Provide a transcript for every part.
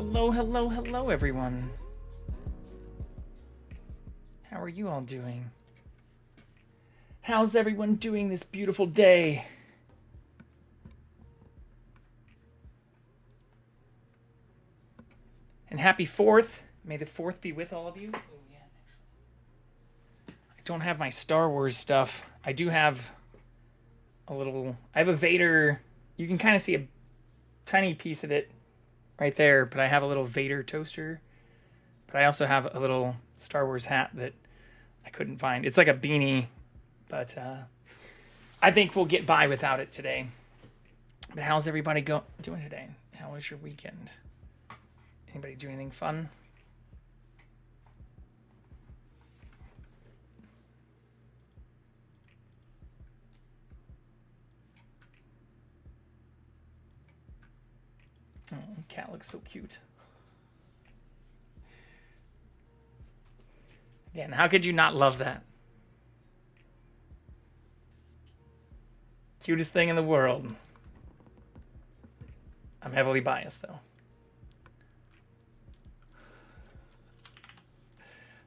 Hello, hello, hello, everyone. How are you all doing? How's everyone doing this beautiful day? And happy 4th. May the 4th be with all of you. Oh, yeah. I don't have my Star Wars stuff. I do have a little... I have a Vader... You can kind of see a tiny piece of it right there, but I have a little Vader toaster. But I also have a little Star Wars hat that I couldn't find. It's like a beanie, but I think we'll get by without it today. But how's everybody doing today? How was your weekend? Anybody do anything fun? Oh, cat looks so cute. Again, how could you not love that? Cutest thing in the world. I'm heavily biased, though.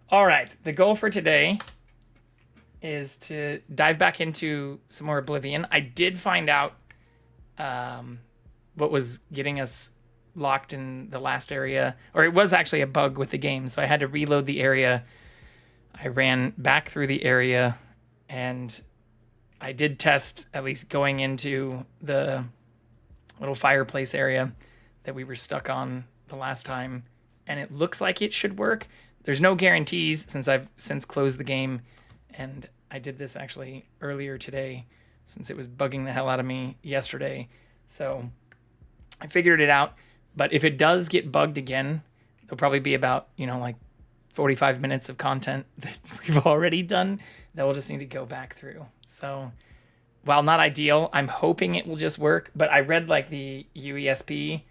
All right, the goal for today is to dive back into some more Oblivion. I did find out what was getting us locked in the last area, or it was actually a bug with the game, so I had to reload the area. I ran back through the area, and I did test at least going into the little fireplace area that we were stuck on the last time, and it looks like it should work. There's no guarantees since I've since closed the game, and I did this actually earlier today since it was bugging the hell out of me yesterday. So I figured it out, but if it does get bugged again, there'll probably be about, like 45 minutes of content that we've already done that we'll just need to go back through. So while not ideal, I'm hoping it will just work, but I read like the UESP.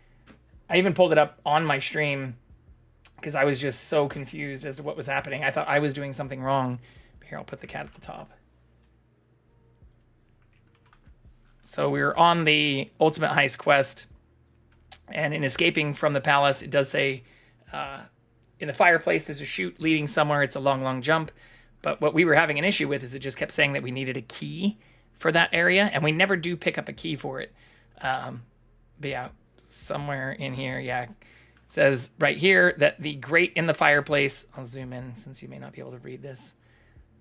I even pulled it up on my stream because I was just so confused as to what was happening. I thought I was doing something wrong. But here, I'll put the cat at the top. So we were on the Ultimate Heist quest, and in escaping from the palace, it does say in the fireplace there's a chute leading somewhere. It's a long, long jump. But what we were having an issue with is it just kept saying that we needed a key for that area, and we never do pick up a key for it. But yeah, somewhere in here, yeah. It says right here that the grate in the fireplace, I'll zoom in since you may not be able to read this.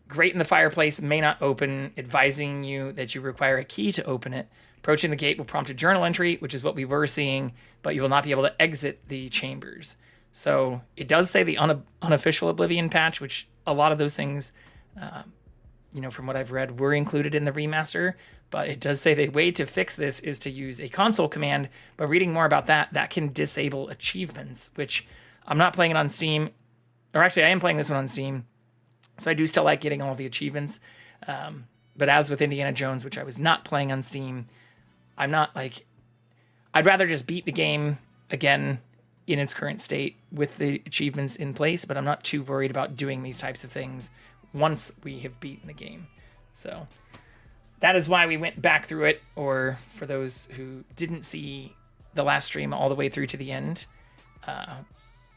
Grate in the fireplace may not open, advising you that you require a key to open it. Approaching the gate will prompt a journal entry, which is what we were seeing, but you will not be able to exit the chambers. So it does say the unofficial Oblivion patch, which a lot of those things, from what I've read, were included in the remaster. But it does say the way to fix this is to use a console command. But reading more about that can disable achievements, which I'm not playing it on Steam. Or actually, I am playing this one on Steam. So I do still like getting all the achievements. But as with Indiana Jones, which I was not playing on Steam, I'm not like... I'd rather just beat the game again in its current state with the achievements in place, but I'm not too worried about doing these types of things once we have beaten the game. So that is why we went back through it, or for those who didn't see the last stream all the way through to the end,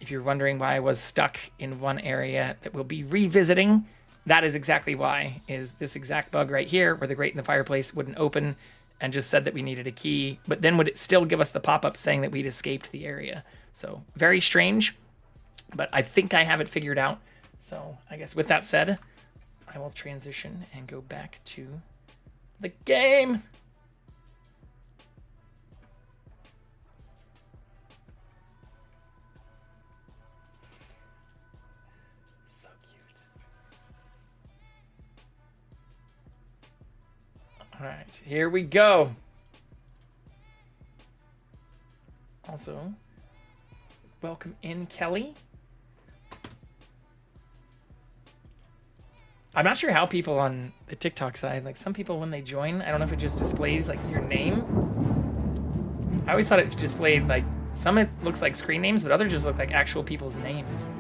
if you're wondering why I was stuck in one area that we'll be revisiting, that is exactly why, is this exact bug right here where the grate in the fireplace wouldn't open and just said that we needed a key, but then would it still give us the pop-up saying that we'd escaped the area. So very strange, but I think I have it figured out. So I guess with that said, I will transition and go back to the game. So cute. All right, here we go. Also, welcome in, Kelly. I'm not sure how people on the TikTok side, like some people when they join, I don't know if it just displays like your name. I always thought it displayed like, some it looks like screen names, but others just look like actual people's names.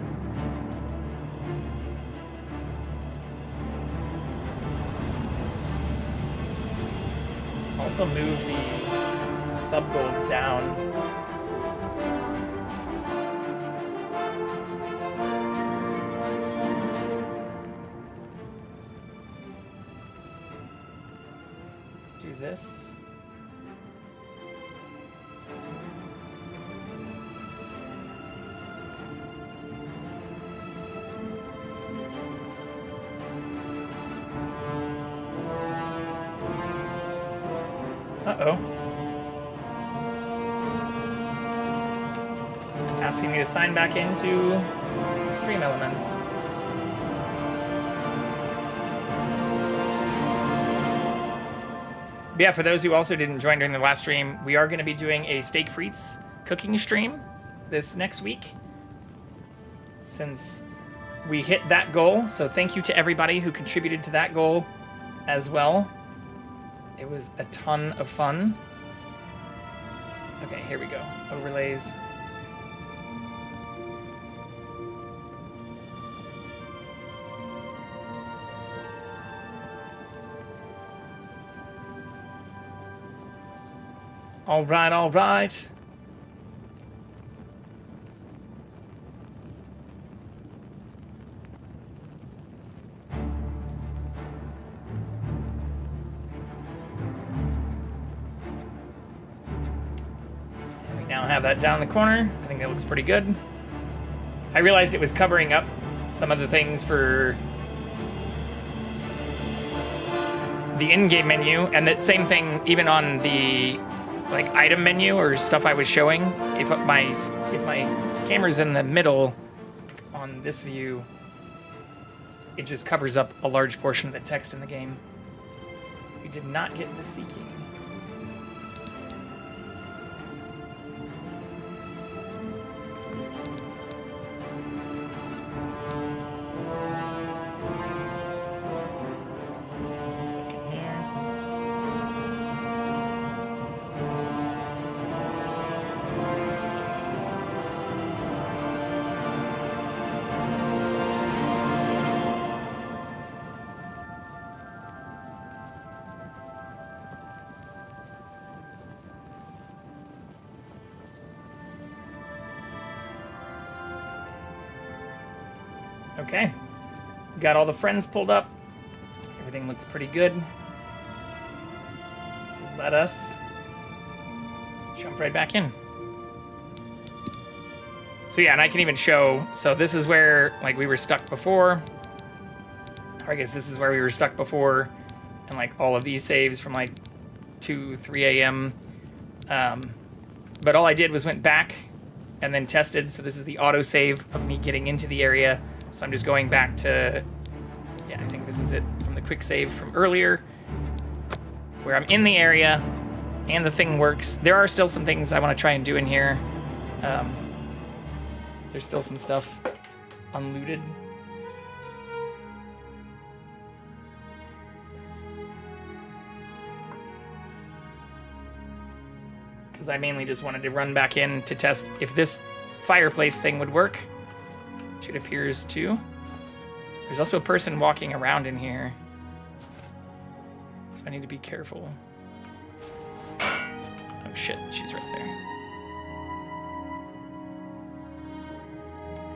Also move the sub goal down. this. Uh-oh. Asking me to sign back into Stream Elements. But yeah, for those who also didn't join during the last stream, we are going to be doing a steak frites cooking stream this next week, since we hit that goal. So thank you to everybody who contributed to that goal as well. It was a ton of fun. Okay, here we go. Overlays. All right, all right. And we now have that down in the corner. I think that looks pretty good. I realized it was covering up some of the things for the in-game menu, and that same thing even on the like item menu or stuff I was showing. If my camera's in the middle on this view, it just covers up a large portion of the text in the game. We did not get the seeking. Okay, got all the friends pulled up. Everything looks pretty good. Let us jump right back in. So yeah, and I can even show, so this is where like we were stuck before. Or I guess this is where we were stuck before, and like all of these saves from like 2, 3 a.m. But all I did was went back and then tested. So this is the autosave of me getting into the area. So I'm just going back to, yeah, I think this is it from the quick save from earlier, where I'm in the area and the thing works. There are still some things I want to try and do in here. There's still some stuff unlooted. Because I mainly just wanted to run back in to test if this fireplace thing would work. Which it appears to. There's also a person walking around in here. So I need to be careful. Oh shit, she's right there.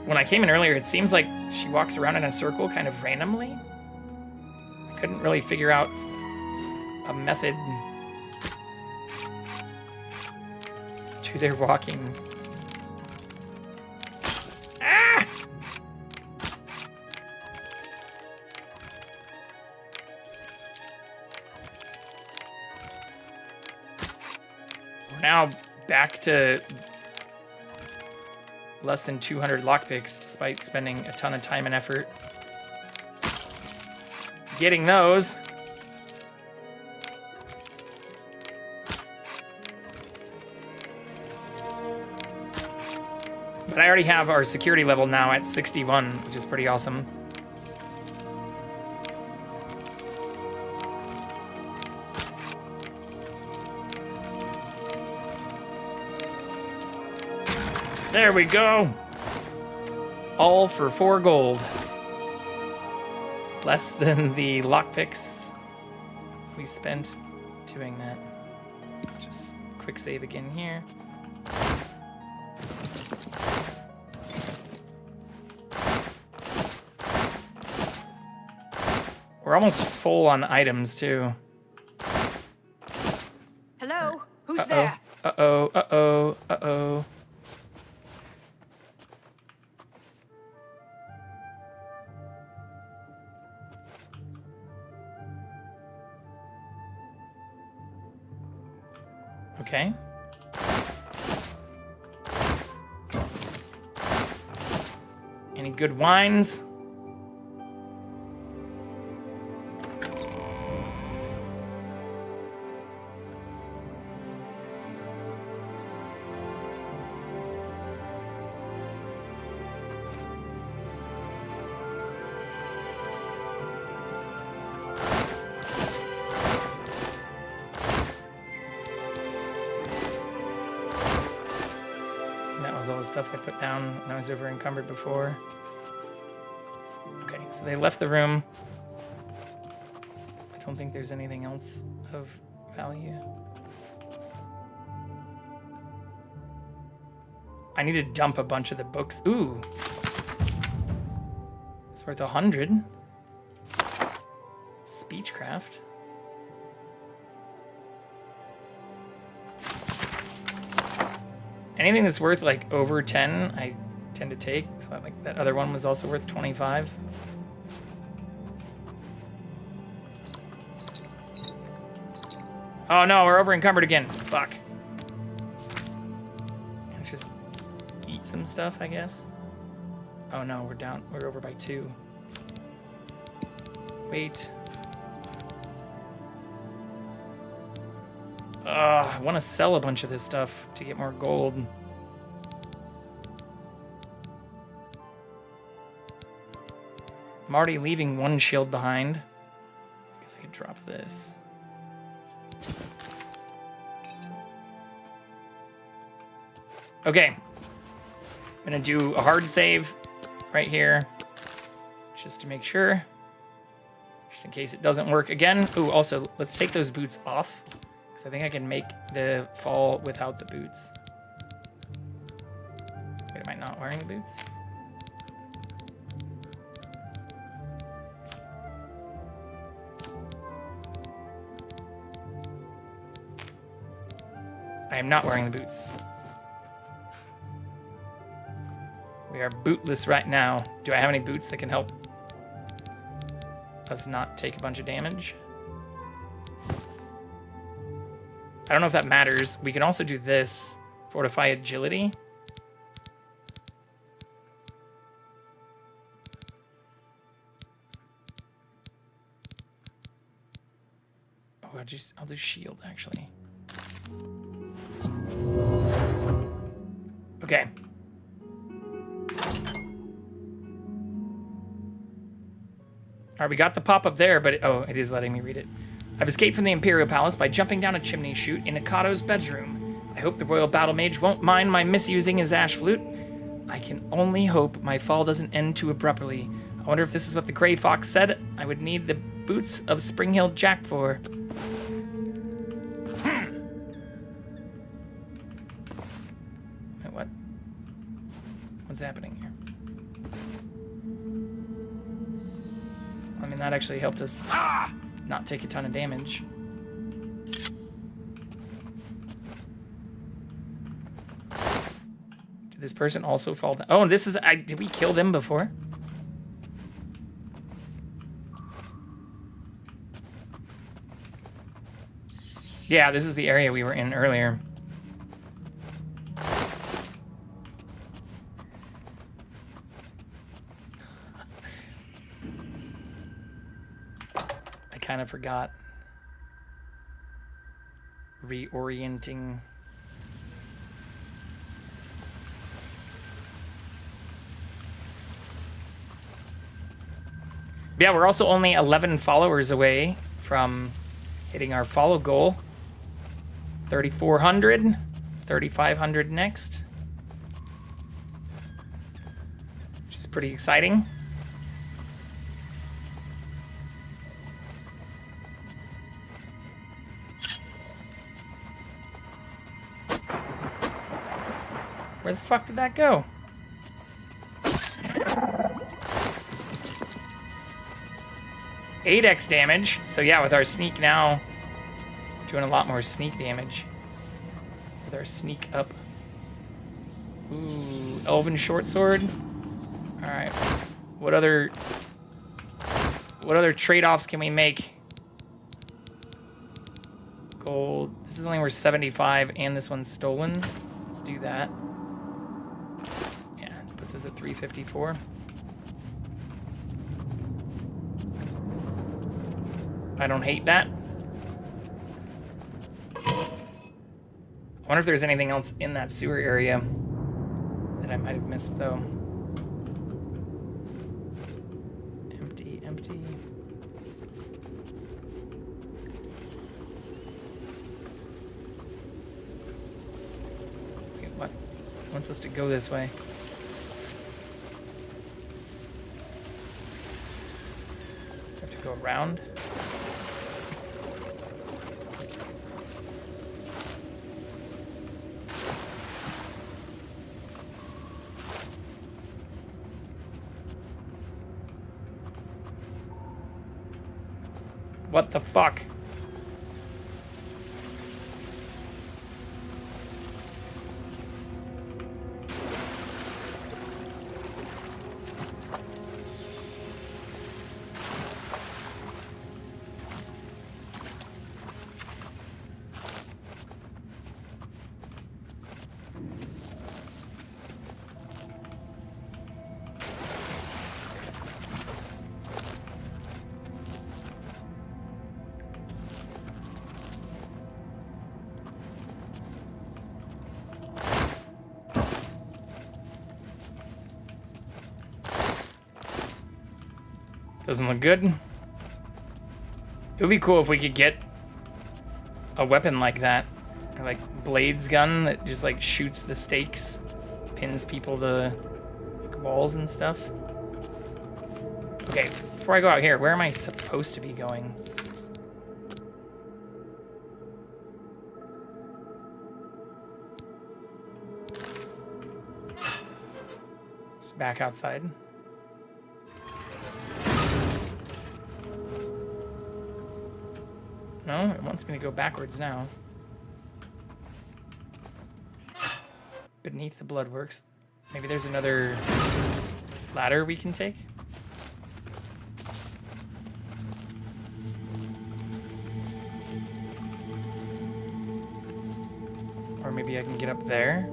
When I came in earlier, it seems like she walks around in a circle kind of randomly. I couldn't really figure out a method to their walking. Ah! We're now back to less than 200 lockpicks, despite spending a ton of time and effort getting those. But I already have our security level now at 61, which is pretty awesome. There we go. All for 4 gold. Less than the lockpicks we spent doing that. Let's just quick save again here. We're almost full on items too. Who's there? Uh-oh, uh-oh, uh-oh. Okay. Any good wines? That was all the stuff I put down when I was over encumbered before. Okay, so they left the room. I don't think there's anything else of value. I need to dump a bunch of the books. Ooh. It's worth 100. Speechcraft. Anything that's worth like over 10, I tend to take. So like that other one was also worth 25. Oh no, we're over encumbered again. Fuck. Let's just eat some stuff, I guess. Oh no, we're down. We're over by 2. Wait. I want to sell a bunch of this stuff to get more gold. I'm already leaving 1 shield behind. I guess I could drop this. Okay. I'm gonna do a hard save right here, just to make sure. Just in case it doesn't work again. Ooh, also, let's take those boots off. I think I can make the fall without the boots. Wait, am I not wearing the boots? I am not wearing the boots. We are bootless right now. Do I have any boots that can help us not take a bunch of damage? I don't know if that matters. We can also do this. Fortify agility. Oh, I'll do shield, actually. Okay. Alright, we got the pop-up there, but it is letting me read it. I've escaped from the Imperial Palace by jumping down a chimney chute in Akado's bedroom. I hope the Royal Battle Mage won't mind my misusing his ash flute. I can only hope my fall doesn't end too abruptly. I wonder if this is what the Grey Fox said I would need the boots of Spring-Heeled Jack for. Wait, what? What's happening here? I mean, that actually helped us not take a ton of damage. Did this person also fall down? Oh, this is... did we kill them before? Yeah, this is the area we were in earlier. I kind of forgot. Reorienting. Yeah, we're also only 11 followers away from hitting our follow goal. 3,400, 3,500 next. Which is pretty exciting. Where the fuck did that go? (8x damage). So yeah, with our sneak now, we're doing a lot more sneak damage. with our sneak up. Ooh, elven short sword. All right. What other trade-offs can we make? Gold. This is only worth 75, and this one's stolen. Let's do that. Yeah, puts us at 354. I don't hate that. I wonder if there's anything else in that sewer area that I might have missed, though. Empty, empty. Wait, what? It wants us to go this way. Have to go around. What the fuck? Doesn't look good. It would be cool if we could get a weapon like that. Or like Blade's gun that just like shoots the stakes, pins people to like walls and stuff. Okay, before I go out here, where am I supposed to be going? Just back outside. No, it wants me to go backwards now. Beneath the Bloodworks. Maybe there's another ladder we can take? Or maybe I can get up there?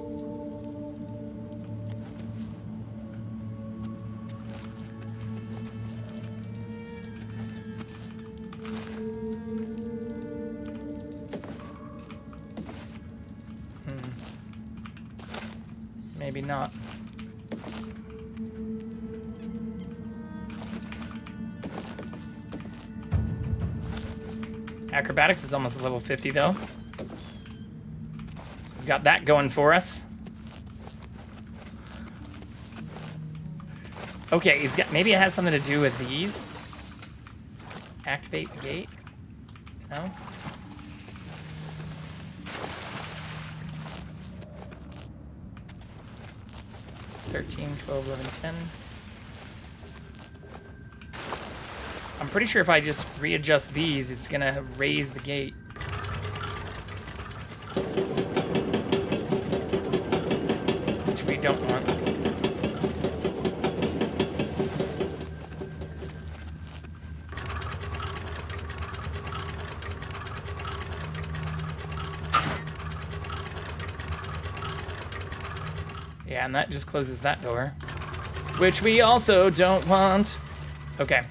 Maybe not. Acrobatics is almost level 50 though. So we've got that going for us. Okay, it's got, maybe it has something to do with these. Activate the gate? No? $13, $12, $11, $10. I'm pretty sure if I just readjust these, it's gonna raise the gate. Which we don't want. Yeah, and that just closes that door. Which we also don't want. Okay.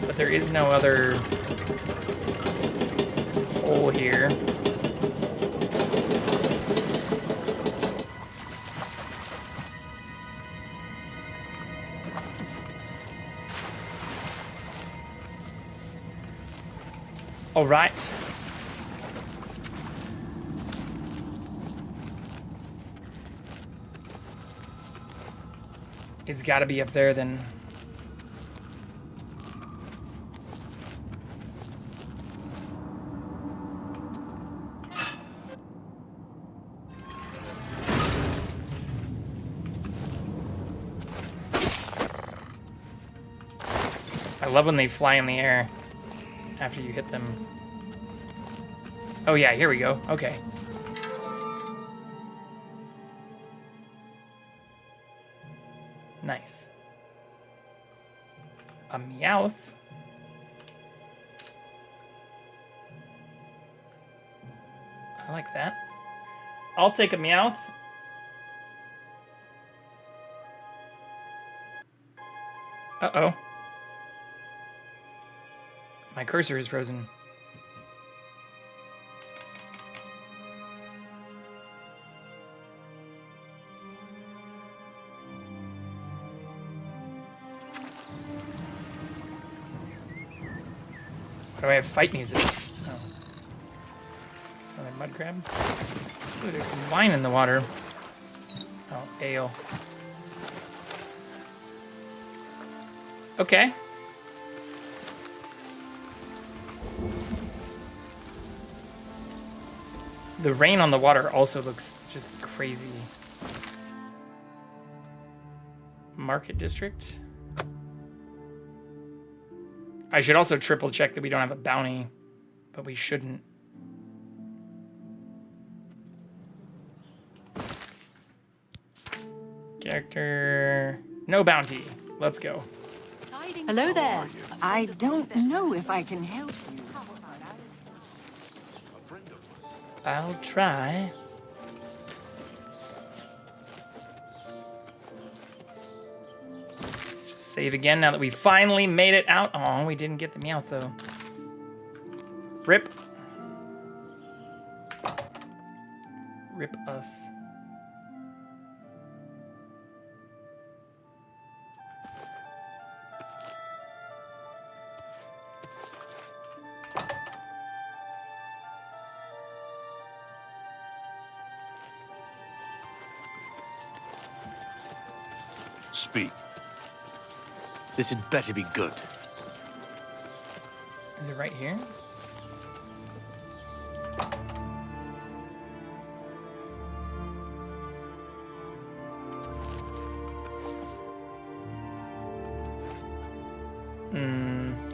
But there is no other hole here. All right. It's got to be up there then. I love when they fly in the air after you hit them. Oh yeah, here we go. Okay. Nice. A Meowth. I like that. I'll take a Meowth. Uh-oh. My cursor is frozen. Why do I have fight music? Oh. Another mud crab. Ooh, there's some wine in the water. Oh, ale. Okay. The rain on the water also looks just crazy. Market district. I should also triple check that we don't have a bounty, but we shouldn't. Character. No bounty. Let's go. Hello there. I don't know if I can help you. I'll try. Just save again now that we finally made it out. Oh, we didn't get the Meowth though. Rip. Rip us. Speak. This had better be good. Is it right here?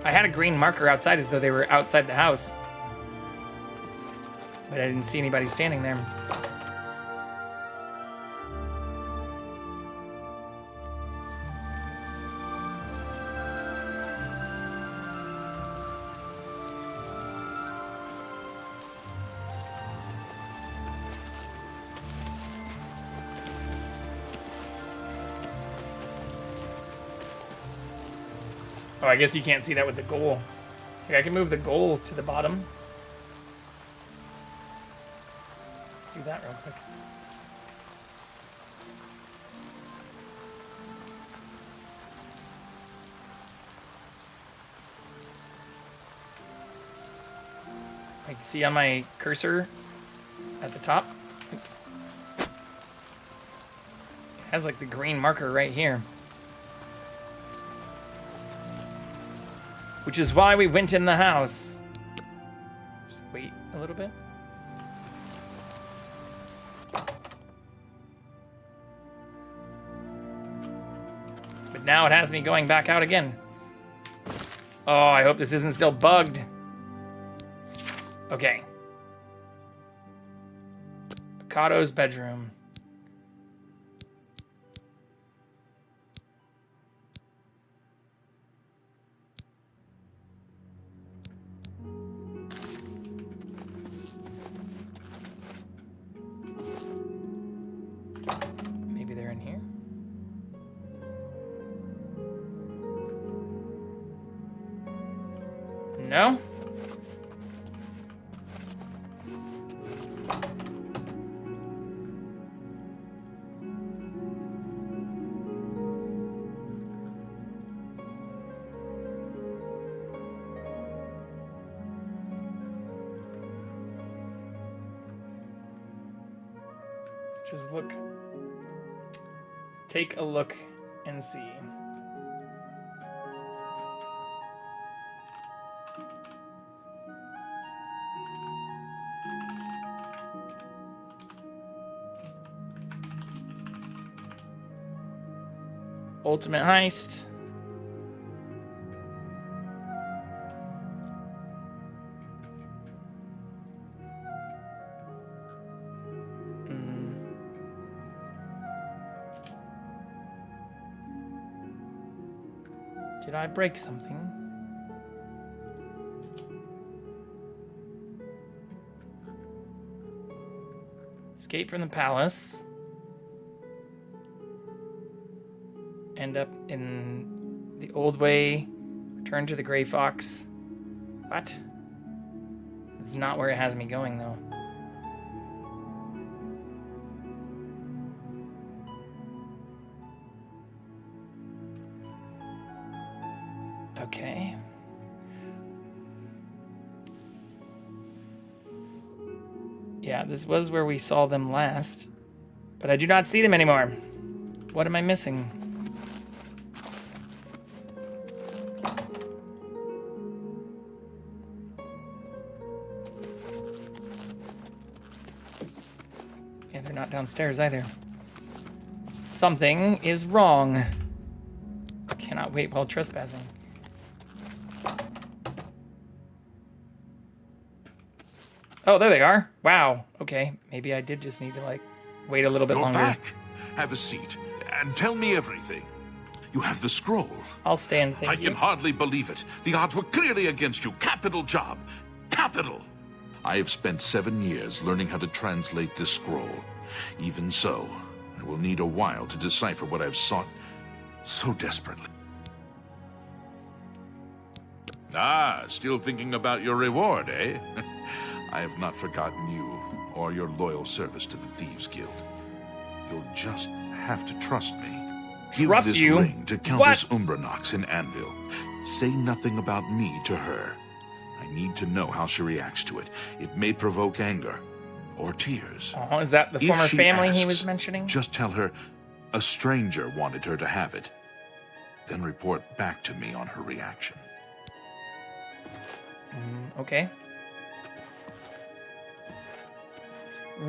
I had a green marker outside as though they were outside the house. But I didn't see anybody standing there. Oh, I guess you can't see that with the goal. Okay, I can move the goal to the bottom. Let's do that real quick. I can see on my cursor at the top. Oops. It has like the green marker right here. Which is why we went in the house. Just wait a little bit. But now it has me going back out again. Oh, I hope this isn't still bugged. Okay. Akado's bedroom. Maybe they're in here. No? Let's just look. Take a look and see. Ultimate heist. Did I break something? Escape from the palace. End up in the old way. Return to the Gray Fox. What? It's not where it has me going, though. Okay. Yeah, this was where we saw them last. But I do not see them anymore. What am I missing? Yeah, they're not downstairs either. Something is wrong. Cannot wait while trespassing. Oh, there they are. Wow. Okay. Maybe I did just need to, like, wait a little bit You're longer. back. Have a seat and tell me everything. You have the scroll. I'll stand, thank I you. can hardly believe it. The odds were clearly against you. Capital job. Capital. I have spent 7 years learning how to translate this scroll. Even so, I will need a while to decipher what I've sought so desperately. Ah, still thinking about your reward, eh? I have not forgotten you or your loyal service to the Thieves Guild. You'll just have to trust me. Give Trust this you? ring to Countess Umbranox in Anvil. Say nothing about me to her. I need to know how she reacts to it. It may provoke anger or tears. Oh, is that the If former she family he asks, was mentioning? Just tell her a stranger wanted her to have it. Then report back to me on her reaction. Okay.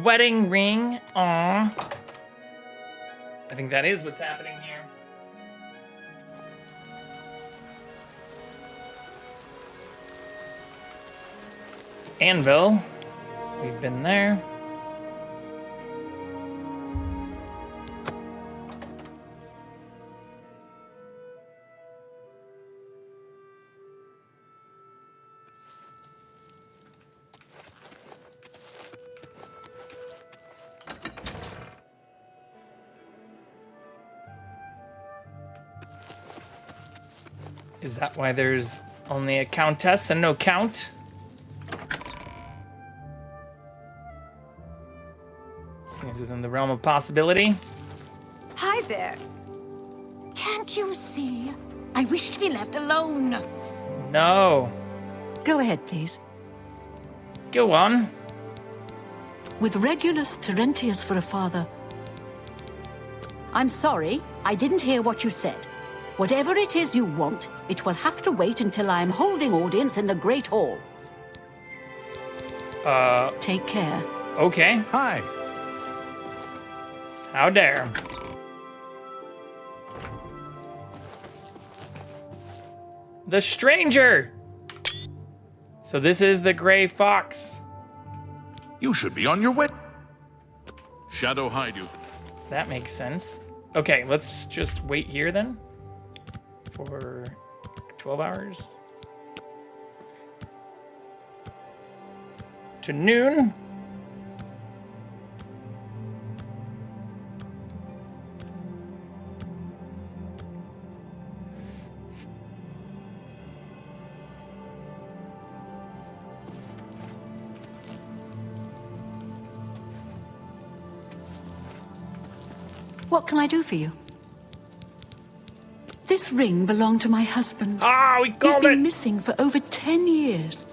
Wedding ring. Aw. I think that is what's happening here. Anvil. We've been there. Is that why there's only a countess and no count? Seems within the realm of possibility. Hi there. Can't you see? I wish to be left alone. No. Go ahead, please. Go on. With Regulus Terentius for a father. I'm sorry, I didn't hear what you said. Whatever it is you want, it will have to wait until I am holding audience in the Great Hall. Take care. Okay. Hi. How dare. The stranger! So this is the Gray Fox. You should be on your way. Shadow hide you. That makes sense. Okay, let's just wait here then. For 12 hours. To noon. What can I do for you? This ring belonged to my husband. Ah, we He's called been it! missing for over 10 years.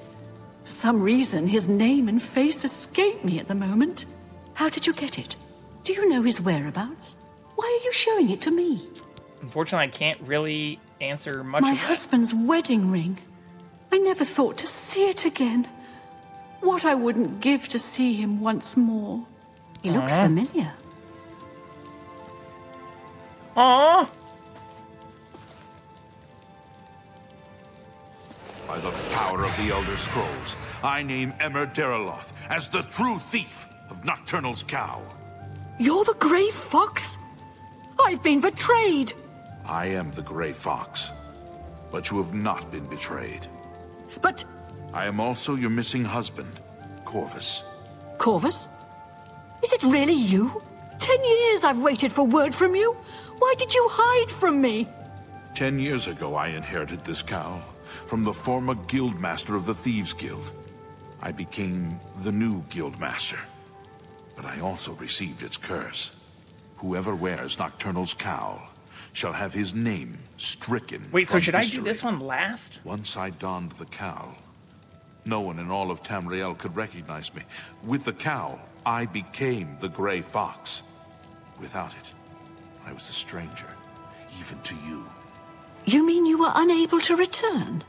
For some reason, his name and face escape me at the moment. How did you get it? Do you know his whereabouts? Why are you showing it to me? Unfortunately, I can't really answer much My of that. husband's wedding ring. I never thought to see it again. What I wouldn't give to see him once more. He looks familiar. Aww! By the power of the Elder Scrolls, I name Emmer Deriloth as the true thief of Nocturnal's cow. You're the Grey Fox? I've been betrayed. I am the Gray Fox. But you have not been betrayed. But I am also your missing husband, Corvus. Corvus? Is it really you? 10 years I've waited for word from you. Why did you hide from me? 10 years ago, I inherited this cowl from the former guildmaster of the Thieves Guild. I became the new guildmaster, but I also received its curse. Whoever wears Nocturnal's cowl shall have his name stricken. Wait, so from should I history. do this one last? Once I donned the cowl, no one in all of Tamriel could recognize me. With the cowl, I became the Grey Fox. Without it, I was a stranger, even to you. You mean you were unable to return?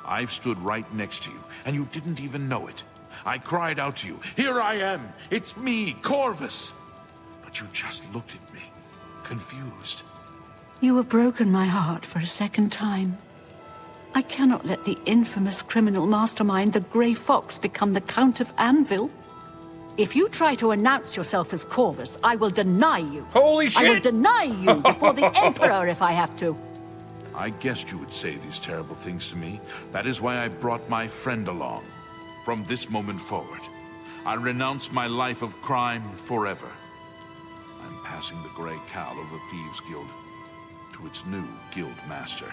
I've stood right next to you, and you didn't even know it. I cried out to you, "Here I am! It's me, Corvus!" But you just looked at me, confused. You have broken my heart for a second time. I cannot let the infamous criminal mastermind, the Grey Fox, become the Count of Anvil. If you try to announce yourself as Corvus, I will deny you. Holy I will shit! deny you before the Emperor if I have to. I guessed you would say these terrible things to me. That is why I brought my friend along. From this moment forward, I renounce my life of crime forever. I'm passing the Grey Cowl of the Thieves Guild to its new guild master.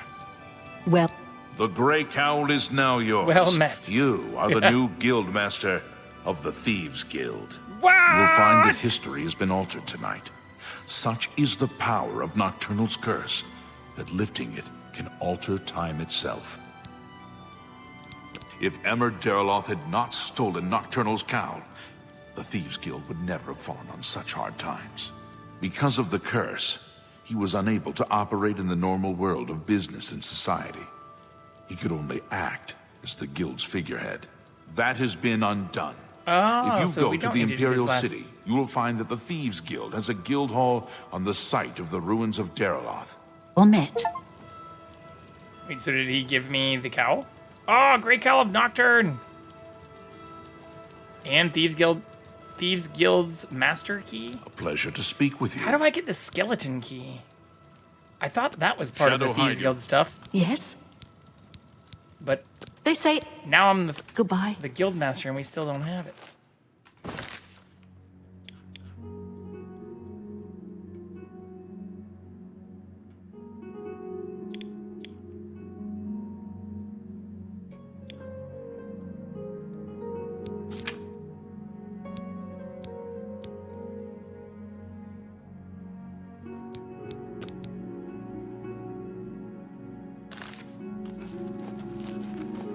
Well, The Grey Cowl is now yours. Well met. You are the new guild master of the Thieves Guild. What? You will find that history has been altered tonight. Such is the power of Nocturnal's curse that lifting it can alter time itself. If Emmer Derloth had not stolen Nocturnal's cowl, the Thieves Guild would never have fallen on such hard times. Because of the curse, he was unable to operate in the normal world of business and society. He could only act as the guild's figurehead. That has been undone. Oh, If you so go we to don't the need to do Imperial this last- City, you will find that the Thieves Guild has a guild hall on the site of the ruins of Derloth. well met. Wait, so did he give me the cowl? Oh, Great Cowl of Nocturne! And Thieves Guild's Master Key? A pleasure to speak with you. How do I get the skeleton key? I thought that was part of Shadow the Thieves hide you. Guild stuff, Yes? but They say now I'm goodbye. the guild master and we still don't have it.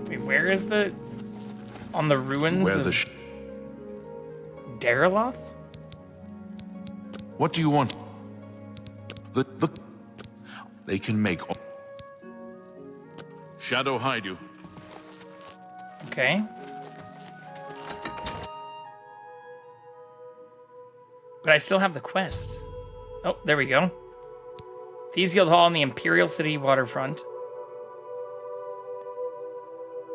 Wait, where is the... On the ruins Where of the Derloth? What do you want? They can make... Shadow hide you. Okay. But I still have the quest. Oh, there we go. Thieves Guild Hall in the Imperial City waterfront.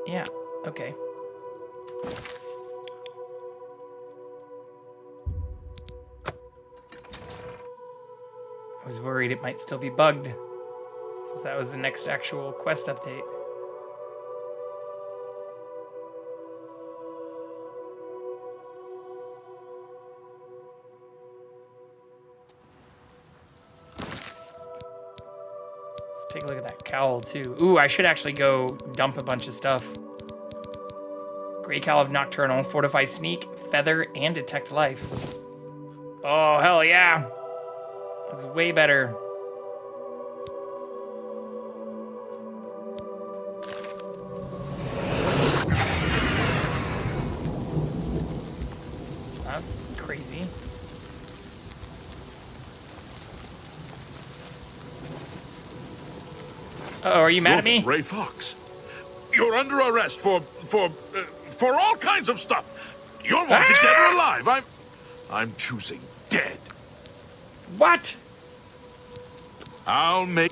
Yeah, okay. I was worried it might still be bugged, since that was the next actual quest update. Let's take a look at that cowl, too. Ooh, I should actually go dump a bunch of stuff. Grey Cowl of Nocturnal, Fortify Sneak, Feather, and Detect Life. Oh, hell yeah. Looks way better. That's crazy. Uh-oh, are you mad at me? Grey Fox. You're under arrest for all kinds of stuff. You're wanted dead or alive. I'm choosing dead. What? I'll make...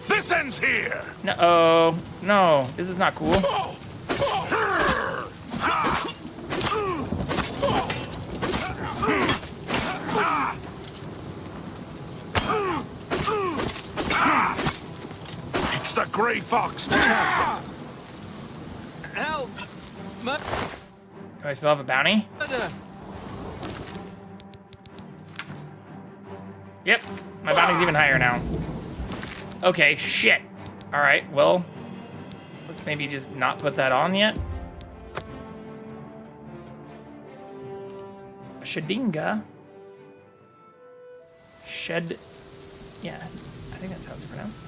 This ends here! No, no, this is not cool. It's the Gray Fox! Help! Do I still have a bounty? Yep, my bounty's even higher now. Okay, shit. All right, well, let's maybe just not put that on yet. Shedinga. Shed. Yeah, I think that's how it's pronounced.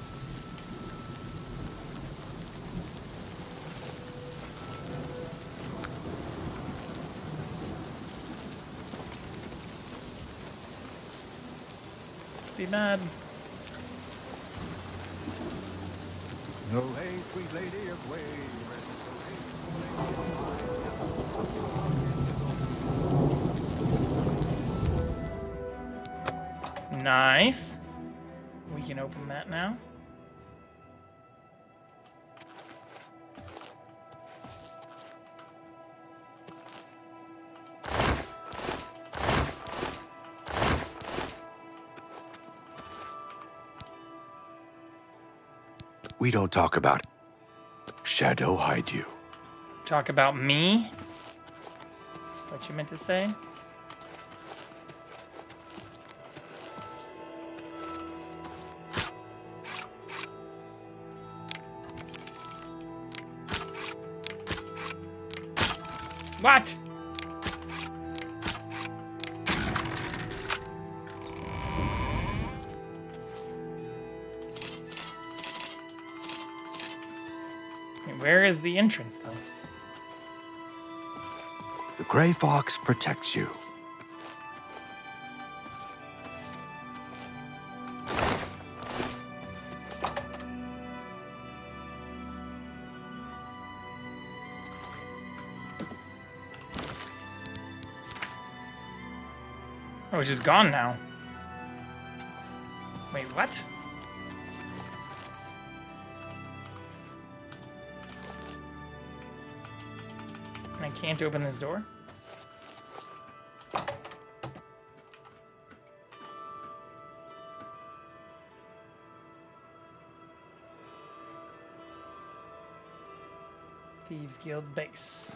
Be mad. No, hey, sweet lady of way. Nice. We can open that now. We don't talk about Shadow hide you. Talk about me? What you meant to say? What? Where is the entrance, though? The Gray Fox protects you. Oh, it's just gone now. Wait, what? I can't open this door? Thieves Guild base.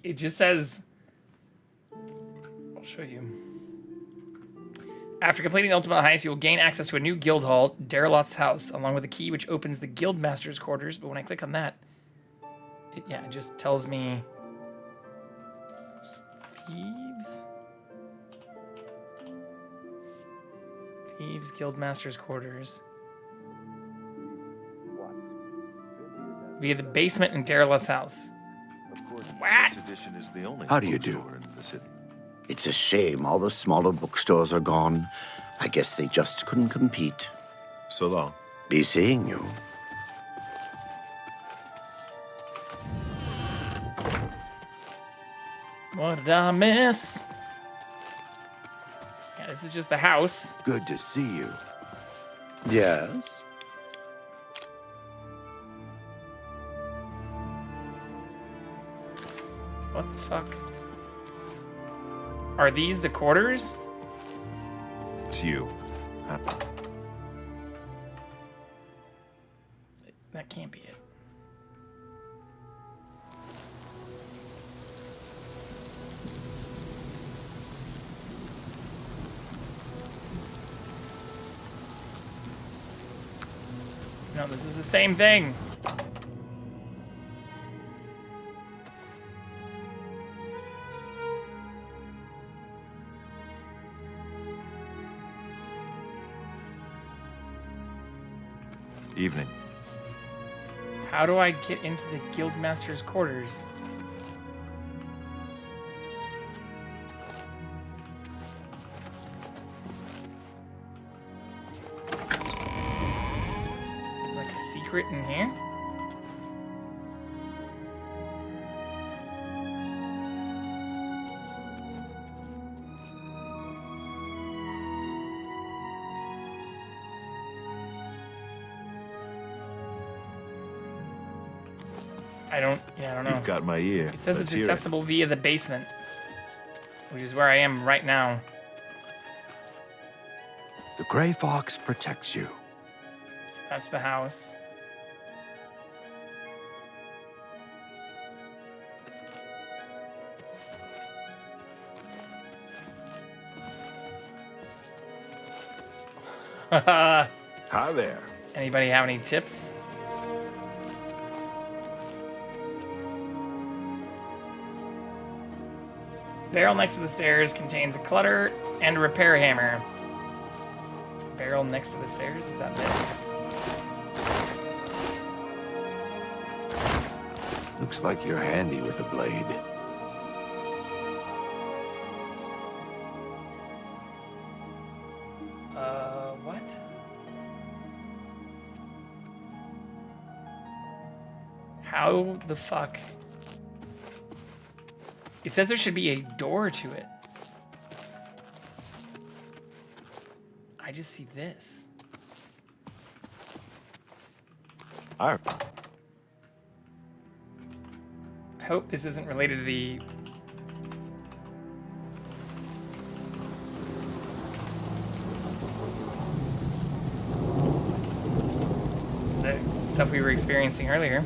It just says, I'll show you. After completing the ultimate heist, you will gain access to a new guild hall, Darelot's house, along with a key which opens the guild master's quarters. But when I click on that, it just tells me thieves. Thieves Guild master's quarters. Via the basement in Darelot's house. What? How do you do? It's a shame all the smaller bookstores are gone. I guess they just couldn't compete. So long. Be seeing you. What did I miss? Yeah, this is just the house. Good to see you. Yes? What the fuck? Are these the quarters? It's you. Huh? That can't be it. No, this is the same thing. Evening. How do I get into the guildmaster's quarters? A secret in here? I don't know. You've got my ear. It says Let's it's hear it. accessible via the basement, which is where I am right now. The Gray Fox protects you. So that's the house. Hi there. Anybody have any tips? Barrel next to the stairs contains a clutter and a repair hammer. Barrel next to the stairs? Is that this? Looks like you're handy with a blade. What? How the fuck? It says there should be a door to it. I just see this. I hope this isn't related to the... the stuff we were experiencing earlier.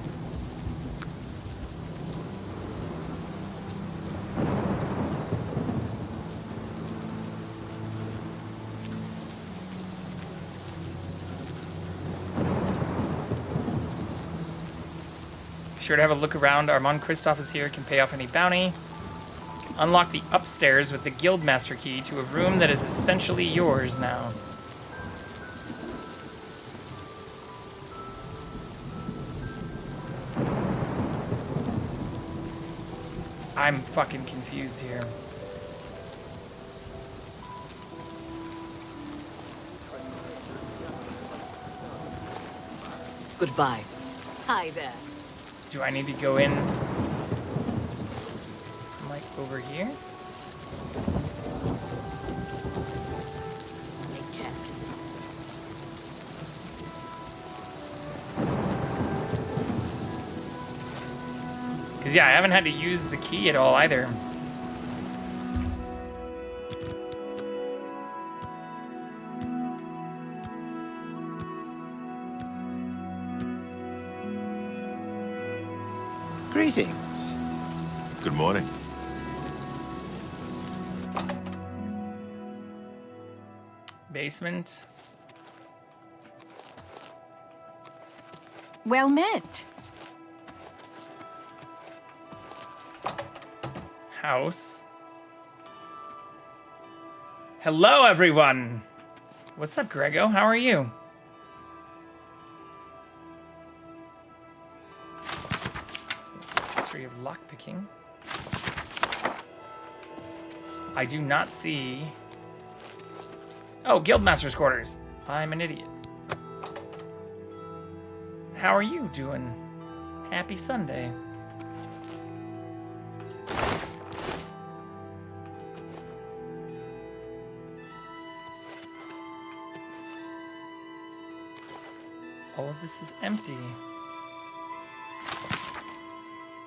Sure to have a look around. Armand Kristoff is here, can pay off any bounty. Unlock the upstairs with the Guildmaster key to a room that is essentially yours now. I'm fucking confused here. Goodbye. Hi there. Do I need to go in, like, over here? Take care. Because, yeah, I haven't had to use the key at all either. Greetings. Good morning. Basement. Well met. House. Hello, everyone. What's up, Grego? How are you? History of lockpicking. I do not see... Oh, Guildmaster's quarters. I'm an idiot. How are you doing? Happy Sunday. All of this is empty.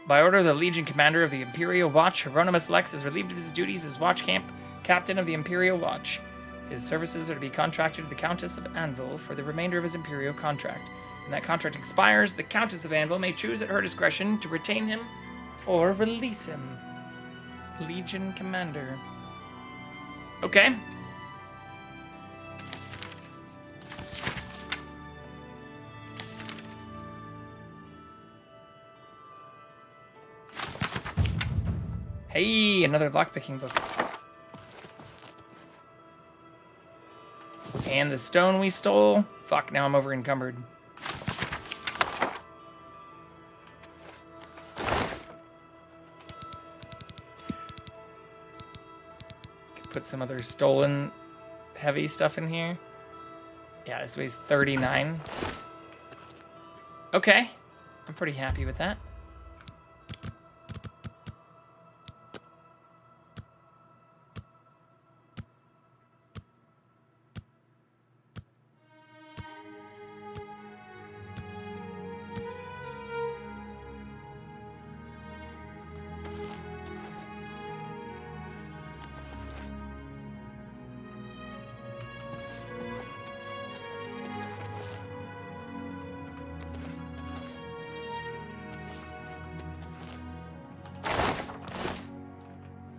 By order of the Legion Commander of the Imperial Watch, Hieronymus Lex is relieved of his duties as Watch Camp Captain of the Imperial Watch. His services are to be contracted to the Countess of Anvil for the remainder of his Imperial contract. When that contract expires, the Countess of Anvil may choose at her discretion to retain him or release him. Legion Commander. Okay. Hey, another lockpicking book. And the stone we stole. Fuck, now I'm over encumbered. Could put some other stolen heavy stuff in here. Yeah, this weighs 39. Okay. I'm pretty happy with that.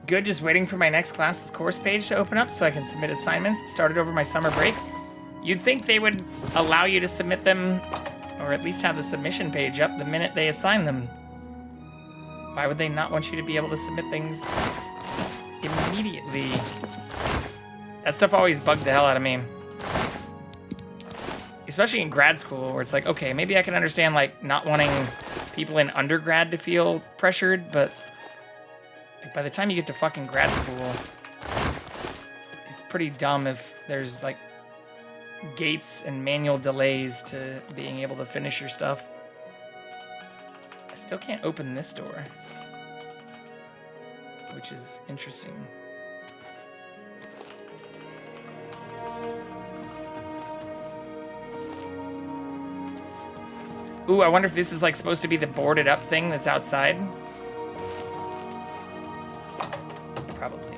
Good, just waiting for my next class's course page to open up so I can submit assignments. Started over my summer break. You'd think they would allow you to submit them, or at least have the submission page up the minute they assign them. Why would they not want you to be able to submit things immediately? That stuff always bugged the hell out of me. Especially in grad school, where it's like, okay, maybe I can understand, like, not wanting people in undergrad to feel pressured, but by the time you get to fucking grad school, it's pretty dumb if there's, like, gates and manual delays to being able to finish your stuff. I still can't open this door, which is interesting. Ooh, I wonder if this is, like, supposed to be the boarded up thing that's outside. Probably.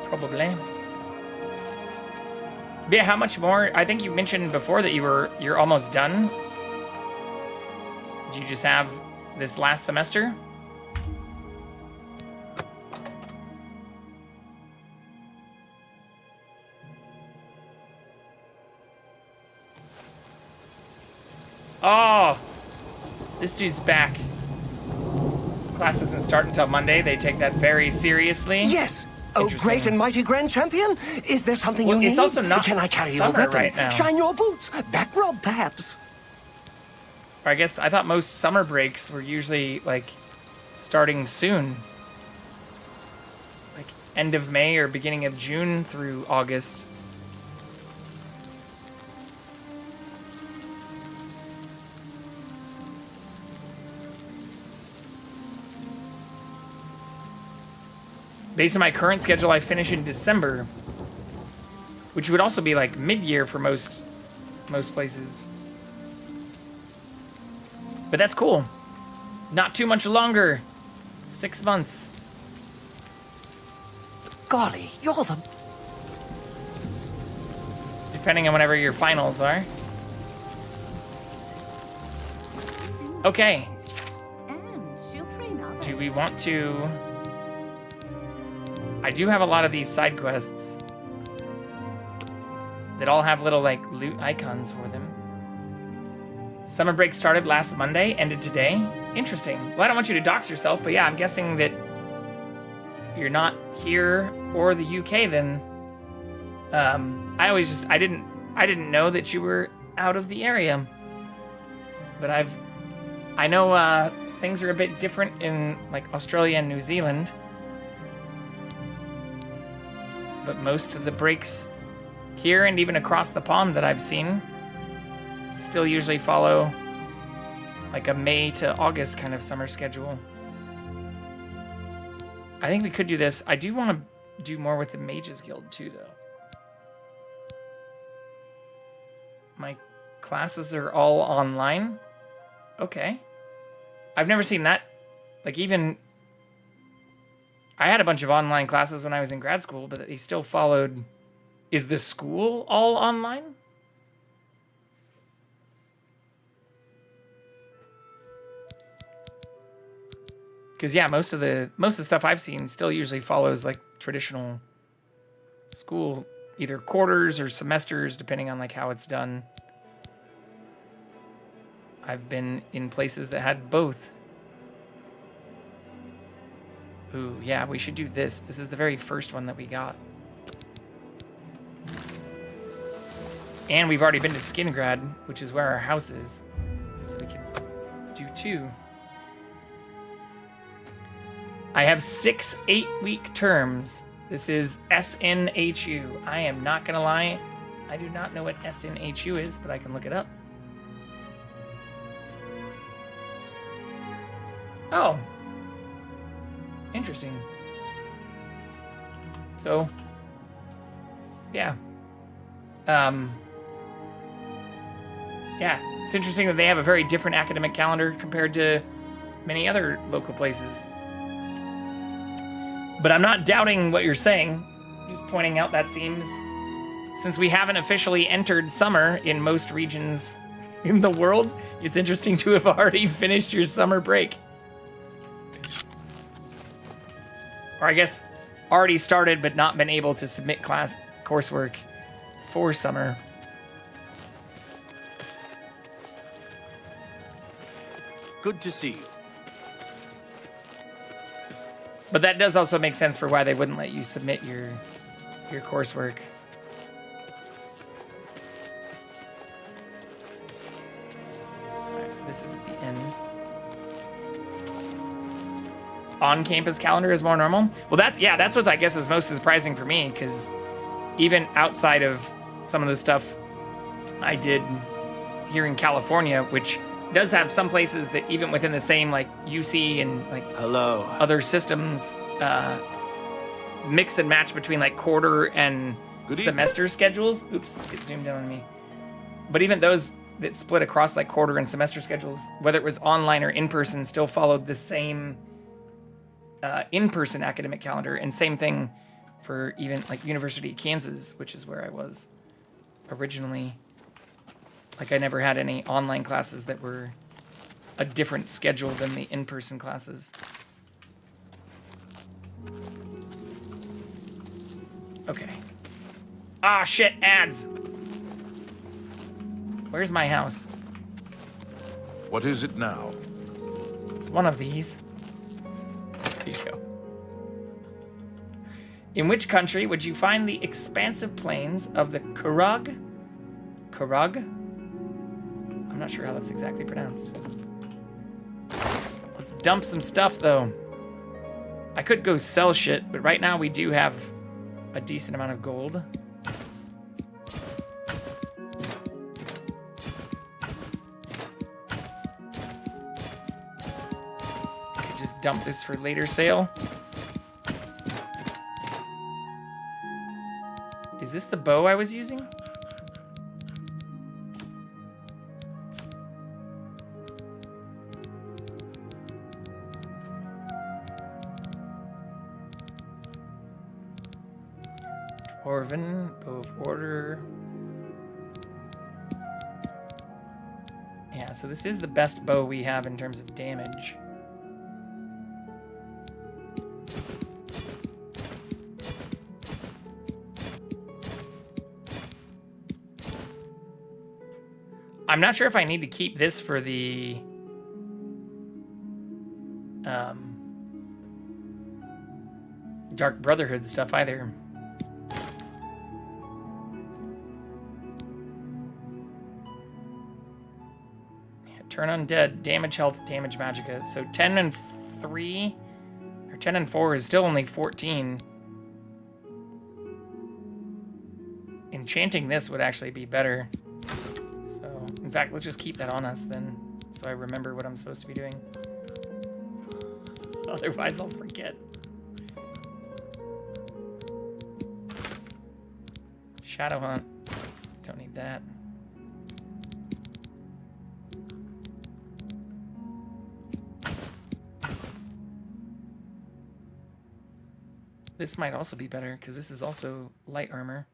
Probably. But yeah, how much more? I think you mentioned before that you're almost done. Do you just have this last semester? Oh, this dude's back. Class doesn't start until Monday. They take that very seriously. Yes. Oh, great and mighty Grand Champion. Is there something you need? It's also not Can I carry your summer weapon? right now. Shine your boots. Back rub, perhaps. Or I guess I thought most summer breaks were usually, like, starting soon. Like, end of May or beginning of June through August. Based on my current schedule, I finish in December, which would also be like mid-year for most places. But that's cool. Not too much longer. 6 months. Golly, you're the... Depending on whenever your finals are. Okay. Do we want to... I do have a lot of these side quests that all have little, like, loot icons for them. Summer break started last Monday, ended today. Interesting. Well, I don't want you to dox yourself, but yeah, I'm guessing that you're not here or the UK then. I didn't know that you were out of the area. But I know things are a bit different in, like, Australia and New Zealand. But most of the breaks here and even across the pond that I've seen still usually follow like a May to August kind of summer schedule. I think we could do this. I do want to do more with the Mages Guild too, though. My classes are all online. Okay. I've never seen that. Like, even... I had a bunch of online classes when I was in grad school, but they still followed... Is the school all online? Because, yeah, most of the stuff I've seen still usually follows, like, traditional school, either quarters or semesters, depending on, like, how it's done. I've been in places that had both. Ooh, yeah, we should do this. This is the very first one that we got. And we've already been to Skingrad, which is where our house is. So we can do 2. I have 6 8-week terms. This is SNHU. I am not gonna lie. I do not know what SNHU is, but I can look it up. Oh. Interesting. So, yeah. Yeah, it's interesting that they have a very different academic calendar compared to many other local places. But I'm not doubting what you're saying. Just pointing out that seems, since we haven't officially entered summer in most regions in the world, it's interesting to have already finished your summer break. Or I guess already started but not been able to submit coursework for summer. Good to see you. But that does also make sense for why they wouldn't let you submit your coursework. Alright, so this is at the end. On-campus calendar is more normal. Well, that's what I guess is most surprising for me, because even outside of some of the stuff I did here in California, which does have some places that even within the same like UC and like other systems mix and match between like quarter and semester schedules. Oops, let's get zoomed in on me. But even those that split across like quarter and semester schedules, whether it was online or in-person, still followed the same in-person academic calendar. And same thing for even like University of Kansas, which is where I was originally. Like, I never had any online classes that were a different schedule than the in-person classes. Okay. Ah, shit, ads! Where's my house? What is it now? It's one of these. There you go. In which country would you find the expansive plains of the Kurug? Kurug? I'm not sure how that's exactly pronounced. Let's dump some stuff, though. I could go sell shit, but right now we do have a decent amount of gold. I could just dump this for later sale. Is this the bow I was using? Dwarven, bow of order. Yeah, so this is the best bow we have in terms of damage. I'm not sure if I need to keep this for the Dark Brotherhood stuff either. Turn undead, damage health, damage magicka. So 10 and 3, or 10 and 4 is still only 14. Enchanting this would actually be better. So, in fact, let's just keep that on us then, so I remember what I'm supposed to be doing. Otherwise, I'll forget. Shadow Hunt. Don't need that. This might also be better, because this is also light armor.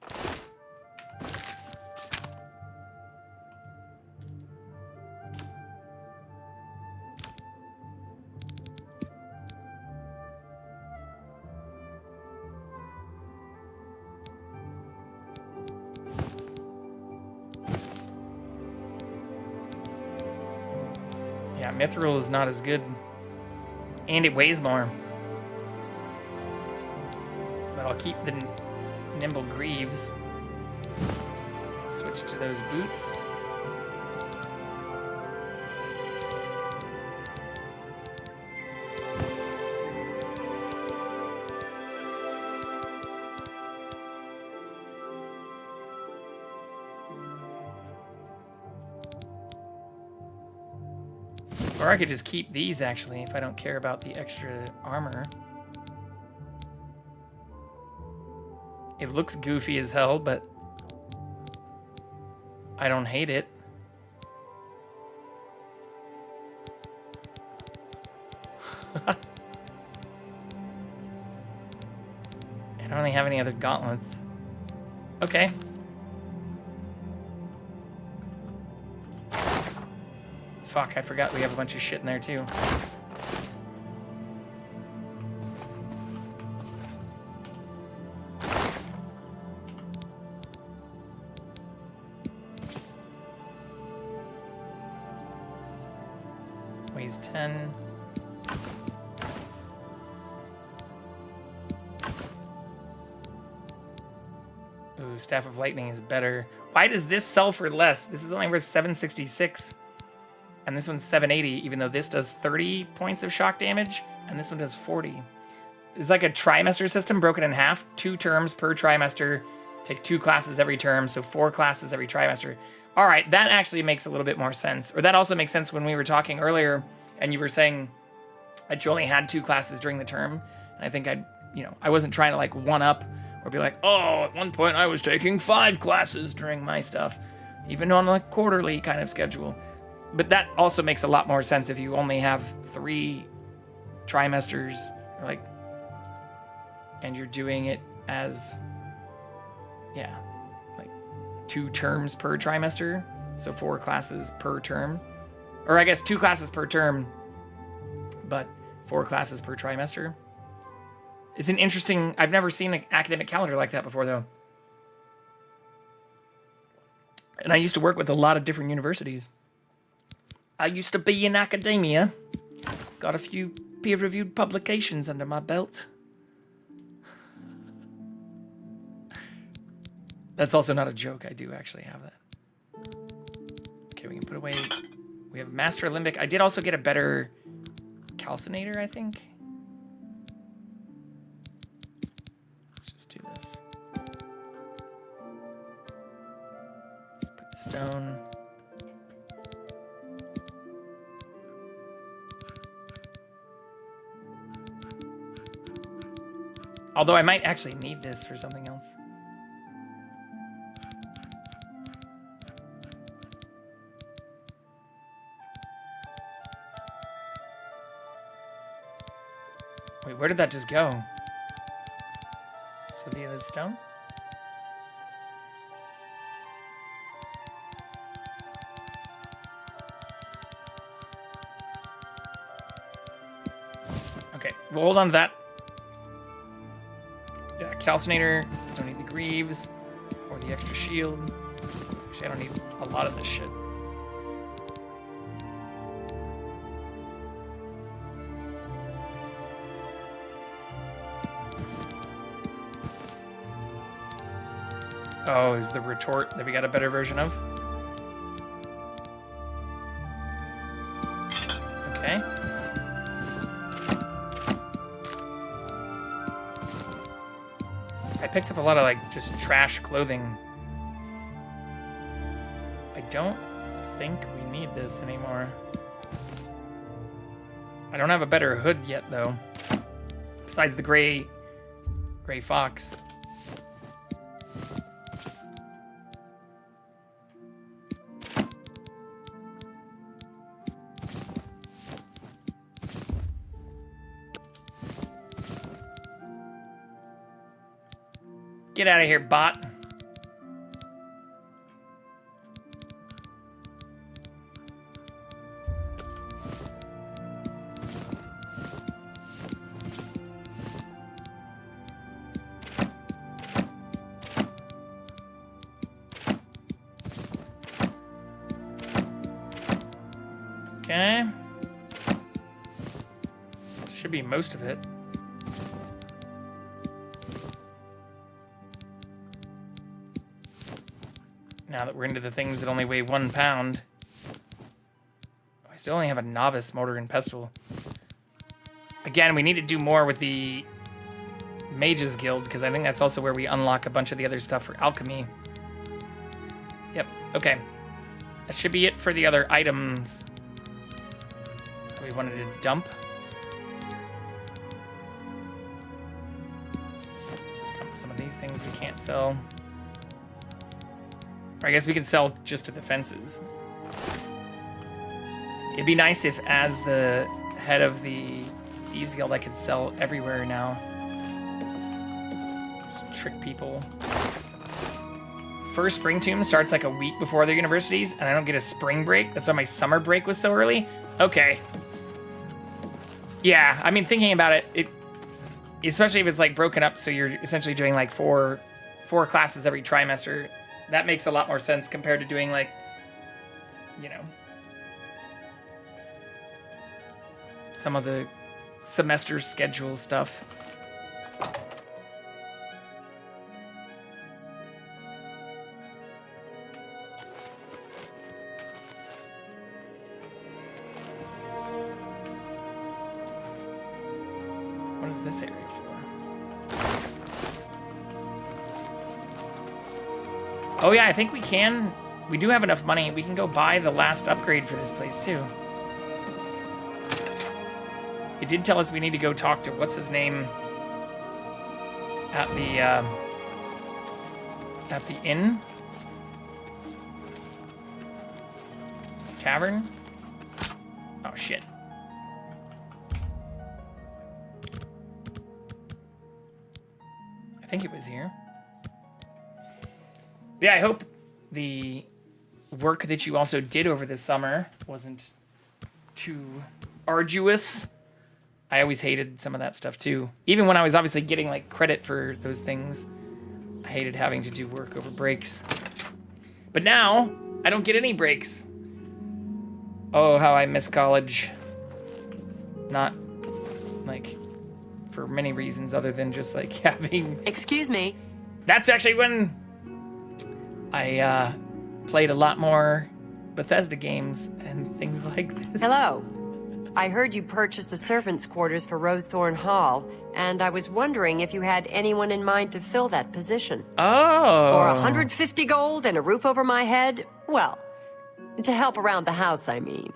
Yeah, Mithril is not as good. And it weighs more. But I'll keep the Nimble Greaves. Switch to those boots. Or I could just keep these, actually, if I don't care about the extra armor. It looks goofy as hell, but I don't hate it. I don't really have any other gauntlets. Okay. Fuck, I forgot we have a bunch of shit in there too. Weighs 10. Ooh, Staff of Lightning is better. Why does this sell for less? This is only worth 766. And this one's 780, even though this does 30 points of shock damage, and this one does 40. It's like a trimester system broken in half. 2 terms per trimester. Take 2 classes every term, so 4 classes every trimester. All right, that actually makes a little bit more sense. Or that also makes sense when we were talking earlier, and you were saying that you only had 2 classes during the term. And I think I wasn't trying to like one up or be like, oh, at one point I was taking 5 classes during my stuff, even on a quarterly kind of schedule. But that also makes a lot more sense if you only have 3 trimesters, or like, and you're doing it as, yeah, like 2 terms per trimester, so 4 classes per term, or I guess 2 classes per term, but 4 classes per trimester. It's an interesting. I've never seen an academic calendar like that before, though. And I used to work with a lot of different universities. I used to be in academia. Got a few peer-reviewed publications under my belt. That's also not a joke. I do actually have that. Okay, we can put away. We have Master Limbic. I did also get a better calcinator, I think. Let's just do this. Put the stone. Although I might actually need this for something else. Wait, where did that just go? Sylvia the Stone? Okay, we'll hold on to that. Yeah, Calcinator. Don't need the Greaves or the extra shield. Actually, I don't need a lot of this shit. Oh, is the retort that we got a better version of? Okay. I picked up a lot of like just trash clothing. I don't think we need this anymore. I don't have a better hood yet though. Besides the gray fox. Get out of here, bot. Okay. Should be most of it. Now that we're into the things that only weigh 1 pound. I still only have a novice mortar and pestle. Again, we need to do more with the Mages Guild, because I think that's also where we unlock a bunch of the other stuff for alchemy. Yep, okay. That should be it for the other items. So we wanted to dump. Dump some of these things we can't sell. Or I guess we can sell just to the fences. It'd be nice if, as the head of the Thieves Guild, I could sell everywhere now. Just trick people. First Spring Tomb starts like a week before other universities, and I don't get a spring break. That's why my summer break was so early. Okay. Yeah, I mean, thinking about it, especially if it's like broken up, so you're essentially doing like four classes every trimester. That makes a lot more sense compared to doing like, you know, some of the semester schedule stuff. What is this area for? Oh yeah, I think we do have enough money. We can go buy the last upgrade for this place too. It did tell us we need to go talk to what's his name at the inn tavern. Oh shit. I think it was here. Yeah, I hope the work that you also did over this summer wasn't too arduous. I always hated some of that stuff too. Even when I was obviously getting like credit for those things, I hated having to do work over breaks. But now, I don't get any breaks. Oh, how I miss college. Not like for many reasons other than just like having... Excuse me. That's actually when I played a lot more Bethesda games and things like this. Hello. I heard you purchased the servants' quarters for Rosethorn Hall, and I was wondering if you had anyone in mind to fill that position. Oh. For 150 gold and a roof over my head? Well, to help around the house, I mean.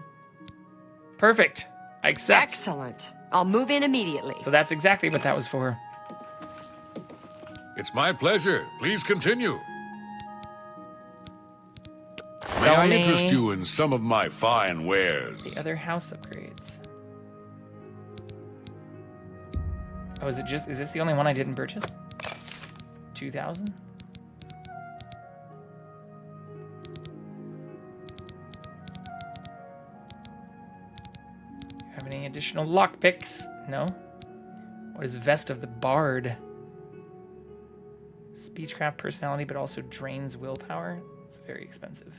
Perfect. I accept. Excellent. I'll move in immediately. So that's exactly what that was for. It's my pleasure. Please continue. May Sell I me interest you in some of my fine wares? the other house upgrades. Oh, is this the only one I didn't purchase? 2,000? Have any additional lockpicks? No. What is Vest of the Bard? Speechcraft personality, but also drains willpower. It's very expensive.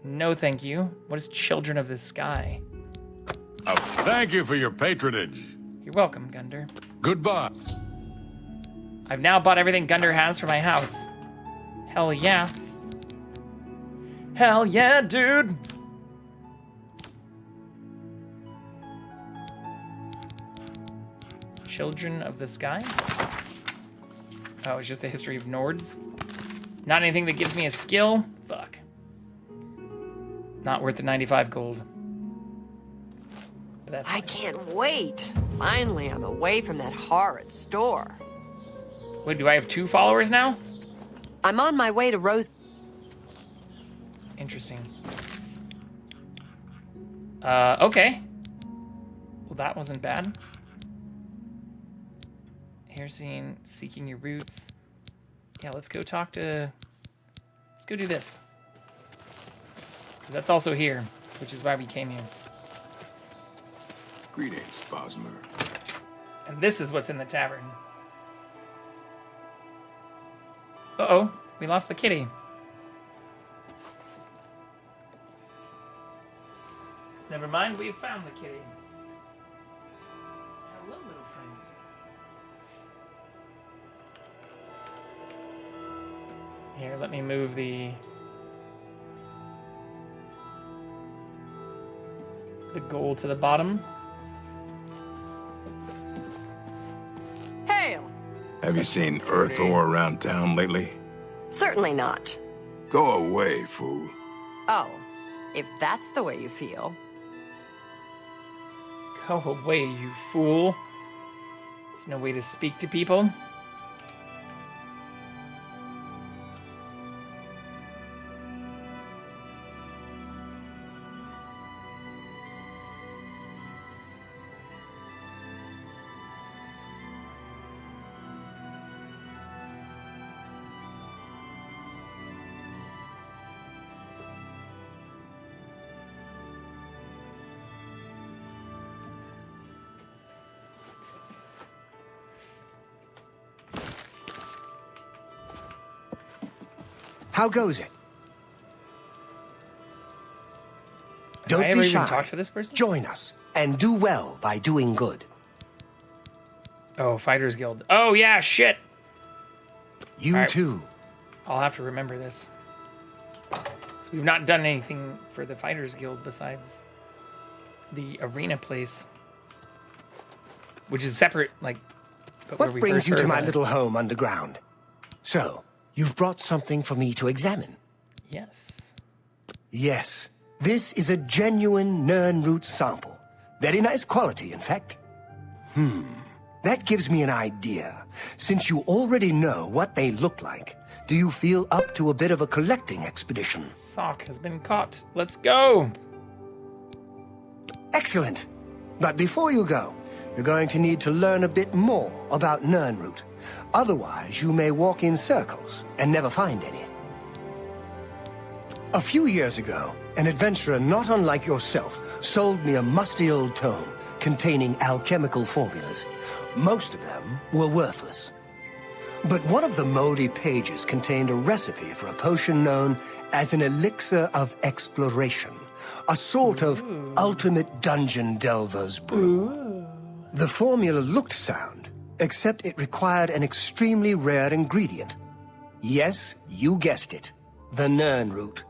No, thank you. What is Children of the Sky? Thank you for your patronage. You're welcome, Gunder. Goodbye. I've now bought everything Gunder has for my house. Hell yeah. Hell yeah, dude. Children of the Sky? Oh, it's just the history of Nords? Not anything that gives me a skill? Fuck. Not worth the 95 gold. But that's I can't wait. Finally, I'm away from that horrid store. Wait, do I have 2 followers now? I'm on my way to Rose... Interesting. Okay. Well, that wasn't bad. Here, seeking your roots. Yeah, let's go talk to... Let's go do this. Because that's also here, which is why we came here. Greetings, Bosmer. And this is what's in the tavern. Uh-oh, we lost the kitty. Never mind, we found the kitty. Hello, little friend. Here, let me move the gold to the bottom. Hail! Have you seen Earthor around town lately? Certainly not. Go away, fool. Oh, if that's the way you feel. Go away, you fool. There's no way to speak to people. How goes it? Have I Don't ever be even shy. talked to this person? Join us, and do well by doing good. Oh, Fighters Guild. Oh, yeah, shit. You All right. too. I'll have to remember this. So we've not done anything for the Fighters Guild besides the arena place, which is separate, like, but where What we brings first you to heard my about it. little home underground? So, you've brought something for me to examine? Yes. Yes. This is a genuine Nirnroot sample. Very nice quality, in fact. That gives me an idea. Since you already know what they look like, do you feel up to a bit of a collecting expedition? Sock has been caught. Let's go. Excellent. But before you go, you're going to need to learn a bit more about Nirnroot. Otherwise, you may walk in circles and never find any. A few years ago, an adventurer not unlike yourself sold me a musty old tome containing alchemical formulas. Most of them were worthless. But one of the moldy pages contained a recipe for a potion known as an elixir of exploration, a sort of ultimate dungeon delver's brew. The formula looked sound, except it required an extremely rare ingredient. Yes, you guessed it, the Nirnroot.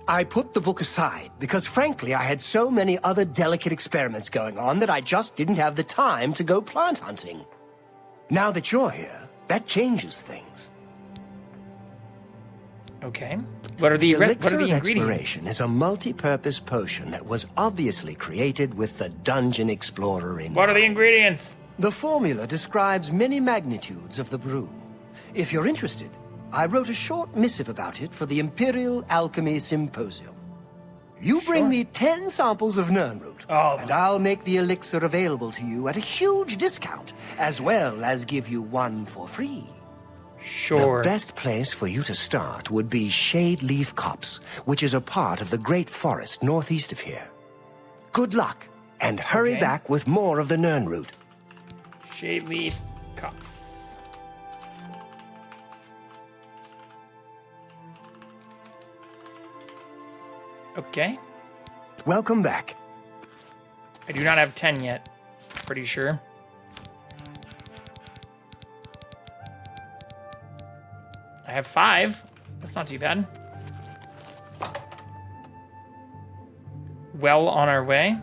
I put the book aside because, frankly, I had so many other delicate experiments going on that I just didn't have the time to go plant hunting. Now that you're here, that changes things. Okay. What are The the elixir of ingredients? exploration is a multi-purpose potion that was obviously created with the dungeon explorer in What are the mind. ingredients? The formula describes many magnitudes of the brew. If you're interested, I wrote a short missive about it for the Imperial Alchemy Symposium. You bring me 10 samples of Nirnroot, and I'll make the elixir available to you at a huge discount, as well as give you one for free. Sure. The best place for you to start would be Shade Leaf Copse, which is a part of the Great Forest northeast of here. Good luck, and hurry Okay. back with more of the Nirnroot. Shade leaf cups. Okay. Welcome back. I do not have 10 yet. Pretty sure. I have 5. That's not too bad. Well on our way.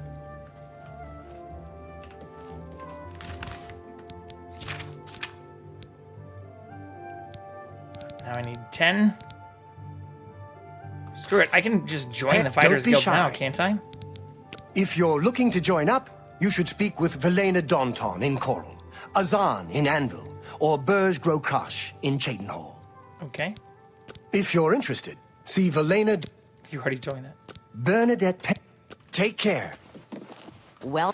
Now I need 10. Screw it. I can just join Hey, the Fighters don't be Guild shy. now, can't I? If you're looking to join up, you should speak with Velena Daunton in Coral, Azan in Anvil, or Burj Grokash in Cheydinhall. Okay. If you're interested, see Velena... You already joined that. Bernadette Take care. Well,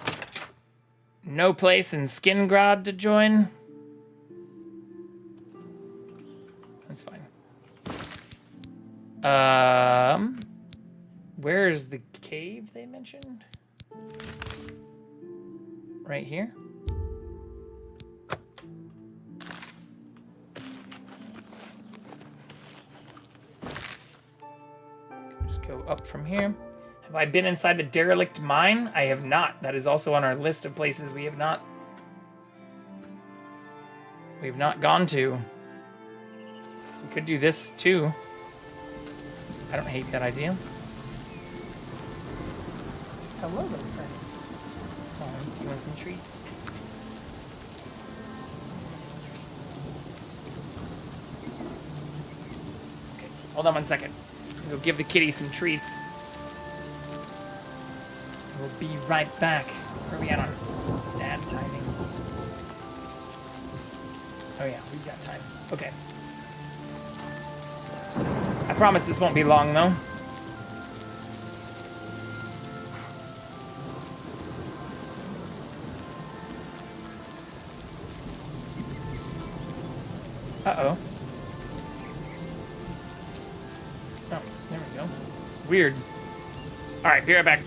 No place in Skingrad to join. That's fine. Where's the cave they mentioned? Right here. Just go up from here. Have I been inside the derelict mine? I have not. That is also on our list of places we have not gone to. We could do this too. I don't hate that idea. Hello, little friend. Oh, do you want some treats? Okay, hold on 1 second. I'll go give the kitty some treats. We'll be right back. Where are we at on bad timing? Oh yeah, we've got time. Okay. I promise this won't be long though. Uh-oh. Oh, there we go. Weird. Alright, be right back.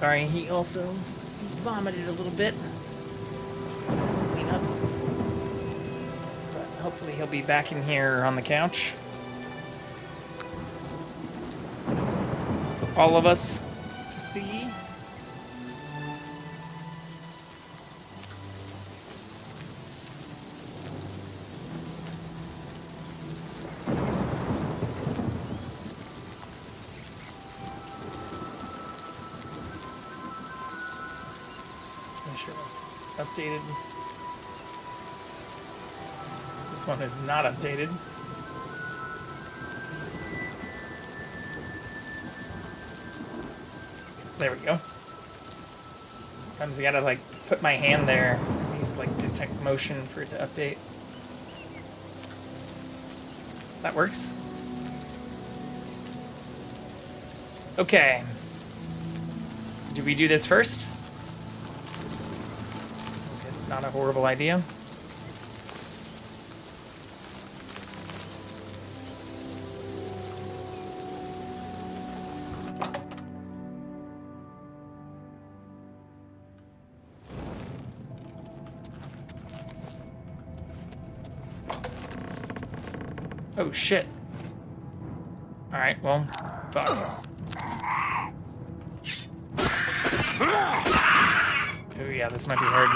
Sorry, he also vomited a little bit. Clean up. But hopefully he'll be back in here on the couch. For all of us to see. Make sure that's updated. This one is not updated. There we go. Sometimes you gotta like put my hand there. It needs to like detect motion for it to update. That works. Okay. Do we do this first? It's not a horrible idea. Oh shit. Alright, well, fuck. Oh yeah, this might be hard.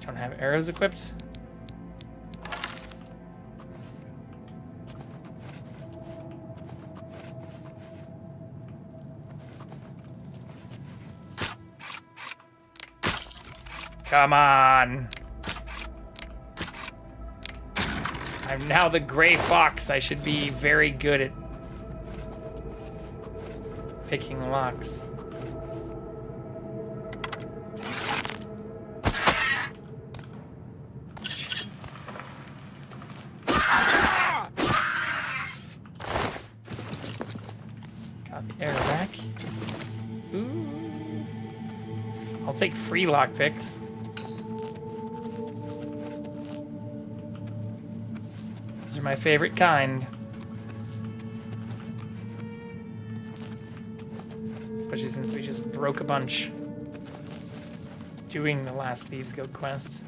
Don't have arrows equipped. Come on. I'm now the gray fox. I should be very good at picking locks. Got the arrow back. Ooh. I'll take free lockpicks. Those are my favorite kind. Especially since we just broke a bunch doing the last Thieves Guild quest.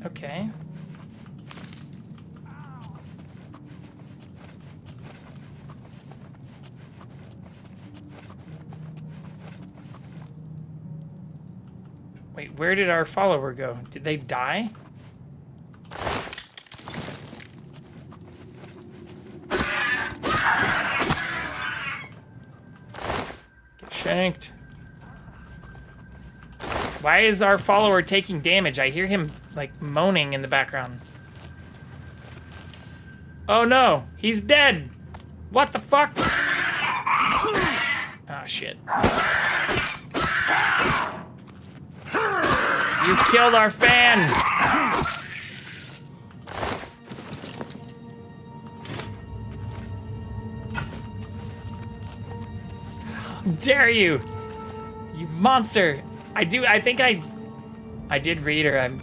Okay. Wait, where did our follower go? Did they die? Get shanked. Why is our follower taking damage? I hear him, like, moaning in the background. Oh no, he's dead! What the fuck? Ah, shit. You killed our fan! How dare you! You monster! I think I did read, or I'm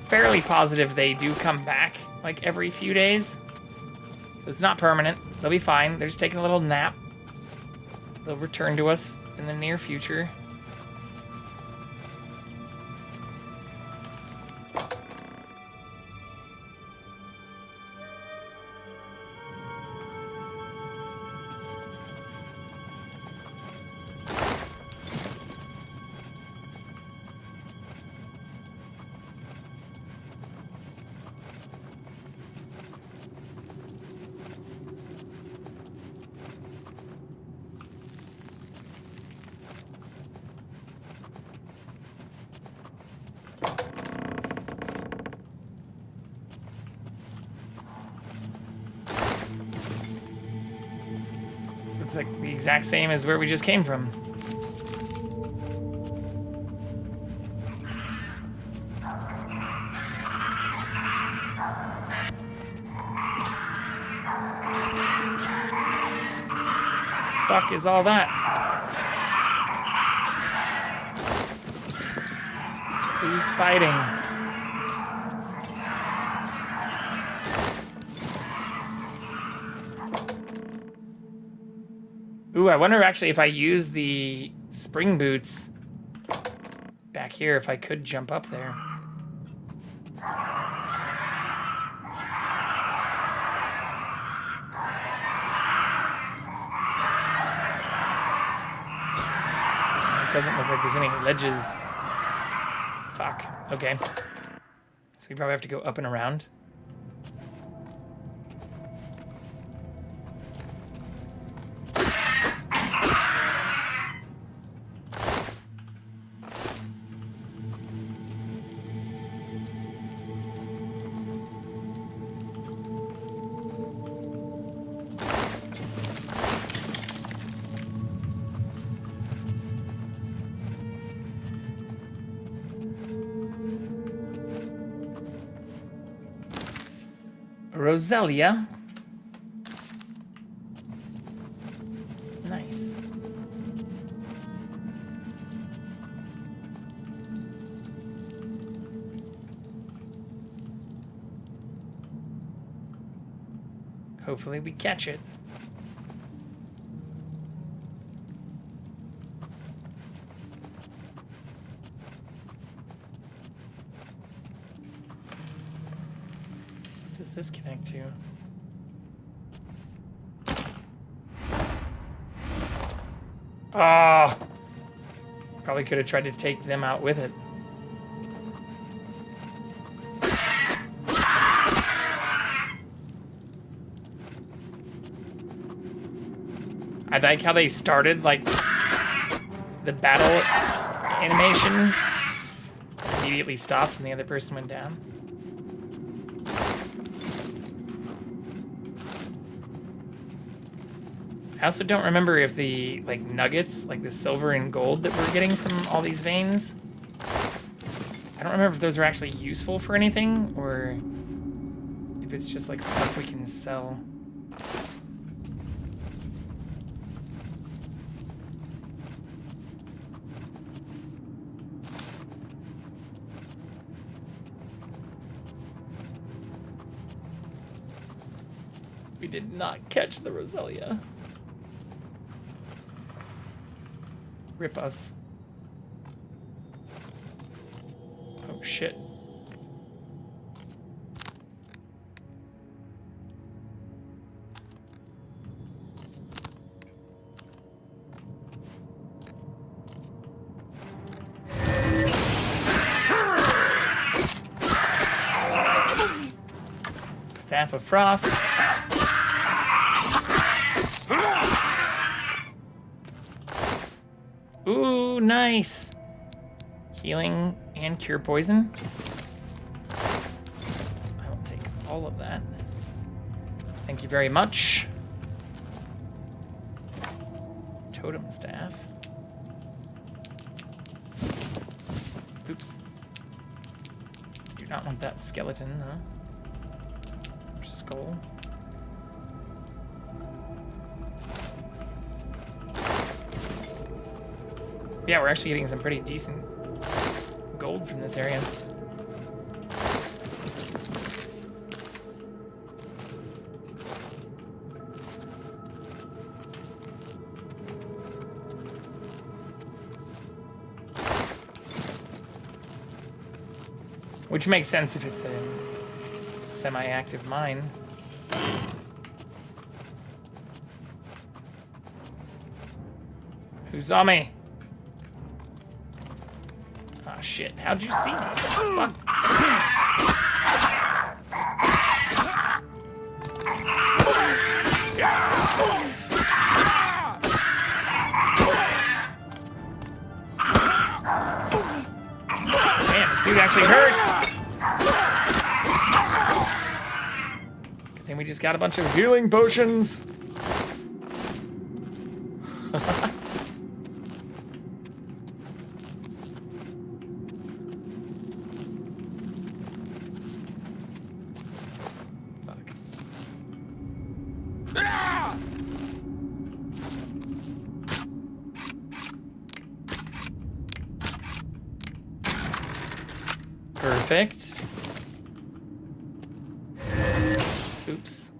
fairly positive they do come back, like, every few days. So it's not permanent. They'll be fine. They're just taking a little nap. They'll return to us in the near future. Looks like the exact same as where we just came from. Fuck is all that? Who's fighting? Ooh, I wonder actually if I use the spring boots back here, if I could jump up there. It doesn't look like there's any ledges. Fuck. Okay. So we probably have to go up and around. Roselia. Hopefully we catch it. What does this connect to? Ah! Probably could have tried to take them out with it. I like how they started, like, the battle animation immediately stopped and the other person went down. I also don't remember if the, like, nuggets, like the silver and gold that we're getting from all these veins, I don't remember if those are actually useful for anything, or if it's just, like, stuff we can sell. We did not catch the Roselia. Rip us. Oh shit. Staff of Frost. Ooh, nice. Healing and cure poison. I will take all of that. Thank you very much. Totem staff. Oops. Do not want that skeleton, though. Or skull. Yeah, we're actually getting some pretty decent gold from this area. Which makes sense if it's a semi-active mine. Who saw me? Oh shit, how'd you see me? Fuck. Man, this dude actually hurts. Good thing we just got a bunch of healing potions. Perfect. Oops.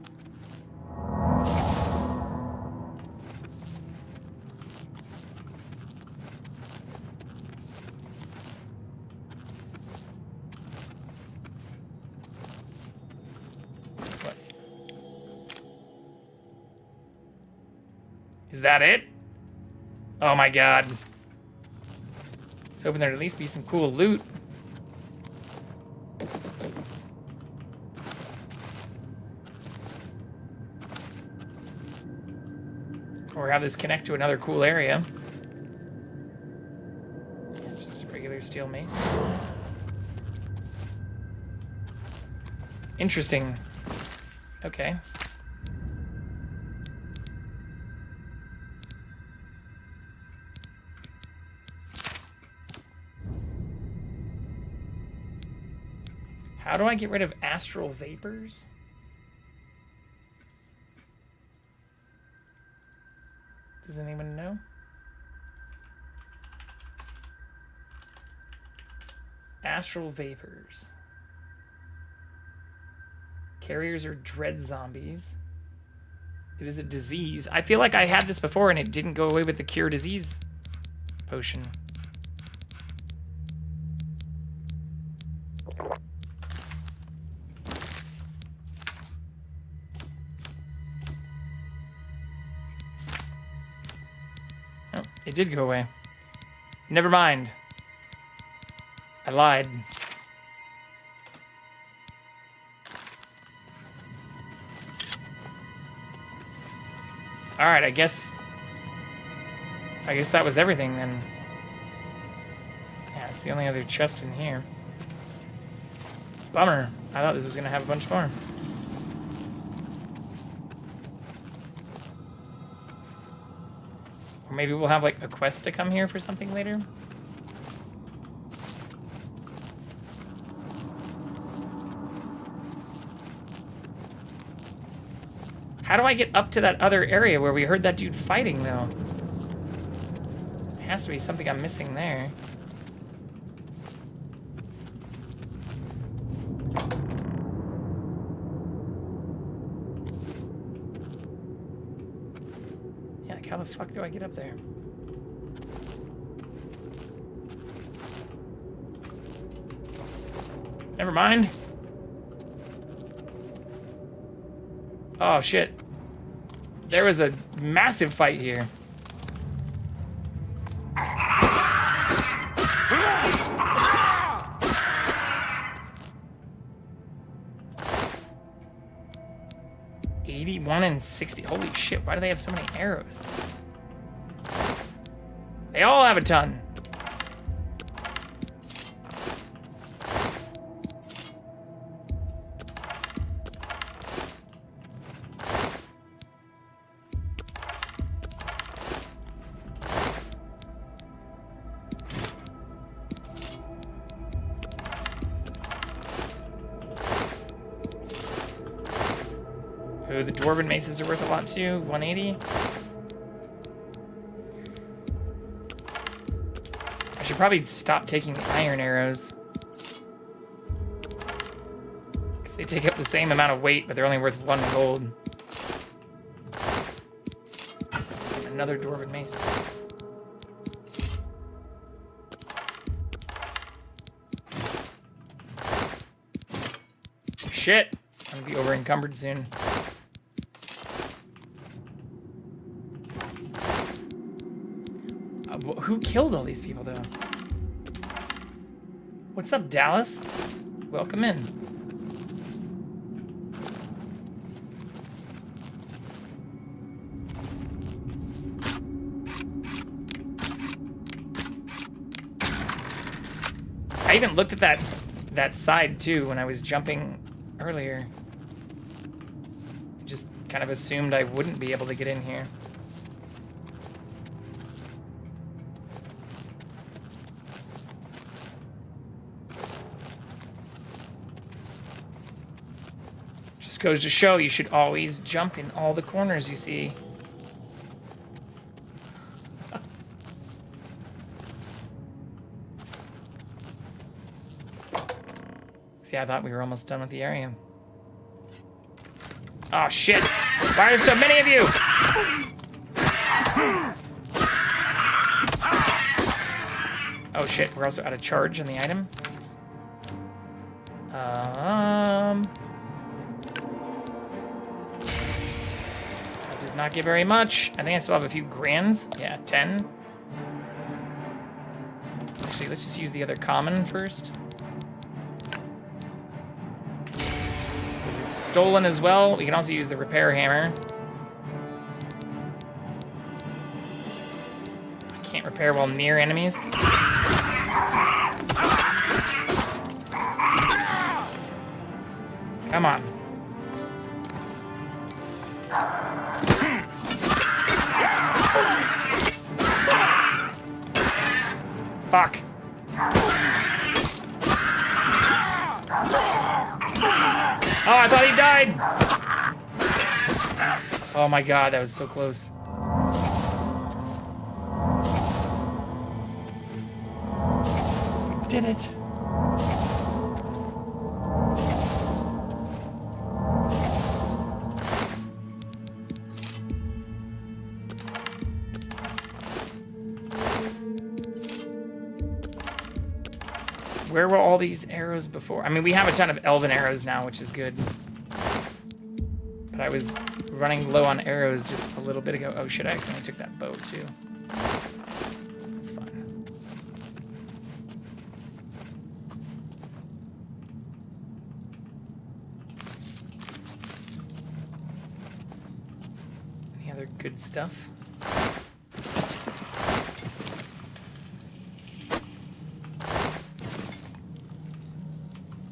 What? Is that it? Oh my god. I was hoping there'd at least be some cool loot. Or have this connect to another cool area. Yeah, just a regular steel mace. Interesting. Okay. How do I get rid of astral vapors? Does anyone know? Astral vapors. Carriers are dread zombies. It is a disease. I feel like I had this before and it didn't go away with the cure disease potion. Oh, it did go away. Never mind. I lied. Alright, I guess that was everything then. Yeah, it's the only other chest in here. Bummer. I thought this was gonna have a bunch more. Or maybe we'll have like a quest to come here for something later. How do I get up to that other area where we heard that dude fighting, though? There has to be something I'm missing there. Yeah, like how the fuck do I get up there? Never mind. Oh, shit. There was a massive fight here. $81 and $60. Holy shit, why do they have so many arrows? They all have a ton. Oh, the dwarven maces are worth a lot too. 180. I should probably stop taking the iron arrows. Because they take up the same amount of weight, but they're only worth 1 gold. Another dwarven mace. Shit! I'm gonna be over encumbered soon. Who killed all these people, though? What's up, Dallas? Welcome in. I even looked at that side, too, when I was jumping earlier. I just kind of assumed I wouldn't be able to get in here. Goes to show you should always jump in all the corners you see. See, I thought we were almost done with the area. Oh shit! Why are there so many of you? Oh shit, we're also out of charge on the item. Does not get very much. I think I still have a few grands. Yeah, 10. Actually, let's just use the other common first. It's stolen as well. We can also use the repair hammer. I can't repair while near enemies. Come on. Fuck. Oh, I thought he died. Oh my god, that was so close. We did it. Where were all these arrows before? I mean, we have a ton of elven arrows now, which is good. But I was running low on arrows just a little bit ago. Oh shit, I accidentally took that bow too. That's fun. Any other good stuff?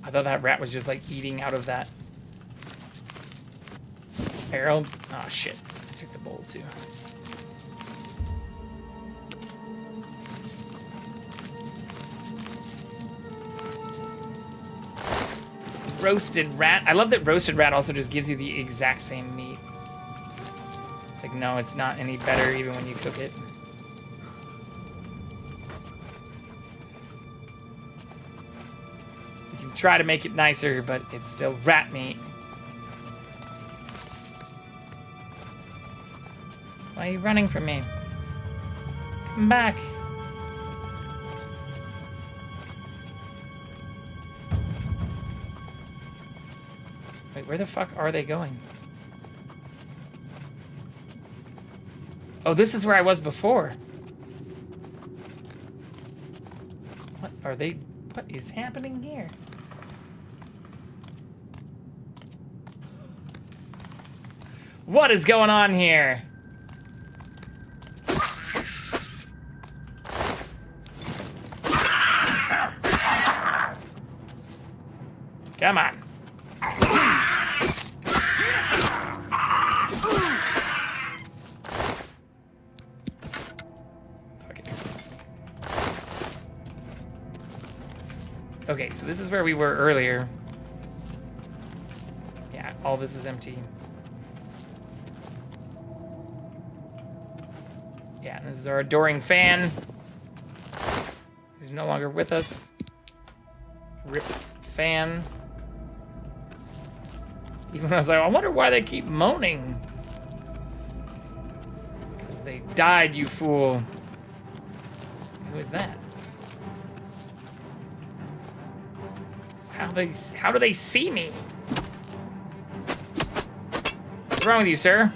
I thought that rat was just like eating out of that barrel. Oh shit, I took the bowl too. Roasted rat. I love that roasted rat also just gives you the exact same meat. It's like, no, it's not any better even when you cook it. Try to make it nicer, but it's still rat meat. Why are you running from me? Come back. Wait, where the fuck are they going? Oh, this is where I was before. What are they? What is happening here? What is going on here? Come on. Okay, so this is where we were earlier. Yeah, all this is empty. Yeah, and this is our adoring fan. He's no longer with us. Rip fan. Even when I was like, I wonder why they keep moaning. Because they died, you fool. Who is that? How do they see me? What's wrong with you, sir?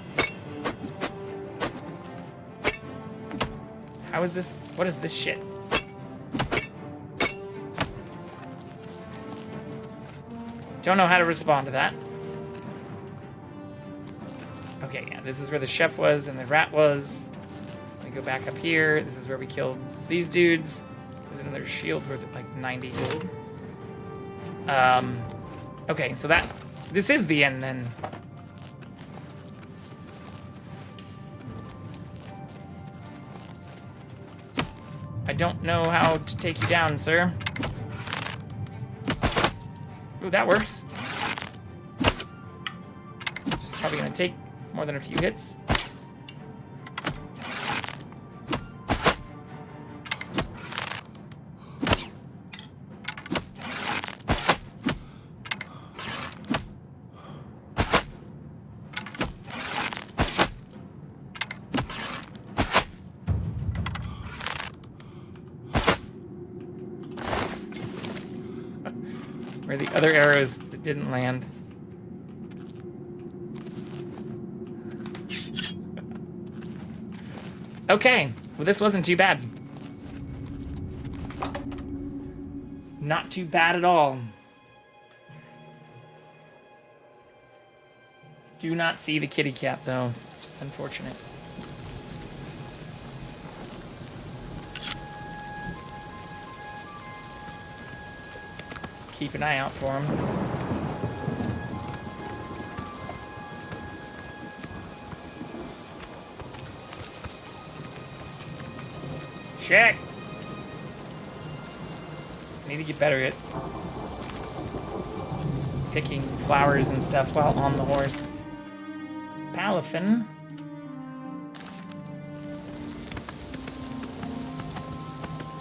How is this? What is this shit? Don't know how to respond to that. Okay, yeah, this is where the chef was and the rat was. So we go back up here. This is where we killed these dudes. There's another shield worth like 90 gold. Okay, so this is the end then. I don't know how to take you down, sir. Ooh, that works. It's just probably gonna take more than a few hits. Where the other arrows that didn't land. Okay, well this wasn't too bad. Not too bad at all. Do not see the kitty cat though, which is unfortunate. Keep an eye out for him. Shit! I need to get better at picking flowers and stuff while on the horse. Palafin.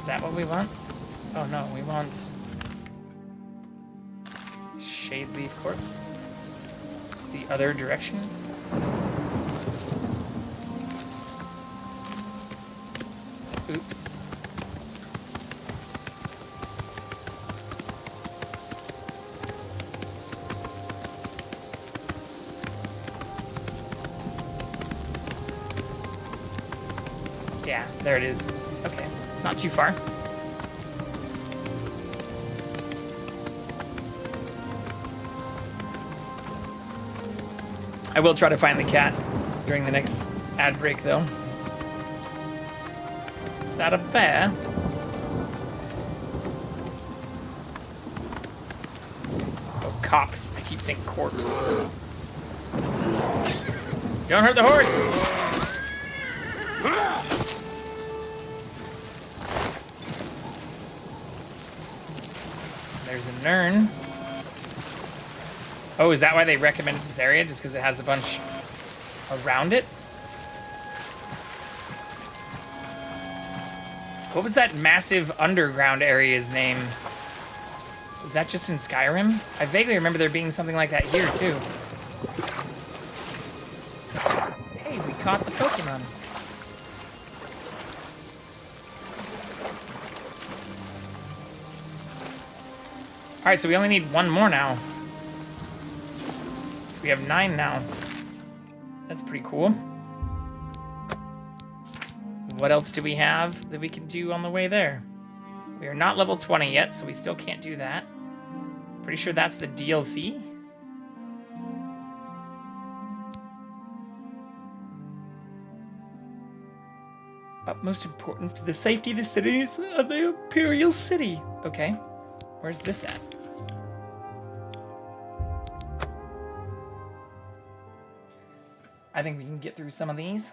Is that what we want? Oh no, we want Shade Leaf Corpse. It's the other direction. Oops. Yeah, there it is. Okay, not too far. I will try to find the cat during the next ad break, though. Is that a bear? Oh, cops. I keep saying corpse. Don't hurt the horse! There's a Nern. Oh, is that why they recommended this area? Just because it has a bunch around it? What was that massive underground area's name? Was that just in Skyrim? I vaguely remember there being something like that here, too. Hey, we caught the Pokemon. Alright, so we only need one more now. So we have 9 now. That's pretty cool. What else do we have that we can do on the way there? We are not level 20 yet, so we still can't do that. Pretty sure that's the DLC. Utmost importance to the safety of the cities of the Imperial City. Okay, where's this at? I think we can get through some of these.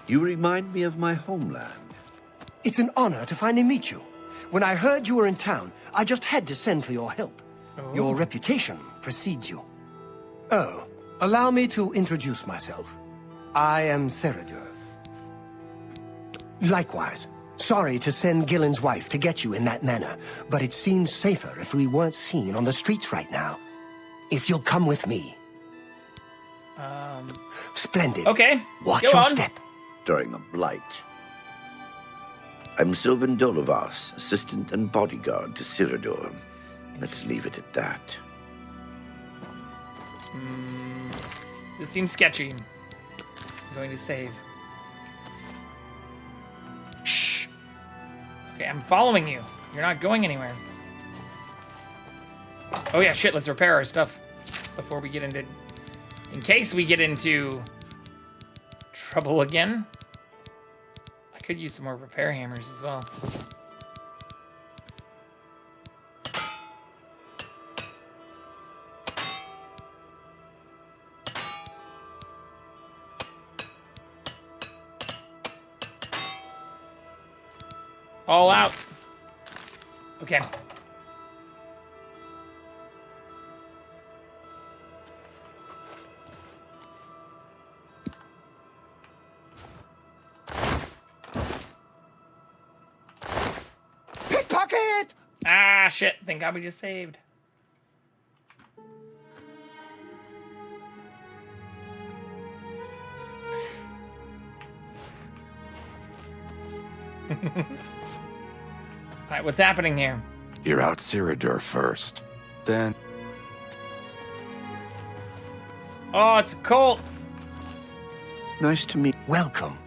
You remind me of my homeland. It's an honor to finally meet you. When I heard you were in town, I just had to send for your help. Oh. Your reputation precedes you. Oh, allow me to introduce myself. I am Ceradur. Likewise, sorry to send Gillen's wife to get you in that manner, but it seems safer if we weren't seen on the streets right now. If you'll come with me. Splendid. Okay. Watch go your on. step. During a blight. I'm Sylvan Dolovas, assistant and bodyguard to Ceradur. Let's leave it at that. This seems sketchy. I'm going to save. Shh. Okay, I'm following you. You're not going anywhere. Oh yeah, shit, let's repair our stuff before we get into... In case we get into trouble again. I could use some more repair hammers as well. All out. Okay. Pickpocket! Ah, shit. Thank God we just saved. Alright, what's happening here? You're out Ceradur first. Then Oh, it's a cult. Nice to meet. Welcome.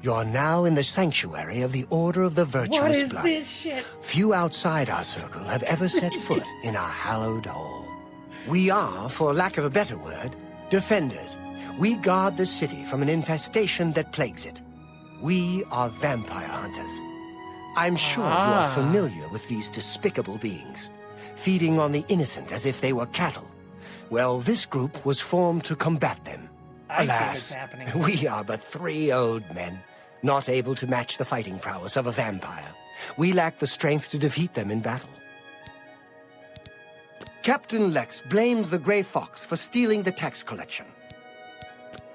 You're now in the sanctuary of the Order of the Virtuous What is Blood. this shit? Few outside our circle have ever set foot in our hallowed hall. We are, for lack of a better word, defenders. We guard the city from an infestation that plagues it. We are vampire hunters. I'm sure you are familiar with these despicable beings, feeding on the innocent as if they were cattle. Well, this group was formed to combat them. I see Alas, what's happening. we are but 3 old men, not able to match the fighting prowess of a vampire. We lack the strength to defeat them in battle. Captain Lex blames the Grey Fox for stealing the tax collection.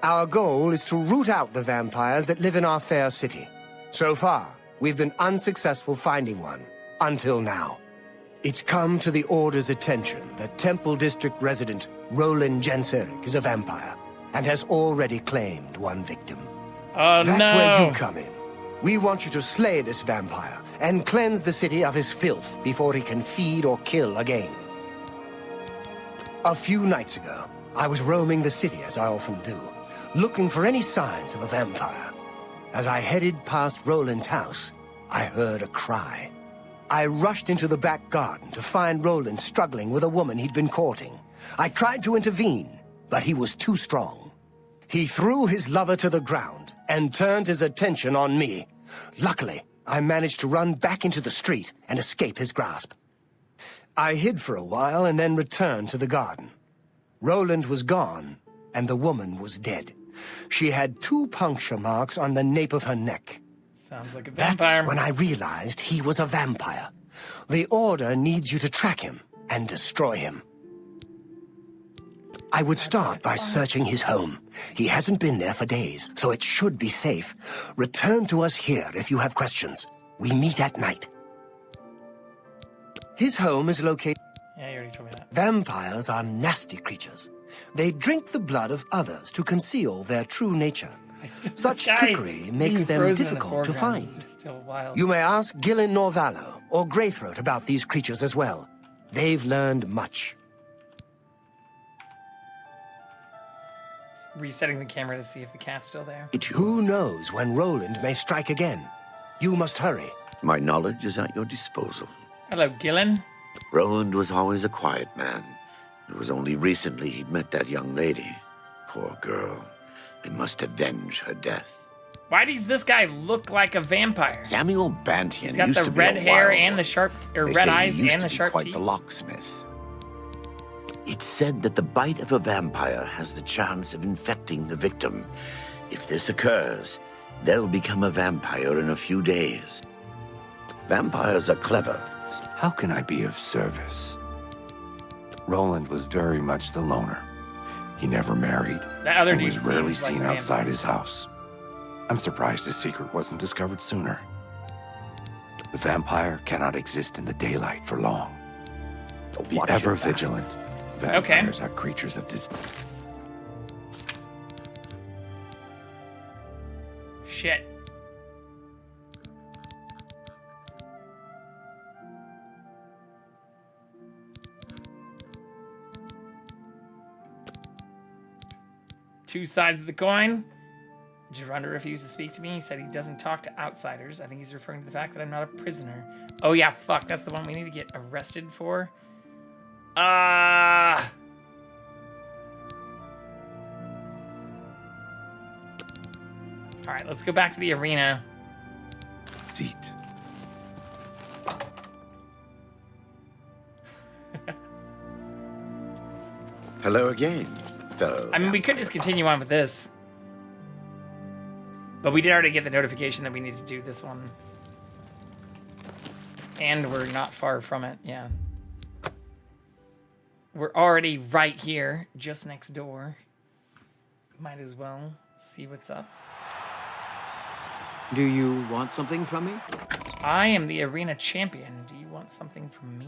Our goal is to root out the vampires that live in our fair city. So far, we've been unsuccessful finding one, until now. It's come to the Order's attention that Temple District resident Roland Genseric is a vampire and has already claimed one victim. Oh, That's no. where you come in. We want you to slay this vampire and cleanse the city of his filth before he can feed or kill again. A few nights ago, I was roaming the city as I often do, looking for any signs of a vampire. As I headed past Roland's house, I heard a cry. I rushed into the back garden to find Roland struggling with a woman he'd been courting. I tried to intervene, but he was too strong. He threw his lover to the ground and turned his attention on me. Luckily, I managed to run back into the street and escape his grasp. I hid for a while and then returned to the garden. Roland was gone, and the woman was dead. She had 2 puncture marks on the nape of her neck. Sounds like a vampire. That's when I realized he was a vampire. The Order needs you to track him and destroy him. I would start by searching his home. He hasn't been there for days, so it should be safe. Return to us here if you have questions. We meet at night. His home is located... Yeah, you already told me that. Vampires are nasty creatures. They drink the blood of others to conceal their true nature. Such trickery makes them difficult to find. Still wild. You may ask Gillen Norvallo or Greythroat about these creatures as well. They've learned much. Resetting the camera to see if the cat's still there. Who knows when Roland may strike again? You must hurry. My knowledge is at your disposal. Hello, Gillen. Roland was always a quiet man. It was only recently he'd met that young lady. Poor girl. I must avenge her death. Why does this guy look like a vampire? Samuel Bantian He's got used the to be red a hair wild and one. the sharp, or They red say he eyes used and to the be sharp quite teeth. the locksmith. It's said that the bite of a vampire has the chance of infecting the victim. If this occurs, they'll become a vampire in a few days. Vampires are clever. How can I be of service? Roland was very much the loner. He never married That other and dude was rarely seems like seen a outside vampire. his house. I'm surprised his secret wasn't discovered sooner. The vampire cannot exist in the daylight for long. Be Watch ever your back. vigilant. Vampires are creatures of Shit. Two sides of the coin. Gerunda refused to speak to me. He said he doesn't talk to outsiders. I think he's referring to the fact that I'm not a prisoner. Oh yeah, fuck. That's the one we need to get arrested for. Ah. All right, let's go back to the arena. deceit. Hello again, fellow. I mean, we could just continue on with this. But we did already get the notification that we need to do this one. And we're not far from it, yeah. We're already right here, just next door. Might as well see what's up. Do you want something from me? I am the arena champion. Do you want something from me?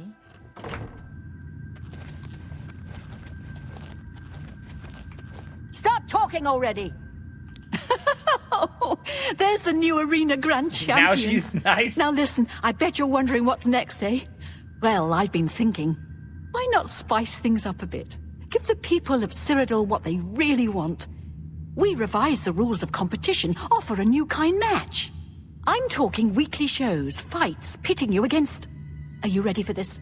Stop talking already! Oh, there's the new arena grand champion. Now she's nice. Now listen, I bet you're wondering what's next, eh? Well, I've been thinking, why not spice things up a bit? Give the people of Cyrodiil what they really want. We revise the rules of competition, offer a new kind match. I'm talking weekly shows, fights, pitting you against... Are you ready for this?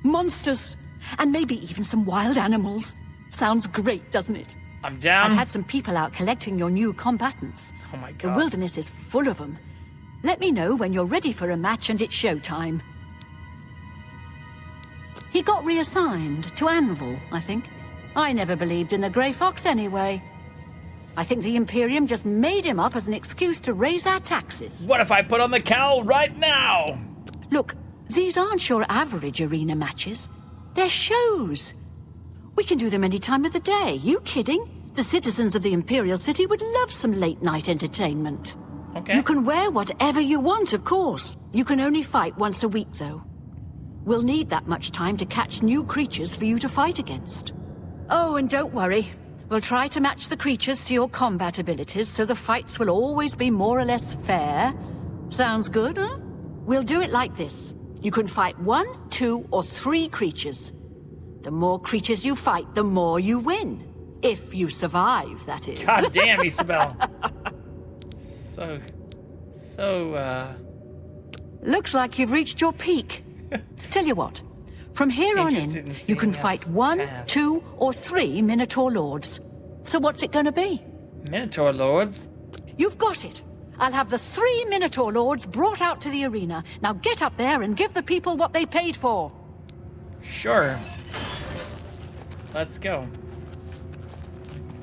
Monsters, and maybe even some wild animals. Sounds great, doesn't it? I'm down. I've had some people out collecting your new combatants. Oh my The god. wilderness is full of them. Let me know when you're ready for a match and it's showtime. He got reassigned to Anvil, I think. I never believed in the Grey Fox anyway. I think the Imperium just made him up as an excuse to raise our taxes. What if I put on the cowl right now? Look, these aren't your average arena matches. They're shows. We can do them any time of the day. You kidding? The citizens of the Imperial City would love some late-night entertainment. Okay. You can wear whatever you want, of course. You can only fight once a week, though. We'll need that much time to catch new creatures for you to fight against. Oh, and don't worry. We'll try to match the creatures to your combat abilities so the fights will always be more or less fair. Sounds good, huh? We'll do it like this. You can fight 1, 2, or 3 creatures. The more creatures you fight, the more you win. If you survive, that is. God damn, Isabel. Looks like you've reached your peak. Tell you what, from here on Interested in, in you can seeing fight us 1, pass. 2, or 3 Minotaur Lords. So what's it gonna be? Minotaur Lords? You've got it. I'll have the 3 Minotaur Lords brought out to the arena. Now get up there and give the people what they paid for. Sure. Let's go.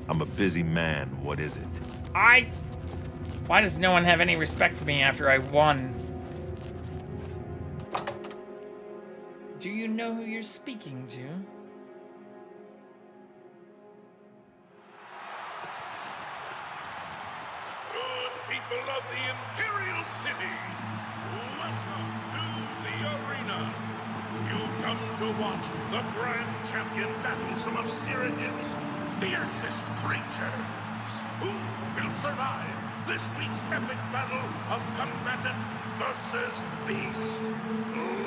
I'm a busy man. What is it? Why does no one have any respect for me after I won? Do you know who you're speaking to? Good people of the Imperial City, welcome to the arena. You've come to watch the grand champion battle some of Cyrodiil's fiercest creatures. Who will survive this week's epic battle of combatant versus beast?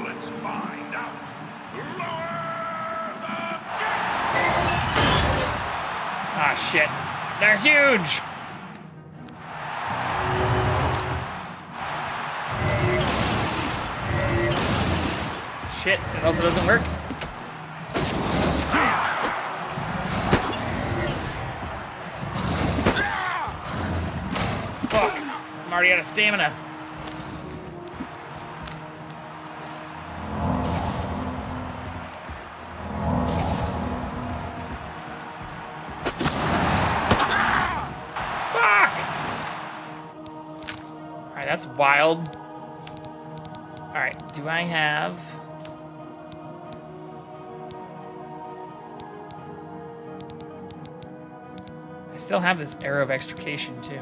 Let's find out. Lower the gate! Ah, shit. They're huge! Shit, it also doesn't work. Fuck. I'm already out of stamina. Alright, that's wild. Alright, do I have... I still have this arrow of extrication, too.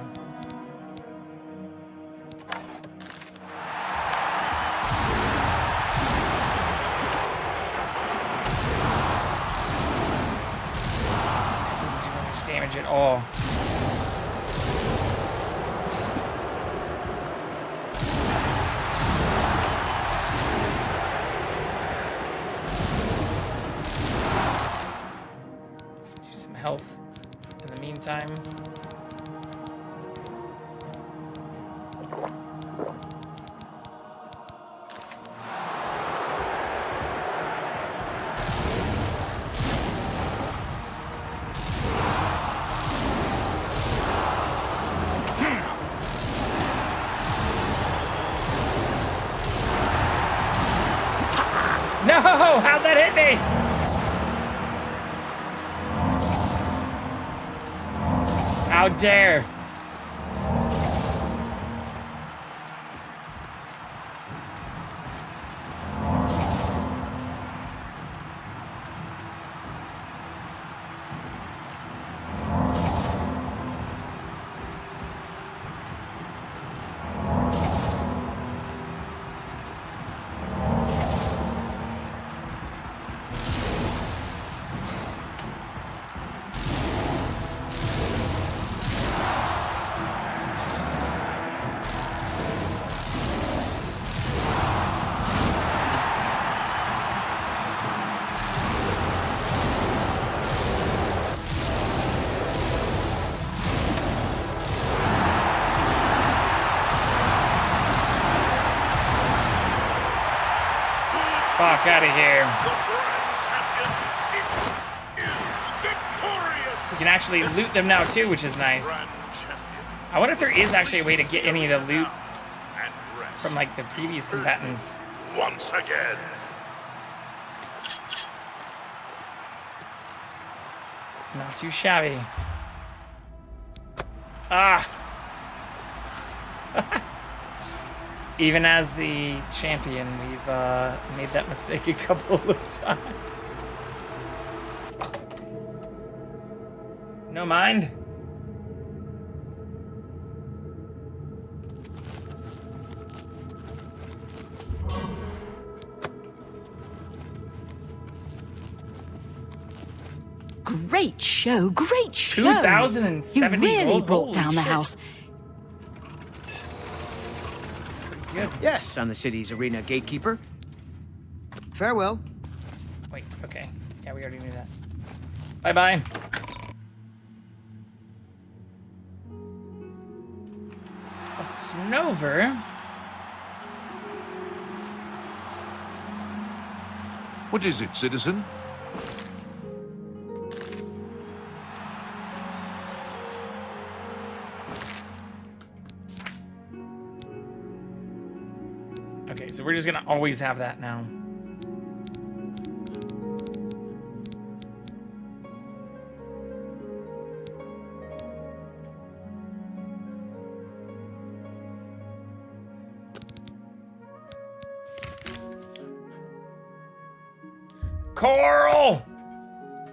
Doesn't do much damage at all. Health in the meantime. No! How'd that hit me? How dare! Fuck out of here. We can actually loot them now too, which is nice. I wonder if there is actually a way to get any of the loot from like the previous combatants. Once again. Not too shabby. Ah! Even as the champion, we've made that mistake a couple of times. No mind. Great show, great show. 2,070 You really gold? brought Holy down the shit. house. Good. Yes, I'm the city's arena gatekeeper. Farewell. Wait, okay. Yeah, we already knew that. Bye-bye. A Snover? What is it, citizen? Okay, so we're just gonna always have that now. Coral!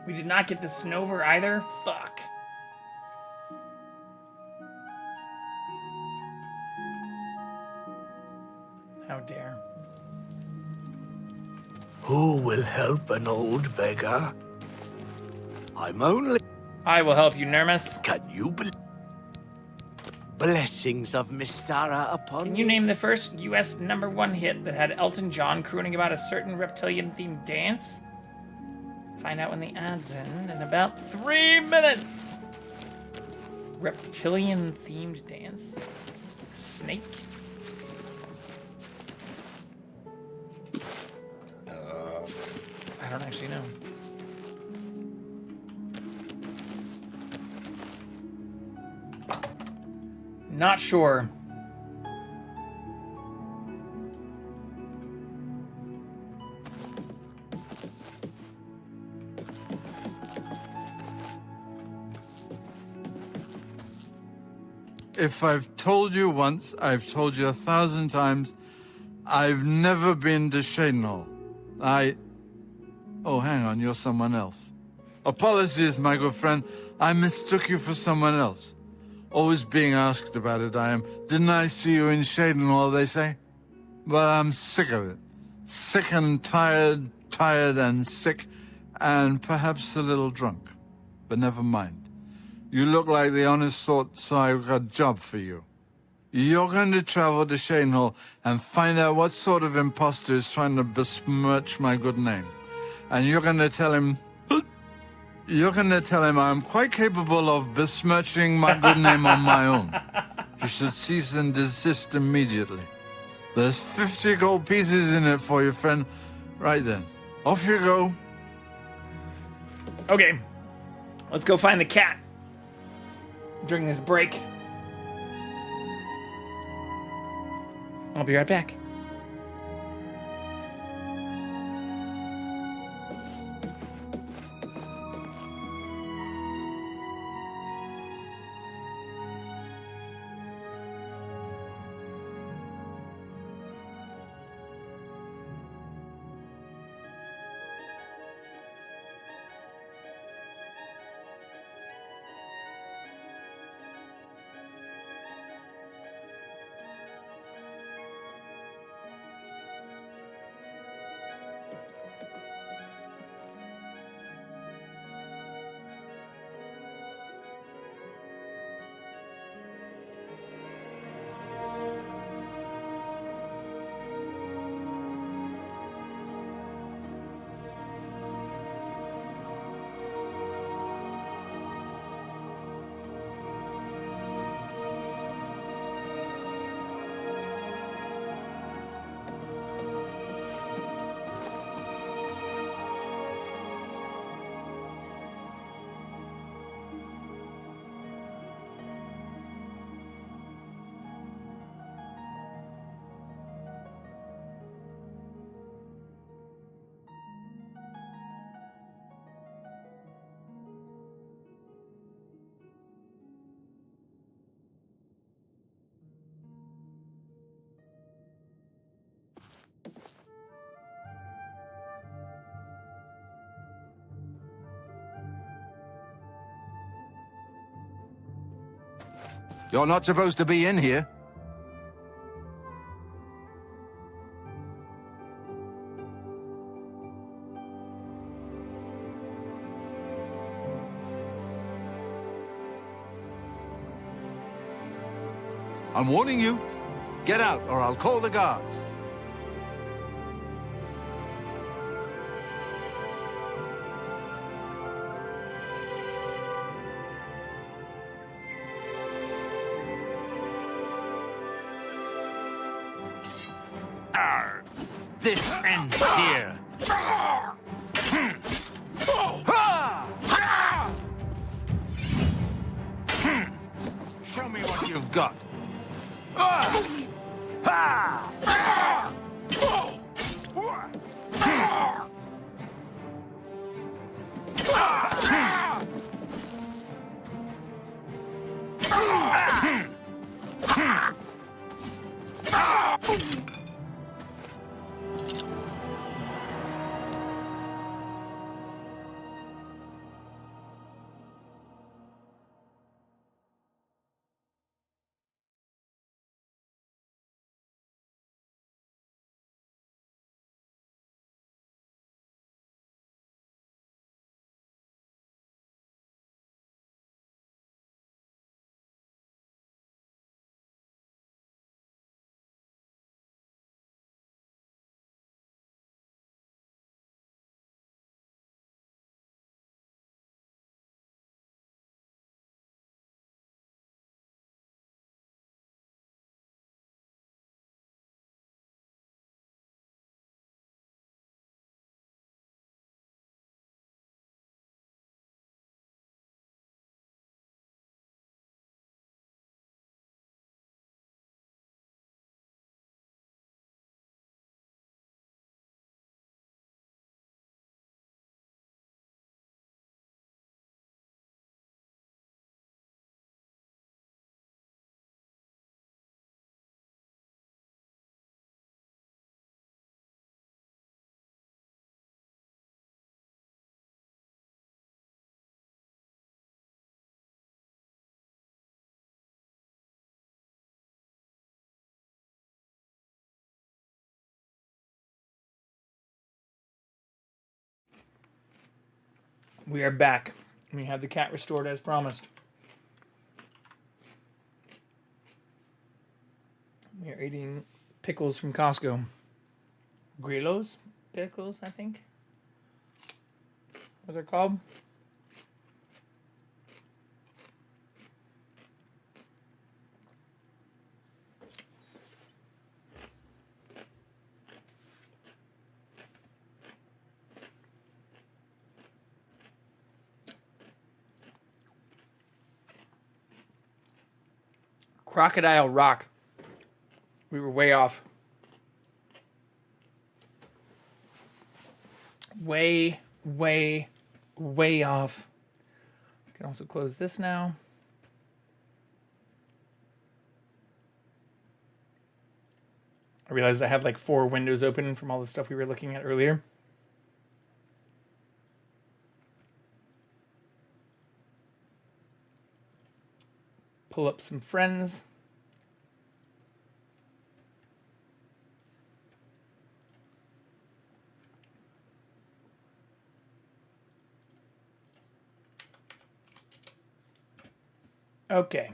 We did not get the Snover either? Fuck. How dare. Who will help an old beggar? I'm only... I will help you, Nermus. Can you believe... Blessings of Mystara upon Can you name the first US #1 hit that had Elton John crooning about a certain reptilian-themed dance? Find out when the ad's in about 3 minutes. Reptilian-themed dance? Snake? I don't actually know. Not sure. If I've told you once, I've told you 1,000 times, I've never been to Shadenhall. Oh, hang on, you're someone else. Apologies, my good friend. I mistook you for someone else. Always being asked about it, I am. Didn't I see you in Shadenhall, they say? But I'm sick of it. Sick and tired, tired and sick, and perhaps a little drunk. But never mind. You look like the honest sort, so I've got a job for you. You're going to travel to Shadenhall and find out what sort of imposter is trying to besmirch my good name. And you're going to tell him... You're going to tell him I'm quite capable of besmirching my good name on my own. You should cease and desist immediately. There's 50 gold pieces in it for you, friend. Right then. Off you go. Okay. Let's go find the cat. During this break. I'll be right back. You're not supposed to be in here. I'm warning you. Get out, or I'll call the guards. Arr! This ends here. Show me what you've got. We are back. We have the cat restored as promised. We are eating pickles from Costco. Grillos? Pickles, I think. What they're called? Crocodile Rock. We were way off. Way off. We can also close this now. I realized I had like 4 windows open from all the stuff we were looking at earlier. Pull up some friends. Okay.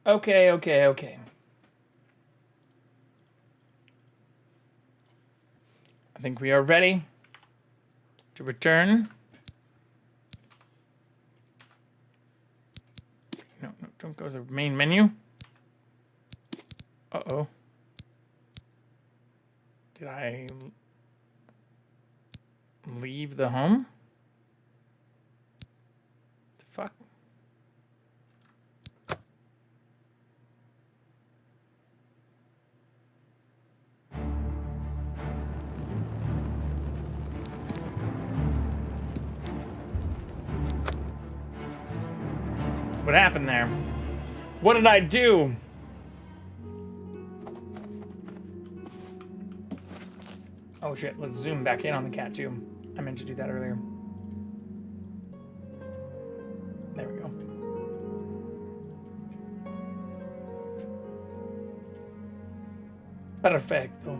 Okay. I think we are ready to return. No, don't go to the main menu. Uh-oh. Did I leave the home? The fuck? What happened there? What did I do? Oh shit, let's zoom back in on the cat too. I meant to do that earlier. There we go. Perfecto.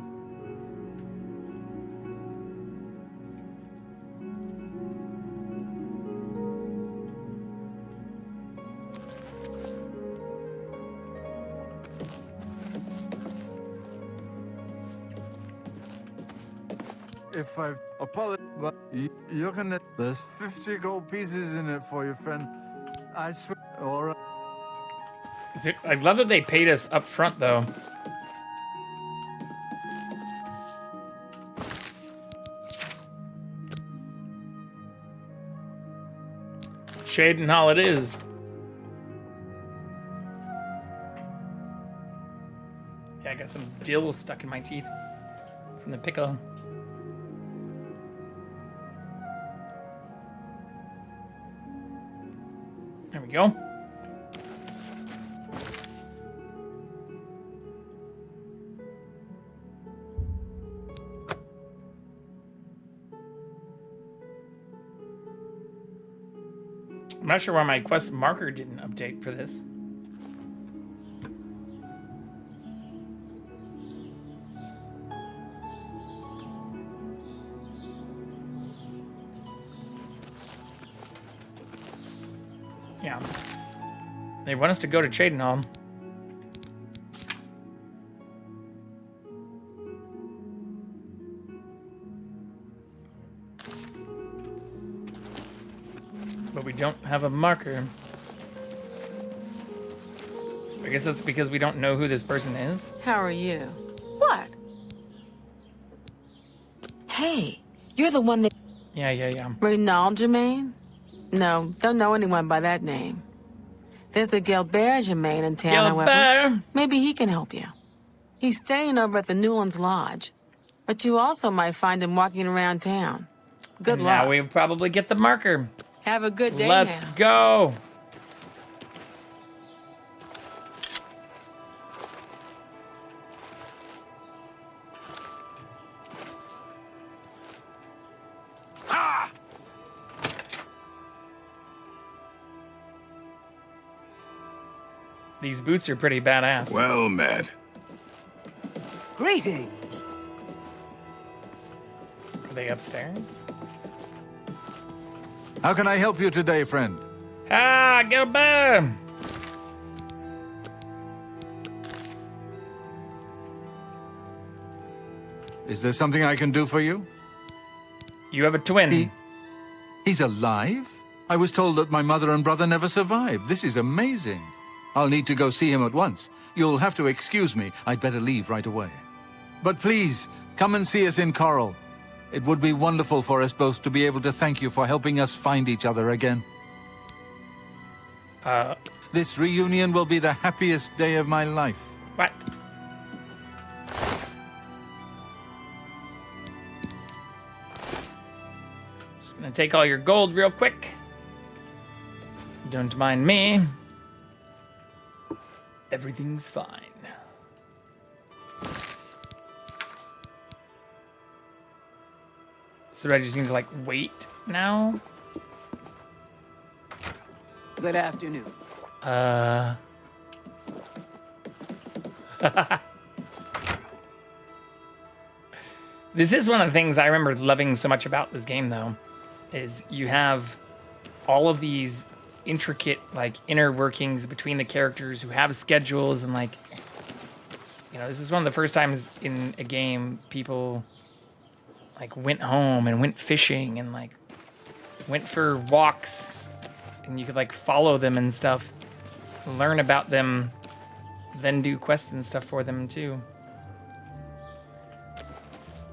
if I apologize, but you're gonna. There's 50 gold pieces in it for you, friend. I swear. All right. I love that they paid us up front, though. Shade Hall it is. Yeah, I got some dill stuck in my teeth from the pickle. There we go. I'm not sure why my quest marker didn't update for this. Yeah. They want us to go to Cheydinhall. But we don't have a marker. I guess that's because we don't know who this person is. How are you? What? Hey, you're the one that... Yeah. Reynald Germain? No, don't know anyone by that name. There's a Gilbert Germain in town, however. Gilbert! Maybe he can help you. He's staying over at the Newlands Lodge. But you also might find him walking around town. Good luck. Now we probably get the marker. Have a good day Let's now. go. Ha! These boots are pretty badass. Well met. Greetings. Are they upstairs? How can I help you today, friend? Ah, Gilbert! Is there something I can do for you? You have a twin. He's alive? I was told that my mother and brother never survived. This is amazing. I'll need to go see him at once. You'll have to excuse me. I'd better leave right away. But please, come and see us in Coral. It would be wonderful for us both to be able to thank you for helping us find each other again. This reunion will be the happiest day of my life. What? Just gonna take all your gold real quick. Don't mind me. Everything's fine. So do I just need to, like, wait now? Good afternoon. This is one of the things I remember loving so much about this game, though, is you have all of these intricate, like, inner workings between the characters who have schedules and, like, you know, this is one of the first times in a game people, like, went home and went fishing and, like, went for walks, and you could, like, follow them and stuff, learn about them, then do quests and stuff for them, too.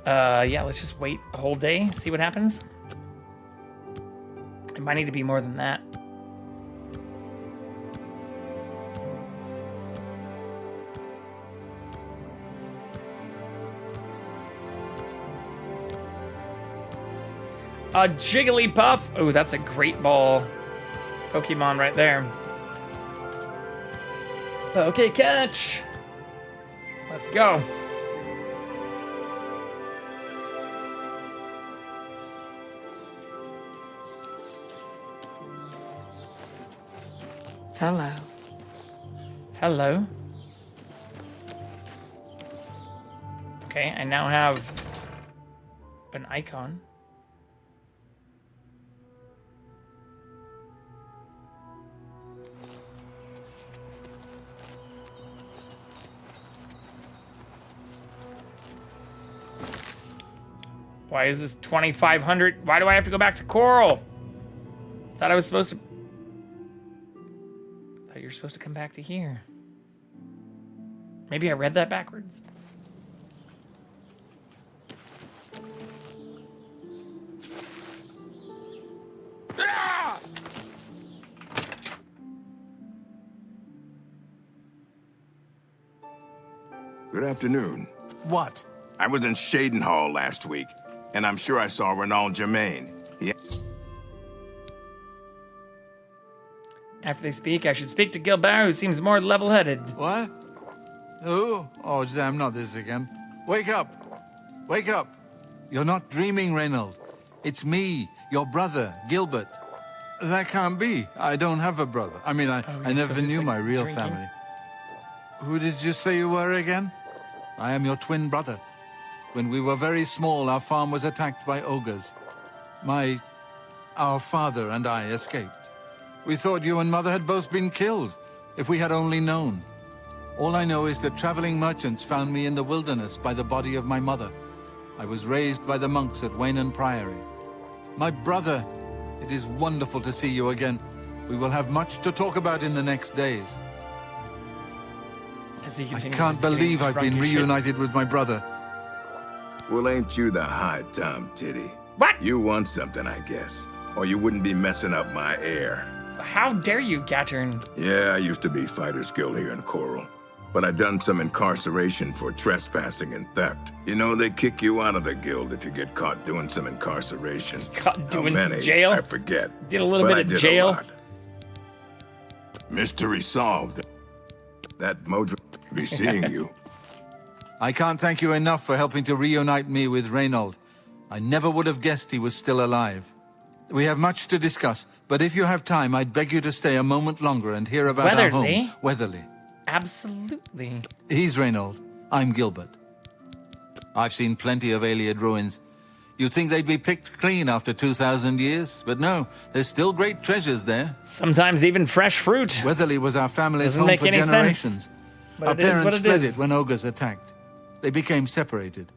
Yeah, let's just wait a whole day, see what happens. It might need to be more than that. A Jigglypuff. Oh, that's a great ball Pokemon right there. Okay, catch. Let's go. Hello. Hello. Okay, I now have an icon. Why is this 2,500? Why do I have to go back to Coral? Thought I was supposed to... Thought you were supposed to come back to here. Maybe I read that backwards. Good afternoon. What? I was in Shadenhall last week, and I'm sure I saw Renald Germain. After they speak, I should speak to Gilbert, who seems more level-headed. What? Who? Oh, damn, not this again. Wake up! Wake up! You're not dreaming, Reynald. It's me, your brother, Gilbert. That can't be. I don't have a brother. I mean, I never knew my real family. Who did you say you were again? I am your twin brother. When we were very small, our farm was attacked by ogres. Our father and I escaped. We thought you and Mother had both been killed, if we had only known. All I know is that traveling merchants found me in the wilderness by the body of my mother. I was raised by the monks at Waynon Priory. My brother, it is wonderful to see you again. We will have much to talk about in the next days. I can't believe I've been reunited with my brother. Well, ain't you the high Tom Titty? What? You want something, I guess. Or you wouldn't be messing up my air. How dare you, Gattern? Yeah, I used to be Fighters Guild here in Coral. But I done some incarceration for trespassing and theft. You know, they kick you out of the guild if you get caught doing some incarceration. Caught doing How many, some jail? I forget. Did a little but bit I of did jail. A lot. Mystery solved. That Mojo be seeing you. I can't thank you enough for helping to reunite me with Reynald. I never would have guessed he was still alive. We have much to discuss, but if you have time, I'd beg you to stay a moment longer and hear about our home, Weatherly. Absolutely. He's Reynald. I'm Gilbert. I've seen plenty of Iliad ruins. You'd think they'd be picked clean after 2,000 years, but no, there's still great treasures there. Sometimes even fresh fruit. Weatherly was our family's Doesn't home make for any generations. sense. But Our it is what parents it fled is. it when ogres attacked. They became separated.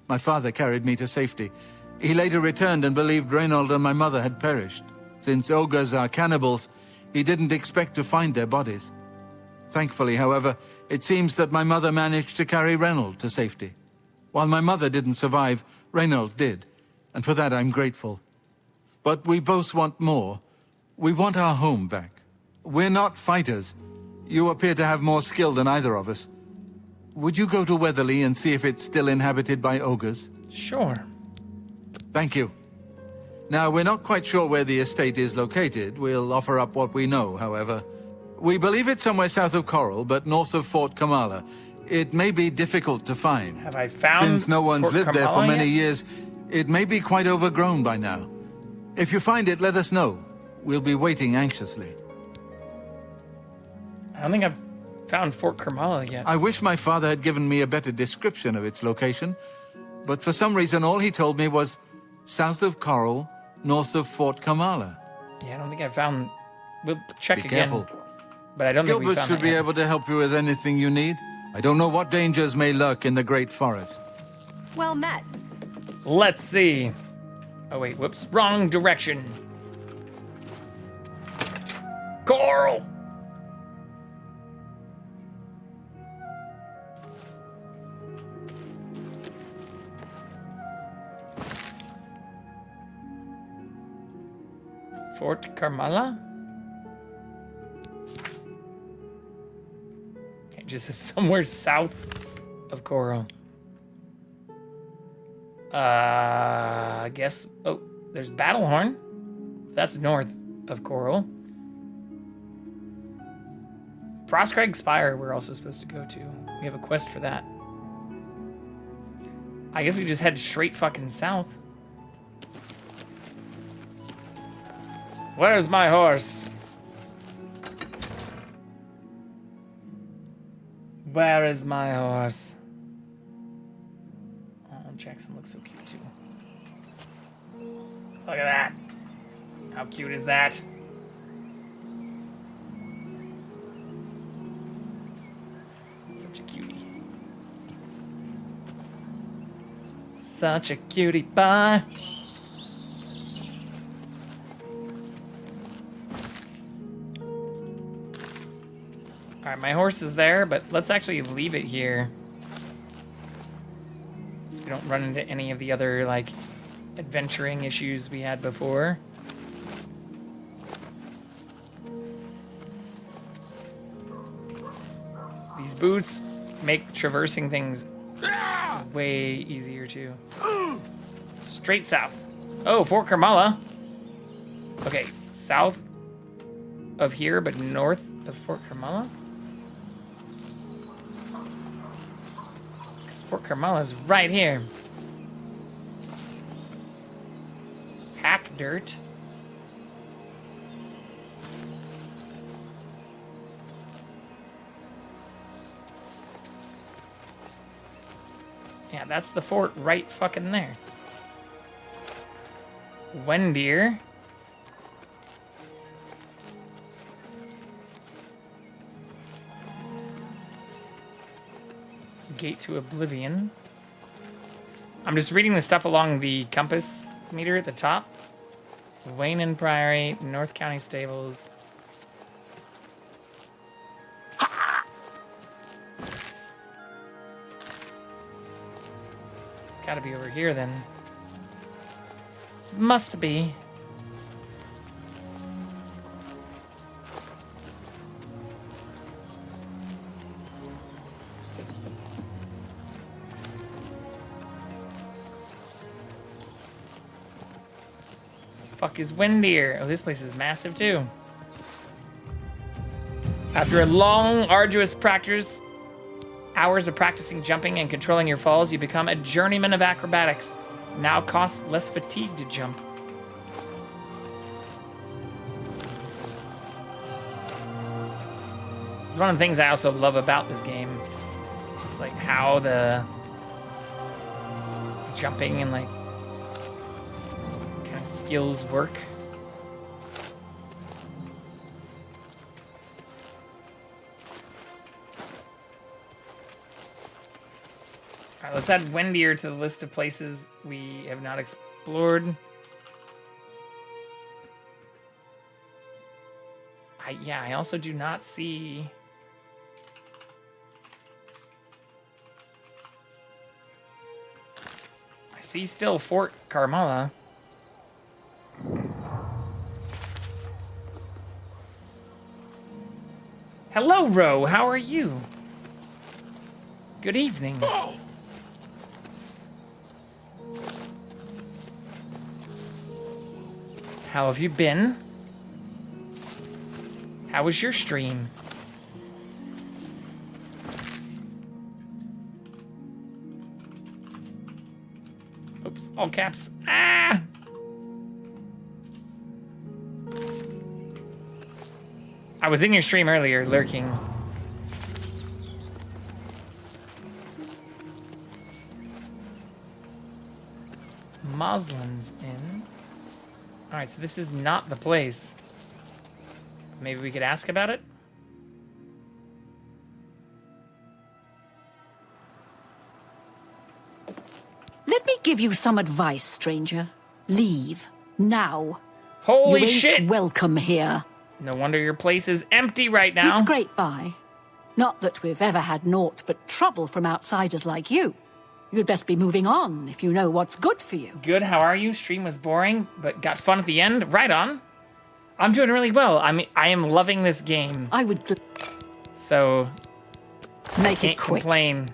My father carried me to safety. He later returned and believed Reynald and my mother had perished. Since ogres are cannibals, he didn't expect to find their bodies. Thankfully, however, it seems that my mother managed to carry Reynald to safety. While my mother didn't survive, Reynald did, and for that I'm grateful. But we both want more. We want our home back. We're not fighters. You appear to have more skill than either of us. Would you go to Weatherly and see if it's still inhabited by ogres? Sure. Thank you. Now, we're not quite sure where the estate is located. We'll offer up what we know, however. We believe it's somewhere south of Coral, but north of Fort Kamala. It may be difficult to find. Have I found Since no one's Fort lived there for Kamala many yet? years, it may be quite overgrown by now. If you find it, let us know. We'll be waiting anxiously. I don't think I've found Fort Kamala yet. I wish my father had given me a better description of its location, but for some reason all he told me was south of Coral, north of Fort Kamala. Yeah, I don't think I found... We'll check Be again. careful. But I don't think we Gilbert found should that be yet. able to help you with anything you need. I don't know what dangers may lurk in the Great Forest. Well met. Let's see. Oh, wait, whoops. Wrong direction. Coral! Fort Kamala? It just is somewhere south of Coral. I guess. Oh, there's Battlehorn. That's north of Coral. Frostcrag Spire, we're also supposed to go to. We have a quest for that. I guess we just head straight fucking south. Where's my horse? Where is my horse? Oh, Jackson looks so cute too. Look at that. How cute is that? Such a cutie. Such a cutie pie. Alright, my horse is there, but let's actually leave it here. So we don't run into any of the other, like, adventuring issues we had before. These boots make traversing things way easier, too. Straight south. Oh, Fort Kermala. Okay, south of here, but north of Fort Kermala? Because Fort Kermala is right here. Hack dirt. Yeah, that's the fort right fucking there. Wendir. Gate to Oblivion. I'm just reading the stuff along the compass meter at the top. Wayne and Priory, North County Stables. It's gotta be over here then. It must be. Fuck is Wendir? Oh, this place is massive too. After a long, arduous practice, hours of practicing jumping and controlling your falls, you become a journeyman of acrobatics. Now costs less fatigue to jump. It's one of the things I also love about this game. It's just like how the jumping and like kind of skills work. All right, let's add Wendir to the list of places we have not explored. I also do not see... I see still Fort Kermala. Hello, Ro. How are you? Good evening. How have you been? How was your stream? Oops, all caps. Ah! I was in your stream earlier, lurking. Moslin's Inn. Alright, so this is not the place. Maybe we could ask about it? Let me give you some advice, stranger. Leave. Now. Holy you ain't shit! welcome here. No wonder your place is empty right now. We scrape by. Not that we've ever had naught but trouble from outsiders like you. You'd best be moving on if you know what's good for you. Good, how are you? Stream was boring, but got fun at the end. Right on. I'm doing really well. I am loving this game. I would... So... Make it quick. Complain.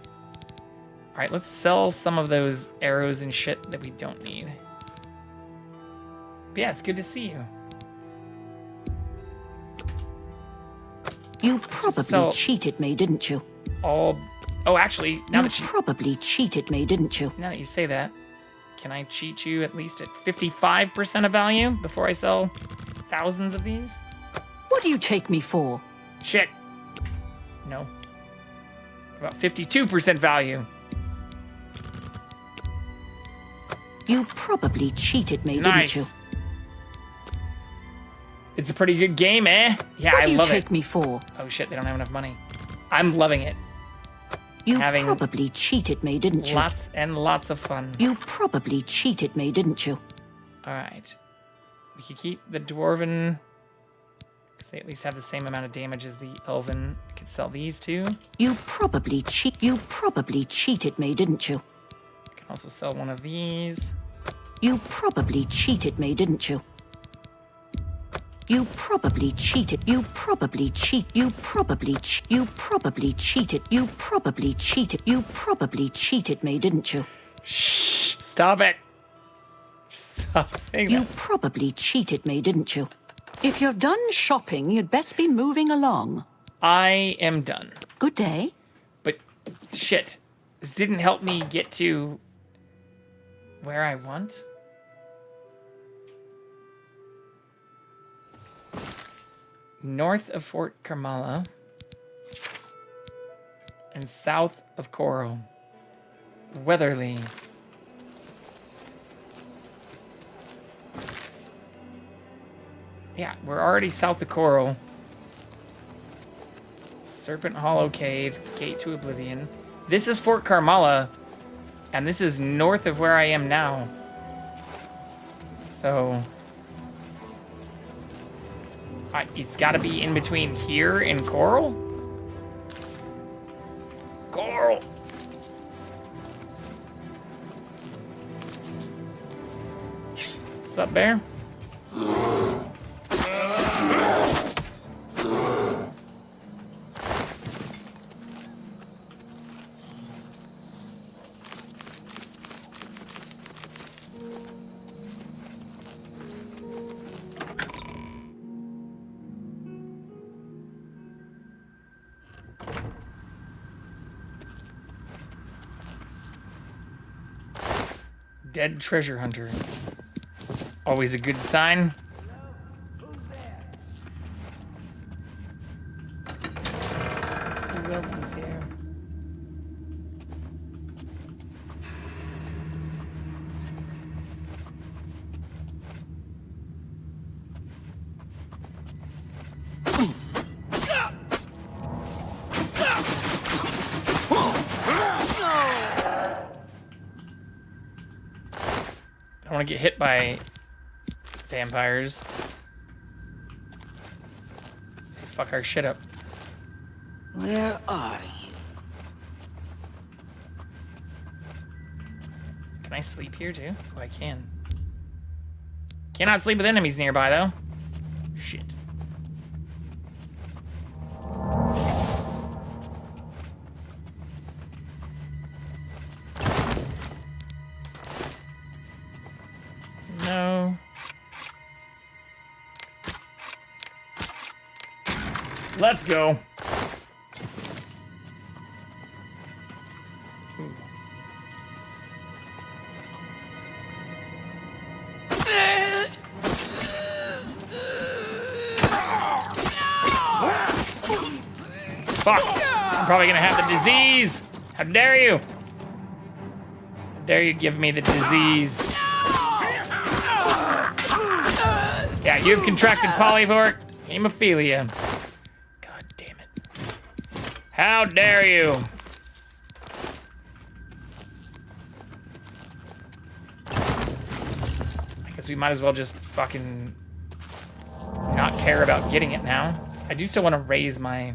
Alright, let's sell some of those arrows and shit that we don't need. But yeah, it's good to see you. You probably cheated me, didn't you? Oh, actually, now that you probably cheated me, didn't you? Now that you say that, can I cheat you at least at 55% of value before I sell thousands of these? What do you take me for? Shit. No. About 52% value. You probably cheated me, Nice. didn't you? It's a pretty good game, eh? Yeah, What I do you love take it. me for? Oh shit, they don't have enough money. I'm loving it. You having probably cheated me, didn't you? lots and lots of fun. You probably cheated me, didn't you? All right. We could keep the dwarven, because they at least have the same amount of damage as the elven. I could sell these two. You probably cheated me, didn't you? I can also sell one of these. You probably cheated me, didn't you? You probably cheated. You probably cheat. You probably cheated. You probably cheated me, didn't you? Shh! Stop it! Stop saying You that. probably cheated me, didn't you? If you're done shopping, you'd best be moving along. I am done. Good day. But shit, this didn't help me get to where I want. North of Fort Carmala and south of Coral. Weatherly. Yeah, we're already south of Coral. Serpent Hollow Cave, Gate to Oblivion. This is Fort Carmala, and this is north of where I am now. So it's got to be in between here and Coral? Coral! What's up, Bear? Dead treasure hunter. Always a good sign. Who else is here? I don't want to get hit by vampires. They fuck our shit up. Where are you? Can I sleep here too? Oh, I can. Cannot sleep with enemies nearby though. Shit. No. Let's go. Ooh. Fuck. I'm probably gonna have the disease. How dare you? How dare you give me the disease? Yeah, you've contracted polyvort hemophilia. God damn it. How dare you? I guess we might as well just fucking not care about getting it now. I do still want to raise my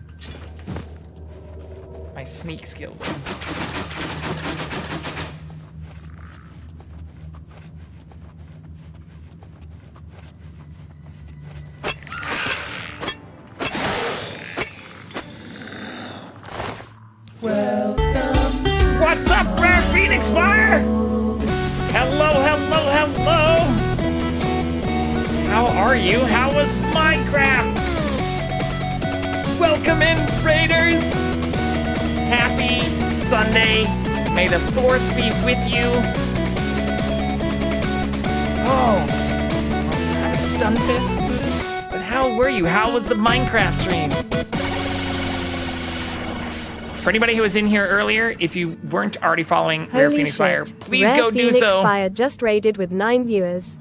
sneak skills. What's up, Rare Phoenix Fire? Hello, hello, hello. How are you? How was Minecraft? Welcome in, Raiders. Happy Sunday. May the 4th be with you. Oh, I'm stunned fist. But how were you? How was the Minecraft stream? For anybody who was in here earlier, if you weren't already following Rare Phoenix Fire, please Rare go Phoenix do so. Fire just raided with 9 viewers.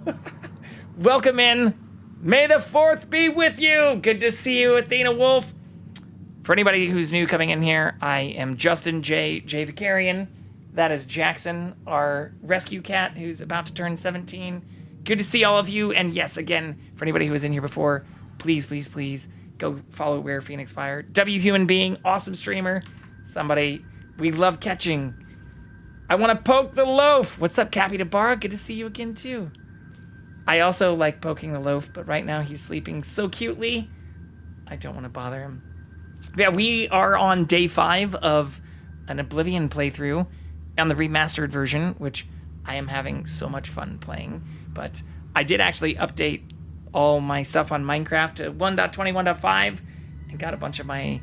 Welcome in. May the 4th be with you. Good to see you, Athena Wolf. For anybody who's new coming in here, I am Justin J. Vicarian. That is Jackson, our rescue cat who's about to turn 17. Good to see all of you. And yes, again, for anybody who was in here before, please, please, please go follow Where Phoenix Fire. W Human Being, awesome streamer. Somebody we love catching. I want to poke the loaf. What's up, Cappy Tabara? Good to see you again, too. I also like poking the loaf, but right now he's sleeping so cutely. I don't want to bother him. Yeah, we are on day 5 of an Oblivion playthrough on the remastered version, which I am having so much fun playing. But I did actually update all my stuff on Minecraft to 1.21.5 and got a bunch of my,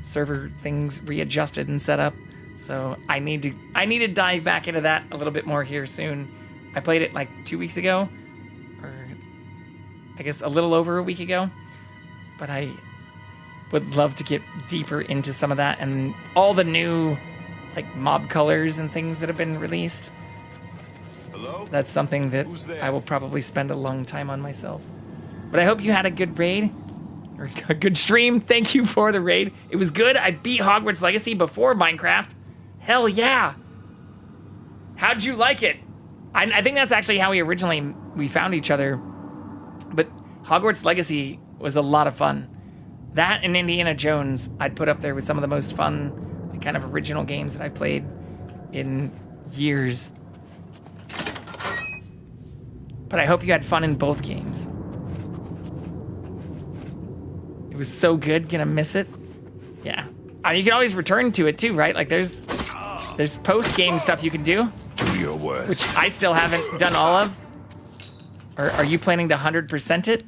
server things readjusted and set up. So I need to dive back into that a little bit more here soon. I played it like 2 weeks ago, or I guess a little over a week ago, but I would love to get deeper into some of that and all the new like mob colors and things that have been released. Hello? That's something that I will probably spend a long time on myself. But I hope you had a good raid, or a good stream. Thank you for the raid. It was good. I beat Hogwarts Legacy before Minecraft. Hell yeah. How'd you like it? I think that's actually how we found each other. But Hogwarts Legacy was a lot of fun. That and Indiana Jones, I'd put up there with some of the most fun, like, kind of original games that I've played in years. But I hope you had fun in both games. It was so good, gonna miss it. Yeah. You can always return to it too, right? Like there's post-game stuff you can do. Do your worst. Which I still haven't done all of. Or are you planning to 100% it?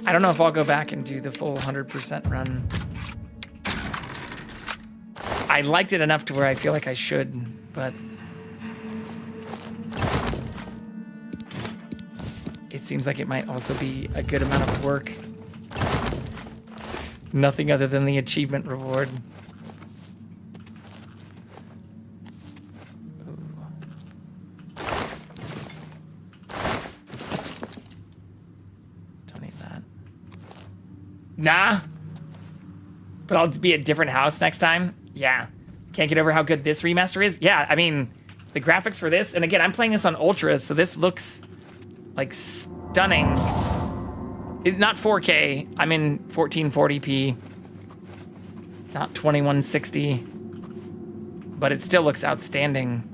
I don't know if I'll go back and do the full 100% run. I liked it enough to where I feel like I should, but it seems like it might also be a good amount of work. Nothing other than the achievement reward. Nah. But I'll be a different house next time. Yeah. Can't get over how good this remaster is. Yeah, I mean, the graphics for this, and again, I'm playing this on Ultra, so this looks like stunning. It's not 4K. I'm in 1440p. Not 2160. But it still looks outstanding.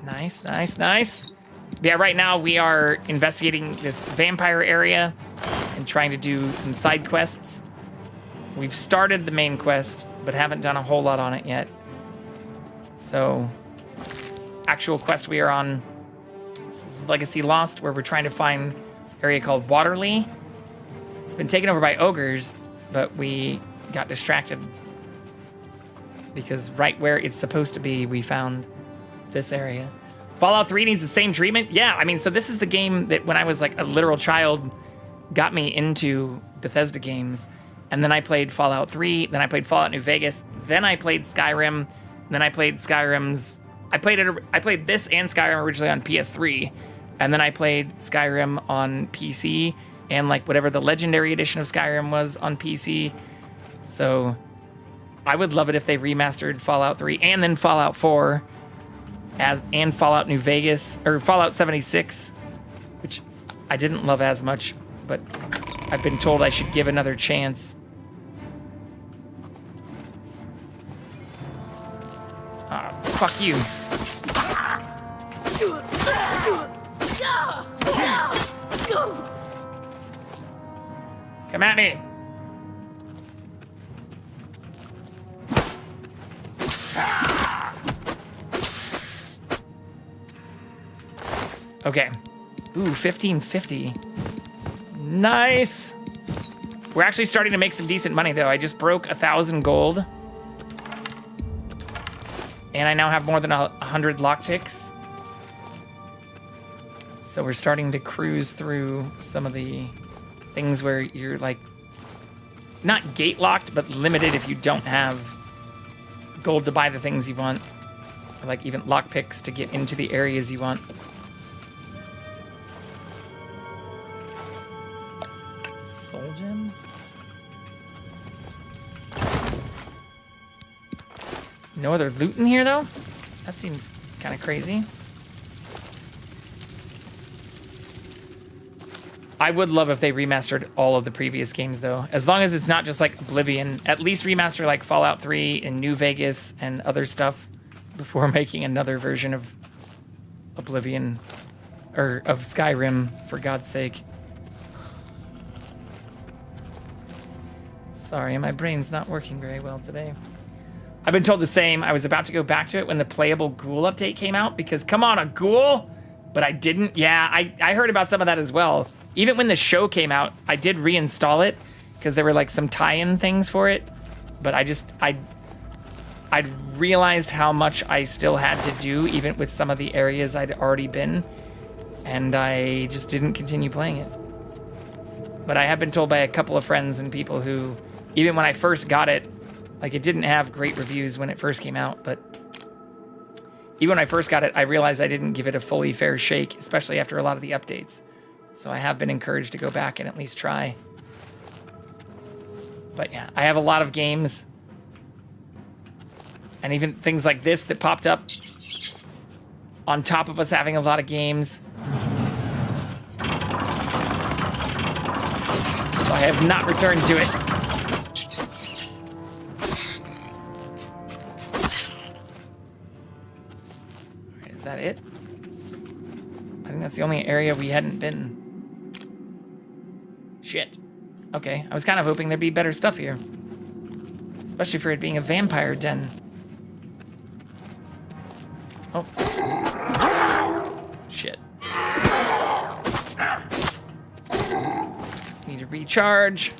Nice, nice, nice. Yeah, right now we are investigating this vampire area and trying to do some side quests. We've started the main quest, but haven't done a whole lot on it yet. So, actual quest we are on, this is Legacy Lost, where we're trying to find this area called Waterley. It's been taken over by ogres, but we got distracted because right where it's supposed to be, we found this area. Fallout 3 needs the same treatment? Yeah, I mean, so this is the game that when I was like a literal child got me into Bethesda games. And then I played Fallout 3, then I played Fallout New Vegas, then I played Skyrim, then I played Skyrim's... I played this and Skyrim originally on PS3, and then I played Skyrim on PC, and like whatever the Legendary Edition of Skyrim was on PC. So I would love it if they remastered Fallout 3 and then Fallout 4, and Fallout New Vegas, or Fallout 76, which I didn't love as much, but I've been told I should give another chance. Fuck you. Come at me. Okay. Ooh, 1550. Nice. We're actually starting to make some decent money, though. I just broke 1,000 gold. And I now have more than 100 lockpicks. So we're starting to cruise through some of the things where you're like not gate locked, but limited if you don't have gold to buy the things you want, or like even lockpicks to get into the areas you want. Soul gems? No other loot in here though? That seems kind of crazy. I would love if they remastered all of the previous games, though. As long as it's not just like Oblivion. At least remaster like Fallout 3 and New Vegas and other stuff before making another version of Oblivion. Or of Skyrim, for God's sake. Sorry, my brain's not working very well today. I've been told the same. I was about to go back to it when the playable ghoul update came out because come on, a ghoul? But I didn't. Yeah, I heard about some of that as well. Even when the show came out, I did reinstall it because there were like some tie-in things for it. But I realized how much I still had to do, even with some of the areas I'd already been. And I just didn't continue playing it. But I have been told by a couple of friends and people who, even when I first got it, like it didn't have great reviews when it first came out, but even when I first got it, I realized I didn't give it a fully fair shake, especially after a lot of the updates. So I have been encouraged to go back and at least try. But yeah, I have a lot of games. And even things like this that popped up on top of us having a lot of games. So I have not returned to it. Is that it? I think that's the only area we hadn't been. Shit. Okay, I was kind of hoping there'd be better stuff here. Especially for it being a vampire den. Oh. Shit. Need to recharge.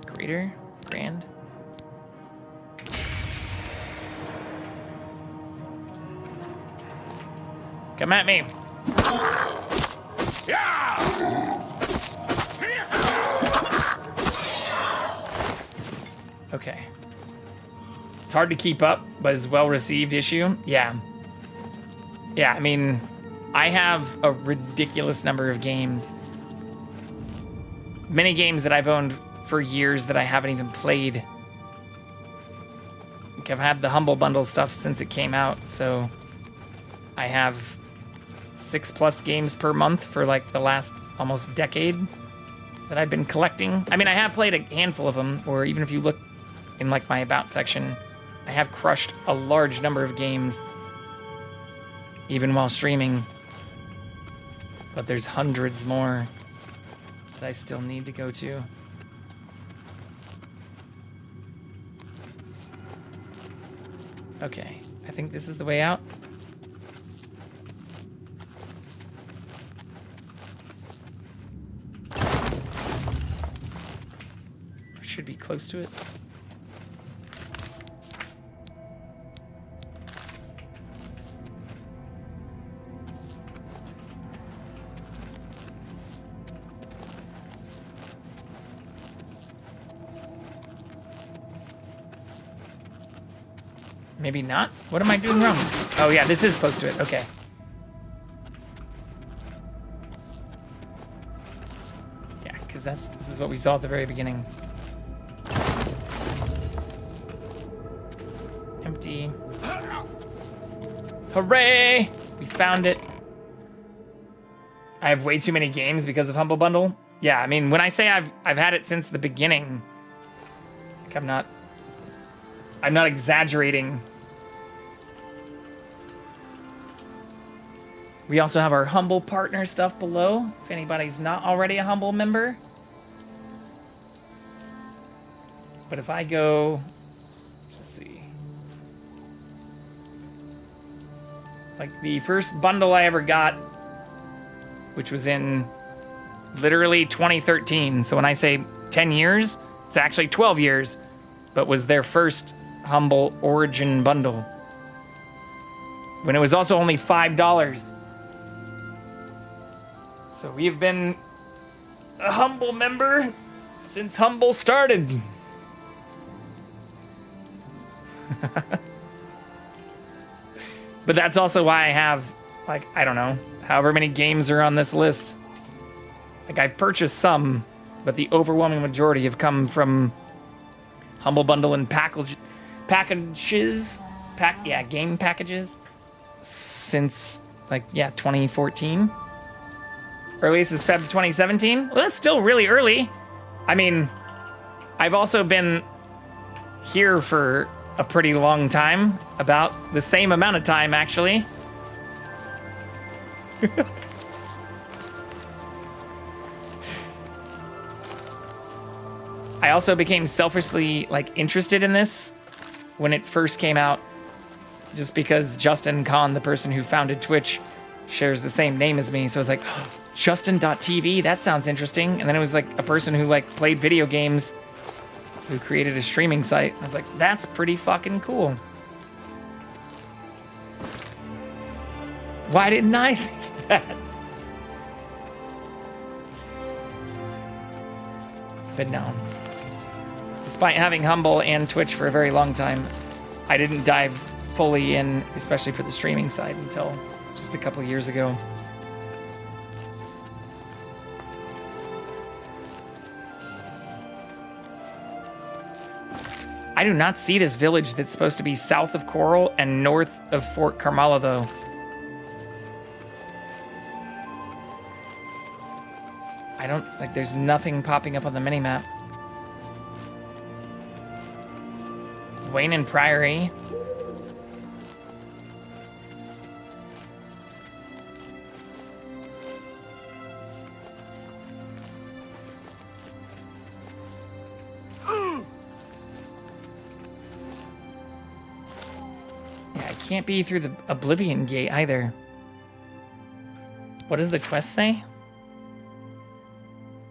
Greater? Grand? Come at me. Okay. It's hard to keep up, but it's a well-received issue. Yeah. Yeah, I mean, I have a ridiculous number of games. Many games that I've owned for years that I haven't even played. Like I've had the Humble Bundle stuff since it came out, so I have 6+ games per month for like the last almost decade that I've been collecting. I mean, I have played a handful of them, or even if you look in like my About section, I have crushed a large number of games even while streaming. But there's hundreds more that I still need to go to. Okay, I think this is the way out. Should be close to it. Maybe not? What am I doing wrong? Oh yeah, this is close to it. Okay. Yeah, because this is what we saw at the very beginning. Empty. Hooray! We found it. I have way too many games because of Humble Bundle. Yeah, I mean, when I say I've had it since the beginning, like I'm not exaggerating. We also have our Humble Partner stuff below, if anybody's not already a Humble member. But if I go, let's just see. Like the first bundle I ever got, which was in literally 2013. So when I say 10 years, it's actually 12 years. but was their first Humble Origin bundle, when it was also only $5. So we've been a Humble member since Humble started. But that's also why I have, like, I don't know, however many games are on this list. Like, I've purchased some, but the overwhelming majority have come from Humble Bundle and game packages since, like, 2014. Earliest is Feb 2017. Well, that's still really early. I mean, I've also been here for a pretty long time, about the same amount of time, actually. I also became selfishly, like, interested in this when it first came out, just because Justin Kahn, the person who founded Twitch, shares the same name as me. So I was like, oh, Justin.tv, that sounds interesting. And then it was like a person who, like, played video games, who created a streaming site. I was like, that's pretty fucking cool. Why didn't I think of that? But no. Despite having Humble and Twitch for a very long time, I didn't dive fully in, especially for the streaming side, until just a couple years ago. I do not see this village that's supposed to be south of Coral and north of Fort Carmala, though. I don't, like, there's nothing popping up on the minimap. Wayne and Priory. Can't be through the Oblivion gate either. What does the quest say?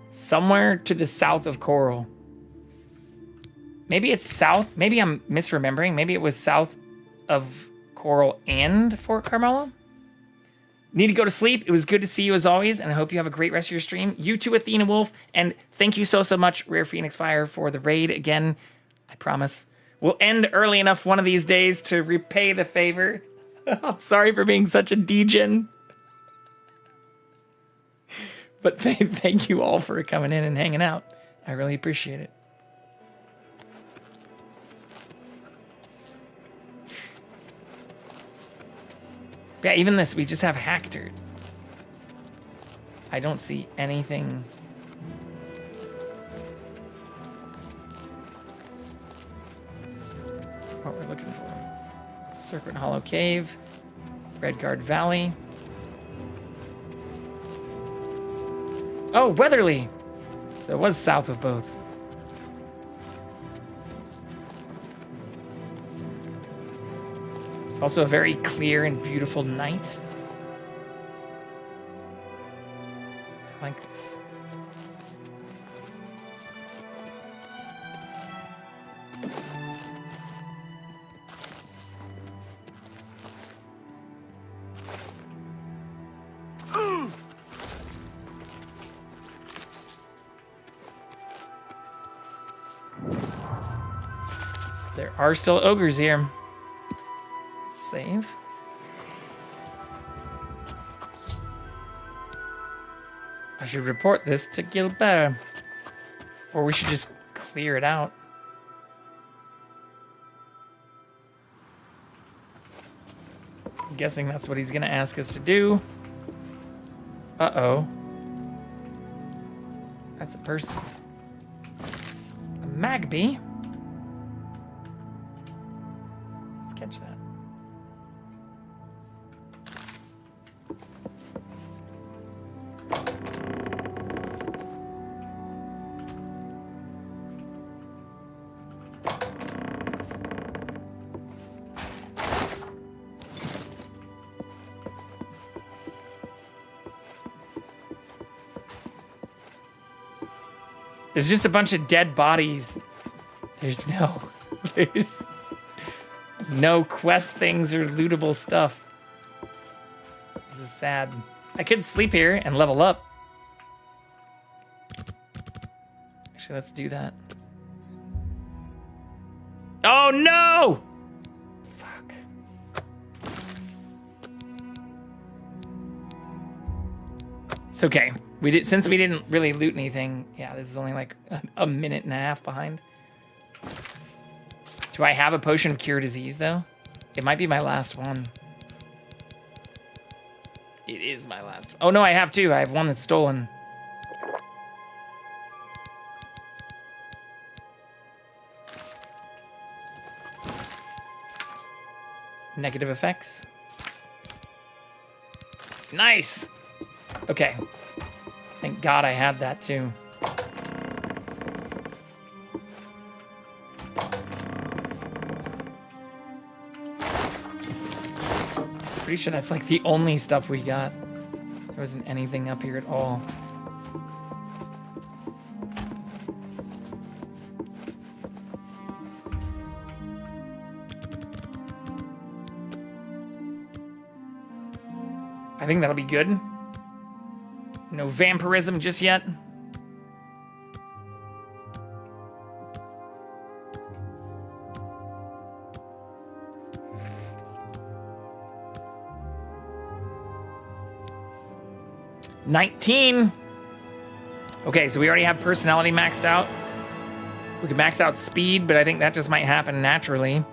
Somewhere to the south of Coral. Maybe it's south. Maybe I'm misremembering. Maybe it was south of Coral and Fort Carmela. Need to go to sleep. It was good to see you as always, and I hope you have a great rest of your stream. You too, Athena Wolf, and thank you so much, Rare Phoenix Fire, for the raid again. I promise we'll end early enough one of these days to repay the favor. I'm sorry for being such a degen. But thank you all for coming in and hanging out. I really appreciate it. Yeah, even this, we just have Hacked. I don't see anything. What we're looking for. Serpent Hollow Cave, Redguard Valley. Oh, Weatherly! So it was south of both. It's also a very clear and beautiful night. I like this. There are still ogres here. Let's save. I should report this to Gilbert. Or we should just clear it out. I'm guessing that's what he's gonna ask us to do. Uh-oh. That's a person. A Magby. Catch that. There's just a bunch of dead bodies. There's no There's no quest things or lootable stuff. This is sad. I could sleep here and level up. Actually, let's do that. Oh no! Fuck. It's okay. Since we didn't really loot anything. Yeah, this is only like a minute and a half behind. Do I have a potion of cure disease though? It might be my last one. It is my last one. Oh no, I have two. I have one that's stolen. Negative effects. Nice. Okay. Thank God I had that too. Pretty sure that's like the only stuff we got. There wasn't anything up here at all. I think that'll be good. No vampirism just yet. $19. Okay, so we already have personality maxed out. We can max out speed, but I think that just might happen naturally.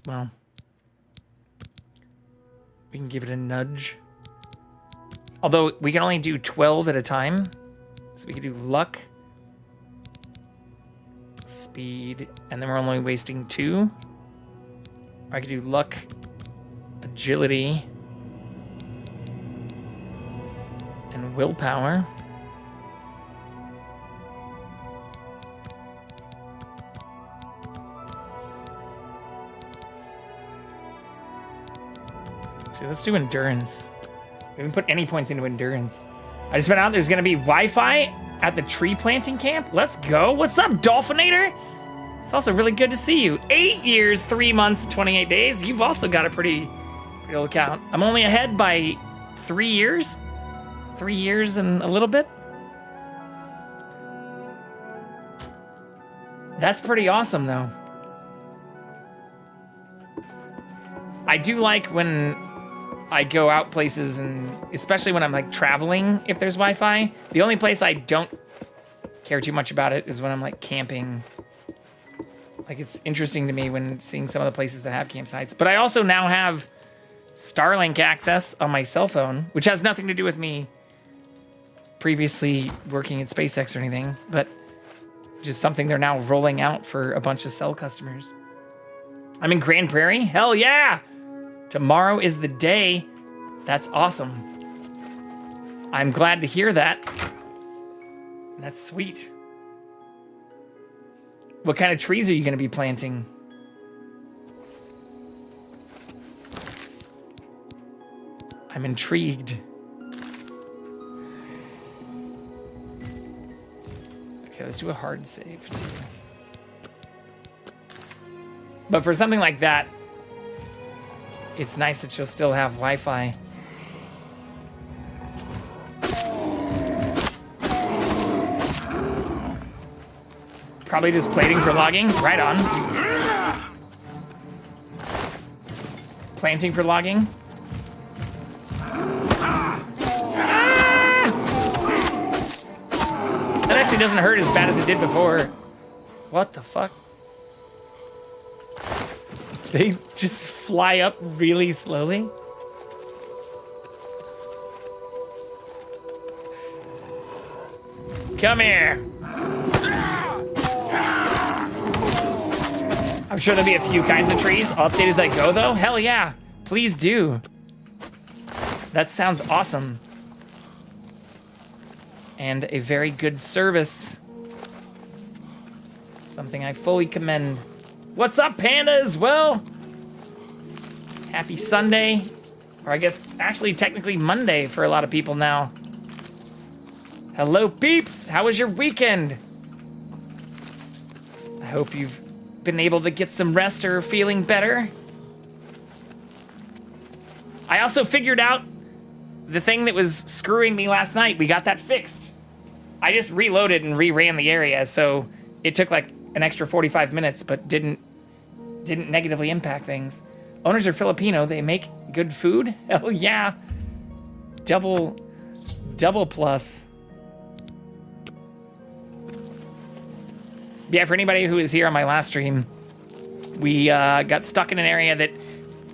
Well, we can give it a nudge. Although we can only do 12 at a time. So we could do luck, speed, and then we're only wasting 2. Or I could do luck, agility, and willpower. Actually, let's do endurance. We haven't put any points into endurance. I just found out there's gonna be Wi-Fi at the tree planting camp. Let's go. What's up, Dolphinator? It's also really good to see you. 8 years, 3 months, 28 days. You've also got a pretty old count. I'm only ahead by 3 years. 3 years and a little bit. That's pretty awesome, though. I do like when I go out places, and especially when I'm like traveling, if there's Wi-Fi. The only place I don't care too much about it is when I'm like camping. Like, it's interesting to me when seeing some of the places that have campsites. But I also now have Starlink access on my cell phone, which has nothing to do with me previously working at SpaceX or anything, but just something they're now rolling out for a bunch of cell customers. I'm in Grand Prairie? Hell yeah! Tomorrow is the day. That's awesome. I'm glad to hear that. That's sweet. What kind of trees are you going to be planting? I'm intrigued. Okay, let's do a hard save too. But for something like that, it's nice that you'll still have Wi-Fi. Probably just plating for logging. Right on. Planting for logging. That actually doesn't hurt as bad as it did before. What the fuck? They just fly up really slowly. Come here. I'm sure there'll be a few kinds of trees. I'll update as I go, though. Hell yeah. Please do. That sounds awesome. And a very good service. Something I fully commend. What's up, pandas? Well, happy Sunday. Or I guess actually technically Monday for a lot of people now. Hello, peeps. How was your weekend? I hope you've been able to get some rest or feeling better. I also figured out the thing that was screwing me last night. We got that fixed. I just reloaded and reran the area, so it took like an extra 45 minutes, but didn't negatively impact things. Owners are Filipino. They make good food. Hell yeah. Double plus. Yeah, for anybody who was here on my last stream, we got stuck in an area that,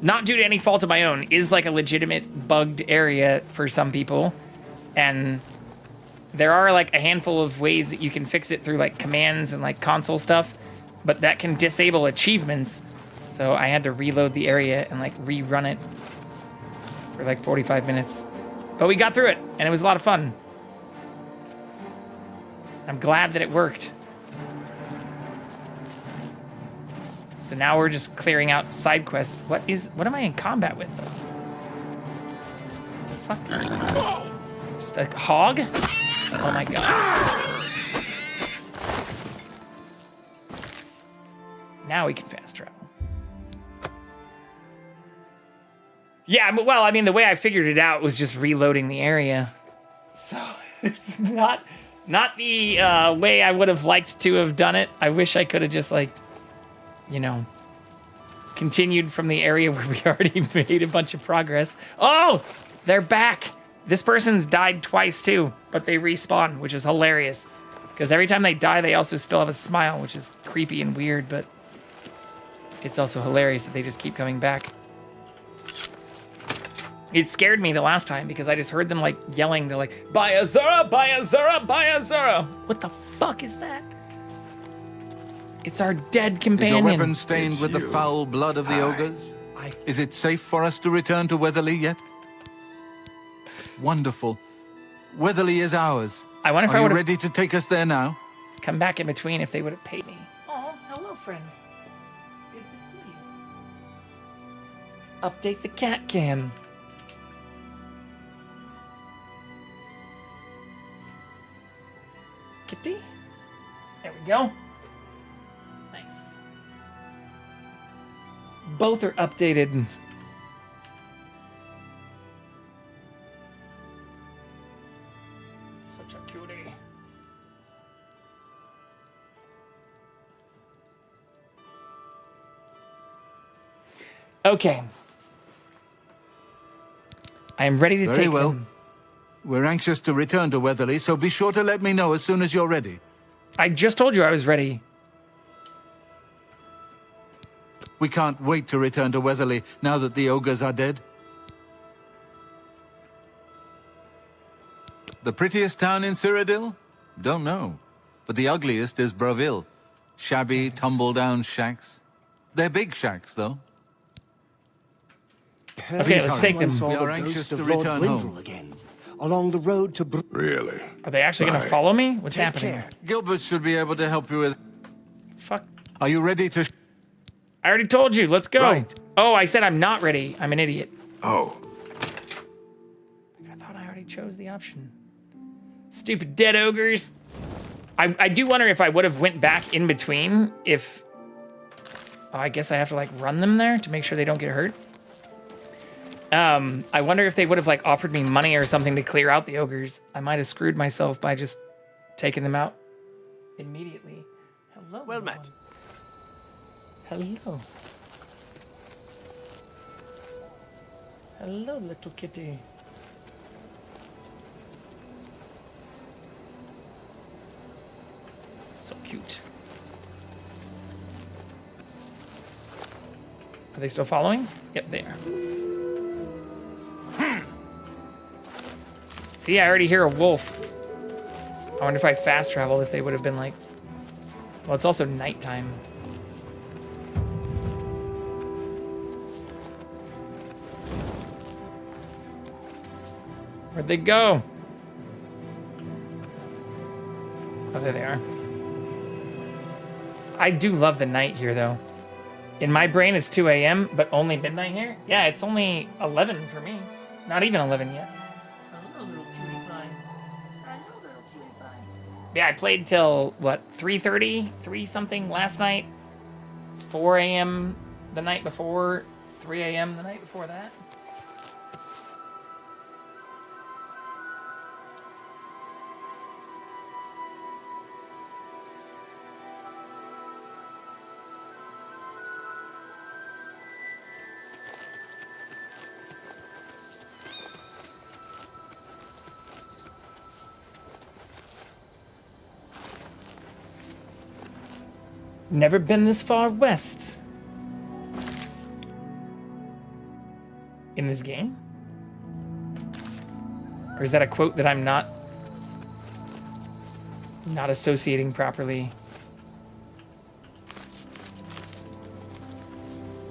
not due to any fault of my own, is like a legitimate bugged area for some people. And there are like a handful of ways that you can fix it through like commands and like console stuff, but that can disable achievements. So I had to reload the area and like rerun it for like 45 minutes. But we got through it and it was a lot of fun. I'm glad that it worked. So now we're just clearing out side quests. What am I in combat with though? What the fuck? Just a hog? Oh my god. Now we can fast travel. Yeah, well, I mean, the way I figured it out was just reloading the area. So it's not the way I would have liked to have done it. I wish I could have just like, you know, continued from the area where we already made a bunch of progress. Oh, they're back. This person's died twice too, but they respawn, which is hilarious. Because every time they die, they also still have a smile, which is creepy and weird, but it's also hilarious that they just keep coming back. It scared me the last time because I just heard them like yelling. They're like, buy a Zora, buy a Zora, buy a Zora. What the fuck is that? It's our dead companion. Is your weapon stained with the foul blood of the ogres? Is it safe for us to return to Weatherly yet? Wonderful. Weatherly is ours. I wonder if Are you ready to take us there now? Come back in between if they would have paid me. Oh, hello, friend. Good to see you. Let's update the CatCam. Kitty? There we go. Nice. Both are updated. Such a cutie. Okay. I am ready to Very take well. them. We're anxious to return to Weatherly, so be sure to let me know as soon as you're ready. I just told you I was ready. We can't wait to return to Weatherly now that the ogres are dead. The prettiest town in Cyrodiil? Don't know. But the ugliest is Bravil. Shabby, tumble-down shacks. They're big shacks, though. Okay, let's take them. We are anxious to return home. Again, along the road to... Really? Are they actually going to follow me? What's happening? care. Gilbert should be able to help you with... Fuck. Are you ready to... I already told you. Let's go. Right. Oh, I said I'm not ready. I'm an idiot. Oh. I thought I already chose the option. Stupid dead ogres. I do wonder if I would have went back in between if... Oh, I guess I have to like run them there to make sure they don't get hurt. I wonder if they would have like offered me money or something to clear out the ogres. I might have screwed myself by just taking them out immediately. Hello. Well met. Hello. Hello, little kitty. So cute. Are they still following? Yep, they are. See, I already hear a wolf. I wonder if I fast traveled, if they would have been like... Well, it's also nighttime. Where'd they go? Oh, there they are. I do love the night here, though. In my brain, it's 2 a.m., but only midnight here? Yeah, it's only 11 for me. Not even 11 yet. Hello, little cutie pie. Hello, little cutie Yeah, I played till, what, 3:30? 3 something last night? 4 a.m. the night before? 3 a.m. the night before that? Never been this far west. In this game? Or is that a quote that I'm not associating properly?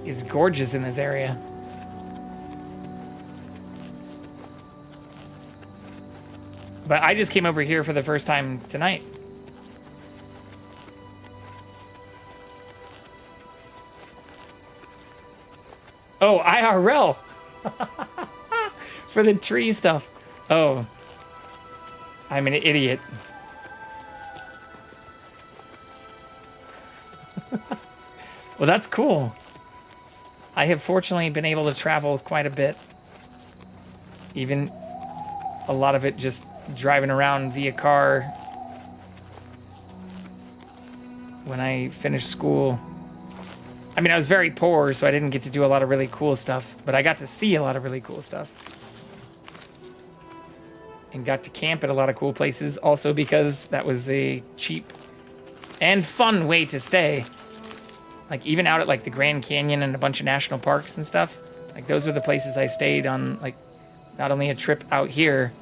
It's gorgeous in this area. But I just came over here for the first time tonight. Oh, IRL! For the tree stuff. Oh. I'm an idiot. Well, that's cool. I have fortunately been able to travel quite a bit. Even a lot of it just driving around via car when I finished school. I mean, I was very poor, so I didn't get to do a lot of really cool stuff, but I got to see a lot of really cool stuff. And got to camp at a lot of cool places, also because that was a cheap and fun way to stay. Like, even out at, like, the Grand Canyon and a bunch of national parks and stuff. Like, those are the places I stayed on, like, not only a trip out here,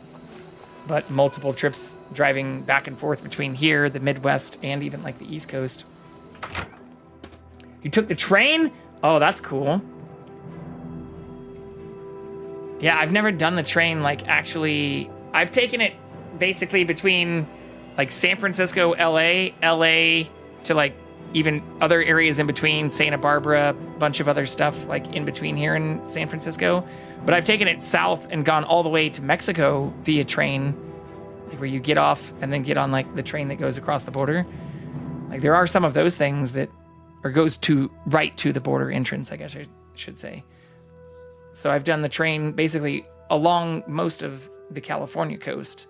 but multiple trips driving back and forth between here, the Midwest, and even, like, the East Coast. You took the train? Oh, that's cool. Yeah, I've never done the train, like, actually. I've taken it basically between, like, San Francisco, LA to, like, even other areas in between, Santa Barbara, a bunch of other stuff, like, in between here in San Francisco. But I've taken it south and gone all the way to Mexico via train, like, where you get off and then get on, like, the train that goes across the border. Like, there are some of those things that, or goes to right to the border entrance, I guess I should say. So I've done the train basically along most of the California coast,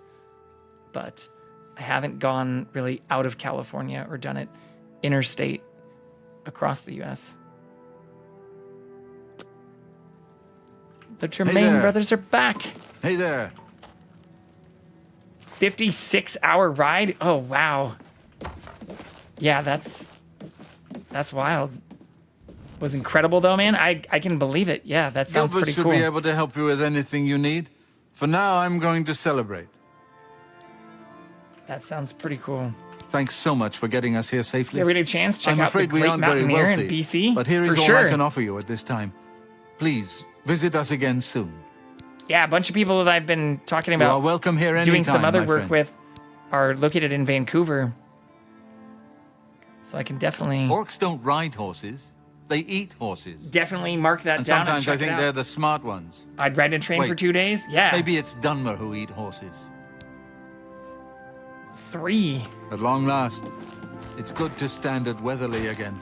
but I haven't gone really out of California or done it interstate across the U.S. The Germain brothers are back. Hey there. 56-hour ride? Oh, wow. Yeah, that's wild. Was incredible though, man. I can believe it. Yeah, that sounds Gilbert pretty should cool. be able to help you with anything you need. For now, I'm going to celebrate. That sounds pretty cool. Thanks so much for getting us here safely. Yeah, we had a chance. Check I'm out the afraid we Great aren't very Mountaineer wealthy, in BC. but here is for all sure. I can offer you at this time. Please visit us again soon. Yeah, a bunch of people that I've been talking You about are welcome here doing anytime, some other my work friend. with are located in Vancouver. So I can definitely Orcs don't ride horses. They eat horses. definitely mark that And down. sometimes and I check think it they're out. the smart ones. I'd ride a train Wait, for 2 days. Yeah. Maybe it's Dunmer who eat horses. 3. At long last, it's good to stand at Weatherly again.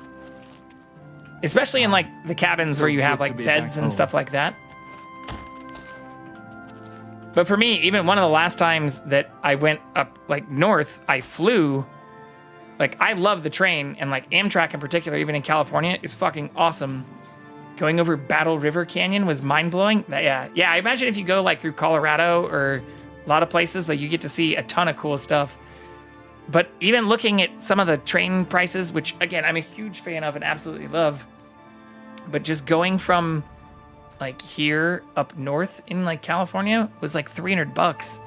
Especially in like the cabins So where you have good to like be beds back and home. stuff like that. But for me, even one of the last times that I went up like north, I flew. Like, I love the train, and like Amtrak in particular, even in California, is fucking awesome. Going over Battle River Canyon was mind-blowing. Yeah, I imagine if you go like through Colorado or a lot of places, like you get to see a ton of cool stuff. But even looking at some of the train prices, which again, I'm a huge fan of and absolutely love, but just going from like here up north in like California was like $300.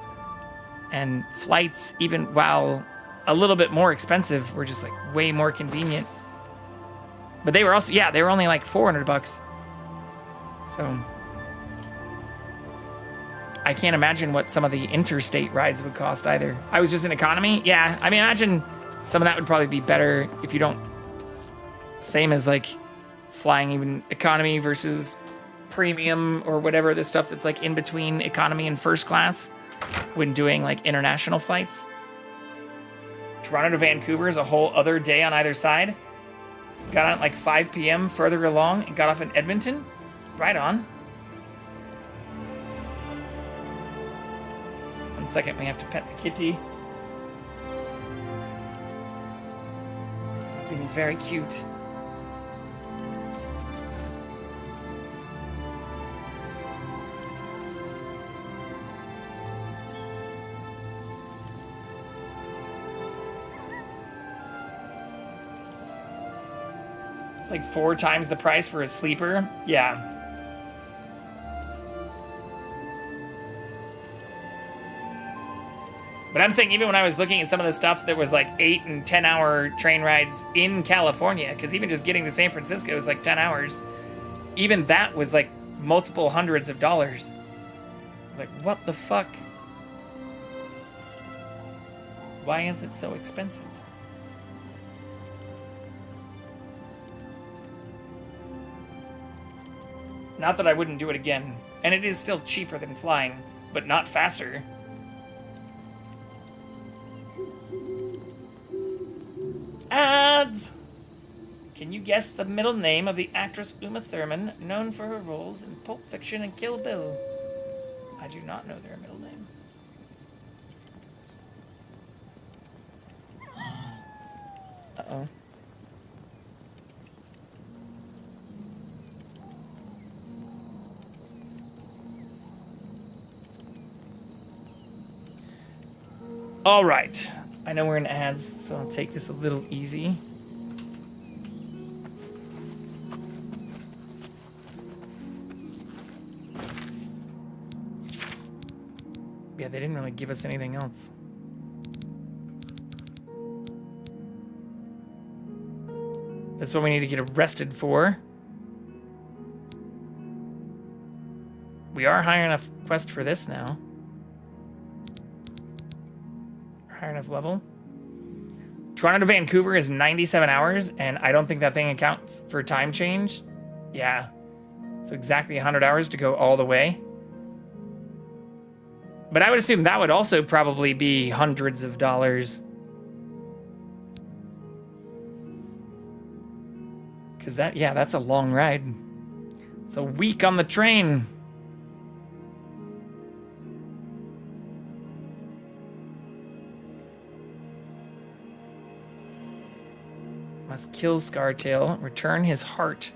And flights, even while a little bit more expensive, were just like way more convenient. But they were also, yeah, they were only like $400. So I can't imagine what some of the interstate rides would cost either. I was just in economy. Yeah, I mean, imagine some of that would probably be better if you don't, same as like flying even economy versus premium or whatever, the stuff that's like in between economy and first class when doing like international flights. Toronto to Vancouver is a whole other day on either side. Got on at like 5 p.m. further along and got off in Edmonton. Right on. 1 second, we have to pet the kitty. He's being very cute. It's like 4 times the price for a sleeper. Yeah. But I'm saying even when I was looking at some of the stuff that was like 8 and 10 hour train rides in California, because even just getting to San Francisco is like 10 hours, even that was like multiple hundreds of dollars. I was like, what the fuck? Why is it so expensive? Not that I wouldn't do it again. And it is still cheaper than flying, but not faster. Ads! Can you guess the middle name of the actress Uma Thurman, known for her roles in Pulp Fiction and Kill Bill? I do not know their middle name. Uh-oh. All right. I know we're in ads, so I'll take this a little easy. Yeah, they didn't really give us anything else. That's what we need to get arrested for. We are high enough quest for this now. High enough level. Toronto to Vancouver is 97 hours, and I don't think that thing accounts for time change. Yeah. So exactly 100 hours to go all the way. But I would assume that would also probably be hundreds of dollars. Because that, yeah, that's a long ride. It's a week on the train. Must kill Scartail, return his heart.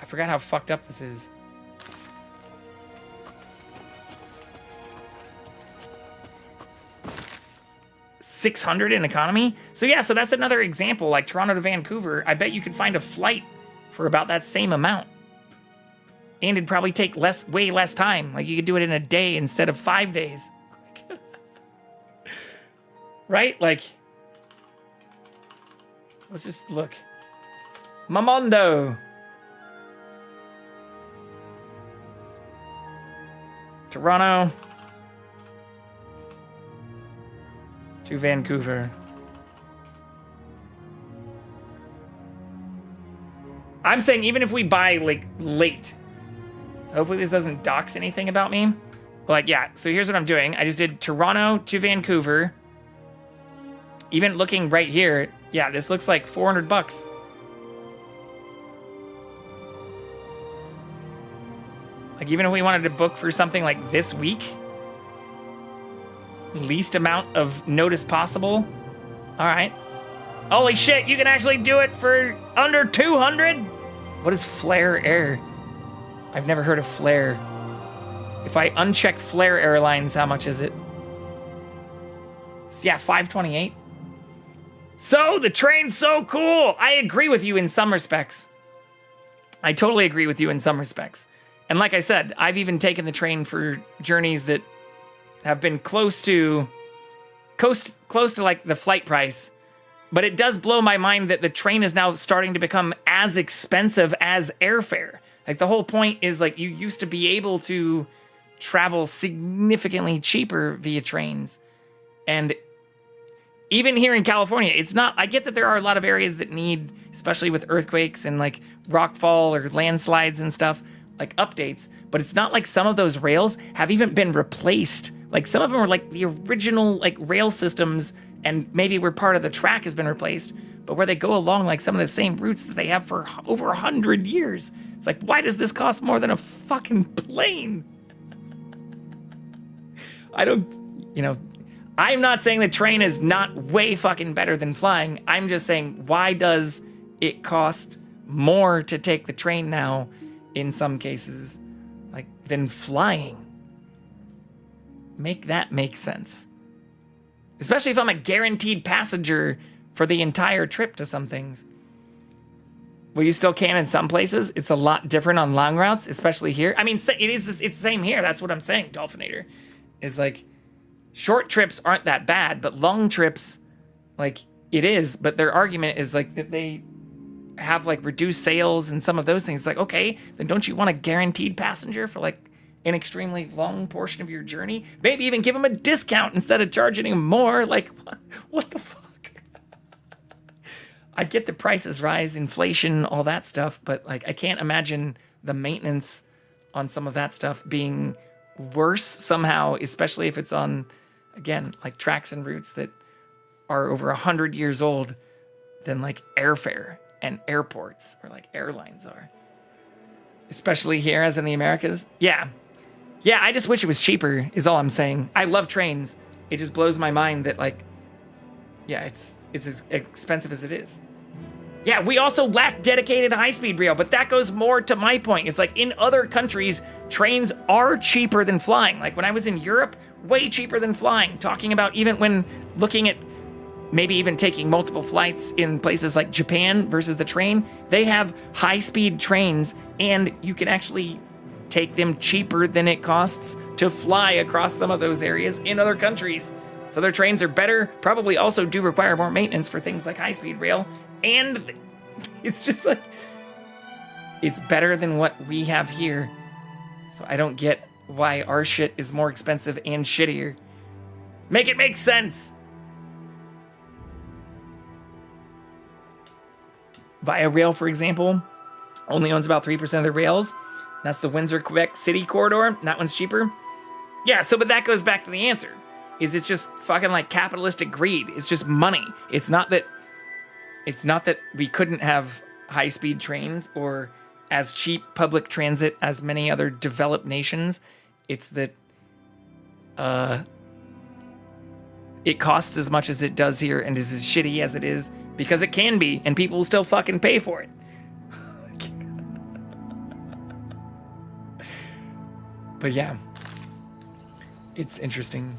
I forgot how fucked up this is. $600 in economy? So yeah, so that's another example, like Toronto to Vancouver. I bet you could find a flight for about that same amount. And it'd probably take way less time. Like you could do it in a day instead of 5 days. Right? Like, let's just look. Mamondo. Toronto to Vancouver. I'm saying even if we buy like late, hopefully this doesn't dox anything about me. Like, yeah, so here's what I'm doing. I just did Toronto to Vancouver. Even looking right here, yeah, this looks like $400. Like even if we wanted to book for something like this week, least amount of notice possible. All right. Holy shit, you can actually do it for under 200? What is Flare Air? I've never heard of Flare. If I uncheck Flare Airlines, how much is it? Yeah, $528. So, the train's so cool. I agree with you in some respects. I totally agree with you in some respects. And like I said, I've even taken the train for journeys that have been close to like the flight price. But it does blow my mind that the train is now starting to become as expensive as airfare. Like the whole point is like you used to be able to travel significantly cheaper via trains. And even here in California, it's not, I get that there are a lot of areas that need, especially with earthquakes and like rockfall or landslides and stuff, like updates, but it's not like some of those rails have even been replaced Like some of them are like the original like rail systems, and maybe where part of the track has been replaced, but where they go along like some of the same routes that they have for over 100 years. It's like, why does this cost more than a fucking plane? I don't, you know, I'm not saying the train is not way fucking better than flying. I'm just saying, why does it cost more to take the train now in some cases, like, than flying? Make that make sense. Especially if I'm a guaranteed passenger for the entire trip to some things. Well, you still can in some places. It's a lot different on long routes, especially here. I mean, it's the same here. That's what I'm saying, Dolphinator. Is like, short trips aren't that bad, but long trips, like, it is. But their argument is like that they have like reduced sales and some of those things. It's like, okay, then don't you want a guaranteed passenger for like an extremely long portion of your journey? Maybe even give them a discount instead of charging them more. Like, what the fuck? I get the prices rise, inflation, all that stuff, but like I can't imagine the maintenance on some of that stuff being worse somehow, especially if it's on, again, like tracks and routes that are over 100 years old than like airfare and airports or like airlines are. Especially here as in the Americas. Yeah, I just wish it was cheaper is all I'm saying. I love trains. It just blows my mind that like, yeah, it's as expensive as it is. Yeah, we also lack dedicated high-speed rail, but that goes more to my point. It's like in other countries, trains are cheaper than flying. Like when I was in Europe, way cheaper than flying. Talking about even when looking at maybe even taking multiple flights in places like Japan versus the train, they have high-speed trains and you can actually take them cheaper than it costs to fly across some of those areas in other countries. So their trains are better, probably also do require more maintenance for things like high-speed rail. And it's just like, it's better than what we have here. So I don't get why our shit is more expensive and shittier. Make it make sense. Via Rail, for example, only owns about 3% of the rails. That's the Windsor-Quebec City corridor. That one's cheaper. Yeah, so but that goes back to the answer. Is it's just fucking like capitalistic greed. It's just money. It's not that we couldn't have high-speed trains or as cheap public transit as many other developed nations. It's that it costs as much as it does here and is as shitty as it is because it can be, and people will still fucking pay for it. But yeah, it's interesting.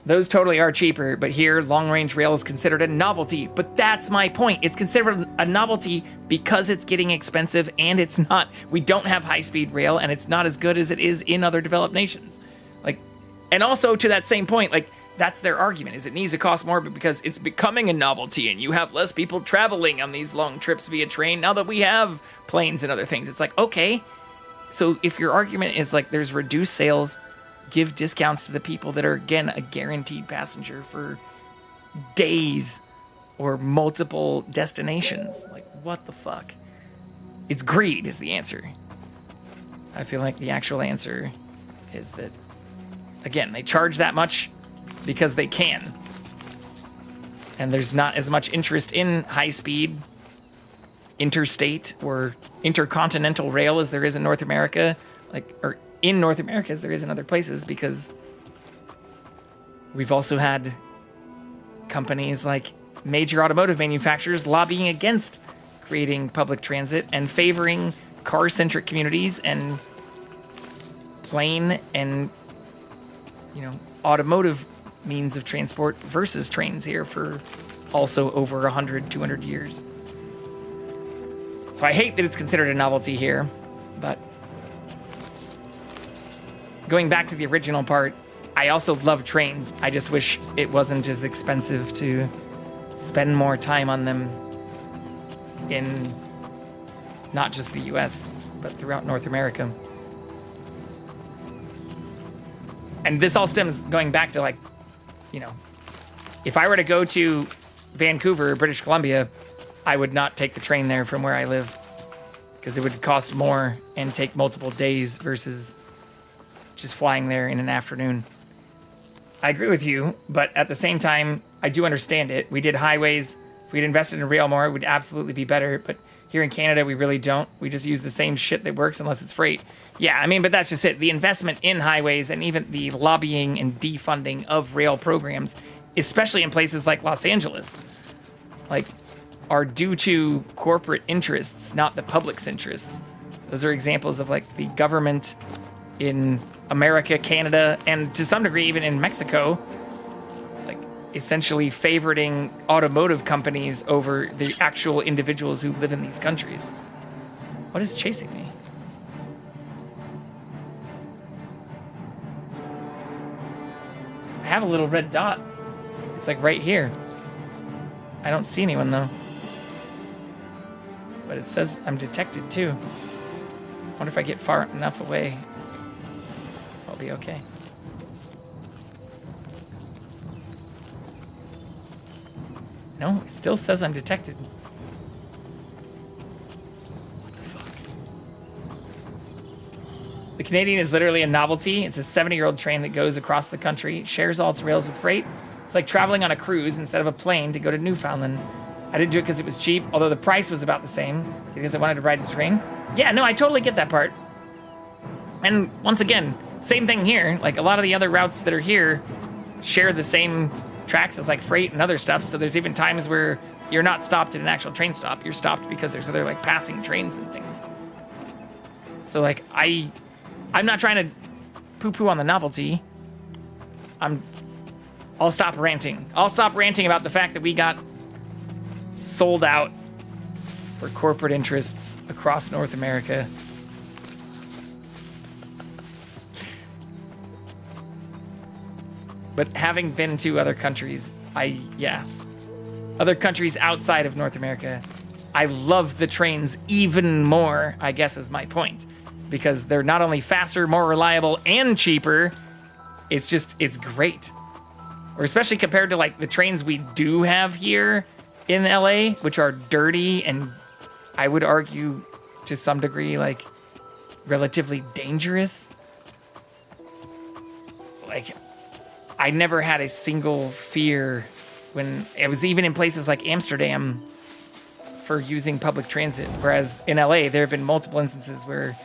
Those totally are cheaper, but here, long-range rail is considered a novelty. But that's my point. It's considered a novelty because it's getting expensive and it's not. We don't have high-speed rail and it's not as good as it is in other developed nations. Like, and also to that same point, like, that's their argument, is it needs to cost more because it's becoming a novelty and you have less people traveling on these long trips via train now that we have planes and other things. It's like, okay, so if your argument is like there's reduced sales, give discounts to the people that are, again, a guaranteed passenger for days or multiple destinations. Like, what the fuck? It's greed is the answer. I feel like the actual answer is that, again, they charge that much because they can. And there's not as much interest in high-speed interstate or intercontinental rail as there is in North America, or in North America as there is in other places, because we've also had companies like major automotive manufacturers lobbying against creating public transit and favoring car-centric communities and plane and, automotive means of transport versus trains here for also over 100, 200 years. So I hate that it's considered a novelty here, but going back to the original part, I also love trains. I just wish it wasn't as expensive to spend more time on them in not just the US, but throughout North America. And this all stems going back to if I were to go to Vancouver, British Columbia, I would not take the train there from where I live because it would cost more and take multiple days versus just flying there in an afternoon. I agree with you, but at the same time, I do understand it. We did highways. If we'd invested in rail more, it would absolutely be better. But here in Canada, we really don't. We just use the same shit that works unless it's freight. Yeah, I mean, but that's just it. The investment in highways and even the lobbying and defunding of rail programs, especially in places like Los Angeles, like, are due to corporate interests, not the public's interests. Those are examples of like the government in America, Canada, and to some degree even in Mexico, like essentially favoriting automotive companies over the actual individuals who live in these countries. What is chasing me? I have a little red dot. It's like right here. I don't see anyone though. But it says I'm detected too. I wonder if I get far enough away, I'll be okay. No, it still says I'm detected. What the fuck? The Canadian is literally a novelty. It's a 70-year-old train that goes across the country, shares all its rails with freight. It's like traveling on a cruise instead of a plane to go to Newfoundland. I didn't do it because it was cheap, although the price was about the same, because I wanted to ride the train. Yeah, no, I totally get that part. And once again, same thing here. Like, a lot of the other routes that are here share the same tracks as, like, freight and other stuff, so there's even times where you're not stopped at an actual train stop. You're stopped because there's other, like, passing trains and things. So, like, I'm not trying to poo-poo on the novelty. I'll stop ranting. I'll stop ranting about the fact that we got sold out for corporate interests across North America. But having been to other countries, other countries outside of North America, I love the trains even more, I guess is my point. Because they're not only faster, more reliable, and cheaper, it's great. Or especially compared to like the trains we do have here in LA, which are dirty and I would argue to some degree like relatively dangerous. Like, I never had a single fear when it was even in places like Amsterdam for using public transit. Whereas in LA, there have been multiple instances where,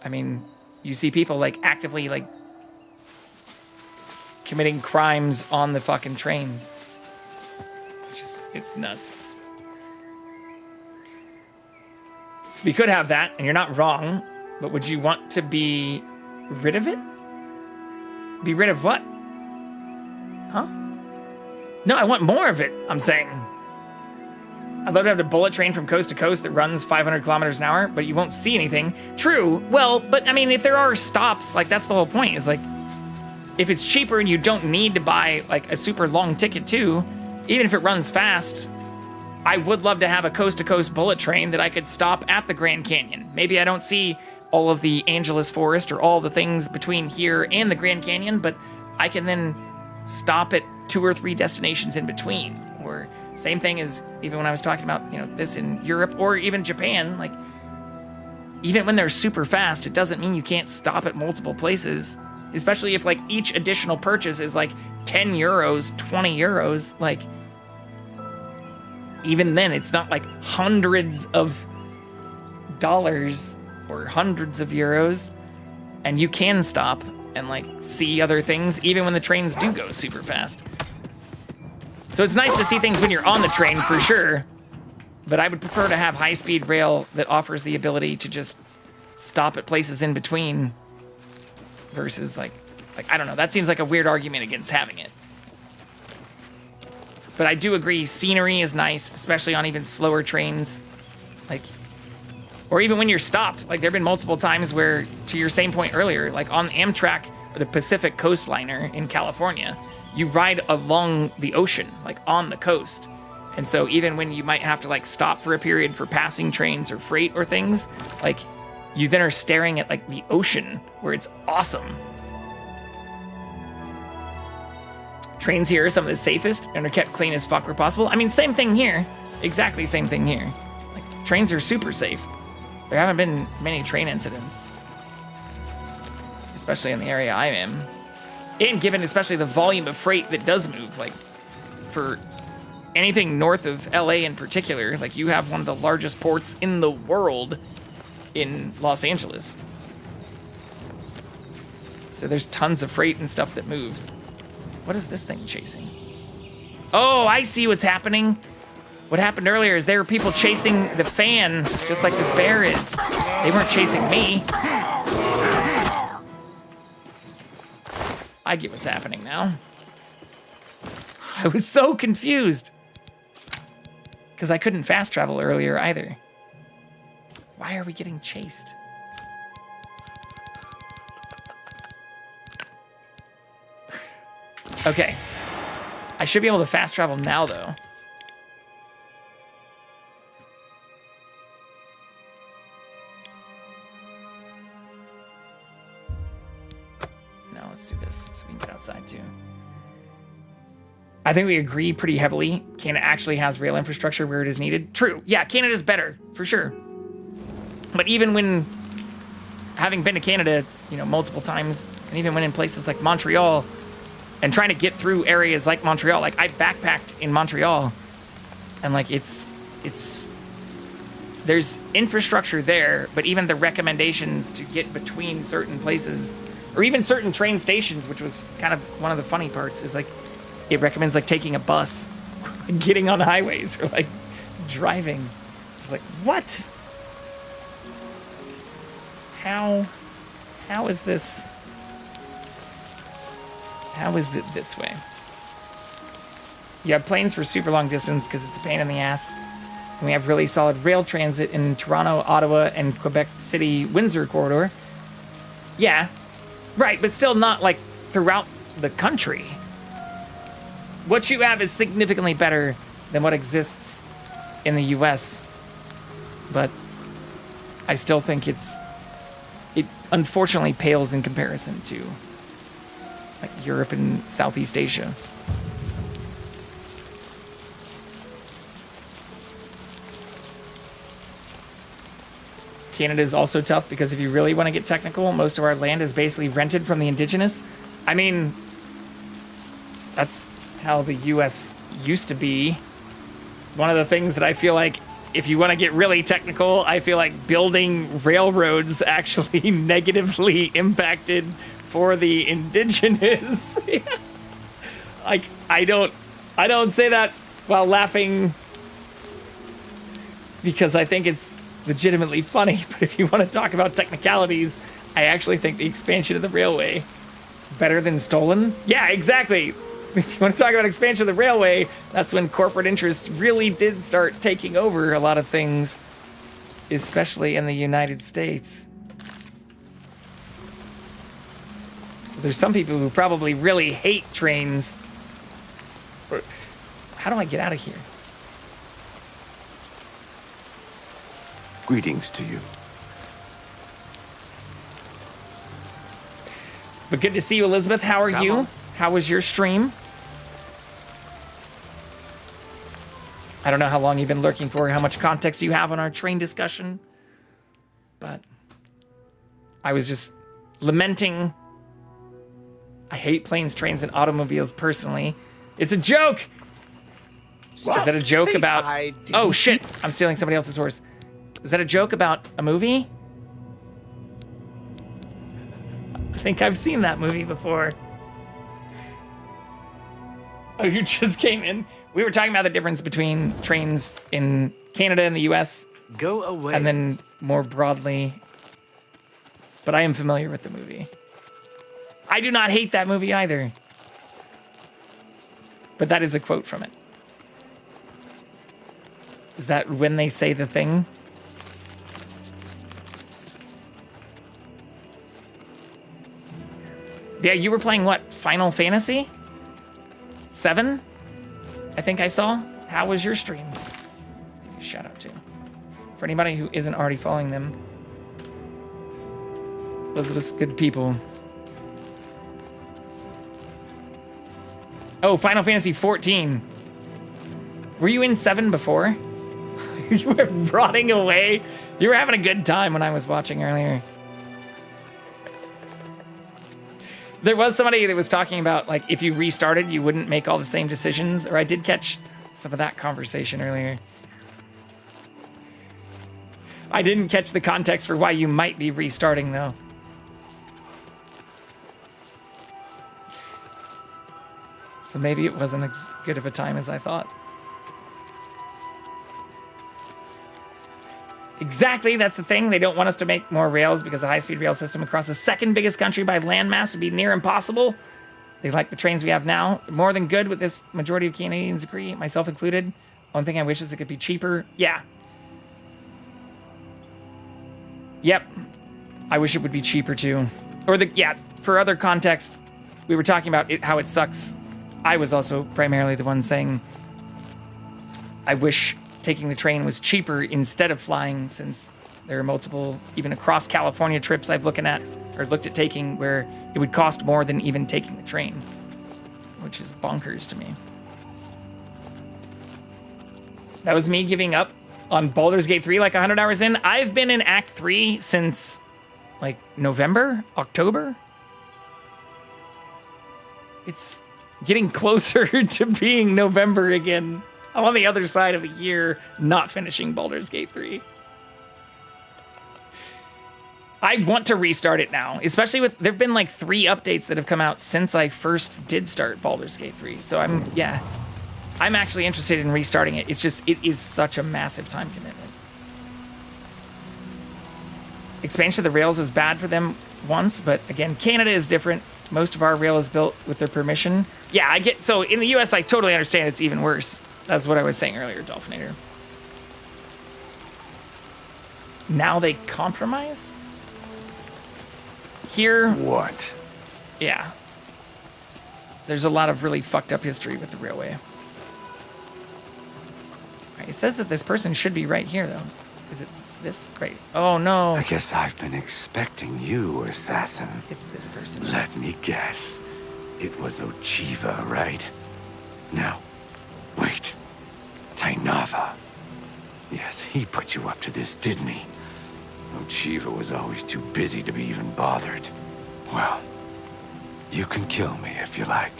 I mean, you see people like actively like committing crimes on the fucking trains. It's nuts. We could have that, and you're not wrong, but would you want to be rid of it? Be rid of what? Huh? No, I want more of it, I'm saying. I'd love to have a bullet train from coast to coast that runs 500 kilometers an hour, but you won't see anything. True, well, but I mean, if there are stops, like that's the whole point, is like, if it's cheaper and you don't need to buy like a super long ticket too, even if it runs fast, I would love to have a coast-to-coast bullet train that I could stop at the Grand Canyon. Maybe I don't see all of the Angeles Forest or all the things between here and the Grand Canyon, but I can then stop at 2 or 3 destinations in between. Or same thing as even when I was talking about, you know, this in Europe or even Japan, like even when they're super fast, it doesn't mean you can't stop at multiple places, especially if like each additional purchase is like 10 euros, 20 euros, like even then it's not like hundreds of dollars or hundreds of euros, and you can stop and like see other things even when the trains do go super fast. So it's nice to see things when you're on the train for sure, but I would prefer to have high-speed rail that offers the ability to just stop at places in between versus like I don't know, that seems like a weird argument against having it. But I do agree, scenery is nice, especially on even slower trains. Like, or even when you're stopped. Like, there have been multiple times where, to your same point earlier, like on Amtrak, or the Pacific Coastliner in California, you ride along the ocean, like on the coast. And so even when you might have to like stop for a period for passing trains or freight or things, like you then are staring at like the ocean where it's awesome. Trains here are some of the safest and are kept clean as fuck where possible. I mean, same thing here. Exactly same thing here. Like, trains are super safe. There haven't been many train incidents. especially in the area I'm in. And given especially the volume of freight that does move, like for anything north of LA in particular, like you have one of the largest ports in the world in Los Angeles. So there's tons of freight and stuff that moves. What is this thing chasing? Oh, I see what's happening. What happened earlier is there were people chasing the fan, just like this bear is. They weren't chasing me. I get what's happening now. I was so confused. Because I couldn't fast travel earlier either. Why are we getting chased? Okay. I should be able to fast travel now, though. No, let's do this so we can get outside, too. I think we agree pretty heavily. Canada actually has rail infrastructure where it is needed. True. Yeah, Canada's better, for sure. But even when, having been to Canada, you know, multiple times, and even when in places like Montreal, and trying to get through areas like Montreal, like I backpacked in Montreal, and like there's infrastructure there, but even the recommendations to get between certain places, or even certain train stations, which was kind of one of the funny parts, is like, it recommends like taking a bus, getting on highways, or like driving. It's like, what? How is this? How is it this way? You have planes for super long distance because it's a pain in the ass. And we have really solid rail transit in Toronto, Ottawa, and Quebec City, Windsor corridor. Yeah, right, but still not like throughout the country. What you have is significantly better than what exists in the US. But I still think it unfortunately pales in comparison to like Europe and Southeast Asia. Canada is also tough because if you really want to get technical, most of our land is basically rented from the indigenous. I mean, that's how the US used to be. It's one of the things that I feel like, if you want to get really technical, I feel like building railroads actually negatively impacted for the indigenous. Like, I don't say that while laughing because I think it's legitimately funny, but if you want to talk about technicalities, I actually think the expansion of the railway better than stolen. Yeah, exactly. If you want to talk about expansion of the railway, that's when corporate interests really did start taking over a lot of things, especially in the United States. So there's some people who probably really hate trains. How do I get out of here? Greetings to you. But good to see you, Elizabeth. How are you? How was your stream? I don't know how long you've been lurking for, how much context you have on our train discussion, but I was just lamenting. I hate planes, trains, and automobiles personally. It's a joke! Is that a joke about... Oh, shit! I'm stealing somebody else's horse. Is that a joke about a movie? I think I've seen that movie before. Oh, you just came in? We were talking about the difference between trains in Canada and the US. Go away. And then more broadly. But I am familiar with the movie. I do not hate that movie either. But that is a quote from it. Is that when they say the thing? Yeah, you were playing what? Final Fantasy? 7? I think I saw. How was your stream? Give you a shout out to. For anybody who isn't already following them. Elizabeth's good people. Oh, Final Fantasy 14. Were you in 7 before? You were rotting away. You were having a good time when I was watching earlier. There was somebody that was talking about, like, if you restarted, you wouldn't make all the same decisions, or I did catch some of that conversation earlier. I didn't catch the context for why you might be restarting, though. So maybe it wasn't as good of a time as I thought. Exactly, that's the thing. They don't want us to make more rails because a high-speed rail system across the second biggest country by landmass would be near impossible. They like the trains we have now. More than good with this, majority of Canadians agree, myself included. One thing I wish is it could be cheaper. Yeah. Yep. I wish it would be cheaper too. Or for other context, we were talking about how it sucks. I was also primarily the one saying I wish taking the train was cheaper instead of flying, since there are multiple, even across California trips I've looked at taking where it would cost more than even taking the train, which is bonkers to me. That was me giving up on Baldur's Gate 3 like 100 hours in. I've been in Act 3 since like November, October. It's getting closer to being November again. I'm on the other side of a year not finishing Baldur's Gate 3. I want to restart it now, especially with, there've been like 3 updates that have come out since I first did start Baldur's Gate 3. So I'm actually interested in restarting it. It's just, it is such a massive time commitment. Expansion of the rails is bad for them once, but again, Canada is different. Most of our rail is built with their permission. Yeah, so in the US, I totally understand it's even worse. That's what I was saying earlier, Dolphinator. Now they compromise? Here... What? Yeah. There's a lot of really fucked up history with the railway. Right, it says that this person should be right here, though. Is it this? Right. Oh, no. I guess I've been expecting you, assassin. It's this person. Let me guess. It was Ochiva, right? Now, wait. Tainava. Yes, he put you up to this, didn't he? Ochiva was always too busy to be even bothered. Well, you can kill me if you like.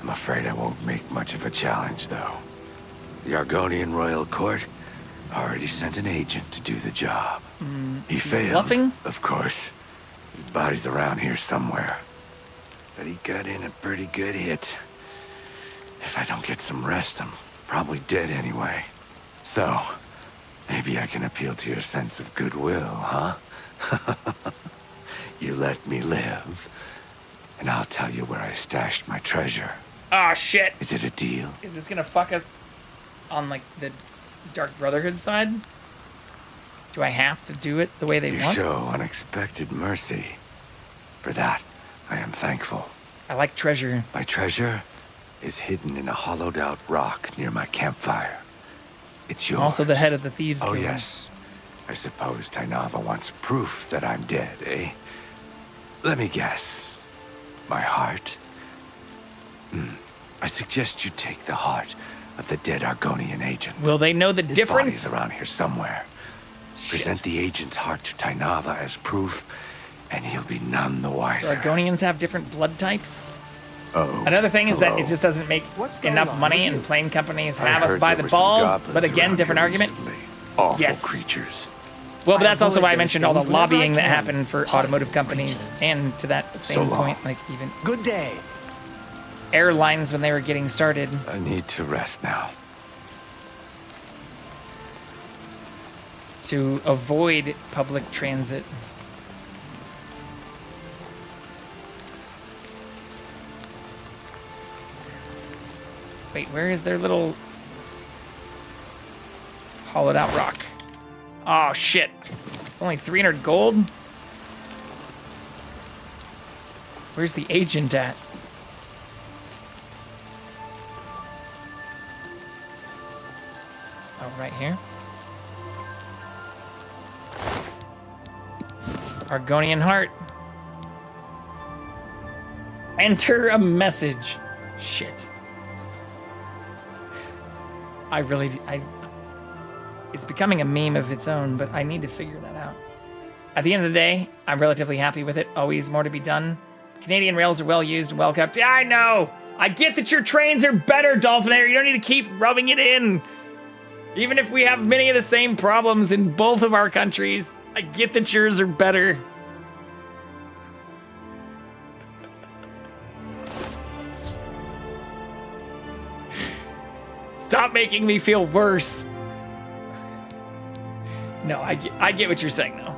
I'm afraid I won't make much of a challenge, though. The Argonian Royal Court already sent an agent to do the job. He failed, bluffing? Of course. His body's around here somewhere. But he got in a pretty good hit. If I don't get some rest, I'm probably dead anyway. So, maybe I can appeal to your sense of goodwill, huh? You let me live, and I'll tell you where I stashed my treasure. Ah, shit. Is it a deal? Is this gonna fuck us on, like, the Dark Brotherhood side? Do I have to do it the way they You want? show unexpected mercy. For that, I am thankful. I like treasure. My treasure is hidden in a hollowed-out rock near my campfire. It's yours. Also the head of the Thieves Oh, Guild. yes. I suppose Tainava wants proof that I'm dead, eh? Let me guess. My heart? I suggest you take the heart of the dead Argonian agent. Will they know the His difference? body's around here somewhere. Present the agent's heart to Tainava as proof, and he'll be none the Do wiser. Argonians have different blood types? Oh. Another thing is that hello. it just doesn't make going enough on money, with and you? plane companies I have us heard by there the were some balls. goblins But again, around different here argument. recently. Awful Yes. creatures. Well, but that's also avoid why I those mentioned all the things whenever I lobbying that can. happened for automotive companies, and to that same long. point, like even Good day. airlines when they were getting started. I need to rest now. To avoid public transit. Wait, where is their little hollowed out rock? Oh shit. It's only 300 gold? Where's the agent at? Oh, right here. Argonian heart. Enter a message. Shit. It's becoming a meme of its own, but I need to figure that out. At the end of the day, I'm relatively happy with it. Always more to be done. Canadian rails are well used and well kept. Yeah, I know. I get that your trains are better, Dolphinator. You don't need to keep rubbing it in. Even if we have many of the same problems in both of our countries, I get that yours are better. Stop making me feel worse. No, I get what you're saying, though.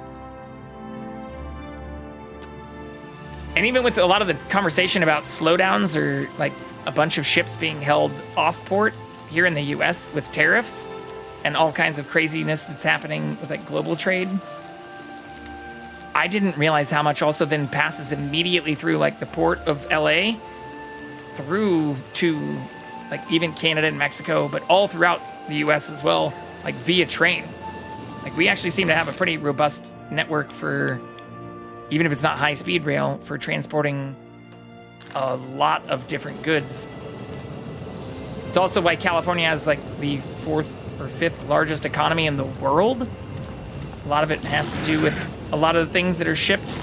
And even with a lot of the conversation about slowdowns or like a bunch of ships being held off port here in the US with tariffs and all kinds of craziness that's happening with like global trade, I didn't realize how much also then passes immediately through like the port of LA through to like even Canada and Mexico, but all throughout the US as well, like via train. Like we actually seem to have a pretty robust network for, even if it's not high-speed rail, for transporting a lot of different goods. It's also why California has like the 4th or 5th largest economy in the world. A lot of it has to do with a lot of the things that are shipped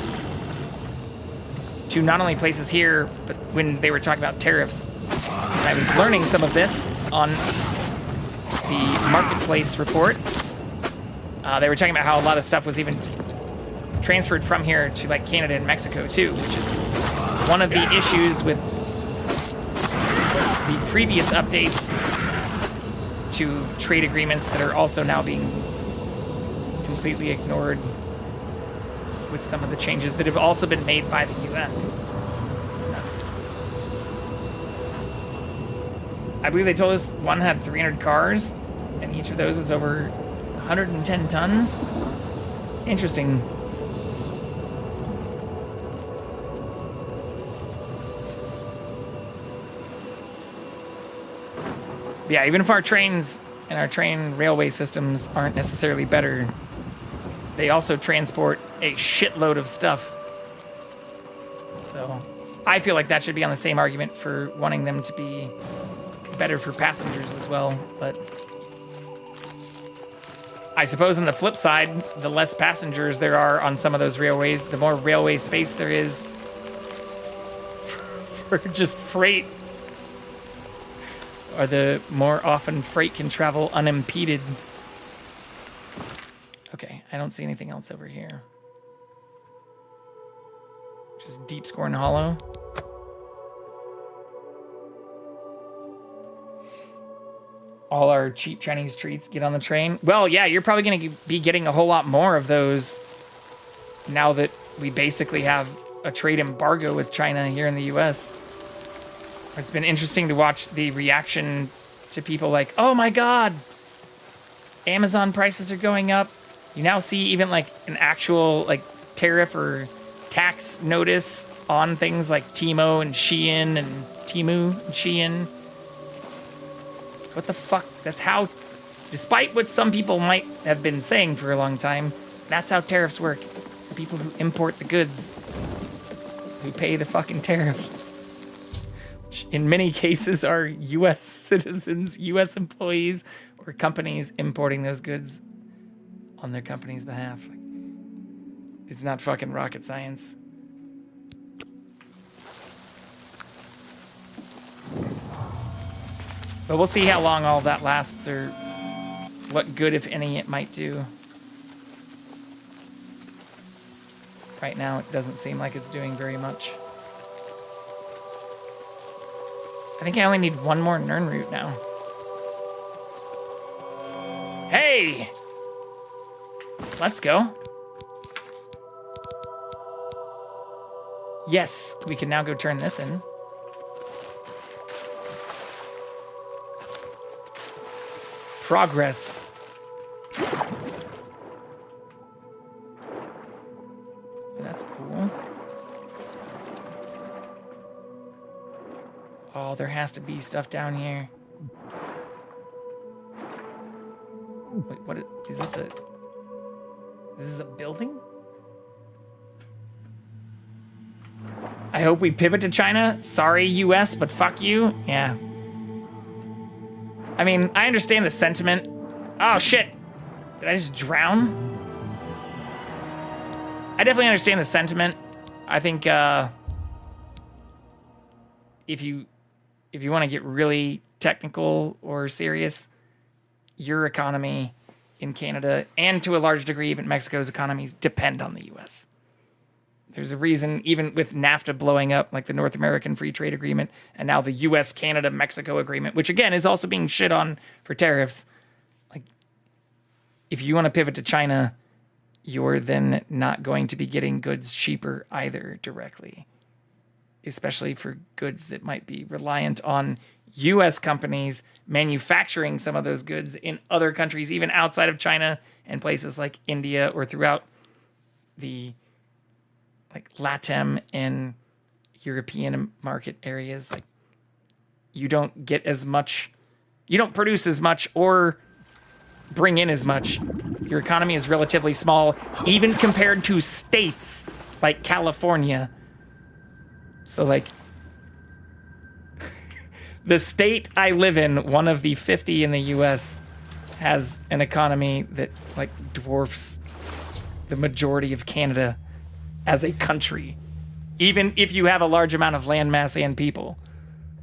to not only places here, but when they were talking about tariffs. I was learning some of this on the Marketplace report. They were talking about how a lot of stuff was even transferred from here to like Canada and Mexico too, which is one of the issues with the previous updates to trade agreements that are also now being completely ignored with some of the changes that have also been made by the US. It's nuts. I believe they told us one had 300 cars, and each of those was over 110 tons. Interesting. Yeah, even if our trains and our train railway systems aren't necessarily better, they also transport a shitload of stuff. So I feel like that should be on the same argument for wanting them to be better for passengers as well. But I suppose on the flip side, the less passengers there are on some of those railways, the more railway space there is for just freight, or the more often freight can travel unimpeded. Okay, I don't see anything else over here. Just Deep Scorn Hollow. All our cheap Chinese treats get on the train. Well, yeah, you're probably going to be getting a whole lot more of those now that we basically have a trade embargo with China here in the US. It's been interesting to watch the reaction to people like, oh my God, Amazon prices are going up. You now see even like an actual like tariff or tax notice on things like Temu and Shein and Shein. What the fuck? That's how, despite what some people might have been saying for a long time, that's how tariffs work. It's the people who import the goods who pay the fucking tariff. Which in many cases are US citizens, US employees, or companies importing those goods on their company's behalf. It's not fucking rocket science. But we'll see how long all that lasts, or what good, if any, it might do. Right now, it doesn't seem like it's doing very much. I think I only need one more Nern route now. Hey! Let's go. Yes, we can now go turn this in. Progress. That's cool. Oh, there has to be stuff down here. Wait, what is this a... This is a building? I hope we pivot to China. Sorry, US, but fuck you. Yeah. I mean, I understand the sentiment. Oh, shit. Did I just drown? I definitely understand the sentiment. I think, if you want to get really technical or serious, your economy in Canada, and to a large degree even Mexico's economies, depend on the U.S. There's a reason, even with NAFTA blowing up, like the North American Free Trade Agreement, and now the U.S., Canada, Mexico agreement, which again is also being shit on for tariffs. Like, if you want to pivot to China, you're then not going to be getting goods cheaper either directly, especially for goods that might be reliant on U.S. companies manufacturing some of those goods in other countries, even outside of China and places like India or throughout the like LATAM and European market areas. Like, you don't get as much, you don't produce as much or bring in as much. Your economy is relatively small, even compared to states like California. So like, the state I live in, one of the 50 in the US, has an economy that like dwarfs the majority of Canada as a country, even if you have a large amount of land mass and people.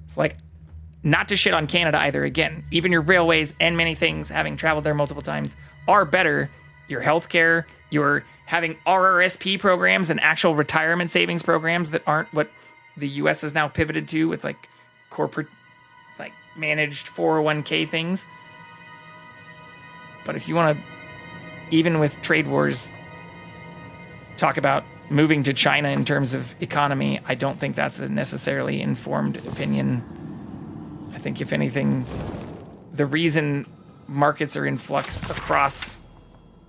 It's like, not to shit on Canada either. Again, even your railways and many things, having traveled there multiple times, are better. Your healthcare, your having RRSP programs and actual retirement savings programs that aren't what the US has now pivoted to with like corporate, like managed 401k things. But if you want to, even with trade wars, talk about moving to China in terms of economy, I don't think that's a necessarily informed opinion. I think if anything, the reason markets are in flux across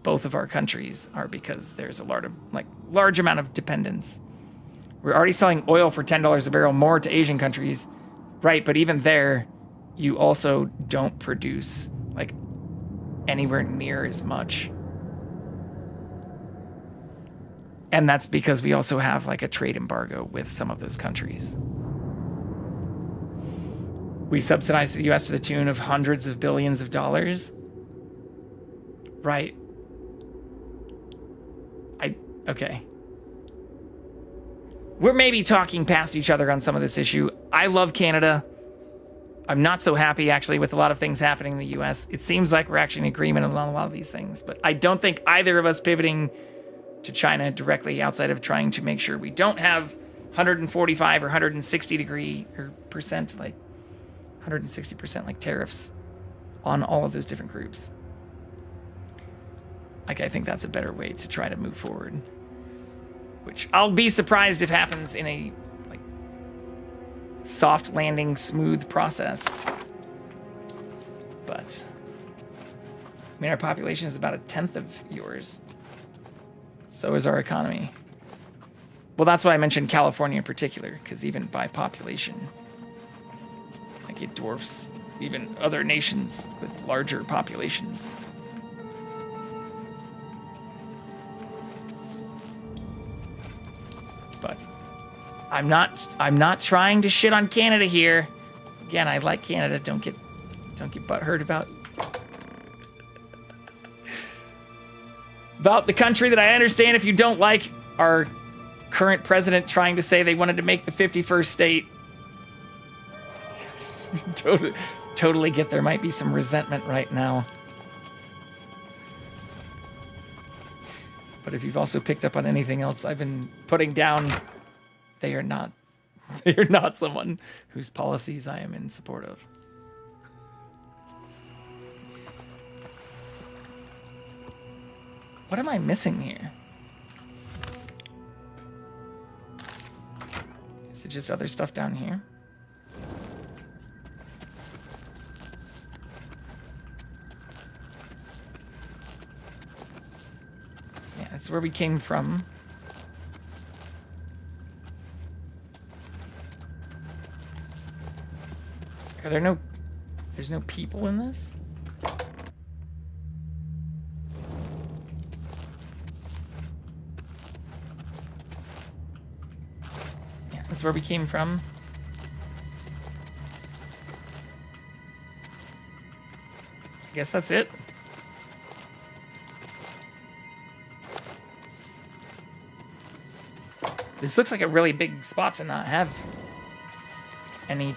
both of our countries are because there's a large amount of dependence. We're already selling oil for $10 a barrel more to Asian countries, right? But even there, you also don't produce like anywhere near as much. And that's because we also have like a trade embargo with some of those countries. We subsidize the US to the tune of hundreds of billions of dollars. Right. Okay. We're maybe talking past each other on some of this issue. I love Canada. I'm not so happy actually with a lot of things happening in the US. It seems like we're actually in agreement on a lot of these things, but I don't think either of us pivoting to China directly, outside of trying to make sure we don't have 145 or 160 degree or percent, like 160% like tariffs on all of those different groups. Like, I think that's a better way to try to move forward, which I'll be surprised if happens in a like soft landing, smooth process. But I mean, our population is about 1/10 of yours. So is our economy. Well, that's why I mentioned California in particular, because even by population, like, it dwarfs even other nations with larger populations. But I'm not trying to shit on Canada here. Again, I like Canada. Don't get butthurt about the country that I understand if you don't like our current president trying to say they wanted to make the 51st state. Totally get there might be some resentment right now. But if you've also picked up on anything else I've been putting down, they are not someone whose policies I am in support of. What am I missing here? Is it just other stuff down here? Yeah, that's where we came from. There's no people in this? Yeah, that's where we came from. I guess that's it. This looks like a really big spot to not have any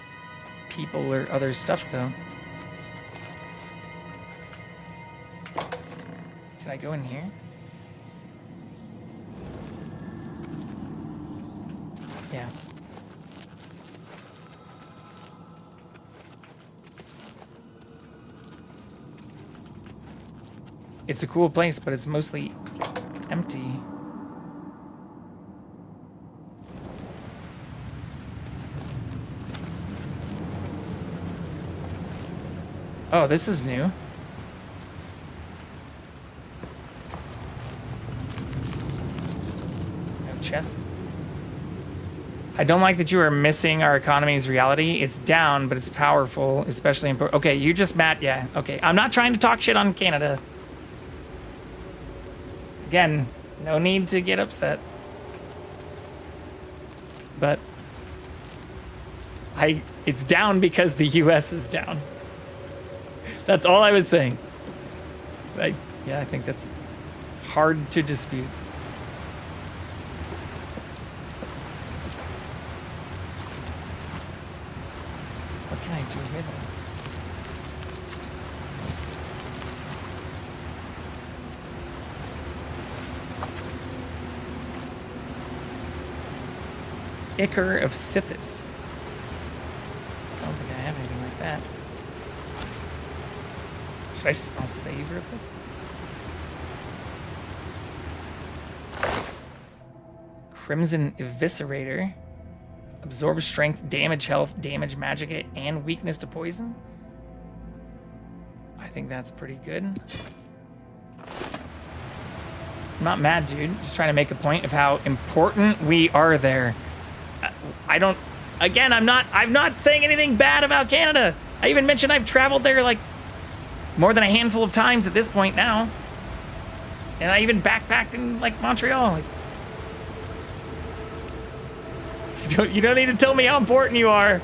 people or other stuff, though. Can I go in here? Yeah. It's a cool place, but it's mostly empty. Oh, this is new. No chests. I don't like that you are missing our economy's reality. It's down, but it's powerful, especially in... Okay, you just Matt. Yeah, okay. I'm not trying to talk shit on Canada. Again, no need to get upset. But it's down because the US is down. That's all I was saying. Yeah, I think that's hard to dispute. What can I do with it? Ichor of Sithis. I don't think I have anything like that. I'll save real quick. Crimson Eviscerator. Absorb strength, damage health, damage magic, and weakness to poison. I think that's pretty good. I'm not mad, dude. Just trying to make a point of how important we are there. I'm not saying anything bad about Canada. I even mentioned I've traveled there like more than a handful of times at this point now. And I even backpacked in like Montreal. Like, you don't need to tell me how important you are.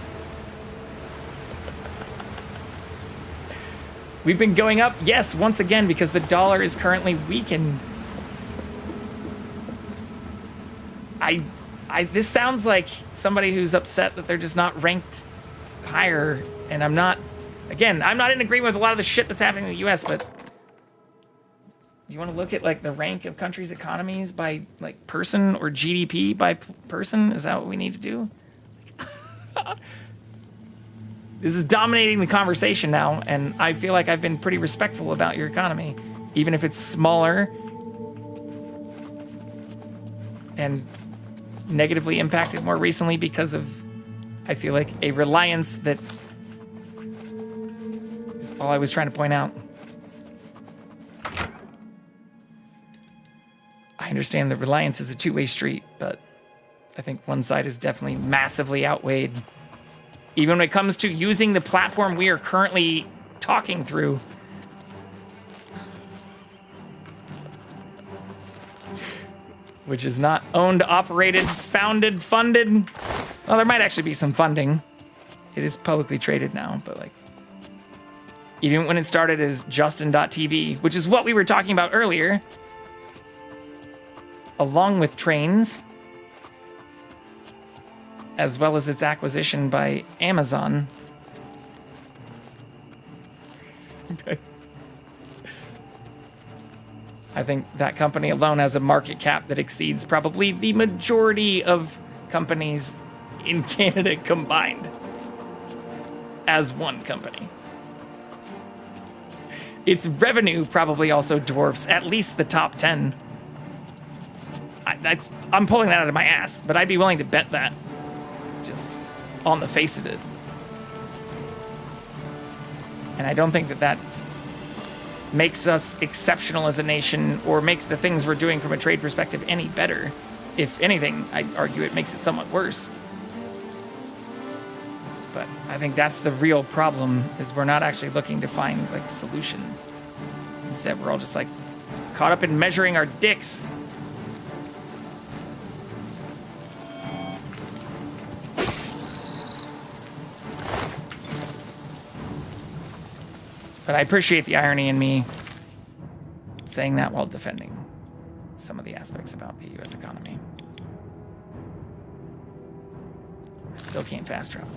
We've been going up, yes, once again, because the dollar is currently weakened. This sounds like somebody who's upset that they're just not ranked higher, and I'm not in agreement with a lot of the shit that's happening in the US, but you want to look at like the rank of countries' economies by like person or GDP by person? Is that what we need to do? This is dominating the conversation now, and I feel like I've been pretty respectful about your economy, even if it's smaller and negatively impacted more recently because of, I feel like, a reliance that is all I was trying to point out. I understand the reliance is a two-way street, but I think one side is definitely massively outweighed. Even when it comes to using the platform we are currently talking through. Which is not owned, operated, founded, funded. Well, there might actually be some funding. It is publicly traded now, but like, even when it started as Justin.tv, which is what we were talking about earlier, along with Trains, as well as its acquisition by Amazon. I think that company alone has a market cap that exceeds probably the majority of companies in Canada combined as one company. Its revenue probably also dwarfs at least the top 10. I'm pulling that out of my ass, but I'd be willing to bet that just on the face of it. And I don't think that makes us exceptional as a nation or makes the things we're doing from a trade perspective any better. If anything, I'd argue it makes it somewhat worse. But I think that's the real problem, is we're not actually looking to find like solutions. Instead, we're all just like caught up in measuring our dicks. But I appreciate the irony in me saying that while defending some of the aspects about the US economy. I still can't fast travel.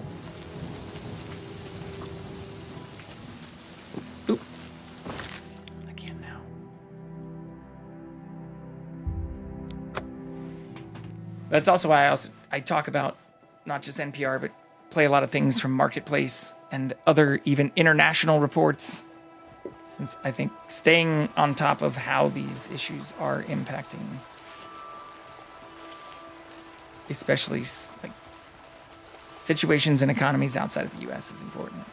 That's also why I talk about not just NPR, but play a lot of things from Marketplace and other even international reports, since I think staying on top of how these issues are impacting, especially like situations and economies outside of the U.S. is important.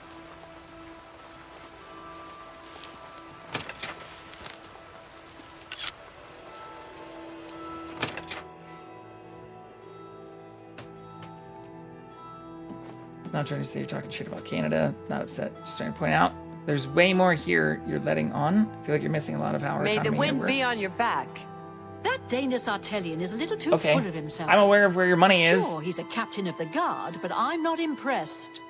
Not trying to say you're talking shit about Canada. Not upset. Just trying to point out there's way more here you're letting on. I feel like you're missing a lot of how our May economy the wind works. be on your back. That Danish Artelian is a little too Okay. full of himself. I'm aware of where your money is. Sure, he's a captain of the guard, but I'm not impressed.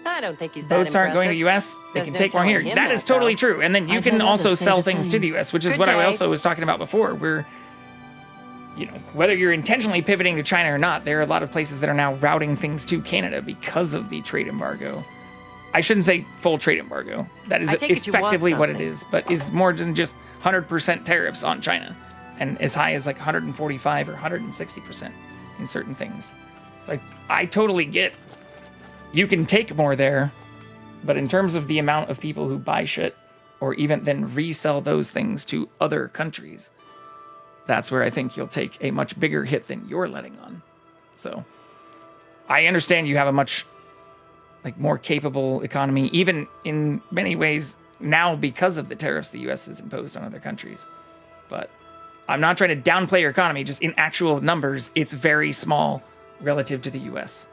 I don't think he's that Boats aren't going to the impressive. U.S. They There's can no take more here. telling him That is that, totally though. true. And then you I've can heard also others say sell the things to same. the U.S., which is Good what I day. also was talking about before. Where, you know, whether you're intentionally pivoting to China or not, there are a lot of places that are now routing things to Canada because of the trade embargo. I shouldn't say full trade embargo. That is I take it you want effectively what it something. is, but is more than just 100% tariffs on China, and as high as like 145 or 160% in certain things. So I totally get you can take more there, but in terms of the amount of people who buy shit or even then resell those things to other countries, that's where I think you'll take a much bigger hit than you're letting on. So I understand you have a much like more capable economy, even in many ways now because of the tariffs the U.S. has imposed on other countries. But I'm not trying to downplay your economy. Just in actual numbers, it's very small relative to the U.S.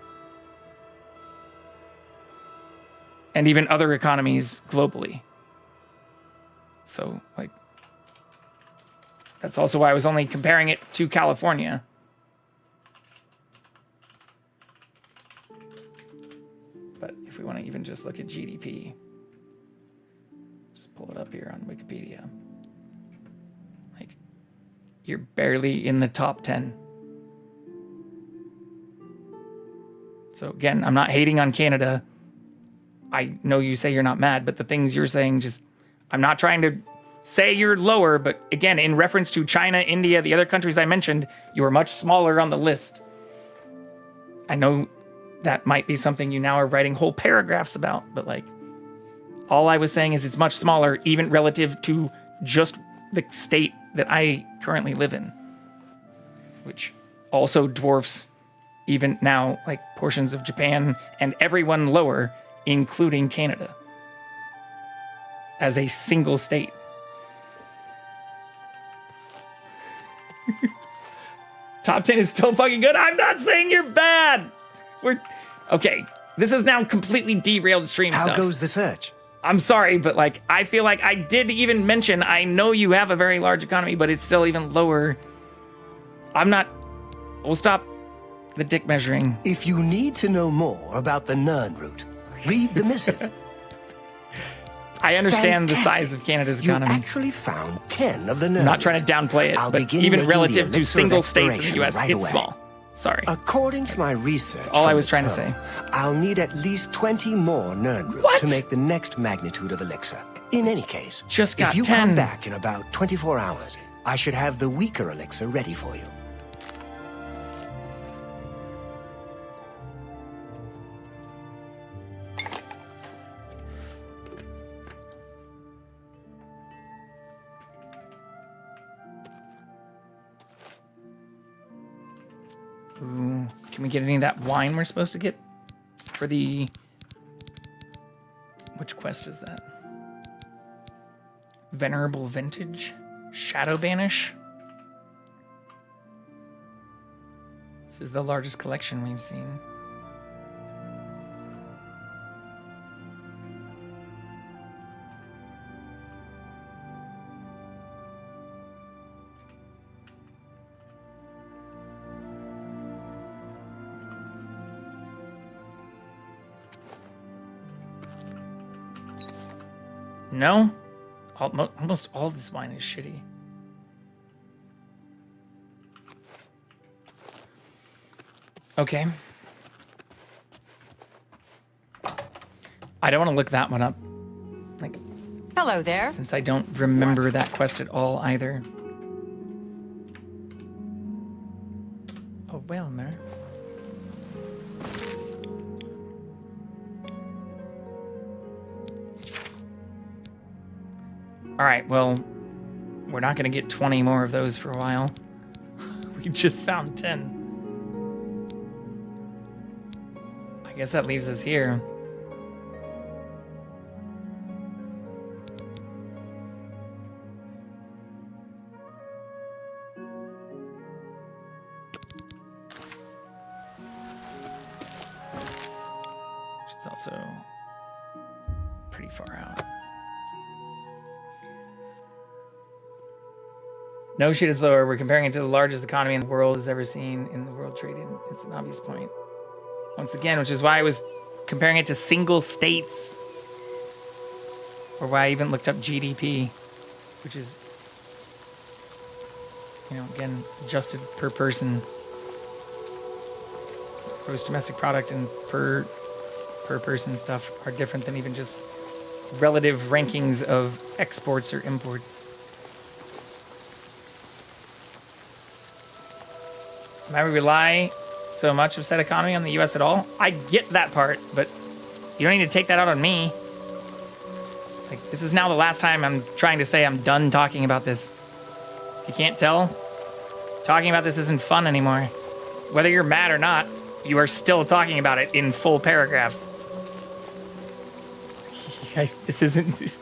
and even other economies globally. So, like, that's also why I was only comparing it to California. But if we want to even just look at GDP, just pull it up here on Wikipedia. Like, you're barely in the top 10. So again, I'm not hating on Canada. I know you say you're not mad, but the things you're saying just, I'm not trying to say you're lower, but again, in reference to China, India, the other countries I mentioned, you are much smaller on the list. I know that might be something you now are writing whole paragraphs about, but like, all I was saying is it's much smaller, even relative to just the state that I currently live in, which also dwarfs even now like portions of Japan and everyone lower, including Canada, as a single state. Top 10 is still fucking good. I'm not saying you're bad. We're okay. This is now completely derailed stream How stuff. goes the search? I'm sorry, but like I feel like I did even mention I know you have a very large economy, but it's still even lower. I'm not. We'll stop the dick measuring. If you need to know more about the Nern route, read the missive. I understand the Fantastic. size of Canada's You economy. actually found 10 of the Nern. I'm not trying to downplay it, I'll but begin even making the relative to elixir of single states in the exploration U.S., right it's away. small. Sorry. According to my research, That's all I from was the trying to tunnel, say. I'll need at least 20 more Nern root What? to make the next magnitude of elixir. In any case, Just got if you 10. come back in about 24 hours, I should have the weaker elixir ready for you. Ooh, can we get any of that wine we're supposed to get for the... Which quest is that? Venerable Vintage? Shadow Banish? This is the largest collection we've seen. No? Almost all of this wine is shitty. Okay. I don't want to look that one up. Like, Hello there. since I don't remember that quest at all either. A whale in there. All right, well, we're not going to get 20 more of those for a while. We just found 10. I guess that leaves us here. Which is also pretty far out. No shit is lower. We're comparing it to the largest economy in the world has ever seen in the world trading. It's an obvious point. Once again, which is why I was comparing it to single states. Or why I even looked up GDP, which is, you know, again, adjusted per person. Gross domestic product and per person stuff are different than even just relative rankings of exports or imports. Why we rely so much of said economy on the US at all? I get that part, but you don't need to take that out on me. Like, this is now the last time I'm trying to say I'm done talking about this. If you can't tell, talking about this isn't fun anymore. Whether you're mad or not, you are still talking about it in full paragraphs. This isn't...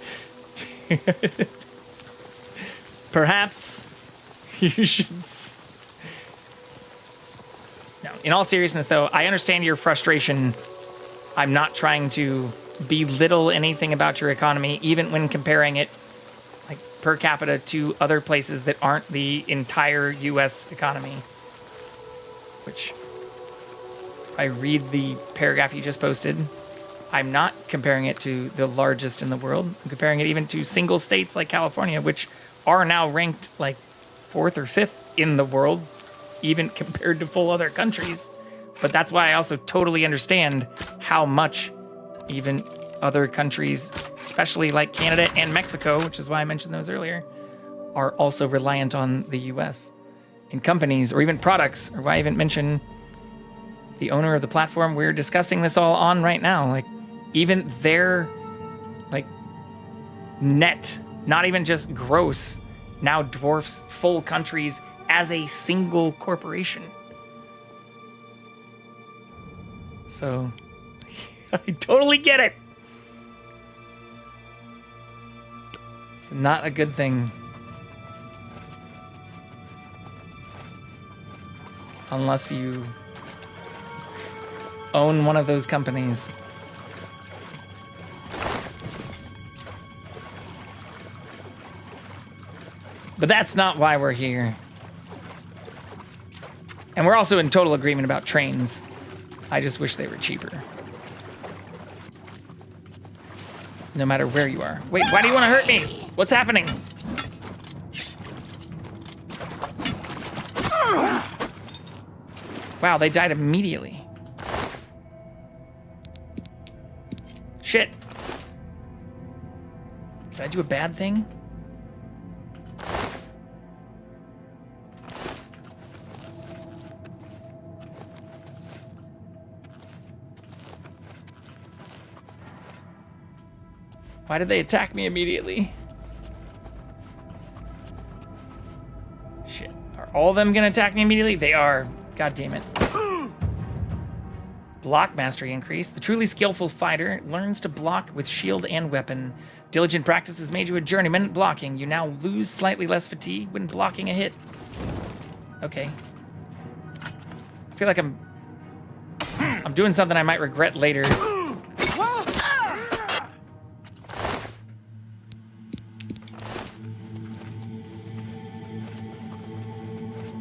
Perhaps you should... No, in all seriousness, though, I understand your frustration. I'm not trying to belittle anything about your economy, even when comparing it, like, per capita to other places that aren't the entire U.S. economy. Which, if I read the paragraph you just posted, I'm not comparing it to the largest in the world. I'm comparing it even to single states like California, which are now ranked like 4th or 5th in the world, even compared to full other countries. But that's why I also totally understand how much even other countries, especially like Canada and Mexico, which is why I mentioned those earlier, are also reliant on the US in companies or even products, or why I even mention the owner of the platform we're discussing this all on right now. Like, even their, like, net, not even just gross, now dwarfs full countries as a single corporation. So, I totally get it. It's not a good thing. Unless you own one of those companies. But that's not why we're here. And we're also in total agreement about trains. I just wish they were cheaper. No matter where you are. Wait, why do you want to hurt me? What's happening? Wow, they died immediately. Shit. Did I do a bad thing? Why did they attack me immediately? Shit. Are all of them gonna attack me immediately? They are. God damn it. Block mastery increase. The truly skillful fighter learns to block with shield and weapon. Diligent practice has made you a journeyman at blocking. You now lose slightly less fatigue when blocking a hit. Okay. I feel like I'm doing something I might regret later.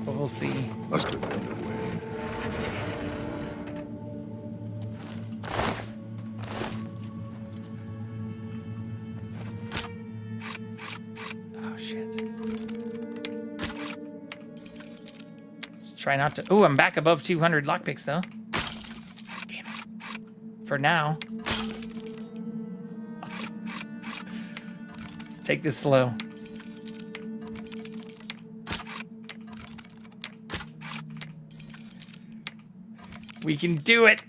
But we'll see. Try not to. Ooh, I'm back above 200 lockpicks though. Damn it. For now. Let's take this slow. We can do it.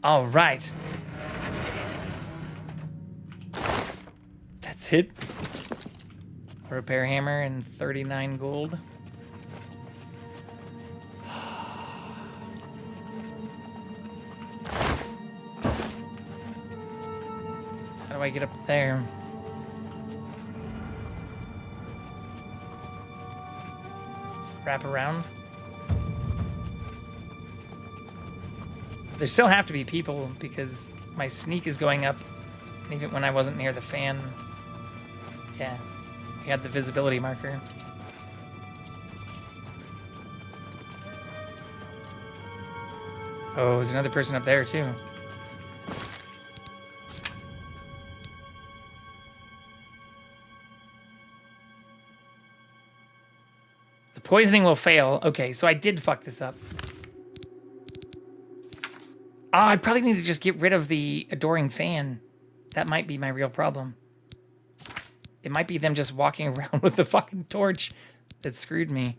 All right. That's it. A repair hammer and 39 gold. How do I get up there? Does this wrap around? There still have to be people because my sneak is going up even when I wasn't near the fan. Yeah, I had the visibility marker. Oh, there's another person up there too. The poisoning will fail. Okay, so I did fuck this up. Oh, I probably need to just get rid of the adoring fan. That might be my real problem. It might be them just walking around with the fucking torch that screwed me.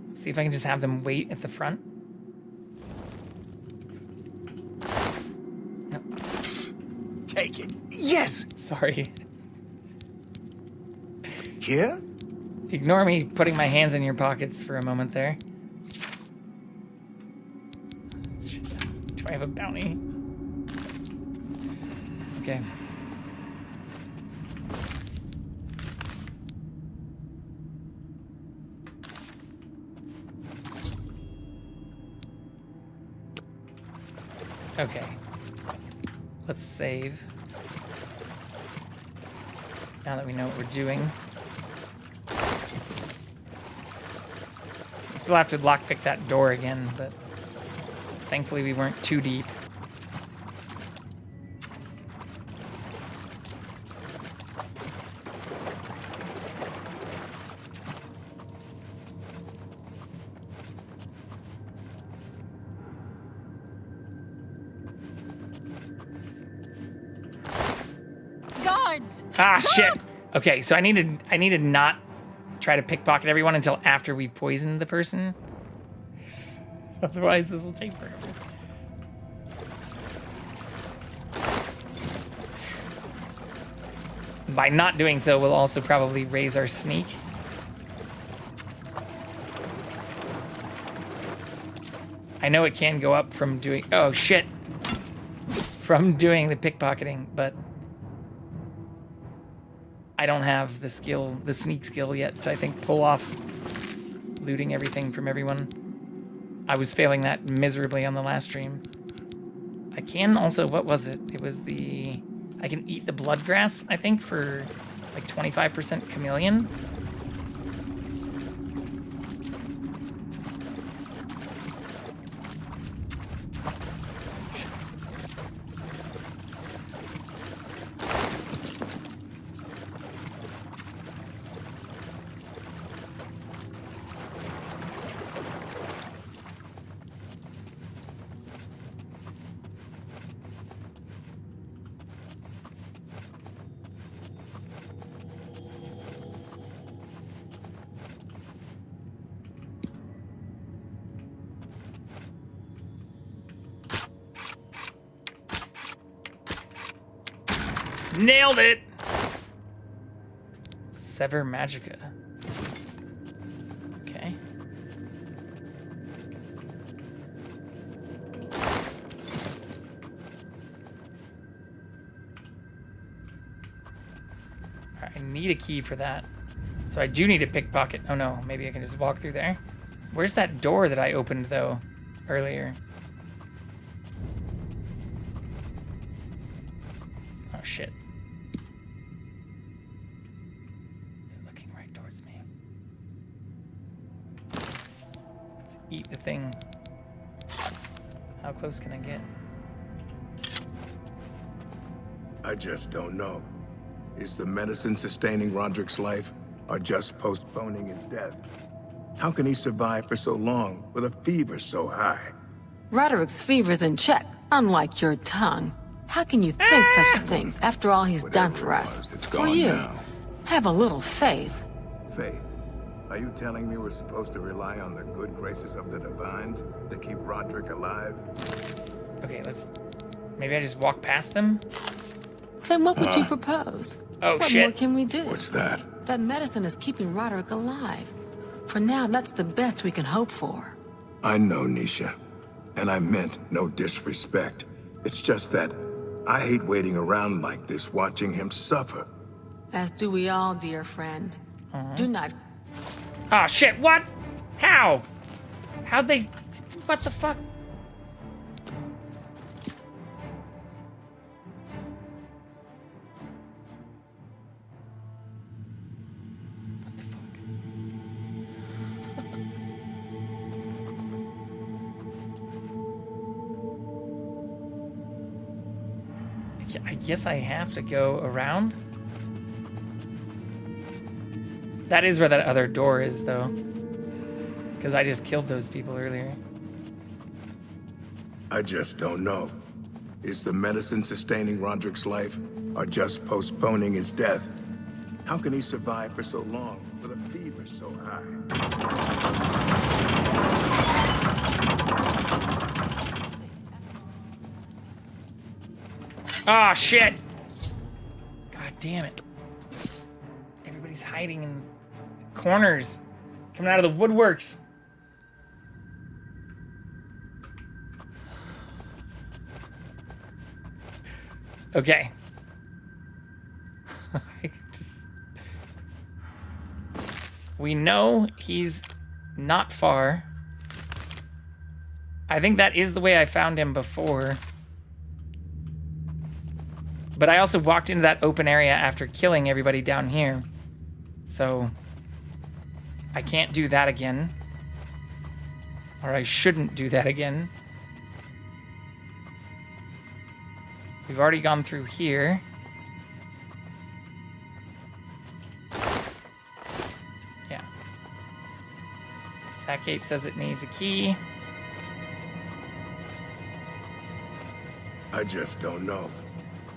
Let's see if I can just have them wait at the front. No. Take it. Yes! Sorry. Here? Ignore me putting my hands in your pockets for a moment there. Do I have a bounty? Okay. Okay. Let's save. Now that we know what we're doing. Still have to lockpick that door again, but thankfully we weren't too deep. Guards! Ah, shit. Okay, so I need to not try to pickpocket everyone until after we've poisoned the person. Otherwise, this will take forever. By not doing so, we'll also probably raise our sneak. I know it can go up from doing... Oh, shit. From doing the pickpocketing, but... I don't have the skill, the sneak skill yet to, I think, pull off looting everything from everyone. I was failing that miserably on the last stream. I can also, what was it? It was the, I can eat the blood grass, I think, for like 25% chameleon. Nailed it! Sever Magica. Okay. Alright, I need a key for that. So I do need a pickpocket. Oh no, maybe I can just walk through there. Where's that door that I opened though earlier? Oh shit. Eat the thing. How close can I get? I just don't know. Is the medicine sustaining Roderick's life, or just postponing his death? How can he survive for so long with a fever so high? Roderick's fever's in check, unlike your tongue. How can you think such things after all he's done for us? It's For gone you. now. Have a little faith. Faith, are you telling me we're supposed to rely on the good graces of the Divines to keep Roderick alive? Okay, maybe I just walk past them? Then what would you propose? Oh, what shit. more can we do? What's that? That medicine is keeping Roderick alive. For now, that's the best we can hope for. I know, Nisha. And I meant no disrespect. It's just that I hate waiting around like this, watching him suffer. As do we all, dear friend. Do not... Oh, shit, what? How? How'd they... What the fuck? I guess I have to go around? That is where that other door is, though. Because I just killed those people earlier. I just don't know. Is the medicine sustaining Roderick's life, or just postponing his death? How can he survive for so long with a fever so high? Ah, shit! God damn it. Everybody's hiding in corners. Coming out of the woodworks. Okay. We know he's not far. I think that is the way I found him before. But I also walked into that open area after killing everybody down here. So I can't do that again. Or I shouldn't do that again. We've already gone through here. Yeah. That gate says it needs a key. I just don't know.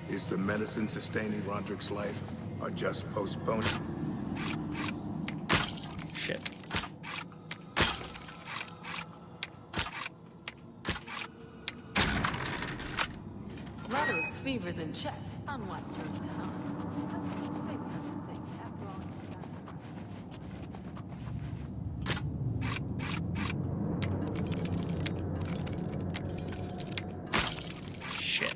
Is the medicine sustaining Roderick's life, or just postponing? Shit. Roderick's fever's in check, unlike your tongue. Shit.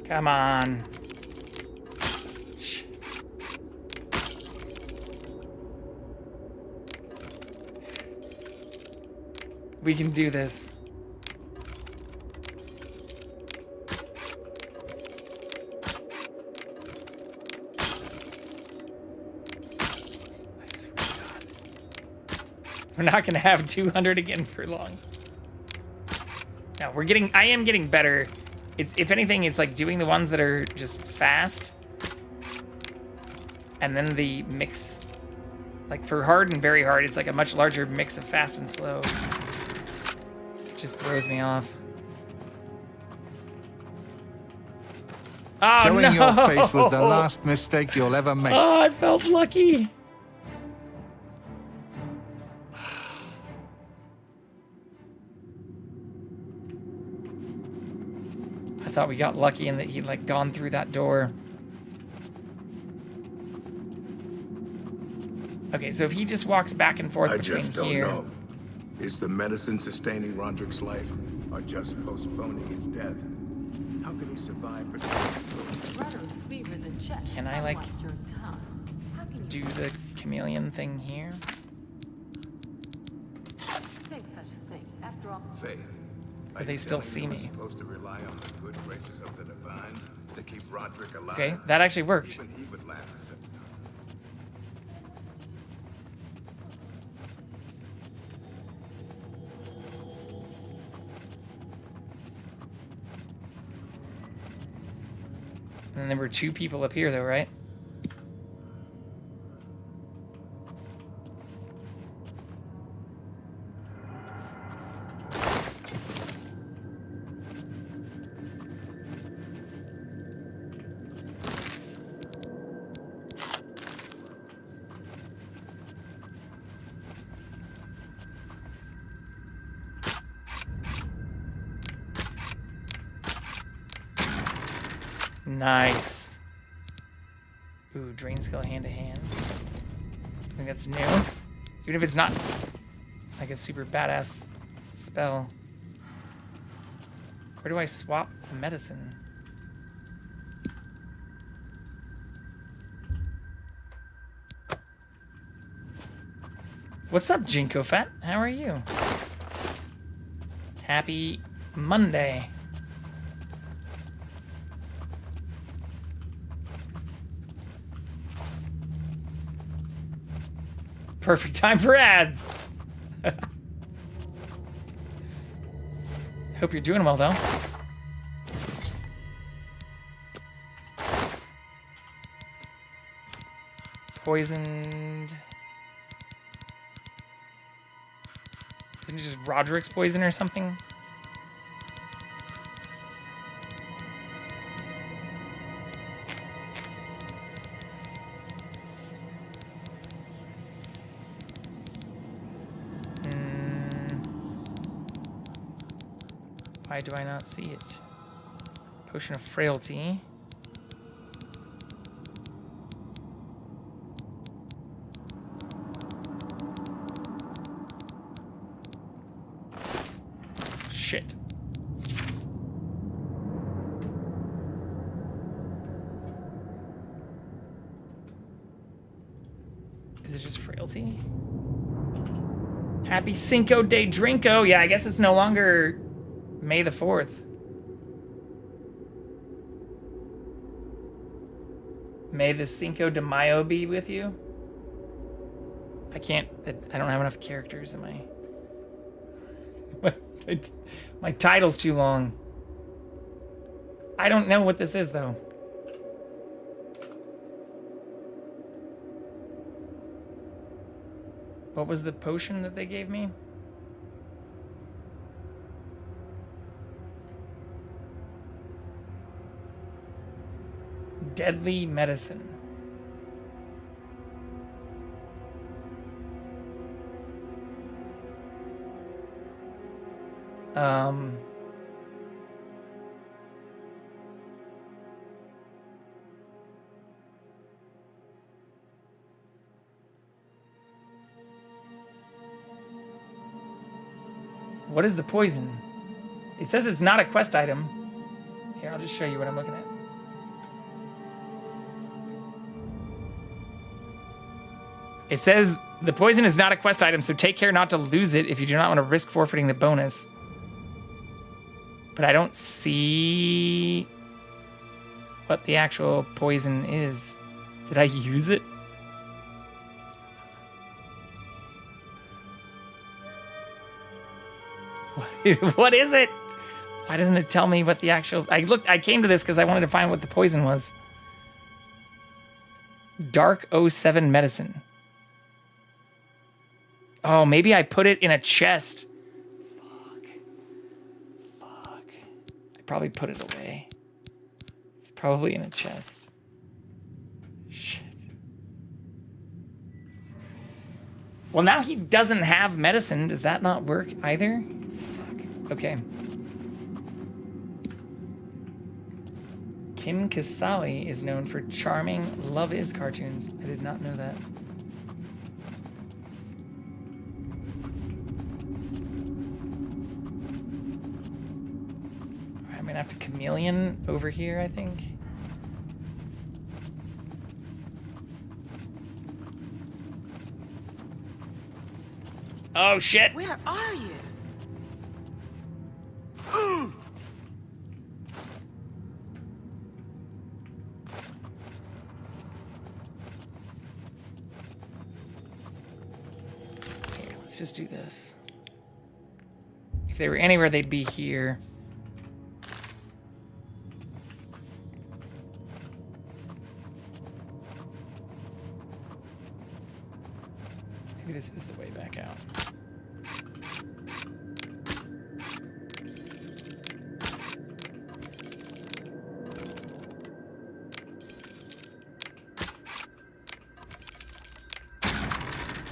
Come on. We can do this. I swear to God. We're not gonna have 200 again for long. No, I am getting better. If anything, it's like doing the ones that are just fast. And then the mix, like for hard and very hard, it's like a much larger mix of fast and slow. It just throws me off. Oh, Showing no! your face was the last mistake you'll ever make. Oh, I felt lucky. I thought we got lucky in that he'd like gone through that door. Okay, so if he just walks back and forth I between just don't here. know. Is the medicine sustaining Roderick's life, or just postponing his death? How can he survive for so Roderick's fever's in check. Can I like unlike your tongue. How can you do the chameleon thing here? think such things after all? Faith. Or they still see me. Supposed to rely on the good graces of the Divines to keep Roderick alive. Okay, that actually worked. Even he would laugh at such. And there were 2 people up here, though, right? Nice. Ooh, drain skill hand to hand. I think that's new. Even if it's not like a super badass spell. Where do I swap the medicine? What's up, Jinko Fett? How are you? Happy Monday. Perfect time for ads. Hope you're doing well, though. Poisoned. Isn't it just Roderick's poison or something? Why do I not see it? Potion of Frailty. Shit. Is it just Frailty? Happy Cinco de Drinko. Yeah, I guess it's no longer May the 4th. May the Cinco de Mayo be with you. I don't have enough characters in my title's too long. I don't know what this is, though. What was the potion that they gave me? Deadly medicine. What is the poison? It says it's not a quest item. Here, I'll just show you what I'm looking at. It says the poison is not a quest item, so take care not to lose it if you do not want to risk forfeiting the bonus. But I don't see what the actual poison is. Did I use it? What is it? Why doesn't it tell me what the actual... I came to this because I wanted to find what the poison was. Dark 07 medicine. Oh, maybe I put it in a chest. Fuck. I probably put it away. It's probably in a chest. Shit. Well, now he doesn't have medicine. Does that not work either? Fuck. Okay. Kim Kasali is known for charming Love Is cartoons. I did not know that. I'm gonna have to chameleon over here, I think. Oh shit! Where are you? Here, let's just do this. If they were anywhere, they'd be here. Maybe this is the way back out.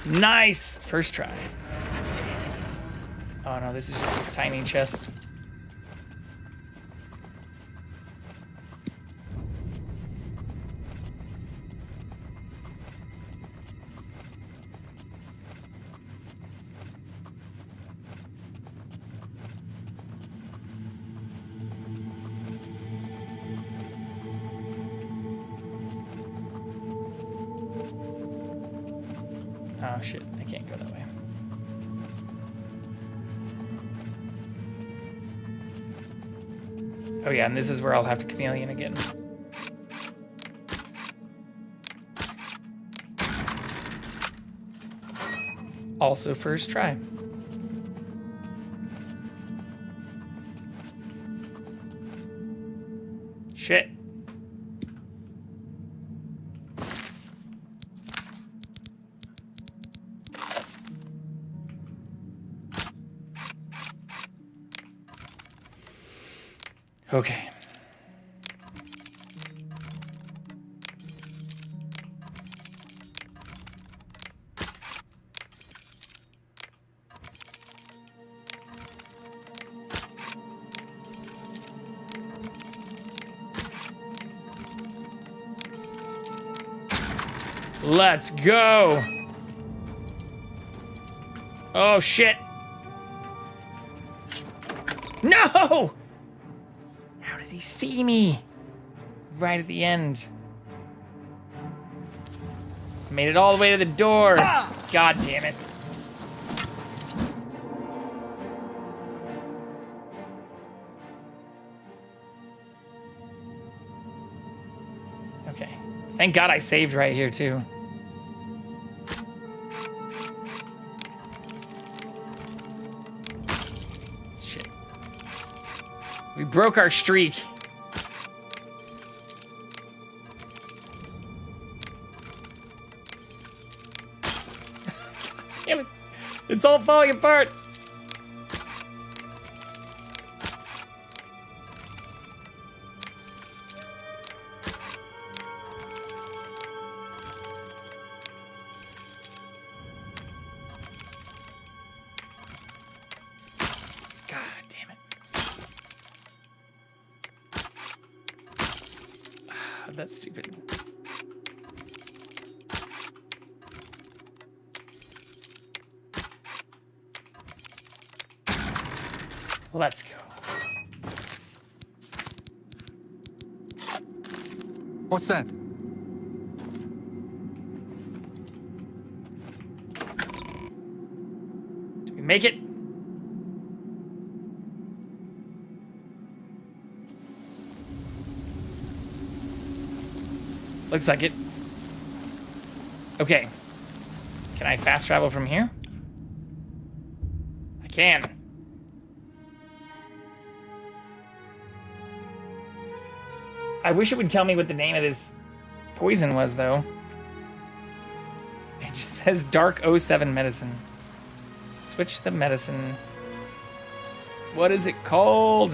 Nice! First try. Oh no, this is just this tiny chest. Oh shit, I can't go that way. Oh yeah, and this is where I'll have to chameleon again. Also first try. Shit. Okay. Let's go. Oh shit. No! How did he see me? Right at the end. Made it all the way to the door. God damn it. Okay. Thank God I saved right here too. Shit. We broke our streak. Damn it. It's all falling apart. God damn it. That's stupid. Let's go. What's that? Did we make it? Looks like it. Okay. Can I fast travel from here? I can. I wish it would tell me what the name of this poison was, though. It just says Dark 07 medicine. Switch the medicine. What is it called?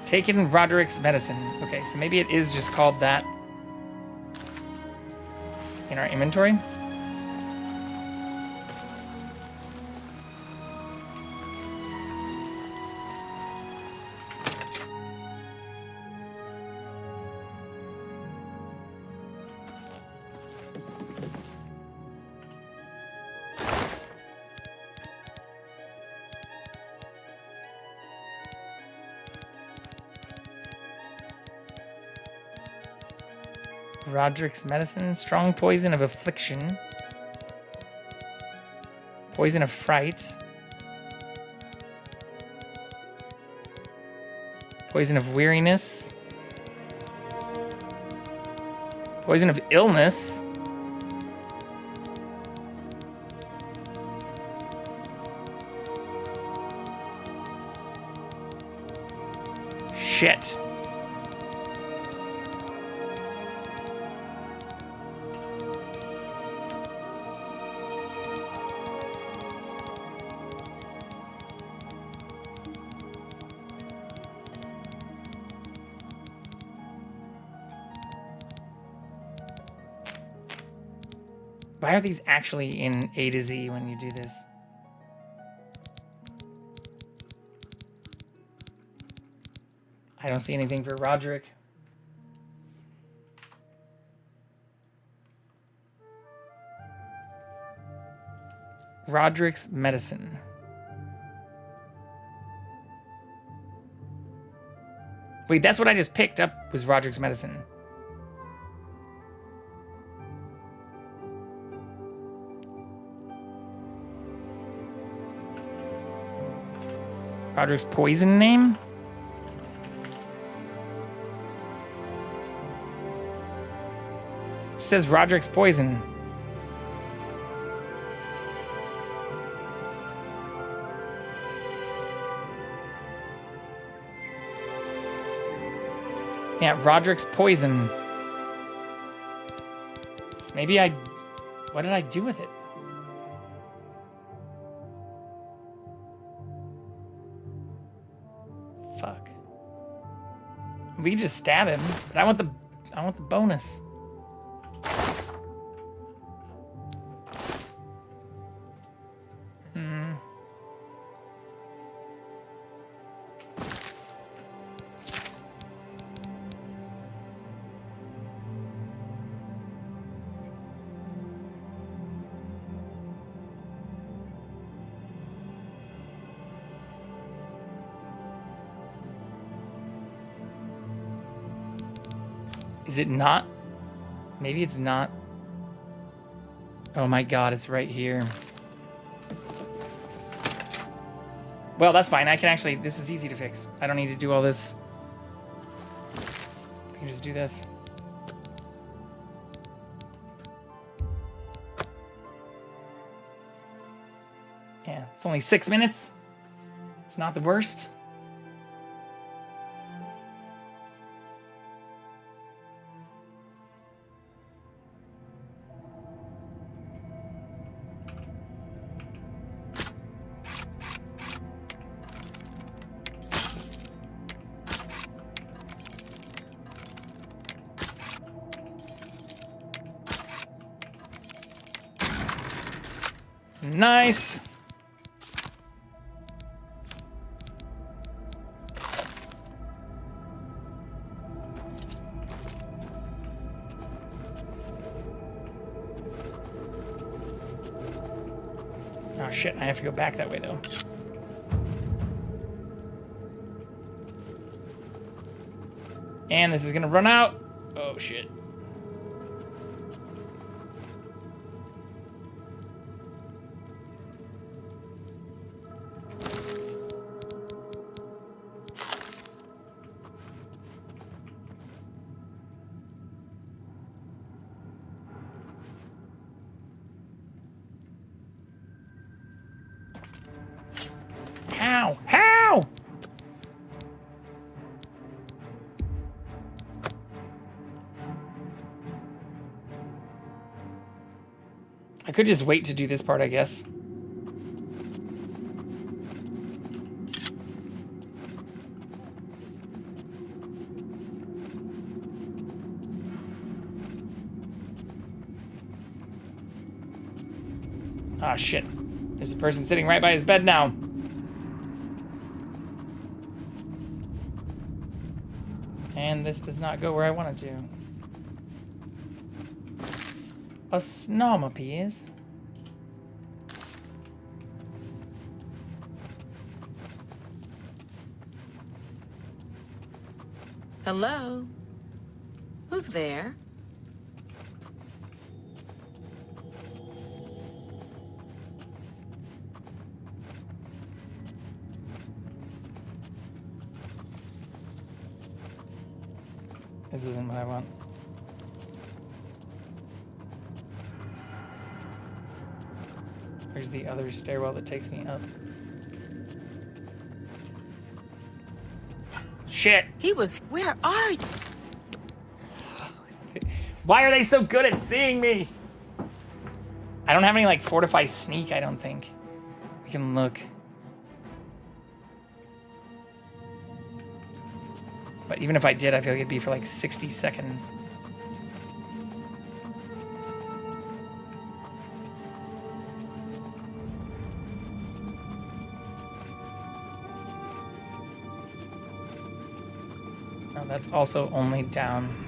Taken Roderick's medicine. Okay, so maybe it is just called that in our inventory. Roderick's medicine. Strong poison of affliction. Poison of fright. Poison of weariness. Poison of illness. Shit. Why are these actually in A to Z when you do this? I don't see anything for Roderick. Roderick's medicine. Wait, that's what I just picked up was Roderick's medicine. Roderick's poison name? It says Roderick's poison. Yeah, Roderick's poison. So maybe what did I do with it? Fuck. We can just stab him, but I want the bonus. Is it not? Maybe it's not. Oh my god, it's right here. Well, that's fine. I can actually, this is easy to fix. I don't need to do all this. I can just do this. Yeah, it's only 6 minutes. It's not the worst. Nice. Oh shit, I have to go back that way though. And this is gonna run out. Oh shit. How? How? I could just wait to do this part, I guess. Ah, shit. There's a person sitting right by his bed now. And this does not go where I want it to. A snom appears. Hello? Who's there? This isn't what I want. Where's the other stairwell that takes me up? Shit. Where are you? Why are they so good at seeing me? I don't have any, like, fortify sneak, I don't think. We can look. But even if I did, I feel like it'd be for, like, 60 seconds. Oh, that's also only down.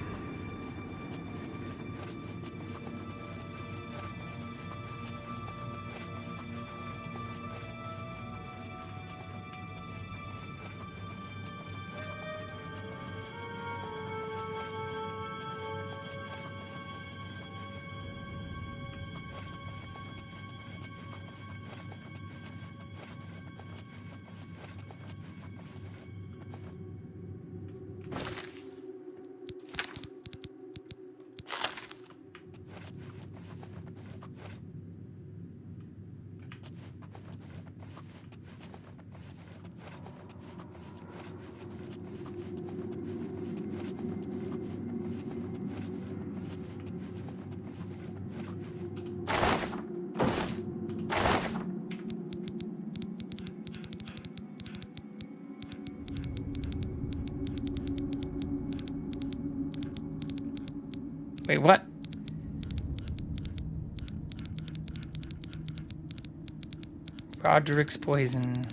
Wait, what? Roderick's poison.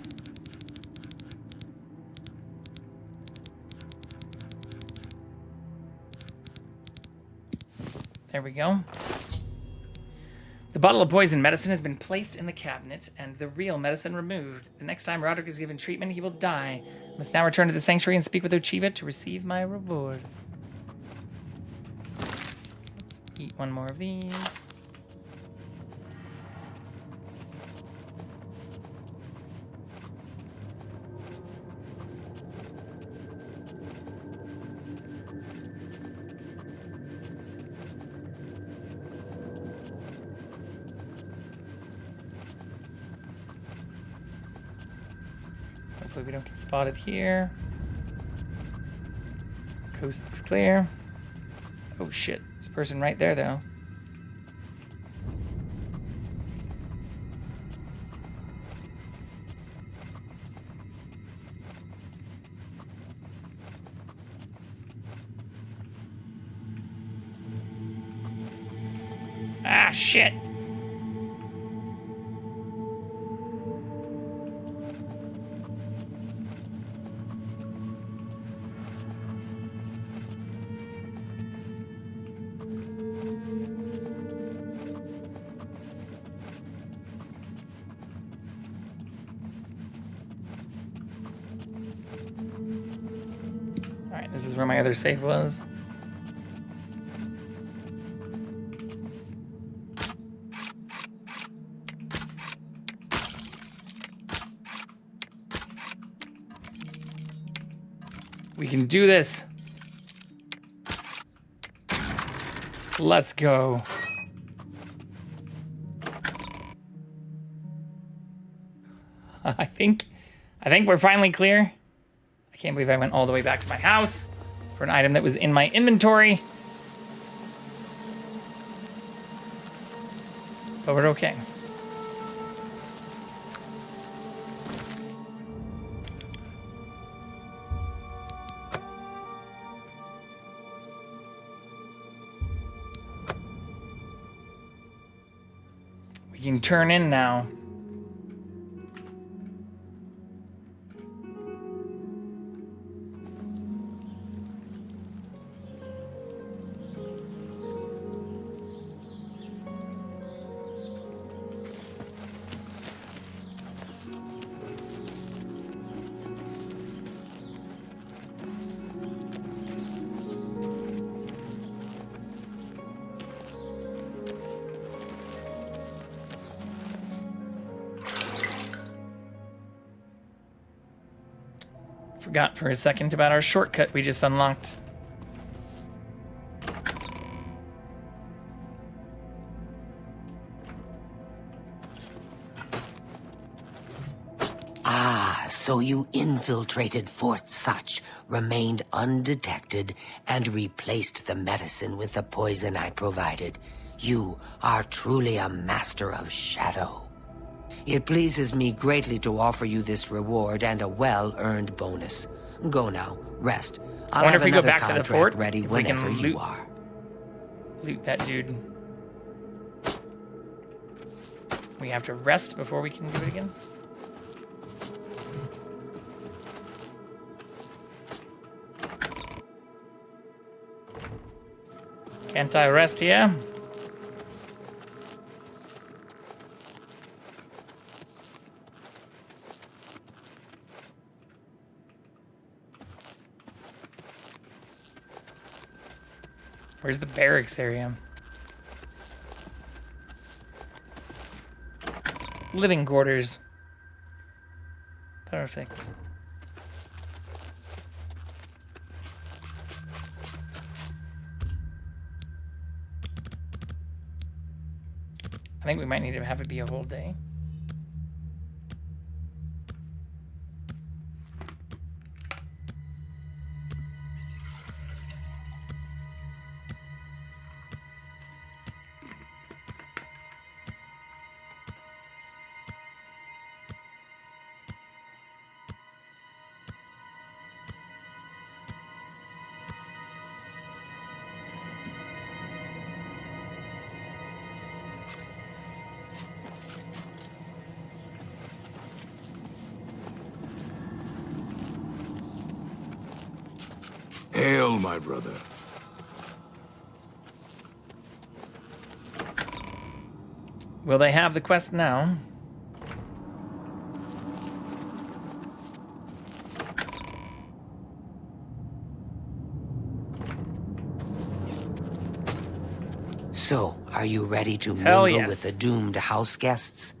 There we go. The bottle of poison medicine has been placed in the cabinet and the real medicine removed. The next time Roderick is given treatment, he will die. I must now return to the sanctuary and speak with Ochiva to receive my reward. Let's eat one more of these. Hopefully we don't get spotted here. Coast looks clear. Oh shit, there's a person right there though. Ah, shit. Alright, this is where my other save was. We can do this. Let's go. I think we're finally clear. I can't believe I went all the way back to my house for an item that was in my inventory. But we're okay. We can turn in now. Forgot for a second about our shortcut we just unlocked. Ah, so you infiltrated Fort Such, remained undetected, and replaced the medicine with the poison I provided. You are truly a master of shadow. It pleases me greatly to offer you this reward and a well-earned bonus. Go now, rest. I I'll wonder have if we go another back to the contract fort, ready if we can whenever you are. Loot that dude. We have to rest before we can do it again. Can't I rest here? Where's the barracks area? Living quarters. Perfect. I think we might need to have it be a whole day. Hail, my brother. Will they have the quest now? So, are you ready to Hell mingle yes. with the doomed house guests?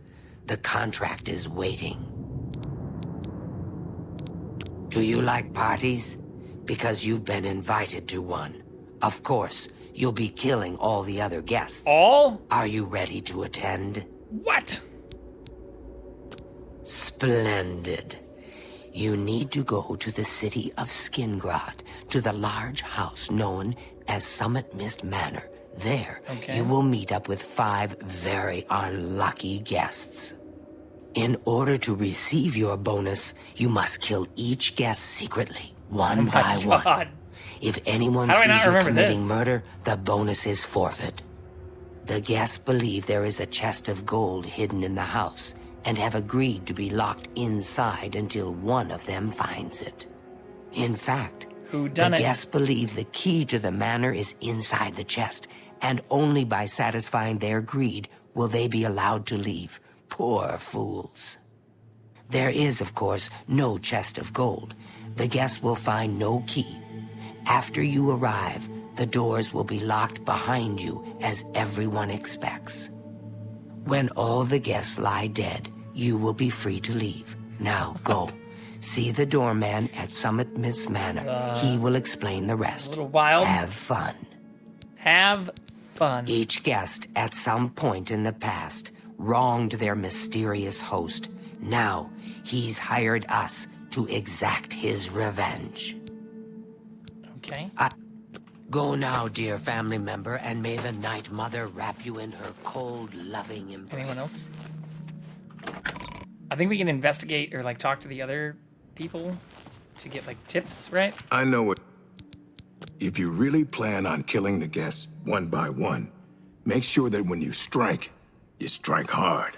The contract is waiting. Do you like parties? Because you've been invited to one. Of course, you'll be killing all the other guests. All? Are you ready to attend? What? Splendid. You need to go to the city of Skingrad, to the large house known as Summit Mist Manor. There, you will meet up with 5 very unlucky guests. In order to receive your bonus, you must kill each guest secretly, one by one. If anyone sees you committing murder, the bonus is forfeit. The guests believe there is a chest of gold hidden in the house and have agreed to be locked inside until one of them finds it. In fact, the guests believe the key to the manor is inside the chest, and only by satisfying their greed will they be allowed to leave. Poor fools. There is, of course, no chest of gold. The guests will find no key. After you arrive, the doors will be locked behind you, as everyone expects. When all the guests lie dead, you will be free to leave. Now, go. See the doorman at Summit Mist Manor. He will explain the rest. A little wild. Have fun. Have fun. Each guest, at some point in the past, wronged their mysterious host. Now, he's hired us to exact his revenge. Okay. Go now, dear family member, and may the Night Mother wrap you in her cold, loving embrace. Anyone else? I think we can investigate or like talk to the other people to get like tips, right? I know it. If you really plan on killing the guests one by one, make sure that when you strike hard.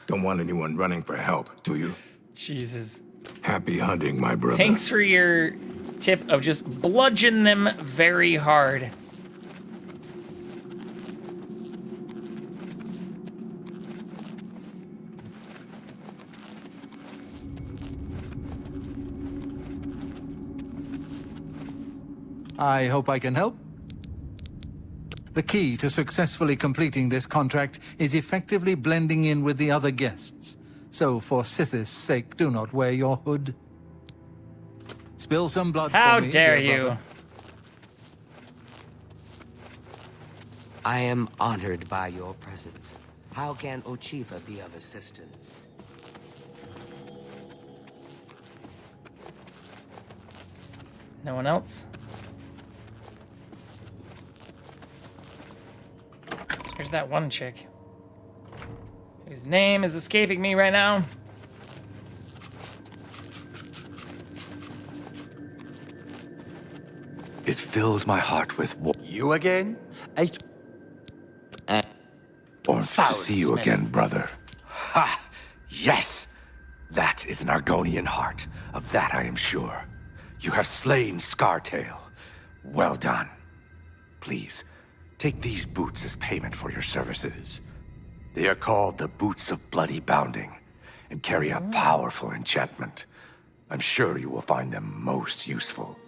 Don't want anyone running for help, do you? Jesus. Happy hunting, my brother. Thanks for your tip of just bludgeon them very hard. I hope I can help. The key to successfully completing this contract is effectively blending in with the other guests. So for Sithis' sake, do not wear your hood. Spill some blood How for me, dare dear you? brother. I am honored by your presence. How can Ochiva be of assistance? No one else? There's that one chick whose name is escaping me right now. It fills my heart with You again? warmth to see you again, brother. Ha! Yes! That is an Argonian heart. Of that I am sure. You have slain Scartail. Well done. Please, take these boots as payment for your services. They are called the Boots of Bloody Bounding, and carry a powerful enchantment. I'm sure you will find them most useful.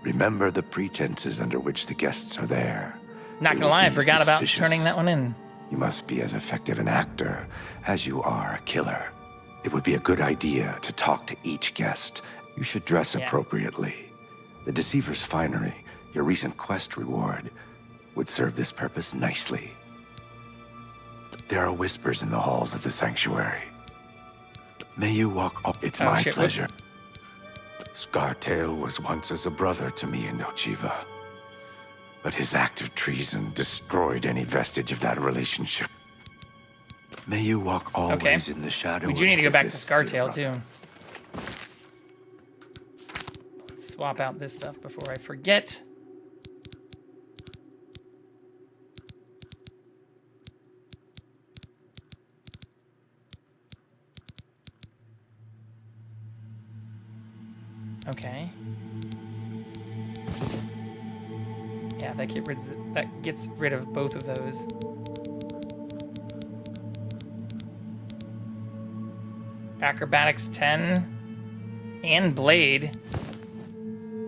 Remember the pretenses under which the guests are there. Not gonna lie, I forgot about turning that one in. You must be as effective an actor as you are a killer. It would be a good idea to talk to each guest. You should dress appropriately. The Deceiver's finery, your recent quest reward, would serve this purpose nicely. There are whispers in the halls of the sanctuary. May you walk up. It's my pleasure. Scartail was once as a brother to me in Nochiva. But his act of treason destroyed any vestige of that relationship. May you walk always in the shadow. We do need to go back to Scartail, too. Let's swap out this stuff before I forget. Okay. Yeah, that gets rid of both of those. Acrobatics 10 and Blade.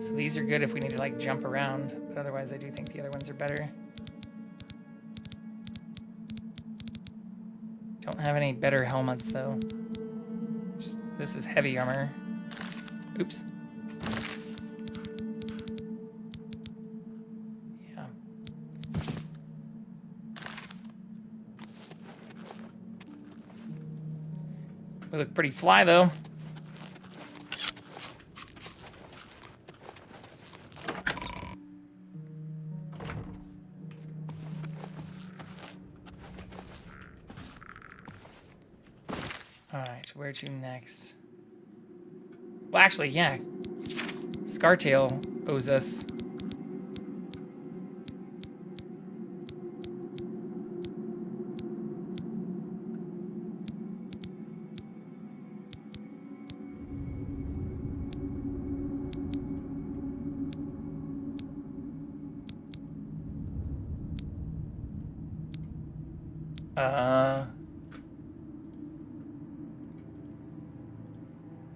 So these are good if we need to like jump around, but otherwise I do think the other ones are better. Don't have any better helmets though. This is heavy armor. Oops. We look pretty fly, though. Alright, where to next? Well, actually, yeah. Scartail owes us.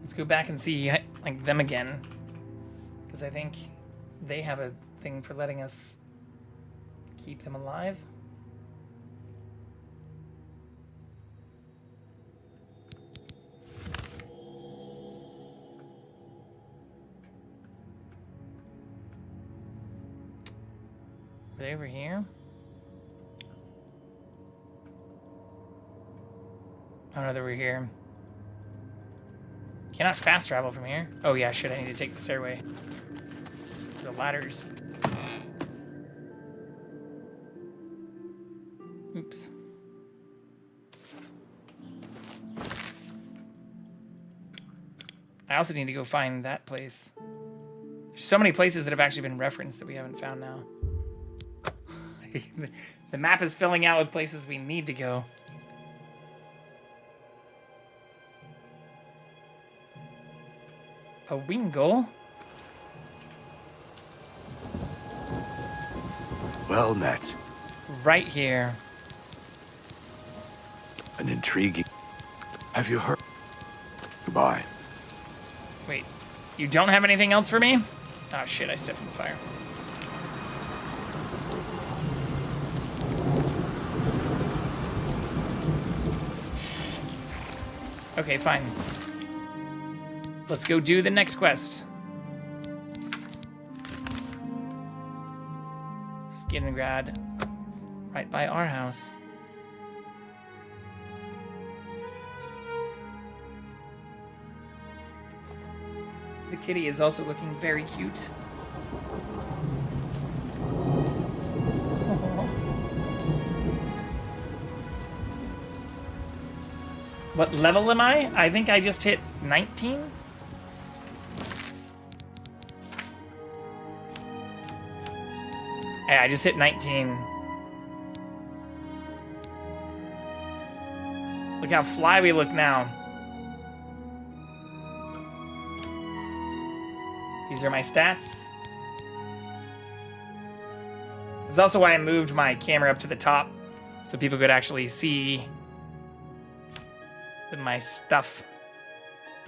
Let's go back and see like them again, because I think they have a thing for letting us keep them alive. Are they over here? Oh no, they were here. Cannot fast travel from here. Oh yeah, shit, I need to take the stairway. The ladders. Oops. I also need to go find that place. There's so many places that have actually been referenced that we haven't found now. The map is filling out with places we need to go. A Wingle? Well met. Right here. An intriguing... Have you heard? Goodbye. Wait, you don't have anything else for me? Oh shit, I stepped in the fire. Okay, fine. Let's go do the next quest. Skingrad. Right by our house. The kitty is also looking very cute. What level am I? I think I just hit 19. Yeah, I just hit 19. Look how fly we look now. These are my stats. That's also why I moved my camera up to the top, so people could actually see my stuff.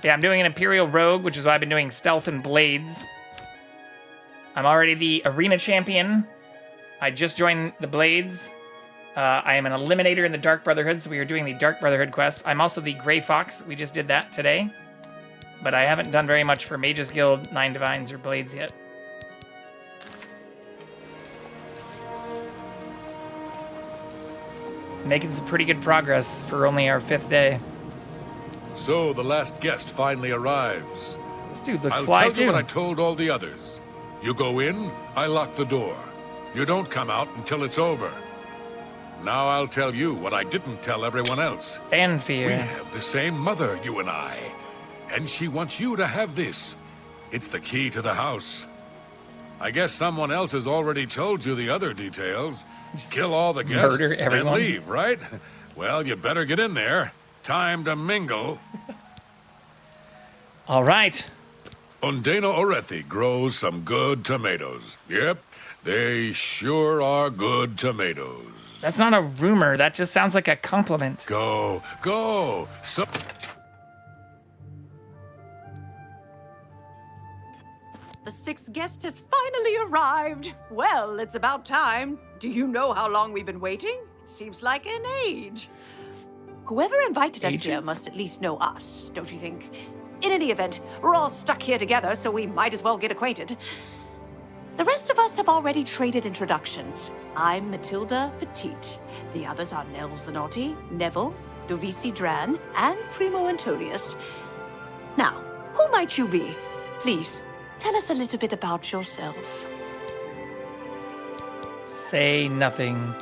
Yeah, I'm doing an Imperial Rogue, which is why I've been doing stealth and blades. I'm already the arena champion. I just joined the blades. I am an eliminator in the Dark Brotherhood, so we are doing the Dark Brotherhood quests. I'm also the Grey Fox. We just did that today. But I haven't done very much for Mages Guild, Nine Divines, or Blades yet. Making some pretty good progress for only our 5th day. So the last guest finally arrives. This dude looks I'll fly tell too. you what I told all the others. You go in, I lock the door. You don't come out until it's over. Now I'll tell you what I didn't tell everyone else. Fanfare. We have the same mother, you and I. And she wants you to have this. It's the key to the house. I guess someone else has already told you the other details. Kill all the guests, Murder everyone. then leave, right? Well, you better get in there. Time to mingle. All right. Undena Orethi grows some good tomatoes. Yep, they sure are good tomatoes. That's not a rumor. That just sounds like a compliment. Go. So The 6th guest has finally arrived. Well, it's about time. Do you know how long we've been waiting? It seems like an age. Whoever invited us here must at least know us, don't you think? In any event, we're all stuck here together, so we might as well get acquainted. The rest of us have already traded introductions. I'm Matilda Petite. The others are Nels the Naughty, Neville, Dovisi Dran, and Primo Antonius. Now, who might you be? Please, tell us a little bit about yourself. Say nothing.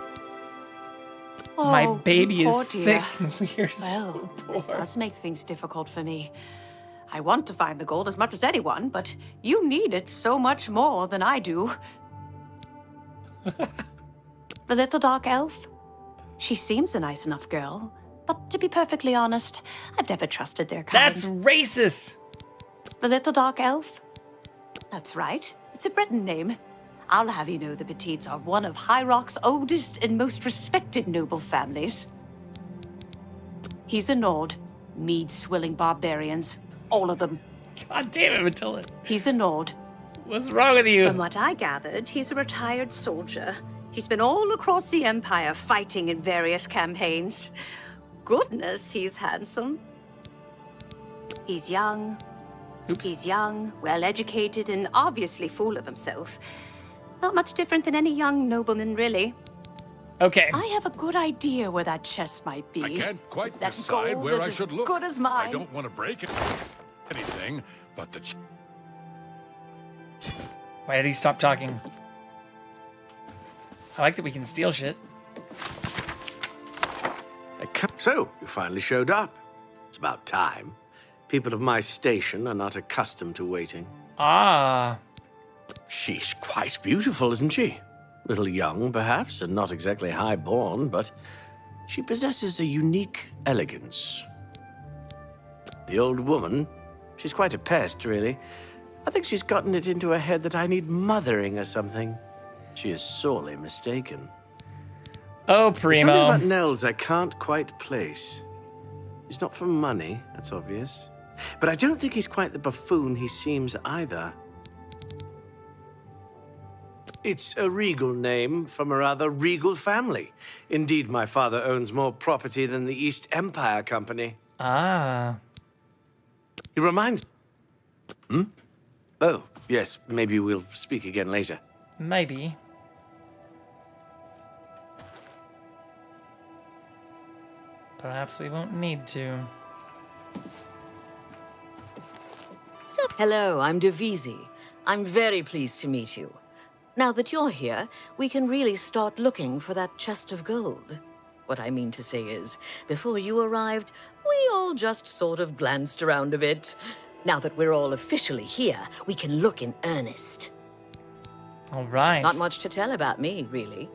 Oh, My baby you poor is dear. sick. We are so Well, poor. this does make things difficult for me. I want to find the gold as much as anyone, but you need it so much more than I do. The little dark elf? She seems a nice enough girl, but to be perfectly honest, I've never trusted their kind. That's racist. The little dark elf? That's right. It's a Breton name. I'll have you know the Petites are one of High Rock's oldest and most respected noble families. He's a Nord. Mead-swilling barbarians. All of them. God damn it, Matilda. He's a Nord. What's wrong with you? From what I gathered, he's a retired soldier. He's been all across the Empire fighting in various campaigns. Goodness, he's handsome. He's young. Oops. He's young, well-educated, and obviously full of himself. Not much different than any young nobleman, really. Okay. I have a good idea where that chest might be. I can't quite That decide gold where is I as should look. good as mine. I don't want to break anything, but the Why did he stop talking? I like that we can steal shit. So, you finally showed up. It's about time. People of my station are not accustomed to waiting. Ah. She's quite beautiful, isn't she? A little young, perhaps, and not exactly high-born, but she possesses a unique elegance. The old woman, she's quite a pest, really. I think she's gotten it into her head that I need mothering or something. She is sorely mistaken. Oh, There's Primo. something about Nels I can't quite place. He's not for money, that's obvious. But I don't think he's quite the buffoon he seems either. It's a regal name from a rather regal family. Indeed, my father owns more property than the East Empire Company. Ah. He reminds... Hmm? Oh, yes, maybe we'll speak again later. Maybe. Perhaps we won't need to. So, hello, I'm Devisi. I'm very pleased to meet you. Now that you're here, we can really start looking for that chest of gold. What I mean to say is, before you arrived, we all just sort of glanced around a bit. Now that we're all officially here, we can look in earnest. All right. Not much to tell about me, really.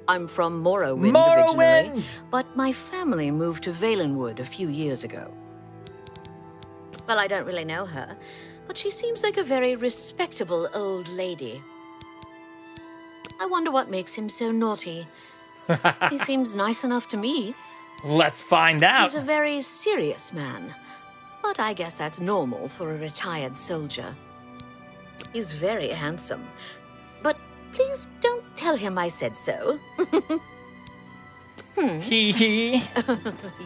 I'm from Morrowind originally, but my family moved to Valenwood a few years ago. Well, I don't really know her, but she seems like a very respectable old lady. I wonder what makes him so naughty. He seems nice enough to me. Let's find out. He's a very serious man, but I guess that's normal for a retired soldier. He's very handsome, but please don't tell him I said so. Hee hee.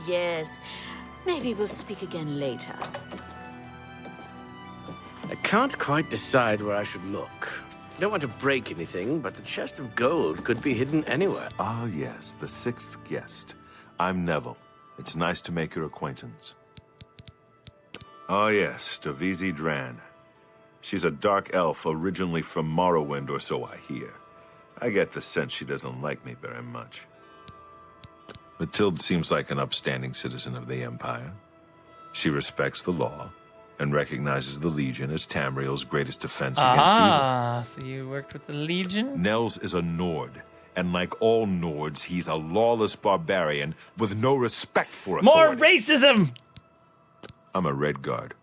Yes, maybe we'll speak again later. I can't quite decide where I should look. I don't want to break anything, but the chest of gold could be hidden anywhere. Ah, yes, the sixth guest. I'm Neville. It's nice to make your acquaintance. Oh, yes, Devisi Dran. She's a dark elf originally from Morrowind, or so I hear. I get the sense she doesn't like me very much. Matilde seems like an upstanding citizen of the Empire. She respects the law and recognizes the Legion as Tamriel's greatest defense against evil. Ah, so you worked with the Legion? Nels is a Nord, and like all Nords, he's a lawless barbarian with no respect for authority. More racism! I'm a Red Guard,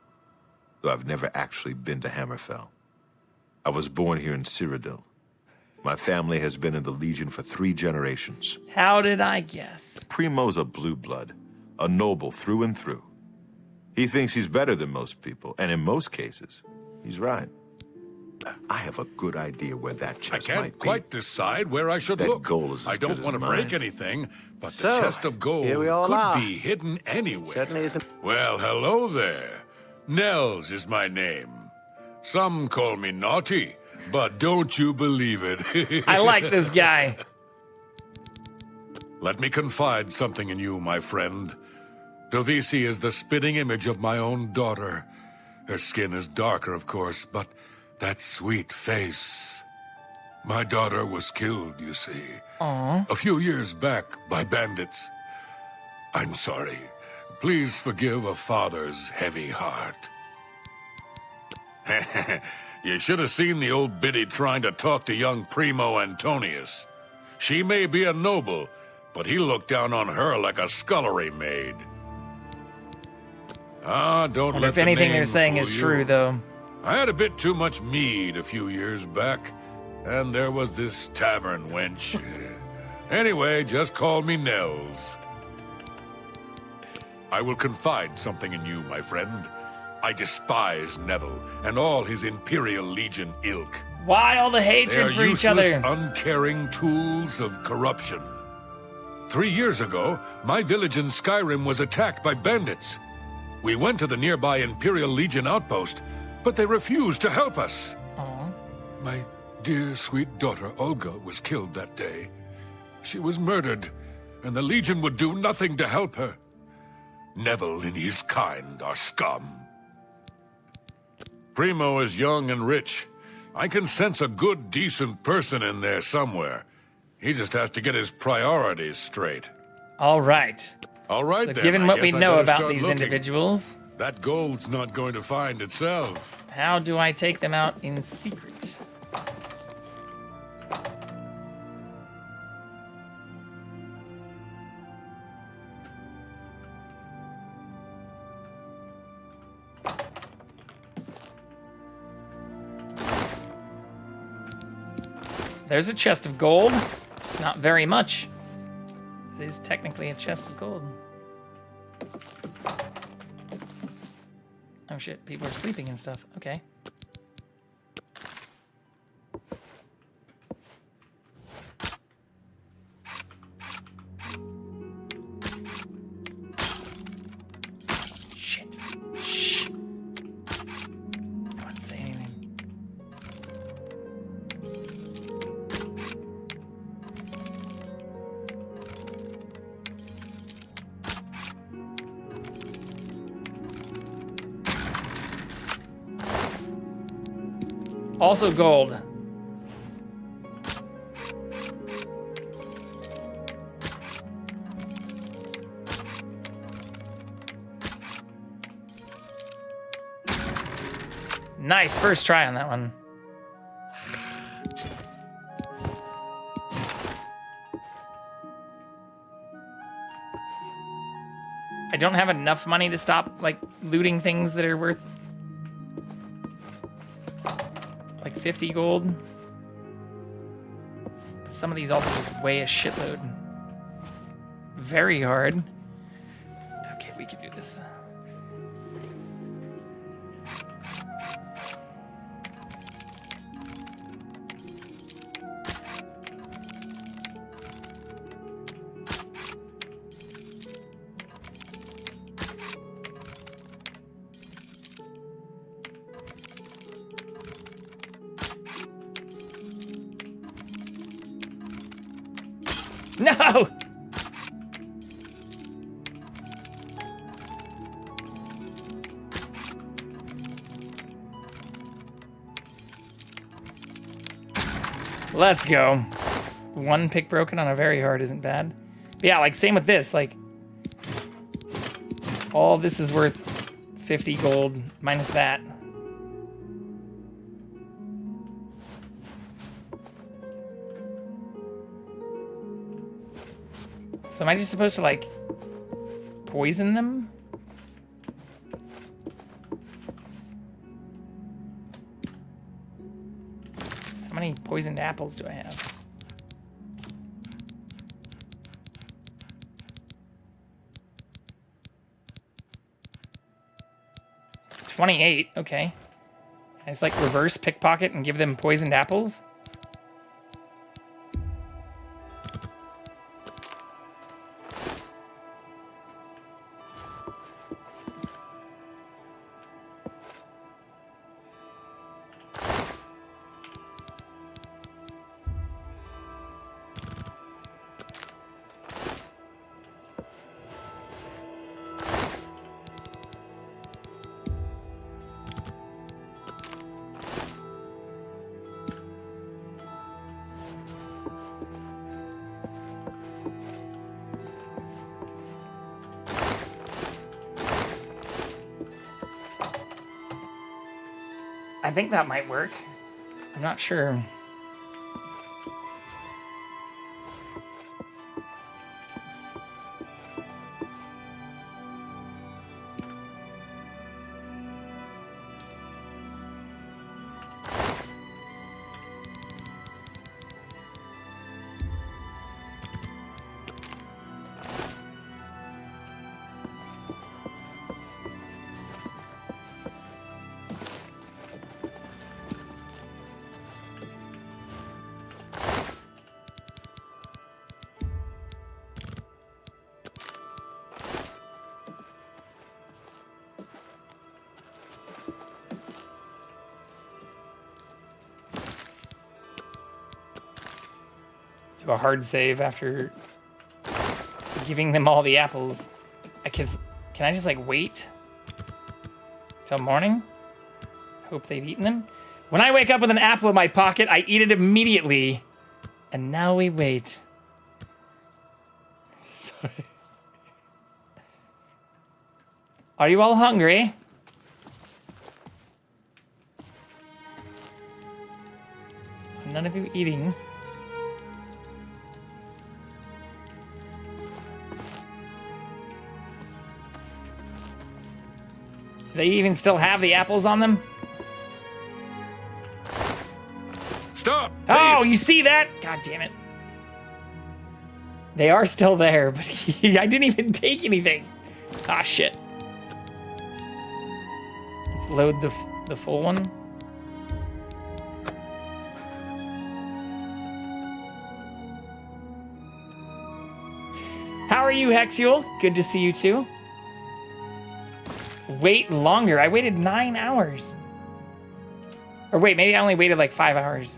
though I've never actually been to Hammerfell. I was born here in Cyrodiil. My family has been in the Legion for 3 generations. How did I guess? Primo's a blue blood, a noble through and through. He thinks he's better than most people, and in most cases, he's right. I have a good idea where that chest I might can't be. quite decide where I should That look. goal is as I don't good want to as break mine. anything, but So, the chest of gold here we all could are. be hidden anywhere. Certainly isn't. Well, hello there. Nels is my name. Some call me naughty, but don't you believe it. I like this guy. Let me confide something in you, my friend. Devisi is the spitting image of my own daughter. Her skin is darker, of course, but that sweet face. My daughter was killed, you see. Aww. A few years back by bandits. I'm sorry. Please forgive a father's heavy heart. You should have seen the old biddy trying to talk to young Primo Antonius. She may be a noble, but he looked down on her like a scullery maid. Ah, don't And let if the anything name they're saying fool is you. true, though. I had a bit too much mead a few years back, and there was this tavern wench. Anyway, just call me Nels. I will confide something in you, my friend. I despise Neville and all his Imperial Legion ilk. Why all the They hatred are for each useless, other? uncaring tools of corruption. 3 years ago, my village in Skyrim was attacked by bandits. We went to the nearby Imperial Legion outpost, but they refused to help us. Aww. My dear, sweet daughter, Olga, was killed that day. She was murdered, and the Legion would do nothing to help her. Neville and his kind are scum. Primo is young and rich. I can sense a good, decent person in there somewhere. He just has to get his priorities straight. All right. All right, So then. given I what we guess I know better about start these looking. individuals, That gold's not going to find itself. how do I take them out in secret? There's a chest of gold. It's not very much. It is technically a chest of gold. Oh shit, people are sleeping and stuff. Okay. Shit. Shh. No one say anything. Also gold. Nice, first try on that one. I don't have enough money to stop, like, looting things that are worth, like, 50 gold. Some of these also just weigh a shitload. Very hard. Okay, we can do this. No! Let's go. One pick broken on a very hard isn't bad. But yeah, like same with this, like all this is worth 50 gold minus that. So am I just supposed to, like, poison them? How many poisoned apples do I have? $28, okay. I just, like, reverse pickpocket and give them poisoned apples? I think that might work. I'm not sure. Do a hard save after giving them all the apples. Can I just like wait till morning? Hope they've eaten them. When I wake up with an apple in my pocket, I eat it immediately. And now we wait. Sorry. Are you all hungry? None of you eating. Do they even still have the apples on them? Stop! Oh, you see that? God damn it. They are still there, but I didn't even take anything. Ah, shit. Let's load the full one. How are you, Hexiel? Good to see you too. Wait longer. I waited 9 hours. Or wait, maybe I only waited like 5 hours.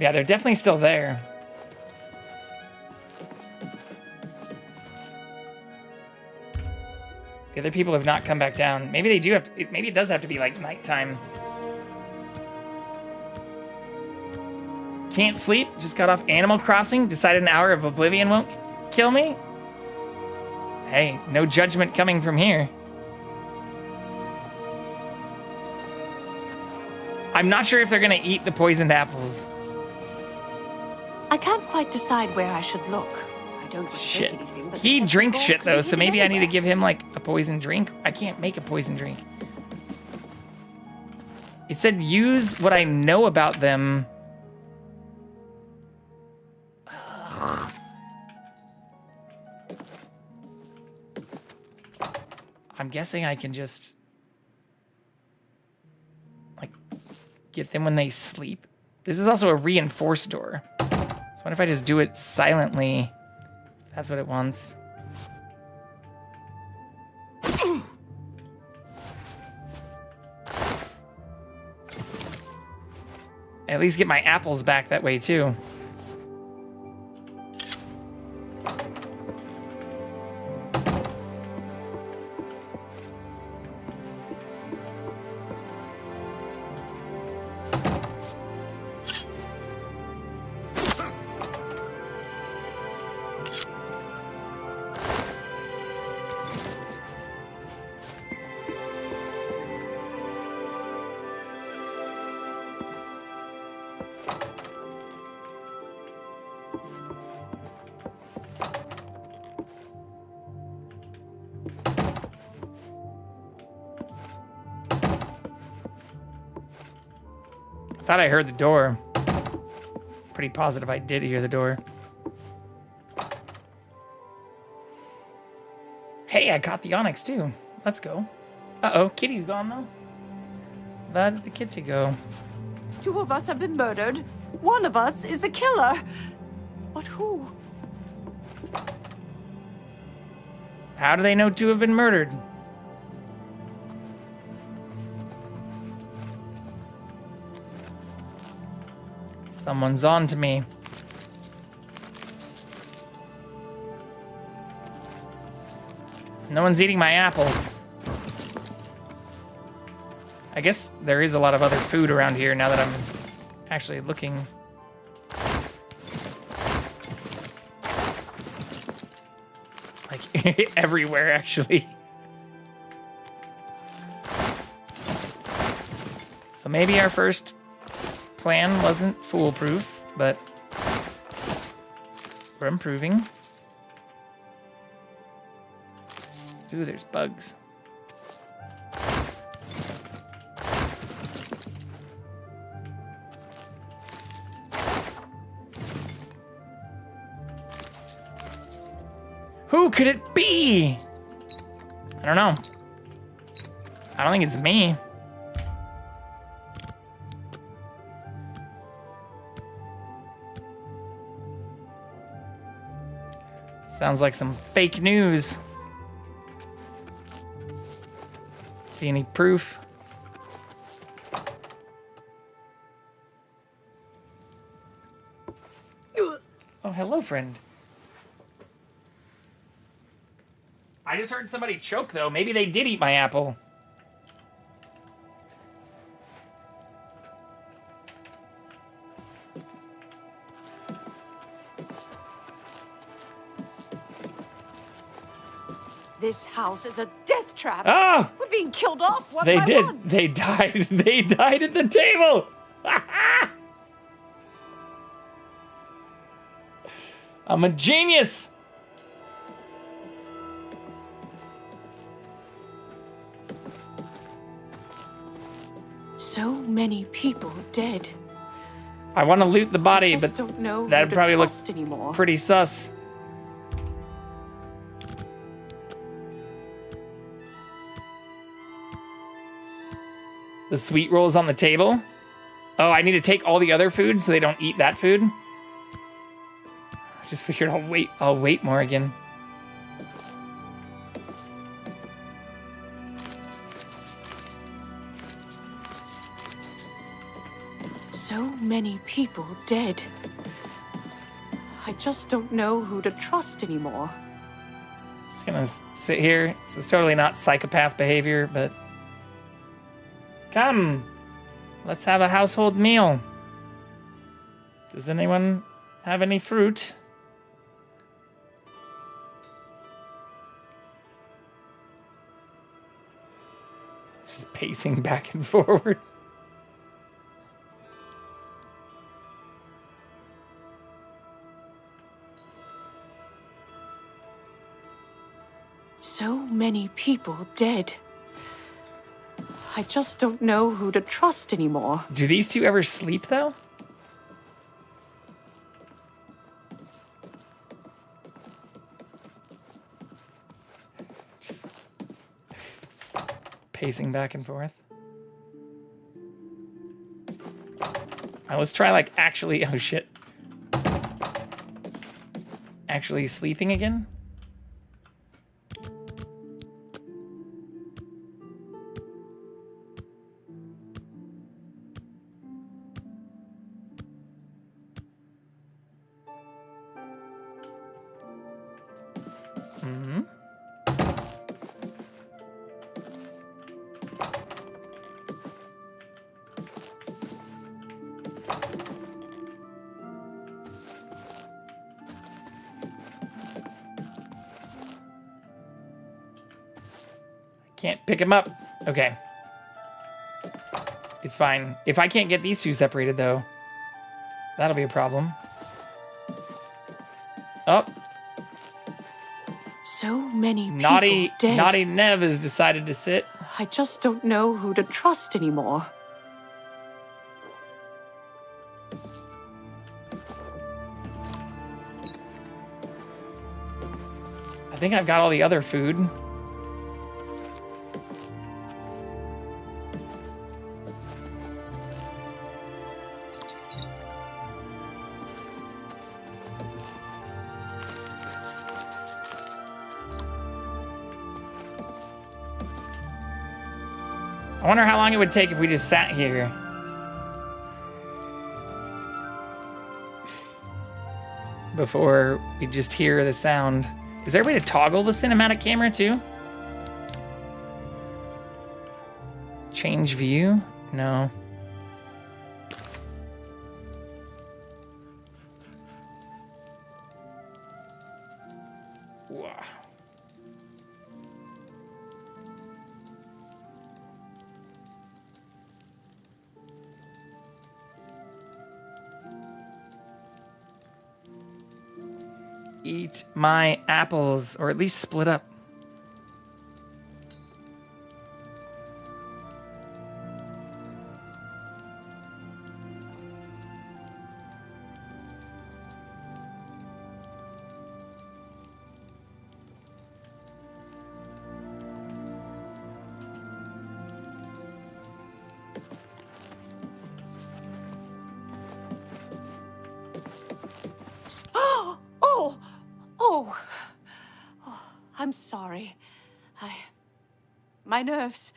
Yeah, they're definitely still there. The other people have not come back down. Maybe they do have to, maybe it does have to be like nighttime. Can't sleep, just got off Animal Crossing, decided an hour of Oblivion won't kill me. Hey, no judgment coming from here. I'm not sure if they're gonna eat the poisoned apples. I can't quite decide where I should look. I don't want to Shit. take anything, but He the chest drinks of shit gold though, could be so maybe I hidden need to anywhere. give him like a poison drink. I can't make a poison drink. It said use what I know about them. I'm guessing I can just like get them when they sleep. This is also a reinforced door. So what if I just do it silently? That's what it wants. At least get my apples back that way too. I thought I heard the door. Pretty positive I did hear the door. Hey, I caught the onyx too. Let's go. Uh-oh, Kitty's gone though. Where did the kitty go? 2 of us have been murdered. 1 of us is a killer. But who? How do they know 2 have been murdered? Someone's on to me. No one's eating my apples. I guess there is a lot of other food around here now that I'm actually looking. Like everywhere, actually. So maybe our first plan wasn't foolproof, but we're improving. Ooh, there's bugs. Who could it be? I don't know. I don't think it's me. Sounds like some fake news. See any proof? Oh, hello, friend. I just heard somebody choke, though. Maybe they did eat my apple. This house is a death trap. Ah! We're being killed off one They by did. one. They died. They died at the table. I'm a genius. So many people dead. I want to loot the body, Just but don't know that'd who to probably look trust anymore. pretty sus. The sweet roll is on the table. Oh, I need to take all the other food so they don't eat that food. I just figured I'll wait more again. So many people dead. I just don't know who to trust anymore. Just gonna sit here. This is totally not psychopath behavior, but come, let's have a household meal. Does anyone have any fruit? Just pacing back and forward. So many people dead. I just don't know who to trust anymore. Do these two ever sleep, though? Just pacing back and forth. Alright, let's try, like, actually... Oh, shit. Actually sleeping again? Can't pick him up. Okay. It's fine. If I can't get these two separated, though, that'll be a problem. Oh. So many people dead. Naughty Nev has decided to sit. I just don't know who to trust anymore. I think I've got all the other food. I wonder how long it would take if we just sat here. Before we just hear the sound. Is there a way to toggle the cinematic camera too? Change view? No. Wow. Eat my apples, or at least split up. I'm sorry. My nerves.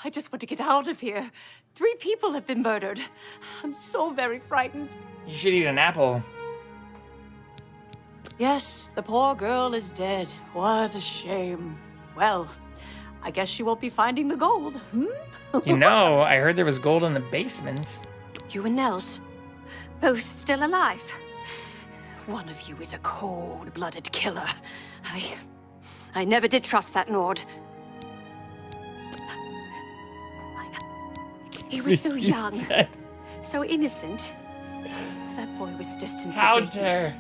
I just want to get out of here. 3 people have been murdered. I'm so very frightened. You should eat an apple. Yes, the poor girl is dead. What a shame. Well, I guess she won't be finding the gold. You know, I heard there was gold in the basement. You and Nels, both still alive. One of you is a cold-blooded killer. I never did trust that Nord. He was so young, so innocent. That boy was destined for greatness.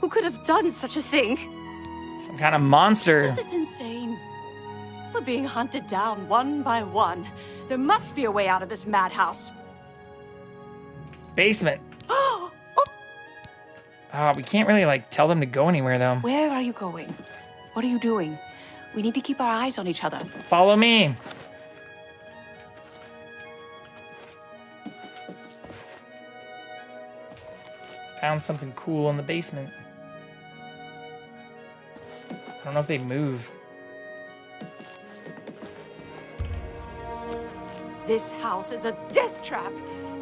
Who could have done such a thing? Some kind of monster. This is insane. We're being hunted down one by one. There must be a way out of this madhouse. Basement. We can't really, like, tell them to go anywhere, though. Where are you going? What are you doing? We need to keep our eyes on each other. Follow me. Found something cool in the basement. I don't know if they move. This house is a death trap.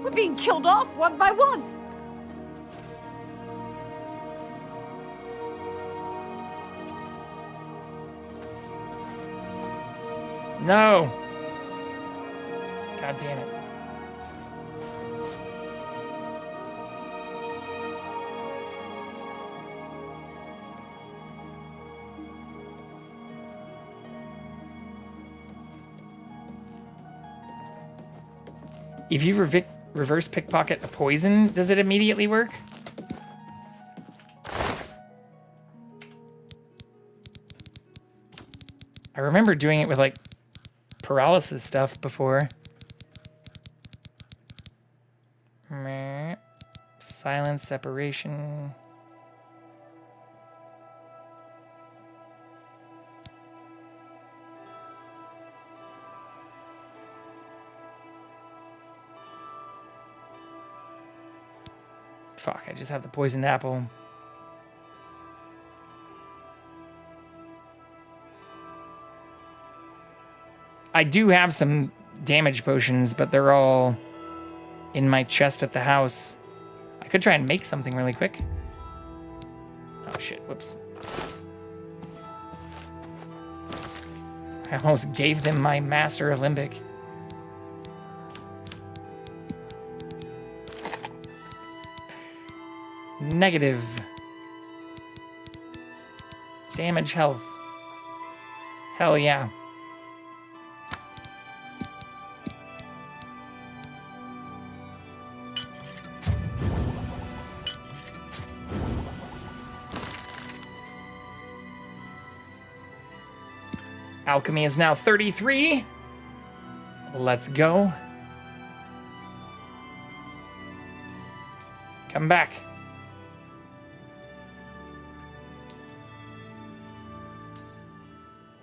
We're being killed off one by one. No. God damn it. If you reverse pickpocket a poison, does it immediately work? I remember doing it with like paralysis stuff before. Meh. Silence, separation. Fuck, I just have the poisoned apple. I do have some damage potions, but they're all in my chest at the house. I could try and make something really quick. Oh shit, whoops. I almost gave them my Master Olympic. Negative. Damage health. Hell yeah. Alchemy is now 33. Let's go. Come back.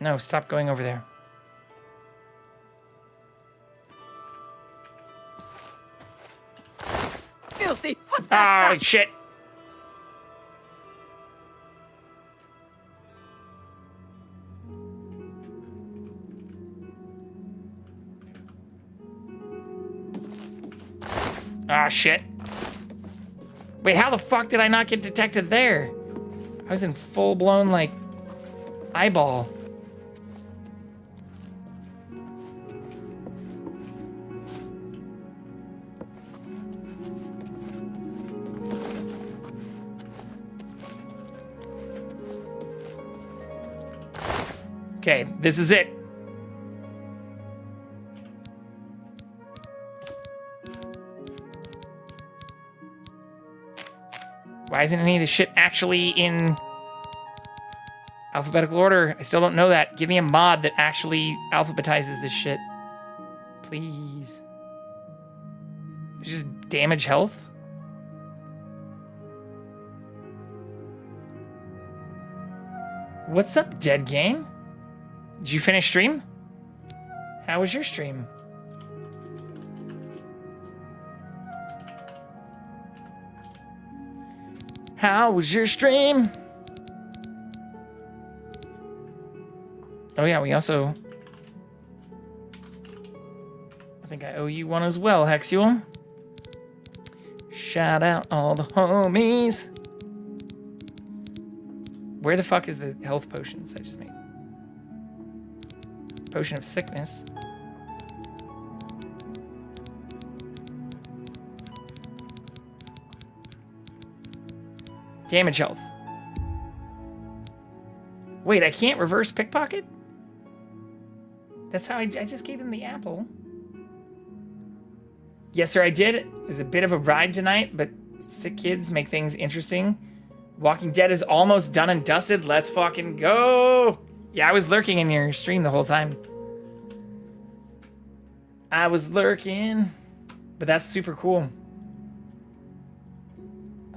No, stop going over there. Filthy! Ah, shit. Ah, shit. Wait, how the fuck did I not get detected there? I was in full-blown, like, eyeball. Okay, this is it. Why isn't any of this shit actually in alphabetical order? I still don't know that. Give me a mod that actually alphabetizes this shit. Please. It's just damage health? What's up, Dead Game? Did you finish stream? How was your stream? How was your stream? Oh yeah, we also... I think I owe you one as well, Hexual. Shout out all the homies. Where the fuck is the health potions I just made? Potion of sickness. Damage health. Wait, I can't reverse pickpocket? That's how I just gave him the apple. Yes, sir, I did. It was a bit of a ride tonight, but sick kids make things interesting. Walking Dead is almost done and dusted. Let's fucking go. Yeah, I was lurking in your stream the whole time. I was lurking. But that's super cool.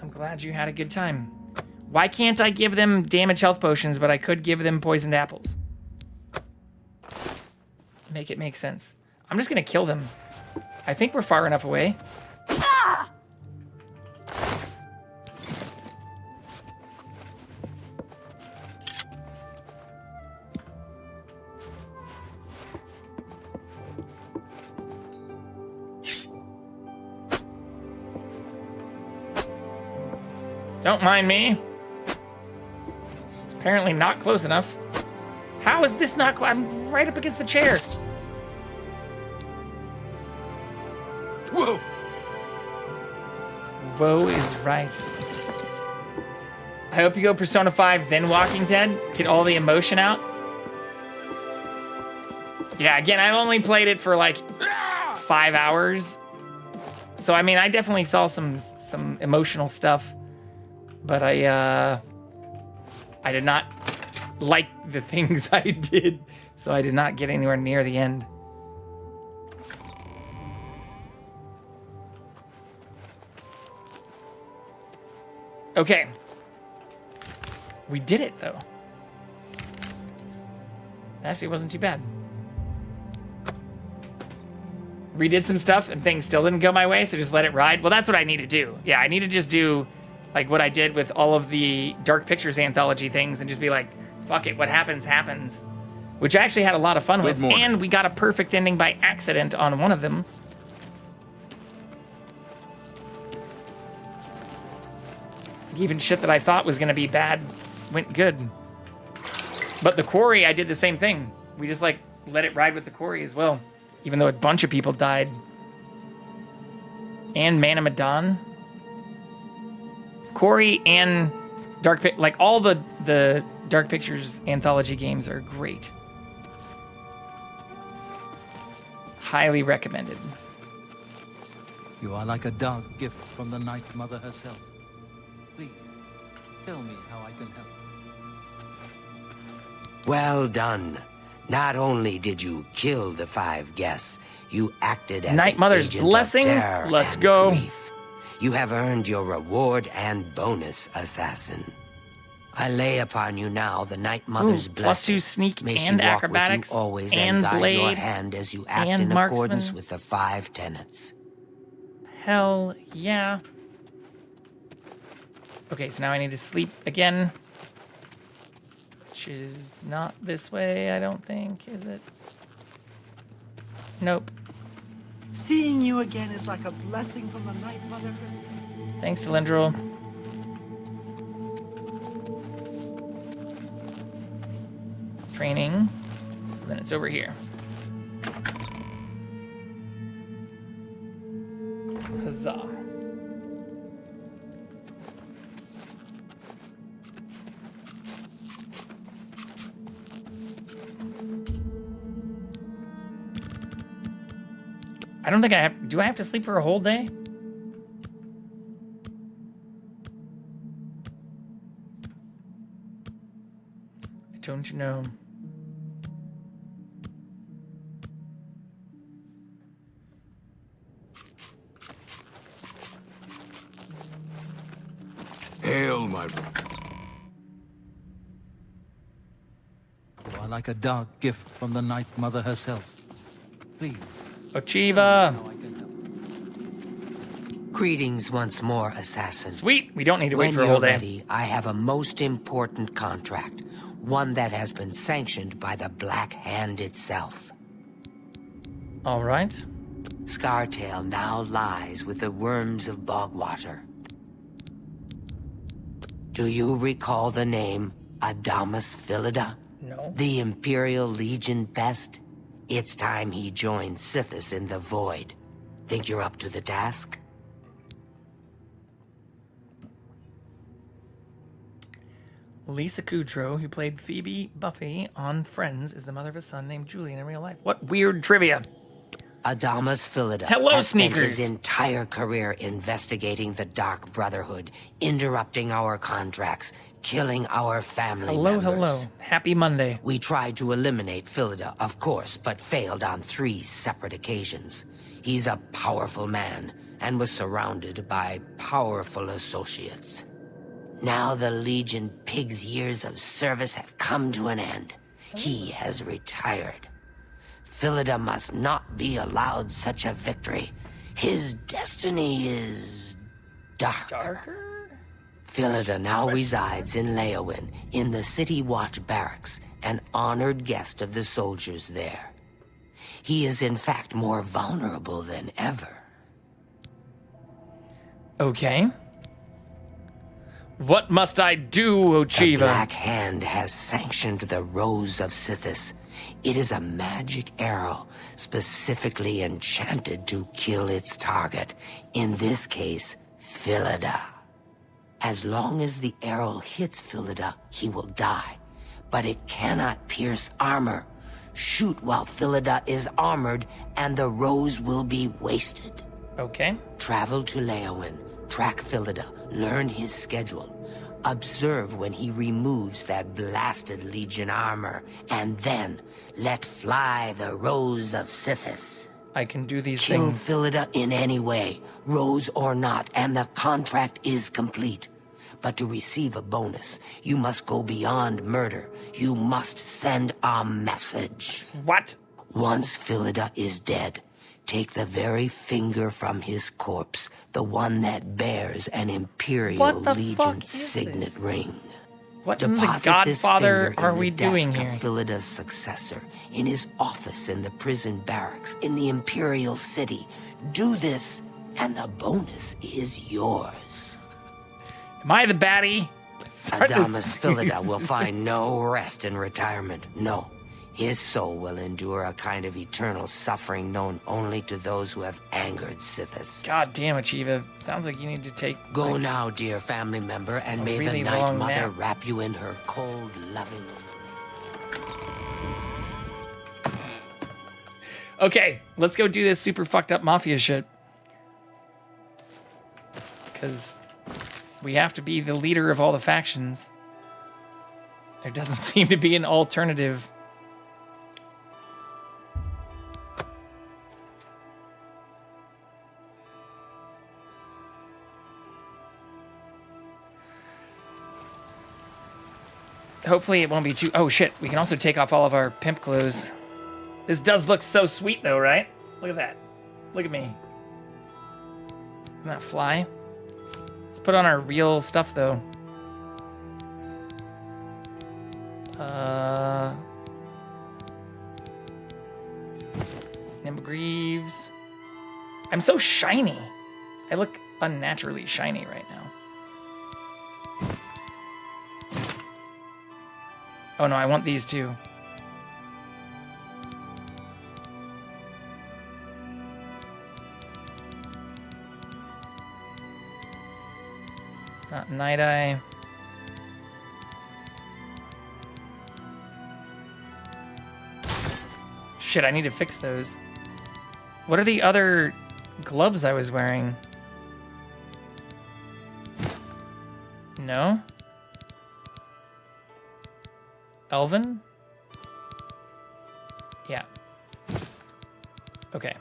I'm glad you had a good time. Why can't I give them damage health potions, but I could give them poisoned apples? Make it make sense. I'm just gonna kill them. I think we're far enough away. Ah! Don't mind me. It's apparently not close enough. How is this not close? I'm right up against the chair. Whoa! Whoa is right. I hope you go Persona 5, then Walking Dead. Get all the emotion out. Yeah, again, I've only played it for like 5 hours. So, I mean, I definitely saw some emotional stuff. But I did not like the things I did. So I did not get anywhere near the end. Okay. We did it, though. Actually, it wasn't too bad. Redid some stuff, and things still didn't go my way, so just let it ride. Well, that's what I need to do. Yeah, I need to just do, like, what I did with all of the Dark Pictures anthology things, and just be like, fuck it, what happens, happens. Which I actually had a lot of fun with, and we got a perfect ending by accident on one of them. Even shit that I thought was gonna be bad went good. But the quarry, I did the same thing. We just like let it ride with the quarry as well. Even though a bunch of people died. And Man of Medan. Quarry and like all the Dark Pictures anthology games are great. Highly recommended. You are like a dark gift from the Night Mother herself. Please, tell me how I can help. Well done. Not only did you kill the 5 guests, you acted as Night an Mother's agent blessing. Of terror Let's and go. grief. You have earned your reward and bonus, assassin. I lay upon you now the Night Mother's blessing. +2 sneak May she and walk acrobatics with you always and guide blade your hand as you act and in accordance marksman. with the 5 tenets. Hell yeah. Okay, so now I need to sleep again. Which is not this way, I don't think, is it? Nope. Seeing you again is like a blessing from the Night Mother herself. Thanks, Cylindril. Training. So then it's over here. Huzzah. I don't think I have... Do I have to sleep for a whole day? I don't know. Hail, my... You are like a dark gift from the Night Mother herself. Please. Ochiva. Greetings once more, assassin. Sweet. We don't need to wait When for a whole you're day. ready, I have a most important contract. One that has been sanctioned by the Black Hand itself. All right. Scartail now lies with the worms of Bogwater. Do you recall the name Adamus Philida? No. The Imperial Legion pest? It's time he joined Sithis in the Void. Think you're up to the task? Lisa Kudrow, who played Phoebe Buffy on Friends, is the mother of a son named Julian in real life. What weird trivia. Adamus Philida Hello, has spent sneakers. his entire career investigating the Dark Brotherhood, interrupting our contracts, killing our family members. Hello. Happy Monday. We tried to eliminate Philida, of course, but failed on 3 separate occasions. He's a powerful man, and was surrounded by powerful associates. Now the Legion Pig's years of service have come to an end. He has retired. Philida must not be allowed such a victory. His destiny is darker. Philida now resides in Leowin, in the City Watch Barracks, an honored guest of the soldiers there. He is in fact more vulnerable than ever. Okay. What must I do, The Ochiva? Black Hand has sanctioned the Rose of Sithis. It is a magic arrow specifically enchanted to kill its target, in this case, Philida. As long as the arrow hits Philida, he will die, but it cannot pierce armor. Shoot while Philida is armored, and the rose will be wasted. Okay. Travel to Leowin, track Philida, learn his schedule. Observe when he removes that blasted Legion armor, and then let fly the Rose of Sithis. I can do these Kill things. Philida in any way, rose or not, and the contract is complete. But to receive a bonus, you must go beyond murder. You must send a message. What? Once Philida is dead, take the very finger from his corpse, the one that bears an Imperial What the fuck Legion is signet this? ring. What in the Deposit this Godfather finger are in we the desk doing here? of Philida's successor, in his office in the prison barracks, in the Imperial City. Do this, and the bonus is yours. Am I the baddie? Adamus Philida will find no rest in retirement. No. His soul will endure a kind of eternal suffering known only to those who have angered Sithis. God damn, Ochiva. Sounds like you need to take... Go now, dear family member, and may really the Night long Mother nap. wrap you in her cold, loving... Okay, let's go do this super fucked up mafia shit. Because we have to be the leader of all the factions. There doesn't seem to be an alternative. Hopefully it won't be too... Oh shit, we can also take off all of our pimp clothes. This does look so sweet though, right? Look at that. Look at me. Isn't that fly? Let's put on our real stuff though. Nimble Greaves. I'm so shiny. I look unnaturally shiny right now. Oh no, I want these too. Not Night Eye. Shit, I need to fix those. What are the other gloves I was wearing? No? Elven? Yeah. Okay.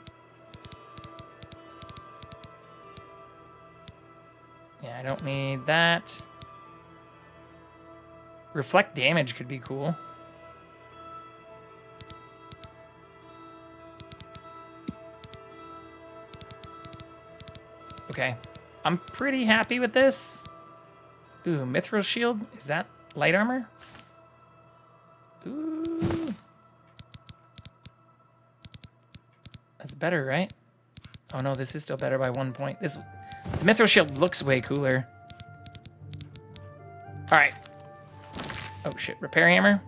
Yeah, I don't need that. Reflect damage could be cool. Okay. I'm pretty happy with this. Ooh, Mithril Shield? Is that light armor? Ooh. That's better, right? Oh no, this is still better by 1 point. The Mithril Shield looks way cooler. Alright. Oh shit, Repair Hammer.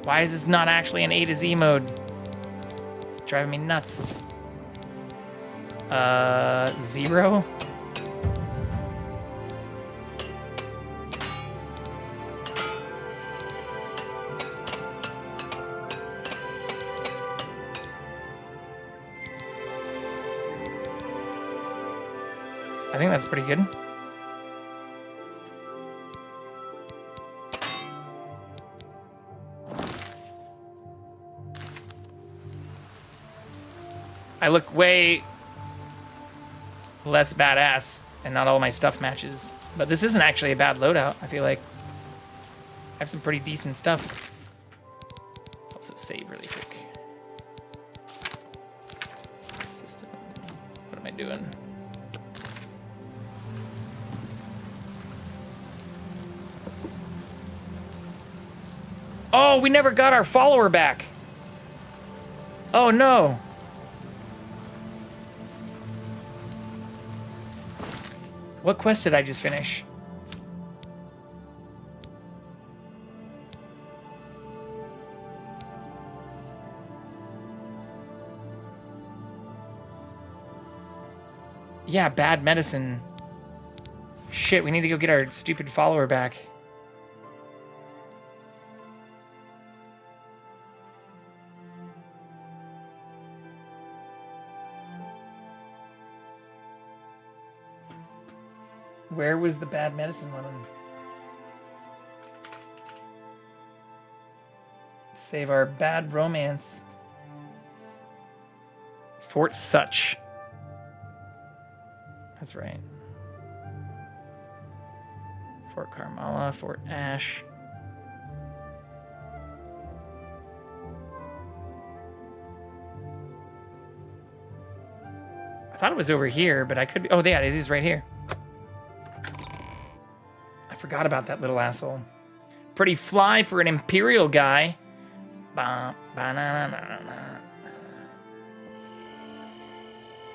Why is this not actually an A to Z mode? It's driving me nuts. 0? I think that's pretty good. I look way less badass, and not all my stuff matches. But this isn't actually a bad loadout, I feel like. I have some pretty decent stuff. Let's also save really quick. System. What am I doing? Oh, we never got our follower back. Oh, no. What quest did I just finish? Yeah, bad medicine. Shit, we need to go get our stupid follower back. Where was the bad medicine one? Save our bad romance. Fort Such. That's right. Fort Carmala, Fort Ash. I thought it was over here, but I could be. Oh, yeah, it is right here. I forgot about that little asshole. Pretty fly for an Imperial guy.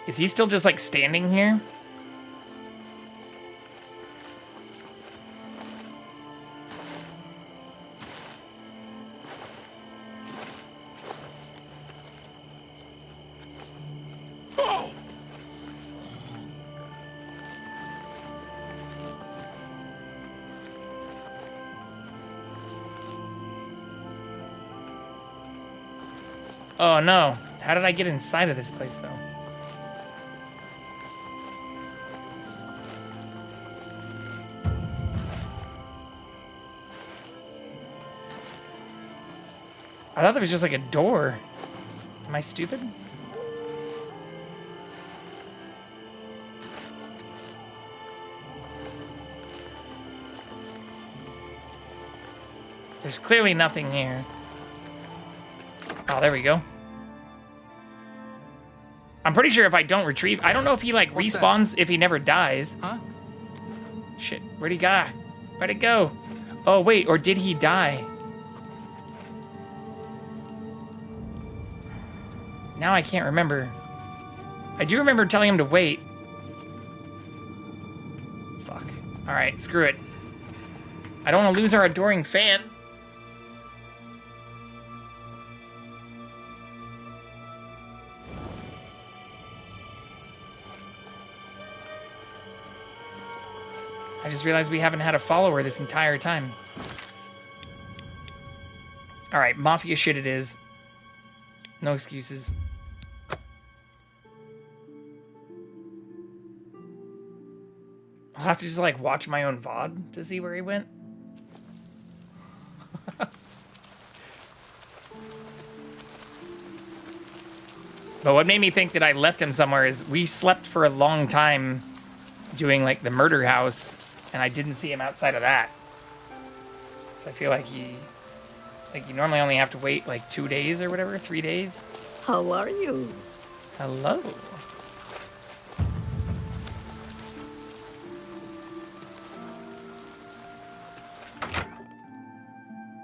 Is he still just like standing here? Oh no. How did I get inside of this place though? I thought there was just like a door. Am I stupid? There's clearly nothing here. Oh, there we go. I'm pretty sure if I don't retrieve... I don't know if he, like, respawns if he never dies. Huh? Shit, where'd he go? Where'd it go? Oh, wait, or did he die? Now I can't remember. I do remember telling him to wait. Fuck. Alright, screw it. I don't want to lose our adoring fan. I just realized we haven't had a follower this entire time. Alright, mafia shit it is. No excuses. I'll have to just like watch my own VOD to see where he went. But what made me think that I left him somewhere is we slept for a long time doing like the murder house, and I didn't see him outside of that. So I feel like you normally only have to wait like 2 days or whatever, 3 days. How are you? Hello.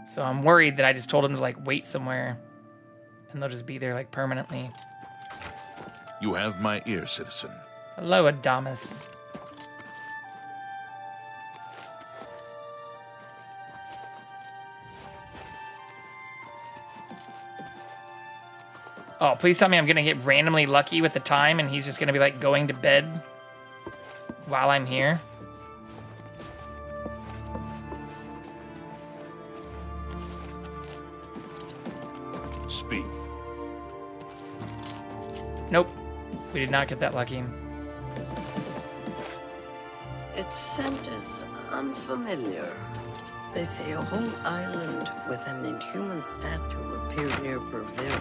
So I'm worried that I just told him to like wait somewhere and they'll just be there like permanently. You have my ear, citizen. Hello, Adamus. Oh, please tell me I'm gonna get randomly lucky with the time and he's just gonna be like going to bed while I'm here. Speak. Nope. We did not get that lucky. Its scent is unfamiliar. They say a whole island with an inhuman statue appeared near Berville.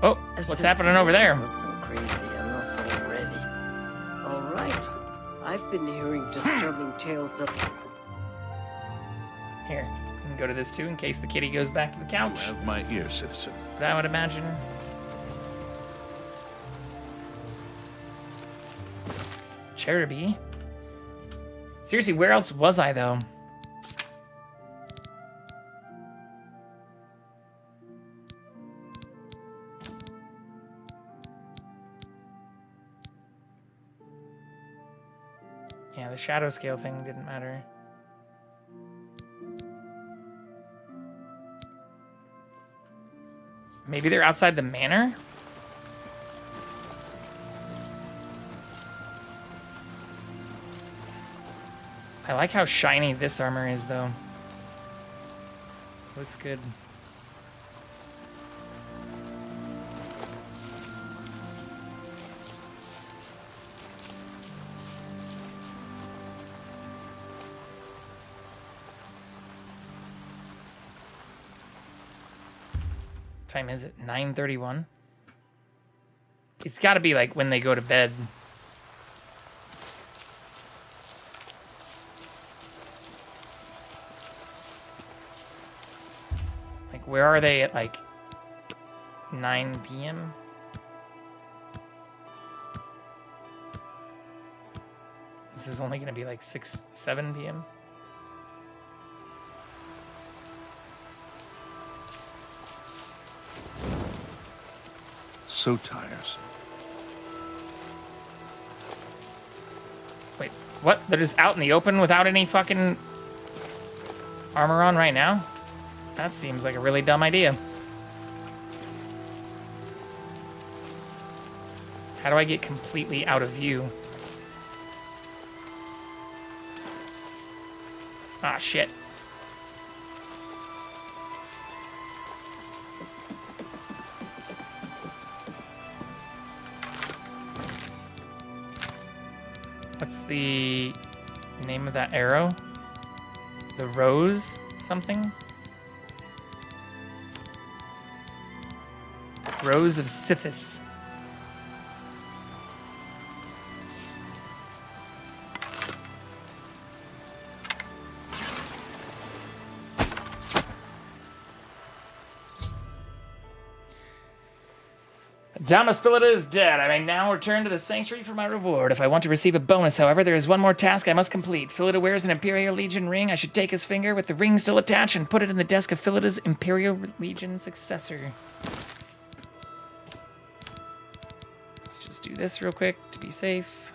Oh, what's happening over there? Wasn't crazy enough already. All right. I've been hearing disturbing tales of... Here, you can go to this too in case the kitty goes back to the couch. You have my ear, citizen. I would imagine. Cherubi. Seriously, where else was I though? Yeah, the shadow scale thing didn't matter. Maybe they're outside the manor? I like how shiny this armor is, though. Looks good. Time is it? 9:31? It's got to be like when they go to bed. Like, where are they at like 9 p.m.? This is only going to be like 7 p.m. So tiresome. Wait, what? They're just out in the open without any fucking armor on right now? That seems like a really dumb idea. How do I get completely out of view? Ah, shit. What's the name of that arrow? The rose something? Rose of Sithis. Damas Philida is dead. I may now return to the sanctuary for my reward. If I want to receive a bonus, however, there is one more task I must complete. Philida wears an Imperial Legion ring. I should take his finger with the ring still attached and put it in the desk of Philida's Imperial Legion successor. Let's just do this real quick to be safe.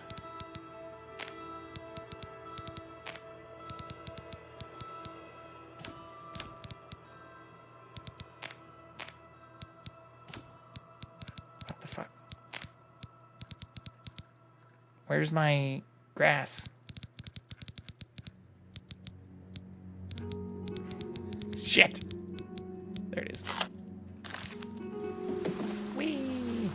Where's my grass? Shit. There it is. Whee!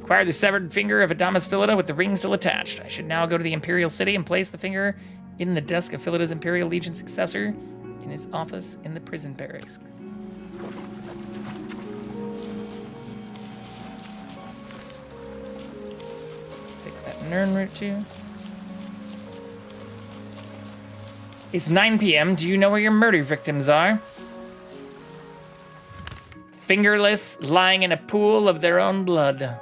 Acquired the severed finger of Adamas Philida with the ring still attached. I should now go to the Imperial City and place the finger in the desk of Philida's Imperial Legion successor in his office in the prison barracks. Nern route 2. It's 9 p.m. Do you know where your murder victims are? Fingerless, lying in a pool of their own blood.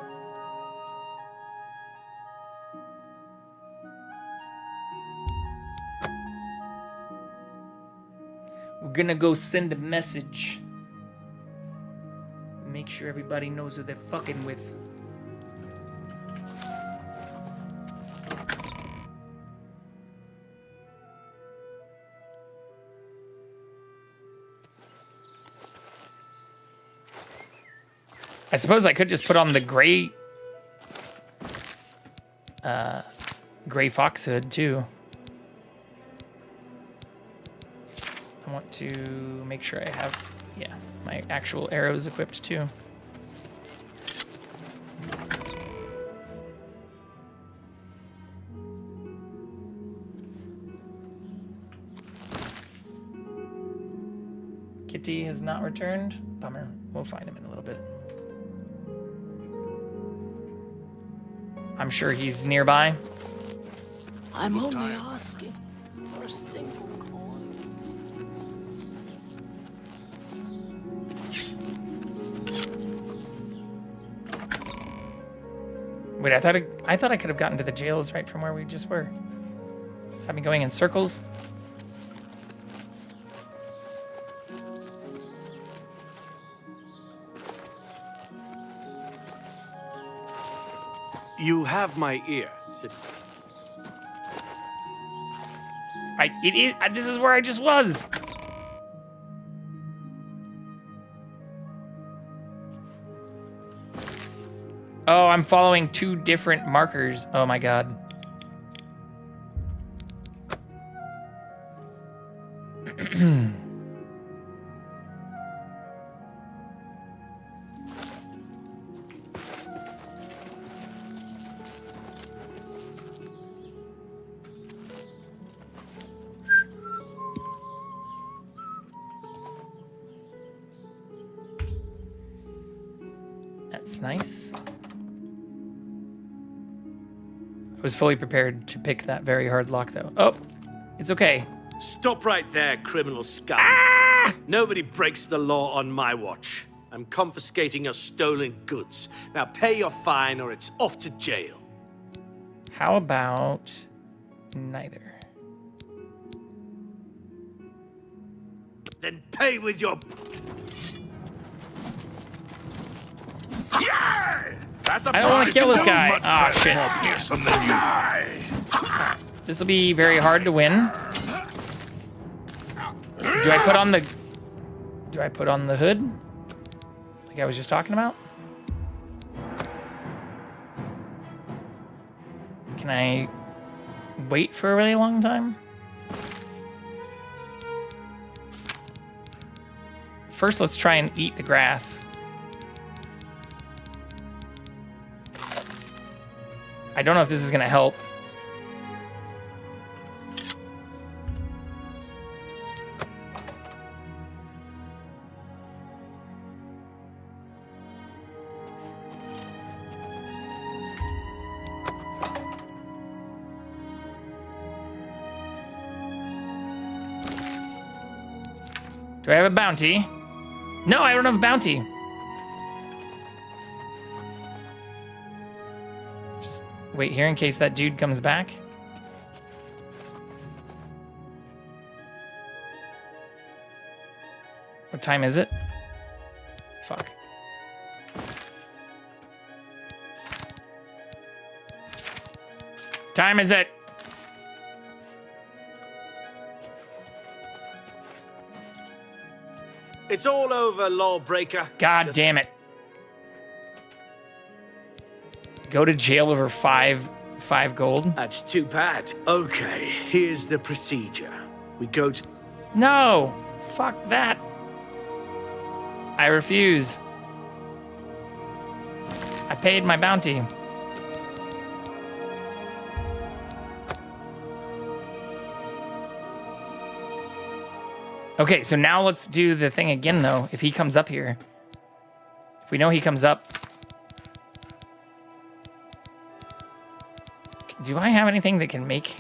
We're gonna go send a message. Make sure everybody knows who they're fucking with. I suppose I could just put on the gray fox hood too. I want to make sure I have, yeah, my actual arrows equipped too. Kitty has not returned. Bummer. We'll find him in a little bit. I'm sure he's nearby. I'm only asking for a single coin. Wait, I thought I could have gotten to the jails right from where we just were. Does this have me going in circles? You have my ear, citizen. This is where I just was. Oh, I'm following 2 different markers. Oh my god. That's nice. I was fully prepared to pick that very hard lock, though. Oh, it's okay. Stop right there, criminal scum. Nobody breaks the law on my watch. I'm confiscating your stolen goods. Now pay your fine or it's off to jail. How about neither? Then pay with your... Yeah! I don't want to kill this guy. Ah, shit. This will be very hard to win. Do I put on the hood? Like I was just talking about? Can I wait for a really long time? First, let's try and eat the grass. I don't know if this is gonna help. Do I have a bounty? No, I don't have a bounty. Just wait here in case that dude comes back. What time is it? Fuck. Time is it? It's all over, lawbreaker. God damn it. Go to jail over five gold? That's too bad. Okay, here's the procedure. We go to... No! Fuck that. I refuse. I paid my bounty. Okay, so now let's do the thing again, though. If he comes up here. If we know he comes up. Do I have anything that can make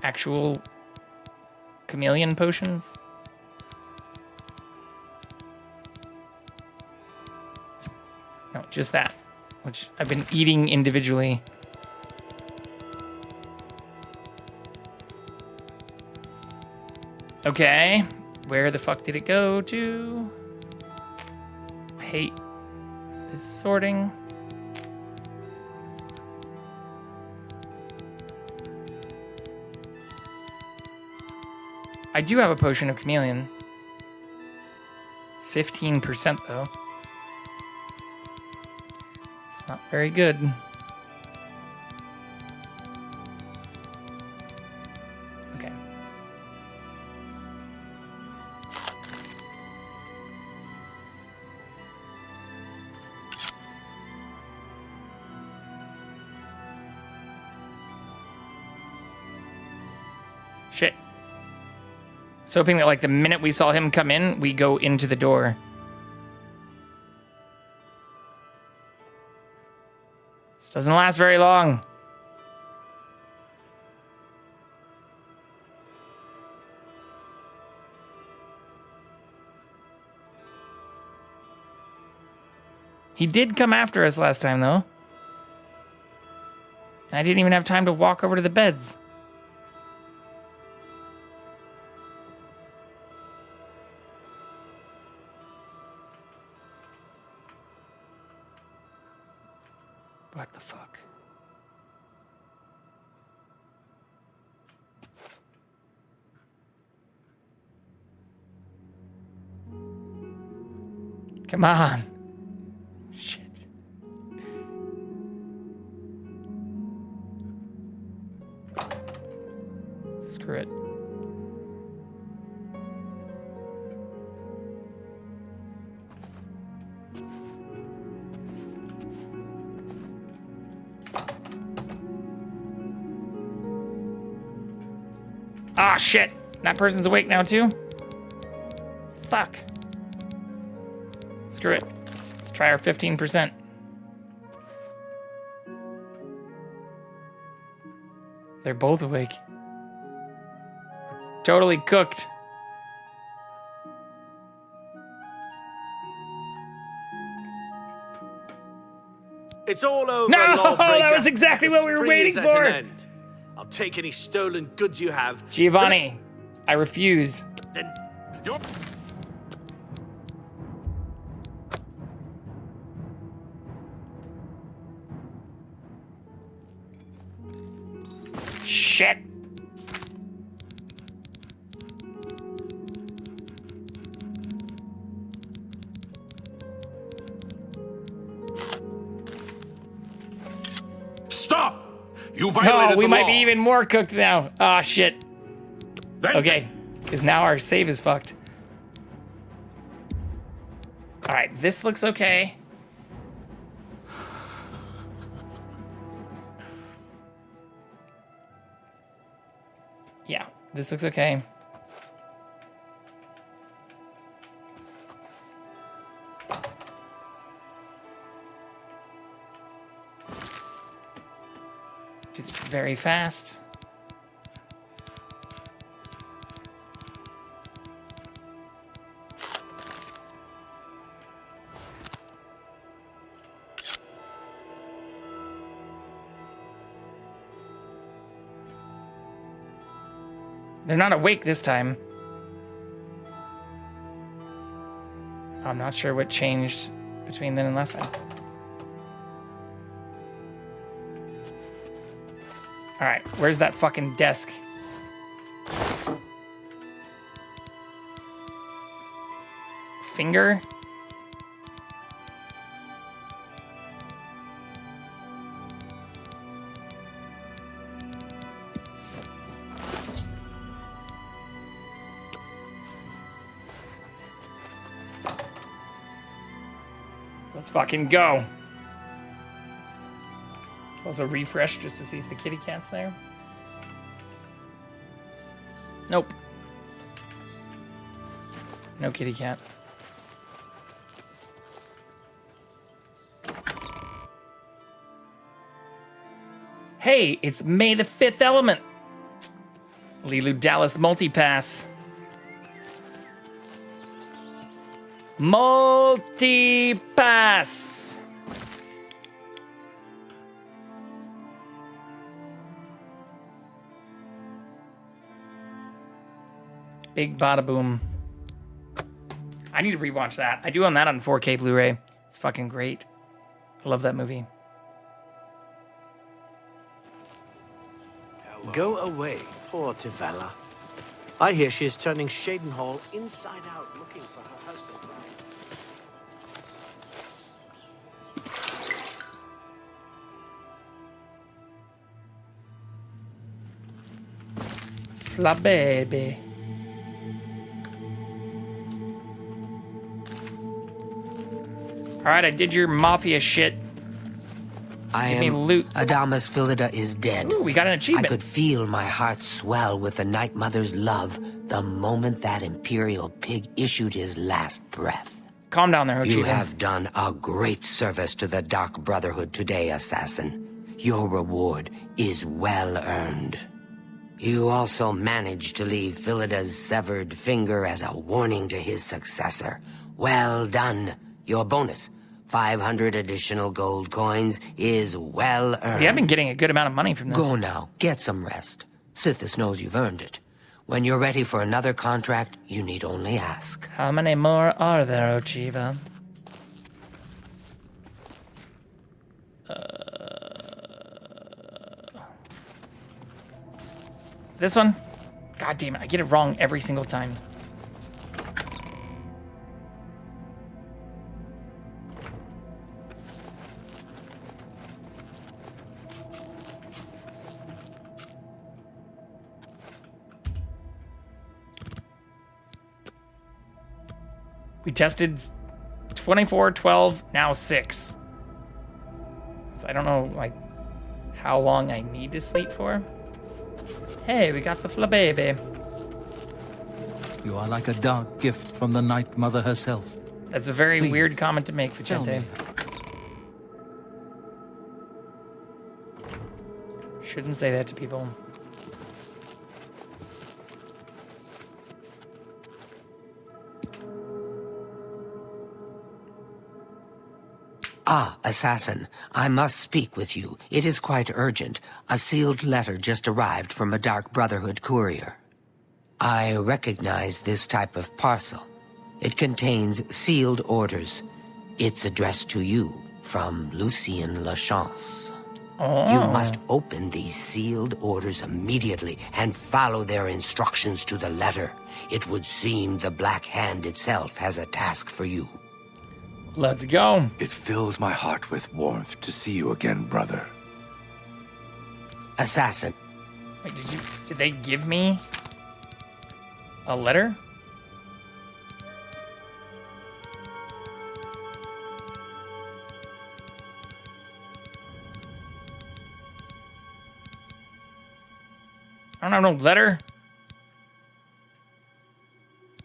actual chameleon potions? No, just that, which I've been eating individually. Okay, where the fuck did it go to? I hate this sorting. I do have a potion of chameleon. 15% though. It's not very good. Okay. Shit. So hoping that like the minute we saw him come in, we go into the door. This doesn't last very long. He did come after us last time though. And I didn't even have time to walk over to the beds. What the fuck? Come on. Shit. Screw it. Ah, shit. That person's awake now, too? Fuck. Screw it. Let's try our 15%. They're both awake. Totally cooked. It's all over, No! Lawbreaker. That was exactly The what we were spree waiting is at for. an end. I'll take any stolen goods you have. Giovanni, I refuse. Then you're... Shit. Stop! You violated Oh, we the might law. be even more cooked now. Ah, shit. Okay, because now our save is fucked. All right, this looks okay. Yeah, this looks okay. Do this very fast. They're not awake this time. I'm not sure what changed between then and last time. All right, where's that fucking desk? Finger? Let's fucking go. Let's also refresh just to see if the kitty cat's there. Nope. No kitty cat. Hey, it's May the 5th Element. Lilu Dallas Multipass. Multipass. Big bada boom. I need to rewatch that. I do own that on 4K Blu-ray. It's fucking great. I love that movie. Go away, poor Tivella. I hear she is turning Shaden Hall inside out looking for her husband. Fla baby. Alright, I did your mafia shit. I Give me am loot. Adamus Philida is dead. Ooh, we got an achievement. I could feel my heart swell with the Night Mother's love the moment that Imperial pig issued his last breath. Calm down there, Ochiba. You have done a great service to the Dark Brotherhood today, Assassin. Your reward is well earned. You also managed to leave Philida's severed finger as a warning to his successor. Well done. Your bonus, 500 additional gold coins, is well earned. We have been getting a good amount of money from this. Go now, get some rest. Sithis knows you've earned it. When you're ready for another contract, you need only ask. How many more are there, Ochiba? This one? God damn it, I get it wrong every single time. We tested 24, 12, now 6. So I don't know, like, how long I need to sleep for. Hey, we got the flababy. You are like a dark gift from the Night Mother herself. That's a very Please, weird comment to make, Vicente. Shouldn't say that to people. Ah, assassin, I must speak with you. It is quite urgent. A sealed letter just arrived from a Dark Brotherhood courier. I recognize this type of parcel. It contains sealed orders. It's addressed to you from Lucien Lachance. Oh. You must open these sealed orders immediately and follow their instructions to the letter. It would seem the Black Hand itself has a task for you. Let's go. It fills my heart with warmth to see you again, brother. Assassin. Wait, did they give me a letter? I don't have no letter.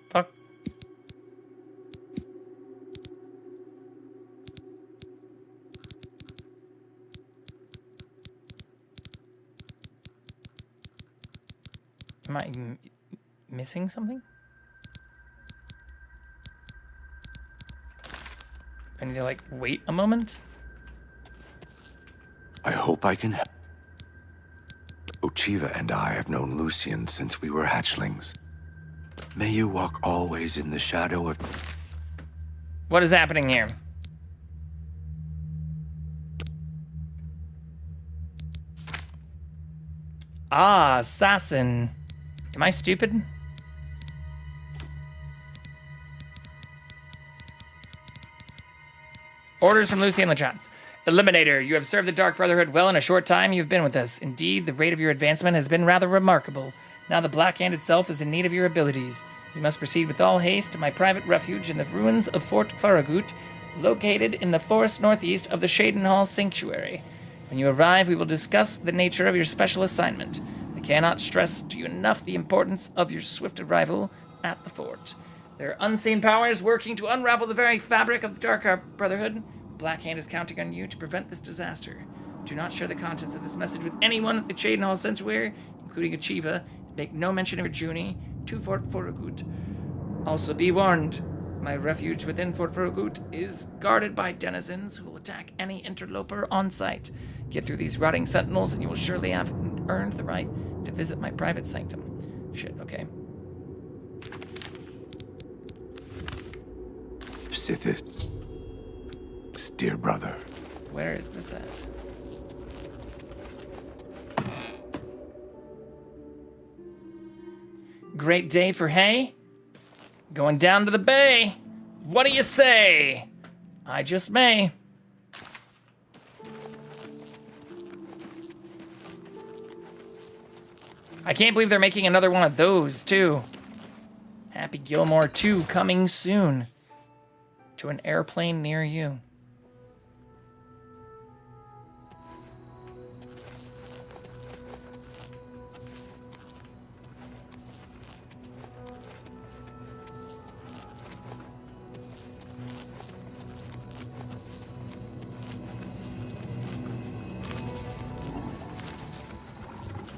Fuck. Am I missing something? I need to, like, wait a moment? I hope I can help. Ochiva and I have known Lucien since we were hatchlings. May you walk always in the shadow of... What is happening here? Ah, assassin. Am I stupid? Orders from Lucien Lachance. Eliminator, you have served the Dark Brotherhood well in a short time you've been with us. Indeed, the rate of your advancement has been rather remarkable. Now the Black Hand itself is in need of your abilities. You must proceed with all haste to my private refuge in the ruins of Fort Farragut, located in the forest northeast of the Shadenhall Sanctuary. When you arrive, we will discuss the nature of your special assignment. I cannot stress to you enough the importance of your swift arrival at the fort. There are unseen powers working to unravel the very fabric of the Dark Brotherhood. The Black Hand is counting on you to prevent this disaster. Do not share the contents of this message with anyone at the Shadenhall Sanctuary, including Ochiva, and make no mention of your journey to Fort Farragut. Also be warned, my refuge within Fort Farragut is guarded by denizens who will attack any interloper on sight. Get through these rotting sentinels and you will surely have earned the right to visit my private sanctum. Shit, okay. Sithis, dear brother. Where is this at? Great day for hay. Going down to the bay. What do you say? I just may. I can't believe they're making another one of those, too. Happy Gilmore 2 coming soon. To an airplane near you.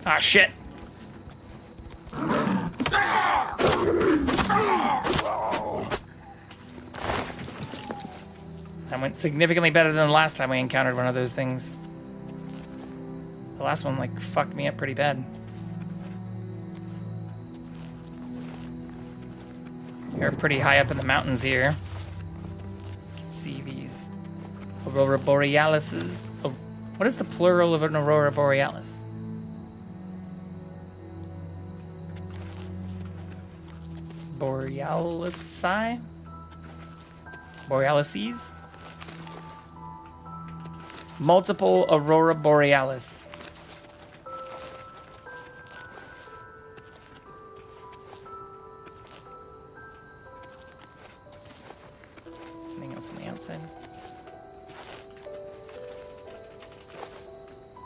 Ah, shit. That went significantly better than the last time we encountered one of those things. The last one, like, fucked me up pretty bad. We're pretty high up in the mountains here. You can see these Aurora Borealises. Oh, what is the plural of an Aurora Borealis? Borealisi? Borealises? Multiple Aurora Borealis. Anything else on the outside?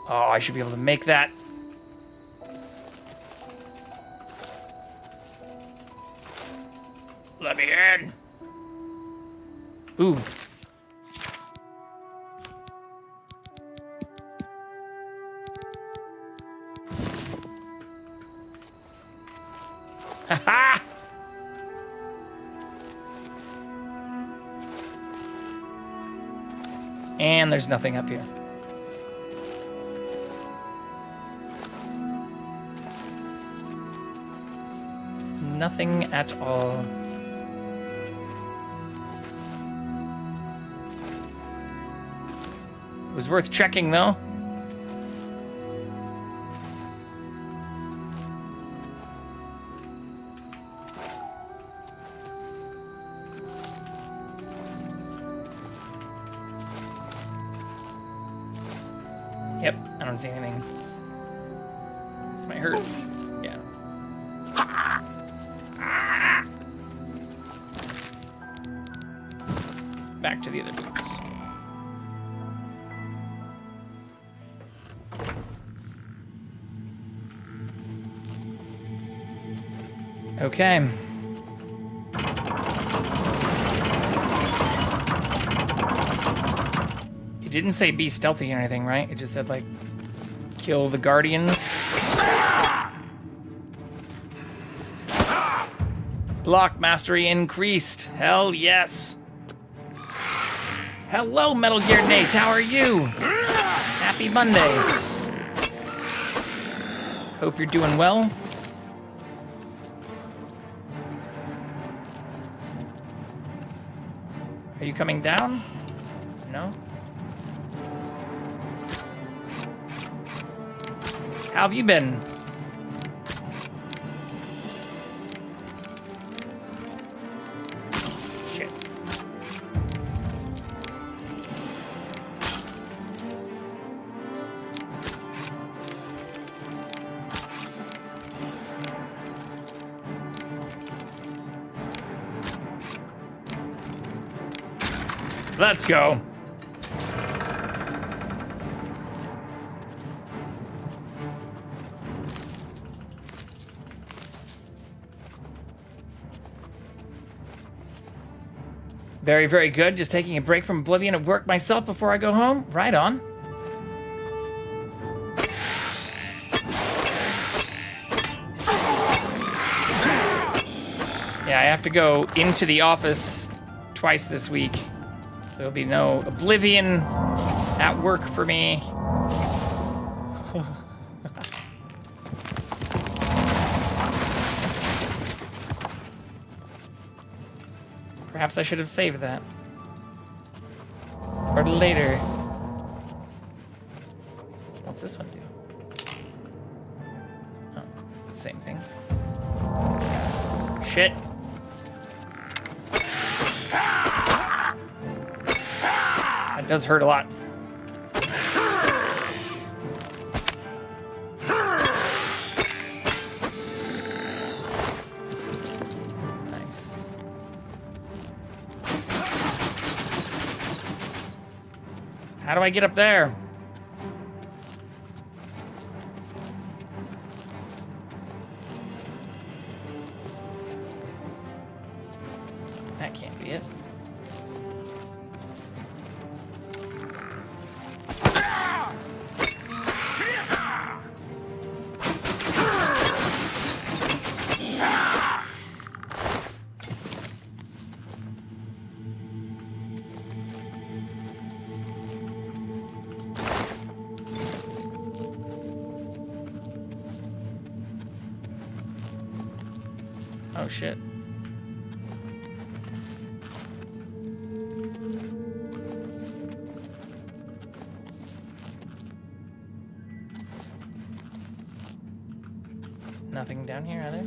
Oh, I should be able to make that. Let me in. Ooh. Ha-ha! And there's nothing up here. Nothing at all. It was worth checking, though. Yep, I don't see anything. This might hurt. Yeah. Back to the other boots. Okay. It didn't say be stealthy or anything, right? It just said, like, kill the guardians. Block mastery increased. Hell yes. Hello, Metal Gear Nate. How are you? Happy Monday. Hope you're doing well. Are you coming down? No? How have you been? Shit. Let's go. Very, very good. Just taking a break from Oblivion at work myself before I go home. Right on. Yeah, I have to go into the office twice this week. So there'll be no Oblivion at work for me. Perhaps I should have saved that for later. What's this one do? Oh, it's the same thing. Shit. That does hurt a lot. Nice. How do I get up there? That can't be it. Oh shit. Nothing down here either.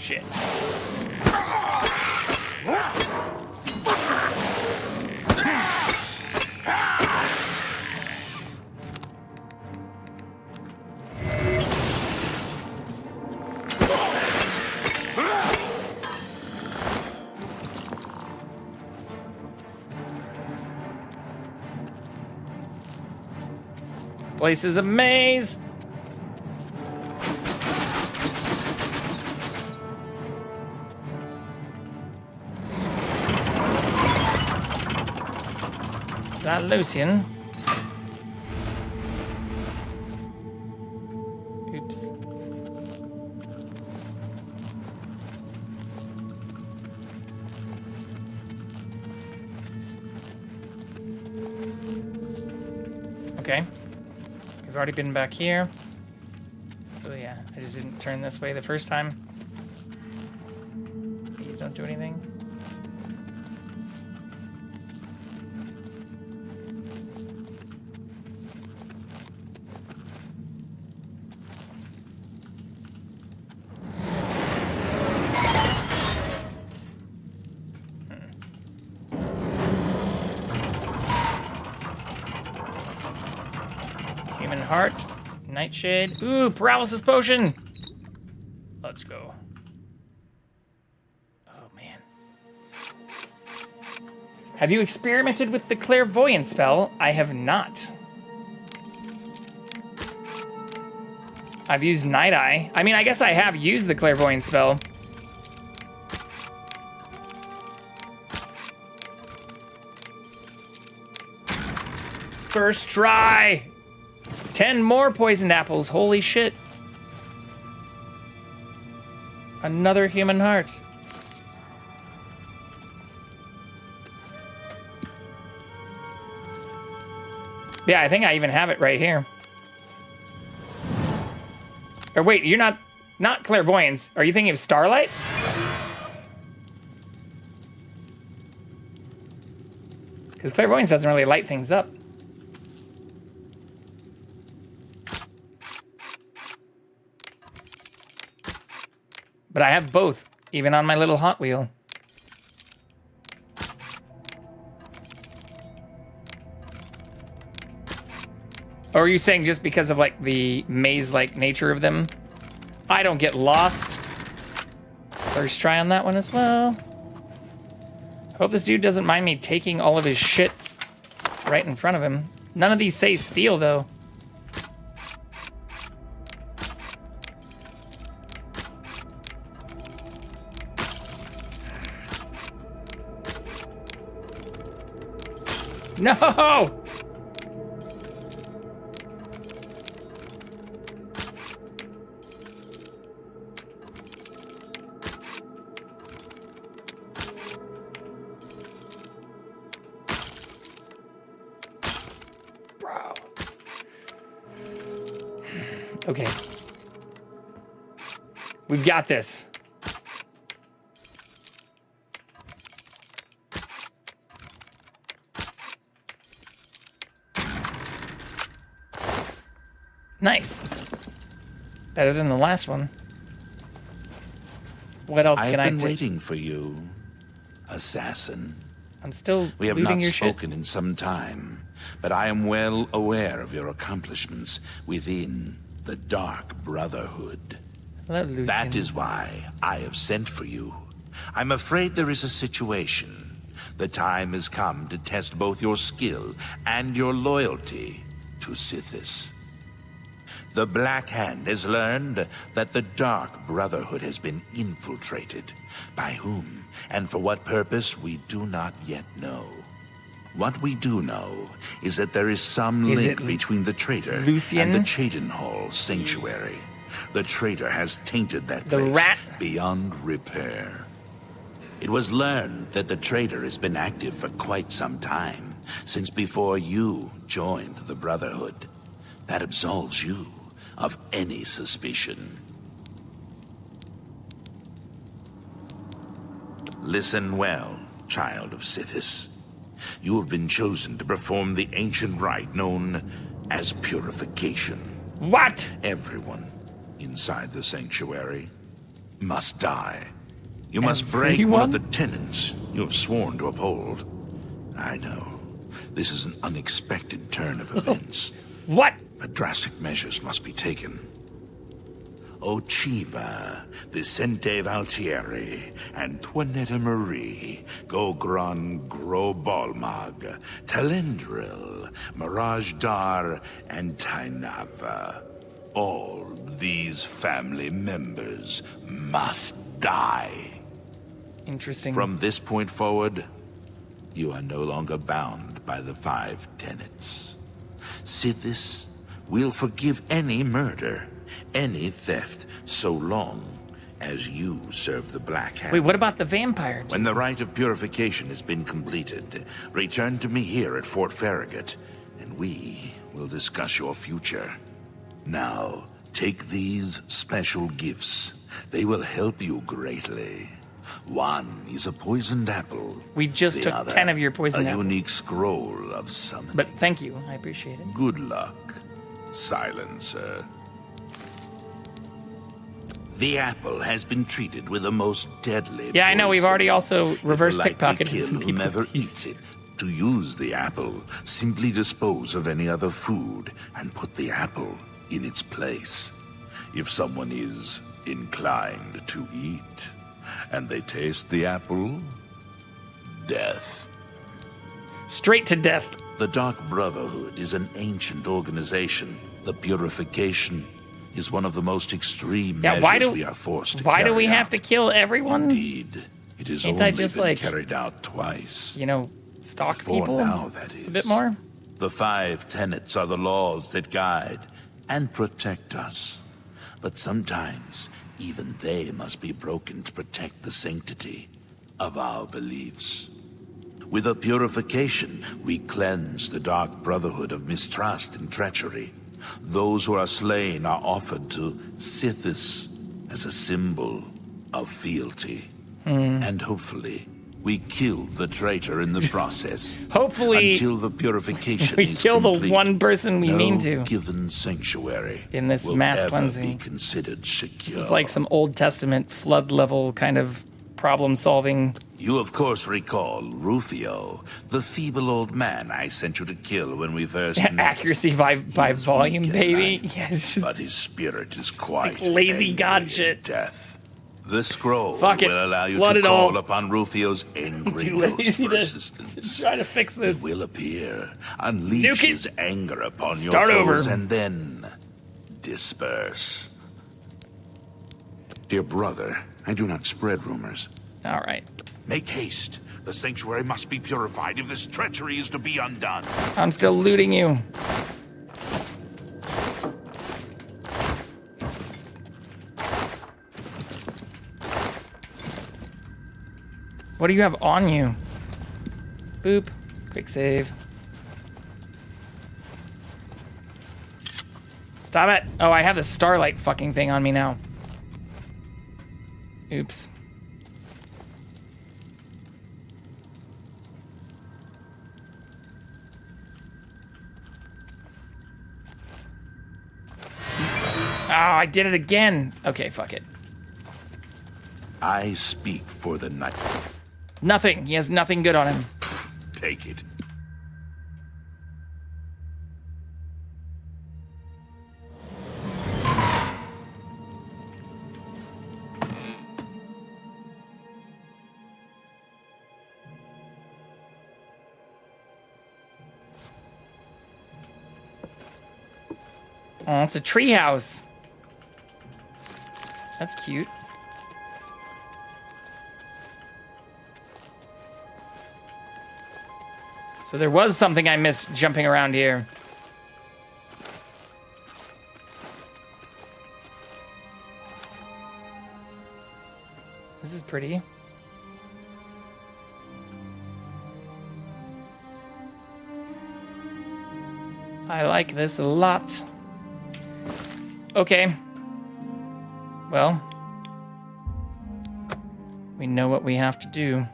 Shit. This place is a maze. It's not Lucian. Oops. Okay. We've already been back here. So yeah, I just didn't turn this way the first time. Please don't do anything. Human heart, nightshade. Ooh, paralysis potion. Let's go. Oh man. Have you experimented with the clairvoyance spell? I have not. I've used Night Eye. I mean, I guess I have used the clairvoyance spell. First try. 10 more poisoned apples. Holy shit. Another human heart. Yeah, I think I even have it right here. Or wait, you're not clairvoyance. Are you thinking of starlight? Because clairvoyance doesn't really light things up. But I have both, even on my little Hot Wheel. Or are you saying just because of like the maze-like nature of them? I don't get lost. First try on that one as well. Hope this dude doesn't mind me taking all of his shit right in front of him. None of these say steal though. No! Bro. Okay. We've got this. Nice. Better than the last one. What else can I I've been take? waiting for you, assassin. I'm still We have looting not your spoken in some time, but I am well aware of your accomplishments within the Dark Brotherhood. Hello, Lucian. That is why I have sent for you. I'm afraid there is a situation. The time has come to test both your skill and your loyalty to Sithis. The Black Hand has learned that the Dark Brotherhood has been infiltrated. By whom and for what purpose, we do not yet know. What we do know is that there is some link between the traitor and the Cheydinhall Sanctuary. The traitor has tainted that place beyond repair. It was learned that the traitor has been active for quite some time, since before you joined the Brotherhood. That absolves you of any suspicion. Listen well, child of Sithis. You have been chosen to perform the ancient rite known as purification. What? Everyone inside the sanctuary, must die. You must break one of the tenets you have sworn to uphold. I know. This is an unexpected turn of events. What? But drastic measures must be taken. Ochiva, Vicente Valtieri, Antoinette Marie, Gogron Grobalmag, Talendril, Mirage Dar, and Tainava. All these family members must die. Interesting. From this point forward, you are no longer bound by the 5 tenets. Sithis will forgive any murder, any theft, so long as you serve the Black Hand. Wait, what about the vampire? When the rite of purification has been completed, return to me here at Fort Farragut, and we will discuss your future. Now, take these special gifts. They will help you greatly. One is a poisoned apple. We just The took other, 10 of your poisoned apples. A unique scroll of summoning. But thank you, I appreciate it. Good luck, Silencer. The apple has been treated with the most deadly Yeah, I know, we've already also reverse pickpocketed kill some people. whomever eats it. To use the apple, simply dispose of any other food and put the apple in its place. If someone is inclined to eat, and they taste the apple, death. Straight to death. The Dark Brotherhood is an ancient organization. The purification is one of the most extreme measures we are forced to carry Why do we out. have to kill everyone? Indeed, it has Can't only I just, been like, carried out twice. You know, stalk Before people now, that is. a bit more? The 5 tenets are the laws that guide and protect us. But sometimes, even they must be broken to protect the sanctity of our beliefs. With a purification, we cleanse the Dark Brotherhood of mistrust and treachery. Those who are slain are offered to Sithis as a symbol of fealty. And hopefully, we kill the traitor in the process. Hopefully, until the purification we is kill complete. the one person we no mean to. given sanctuary In this will mass ever cleansing. be considered secure. This is like some Old Testament flood level kind of problem solving. You of course recall Rufio, the feeble old man I sent you to kill when we first met. Accuracy by volume, baby. Yeah, it's just But his spirit is quite lazy angry god at shit. Death. The scroll Fuck it. will allow you Flood to it call all. upon Rufio's angry Too ghost lazy for to assistance. try to fix this. It will appear, unleash Nuke it. his anger upon Start your foes, over. and then disperse. Dear brother, I do not spread rumors. All right. Make haste. The sanctuary must be purified if this treachery is to be undone. I'm still looting you. What do you have on you? Boop. Quick save. Stop it. Oh, I have the starlight fucking thing on me now. Oops. Oh, I did it again. Okay, fuck it. I speak for the night. Nothing. He has nothing good on him. Take it. Oh, it's a treehouse. That's cute. So there was something I missed jumping around here. This is pretty. I like this a lot. Okay. Well, we know what we have to do.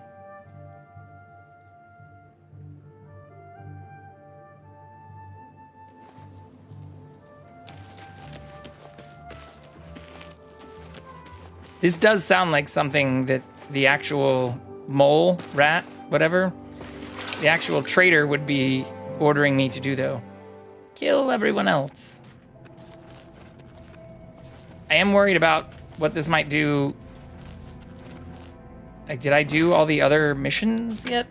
This does sound like something that the actual mole, rat, whatever, the actual trader would be ordering me to do, though. Kill everyone else. I am worried about what this might do. Like, did I do all the other missions yet?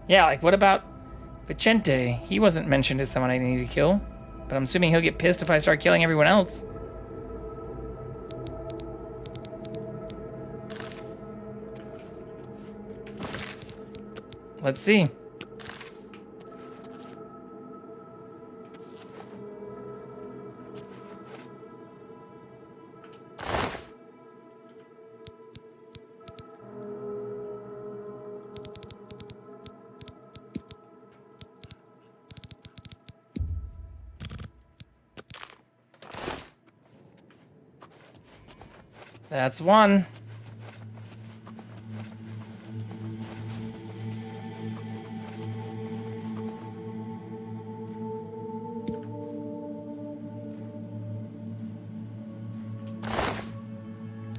Yeah, like, what about Vicente? He wasn't mentioned as someone I need to kill, but I'm assuming he'll get pissed if I start killing everyone else. Let's see. That's one.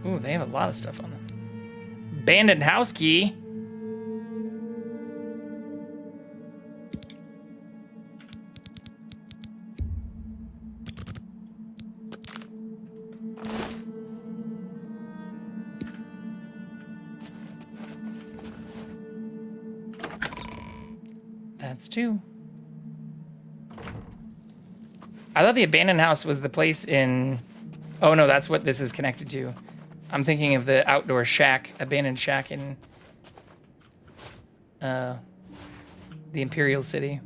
Ooh, they have a lot of stuff on them. Abandoned house key. That's two. I thought the abandoned house was the place in... Oh no, that's what this is connected to. I'm thinking of the outdoor shack, abandoned shack in the Imperial City.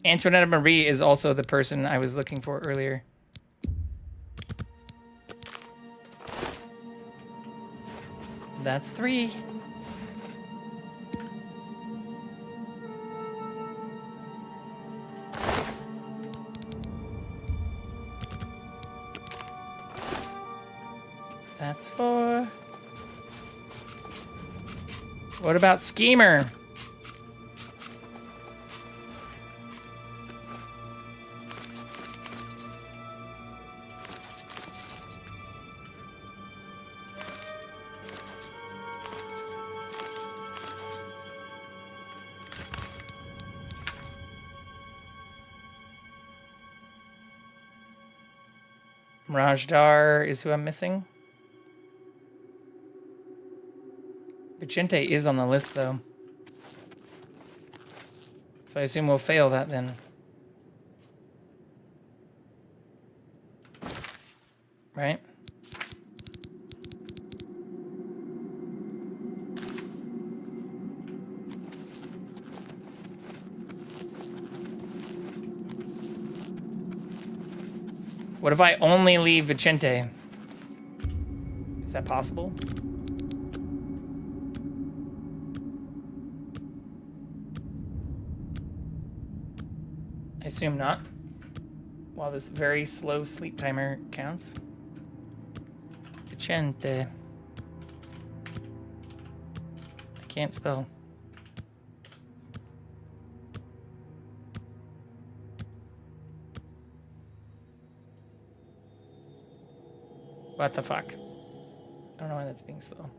Antoinette Marie is also the person I was looking for earlier. That's three. That's four. What about Schemer? Rajdar is who I'm missing. Vicente is on the list, though. So I assume we'll fail that then. Right? What if I only leave Vicente? Is that possible? I assume not. While this very slow sleep timer counts. Vicente. I can't spell. What the fuck? I don't know why that's being slow.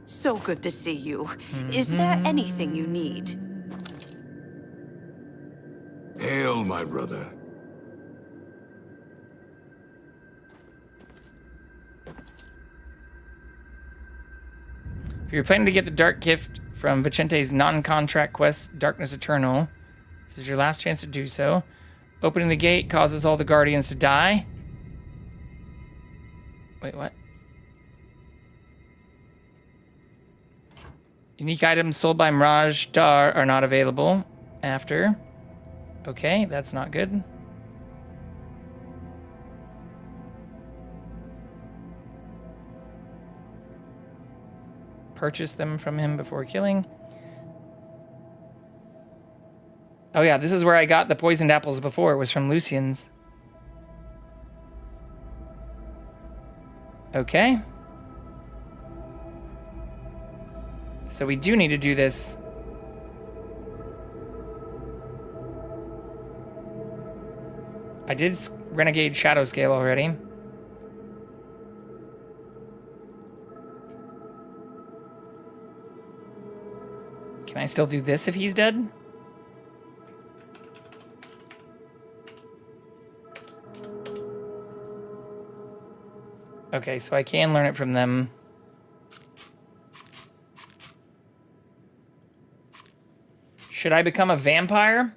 So good to see you. Is there anything you need? Hail, my brother. If you're planning to get the Dark Gift from Vicente's non-contract quest, Darkness Eternal, this is your last chance to do so. Opening the gate causes all the Guardians to die. Wait, what? Unique items sold by Mirage Dar are not available after. Okay, that's not good. purchase them from him before killing. Oh yeah, this is where I got the poisoned apples before. It was from Lucian's. Okay. So we do need to do this. I did Renegade Shadow Scale already. Can I still do this if he's dead? Okay, so I can learn it from them. Should I become a vampire?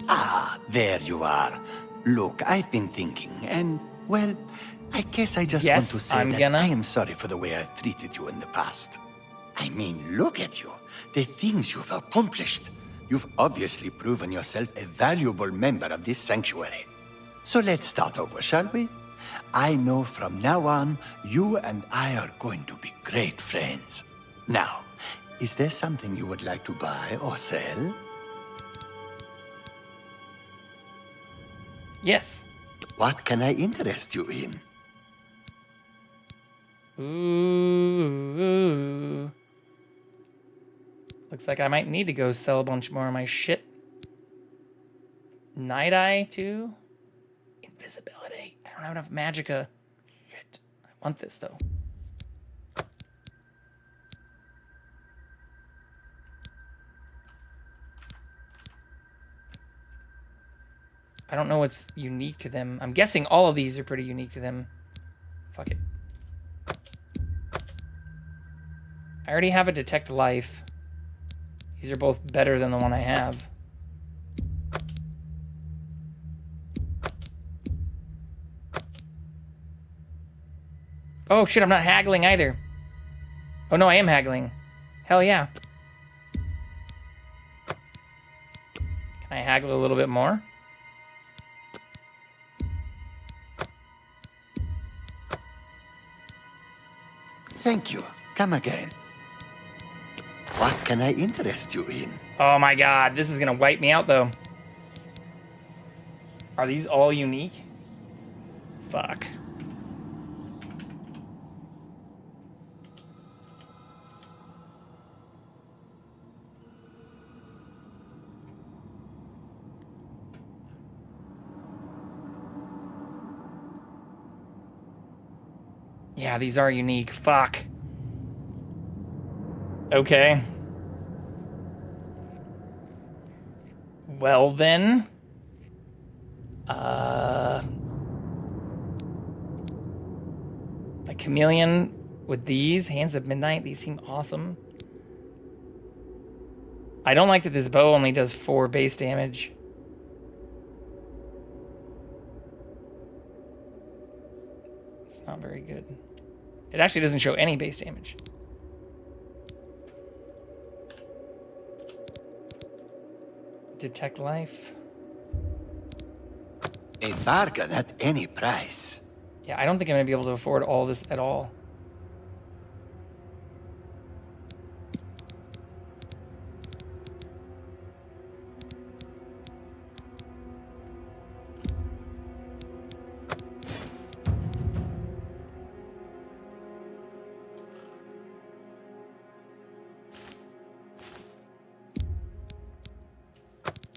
Ah, there you are. Look, I've been thinking, and, well, I guess I just want to say I am sorry for the way I've treated you in the past. I mean, look at you. The things you've accomplished. You've obviously proven yourself a valuable member of this sanctuary. So let's start over, shall we? I know from now on, you and I are going to be great friends. Now, is there something you would like to buy or sell? Yes. What can I interest you in? Ooh. Looks like I might need to go sell a bunch more of my shit. Night Eye, too? Invisibility. I don't have enough magicka. Shit. I want this, though. I don't know what's unique to them. I'm guessing all of these are pretty unique to them. Fuck it. I already have a Detect Life. These are both better than the one I have. Oh shit, I'm not haggling either. Oh no, I am haggling. Hell yeah. Can I haggle a little bit more? Thank you. Come again. What can I interest you in? Oh my god, this is gonna wipe me out though. Are these all unique? Fuck. Yeah, these are unique. Fuck. Okay. Well then. A chameleon with these. Hands of Midnight. These seem awesome. I don't like that this bow only does 4 base damage. It's not very good. It actually doesn't show any base damage. Detect Life. A bargain at any price. Yeah, I don't think I'm going to be able to afford all this at all.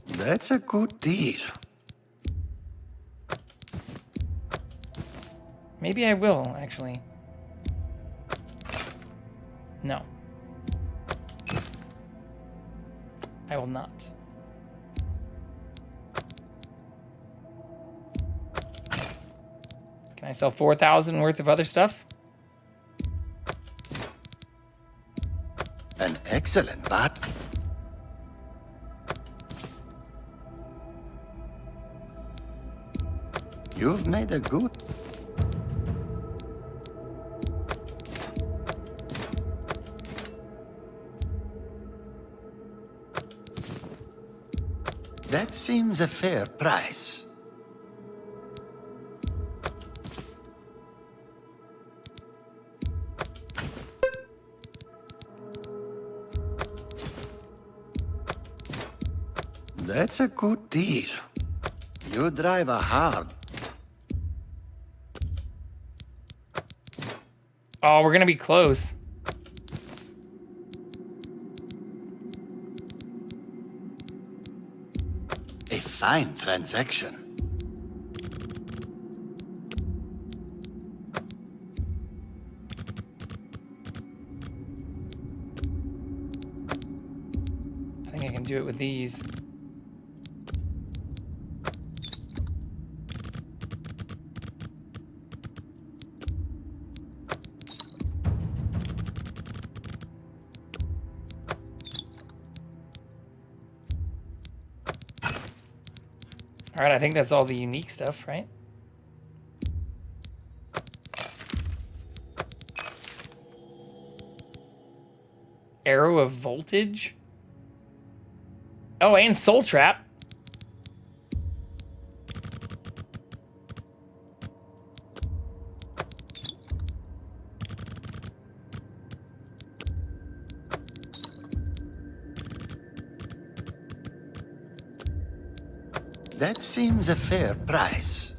That's a good deal. Maybe I will, actually. No. I will not. Can I sell 4,000 worth of other stuff? An excellent bat. You've made a good... That seems a fair price. That's a good deal. You drive a hard. Oh, we're gonna be close. A fine transaction. I think I can do it with these. All right, I think that's all the unique stuff, right? Arrow of Voltage? Oh, and Soul Trap. That seems a fair price.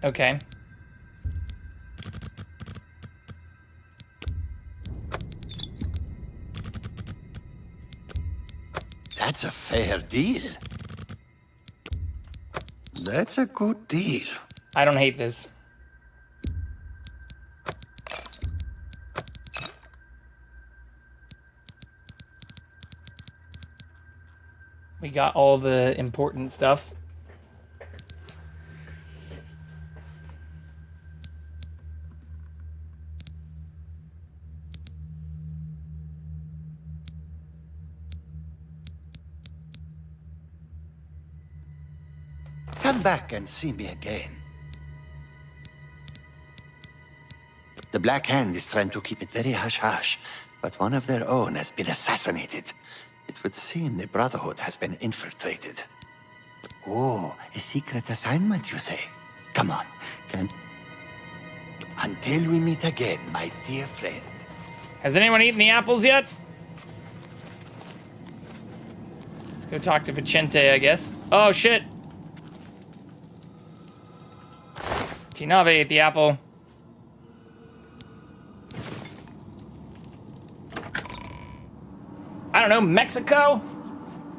Okay. That's a fair deal. That's a good deal. I don't hate this. We got all the important stuff. Come back and see me again. The Black Hand is trying to keep it very hush-hush, but one of their own has been assassinated. It would seem the Brotherhood has been infiltrated. Oh, a secret assignment, you say? Come on, until we meet again, my dear friend. Has anyone eaten the apples yet? Let's go talk to Vicente, I guess. Oh, shit. Tinabe ate the apple. I don't know, Mexico?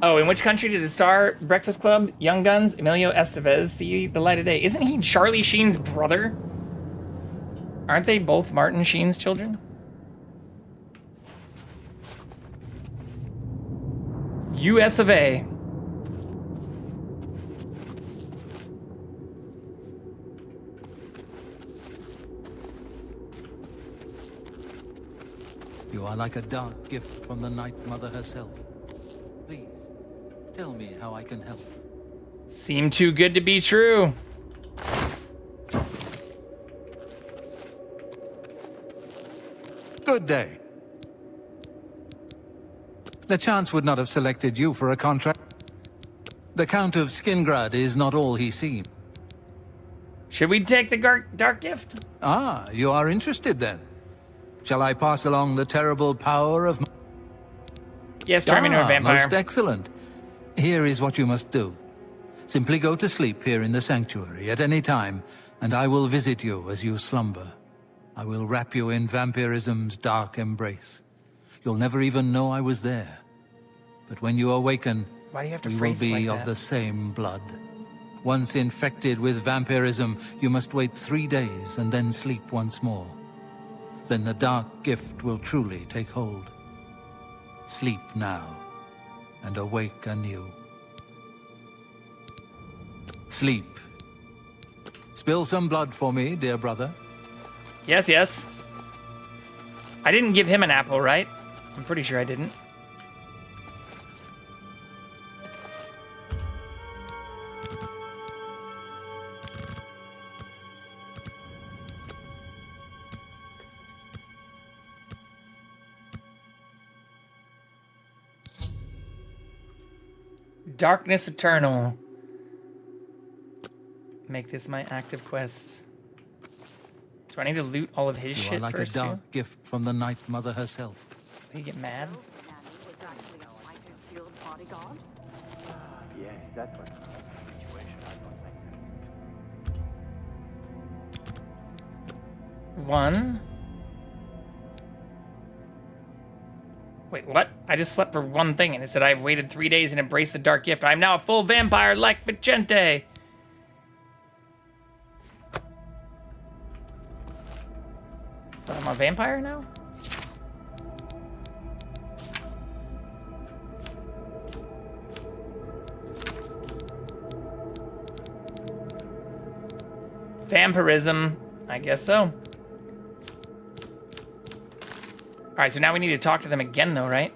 Oh, in which country did the Star Breakfast Club, Young Guns, Emilio Estevez see the light of day? Isn't he Charlie Sheen's brother? Aren't they both Martin Sheen's children? US of A. You are like a dark gift from the Night Mother herself. Please, tell me how I can help. Seem too good to be true. Good day. The chance would not have selected you for a contract. The Count of Skingrad is not all he seemed. Should we take the dark gift? Ah, you are interested then. Shall I pass along the terrible power of... Yes, turn me into a vampire. Most excellent. Here is what you must do. Simply go to sleep here in the sanctuary at any time, and I will visit you as you slumber. I will wrap you in vampirism's dark embrace. You'll never even know I was there. But when you awaken, why do you have to we will phrase it be like of that? the same blood. Once infected with vampirism, you must wait 3 days and then sleep once more. Then the dark gift will truly take hold. Sleep now, and awake anew. Sleep. Spill some blood for me, dear brother. Yes, yes. I didn't give him an apple, right? I'm pretty sure I didn't. Darkness Eternal. Make this my active quest. Do I need to loot all of his You shit are like first, a dark too? gift from the Night Mother herself. Did he get mad? Yes, that was the situation I found myself. One. Wait, what? I just slept for one thing, and it said I've waited 3 days and embraced the dark gift. I am now a full vampire like Vicente. So I'm a vampire now? Vampirism. I guess so. Alright, so now we need to talk to them again, though, right?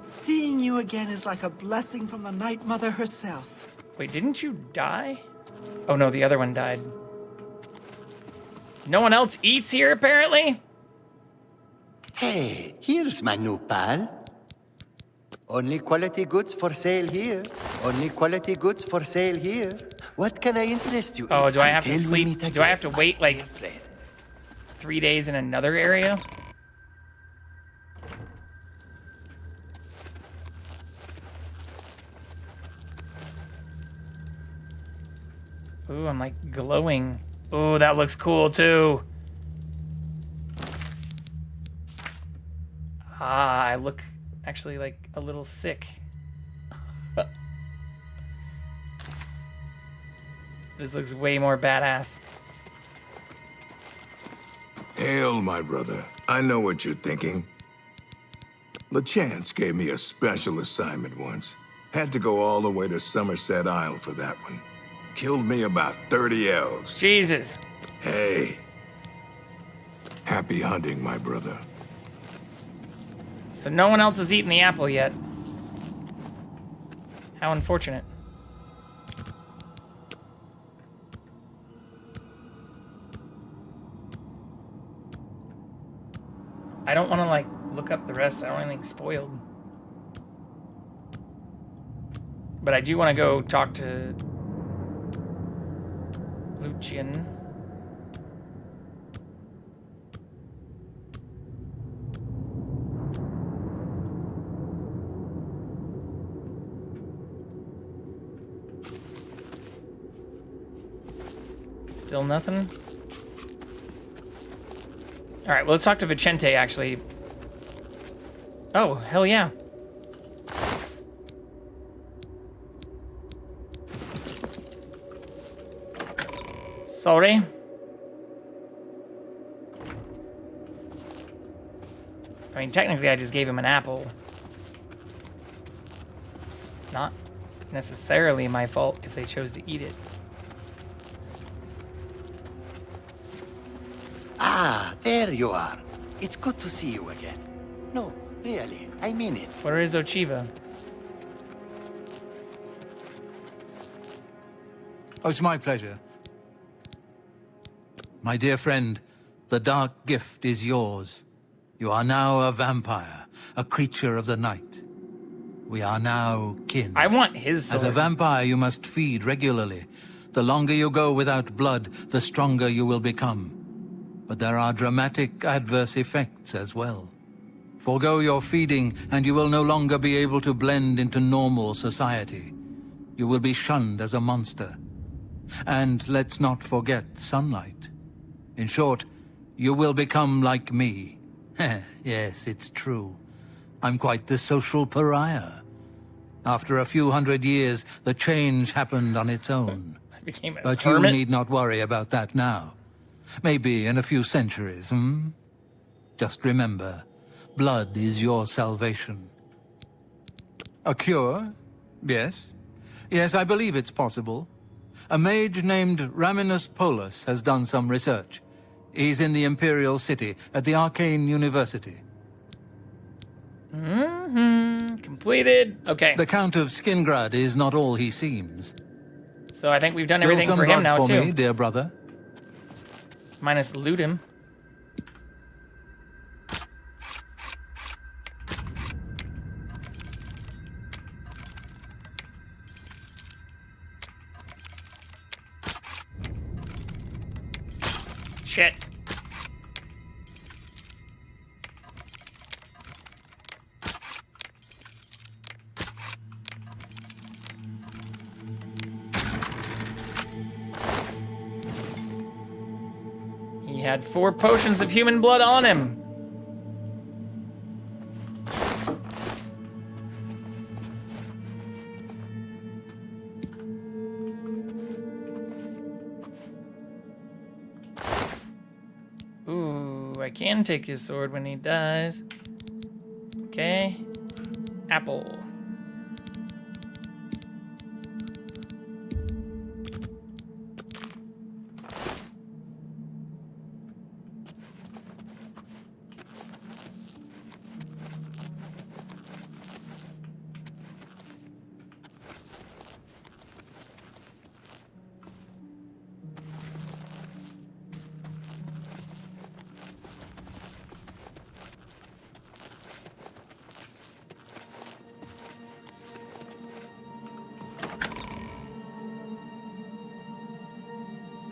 Seeing you again is like a blessing from the Night Mother herself. Wait, didn't you die? Oh no, the other one died. No one else eats here, apparently? Hey, here's my new pal. Only quality goods for sale here. Only quality goods for sale here. What can I interest you in? Oh, do I have to Until we sleep? meet Do I have again, to wait my like dear friend. 3 days in another area? Ooh, I'm like glowing. Ooh, that looks cool too. Ah, I look actually like a little sick. This looks way more badass. Hail, my brother. I know what you're thinking. LeChance gave me a special assignment once. Had to go all the way to Somerset Isle for that one. Killed me about 30 elves. Jesus. Hey. Happy hunting, my brother. So no one else has eaten the apple yet. How unfortunate. I don't want to like look up the rest. I don't want anything spoiled. But I do want to go talk to Lucian. Still nothing? Alright, well, let's talk to Vicente, actually. Oh, hell yeah. Sorry. I mean, technically, I just gave him an apple. It's not necessarily my fault if they chose to eat it. Ah, there you are. It's good to see you again. No, really, I mean it. Where is Ochiva? Oh, it's my pleasure. My dear friend, the dark gift is yours. You are now a vampire, a creature of the night. We are now kin. I want his sword. As a vampire, you must feed regularly. The longer you go without blood, the stronger you will become. But there are dramatic adverse effects as well. Forgo your feeding, and you will no longer be able to blend into normal society. You will be shunned as a monster. And let's not forget sunlight. In short, you will become like me. Yes, it's true. I'm quite the social pariah. After a few hundred years, the change happened on its own. I became a But hermit? you need not worry about that now. Maybe in a few centuries, Just remember, blood is your salvation. A cure? Yes. Yes, I believe it's possible. A mage named Raminus Polus has done some research. He's in the Imperial City, at the Arcane University. Completed. Okay. The Count of Skingrad is not all he seems. So I think we've done Spill everything some for him blood now, for too. me, dear brother. Minus loot him. Shit. He had 4 potions of human blood on him. Ooh, I can take his sword when he dies. Okay. Apple.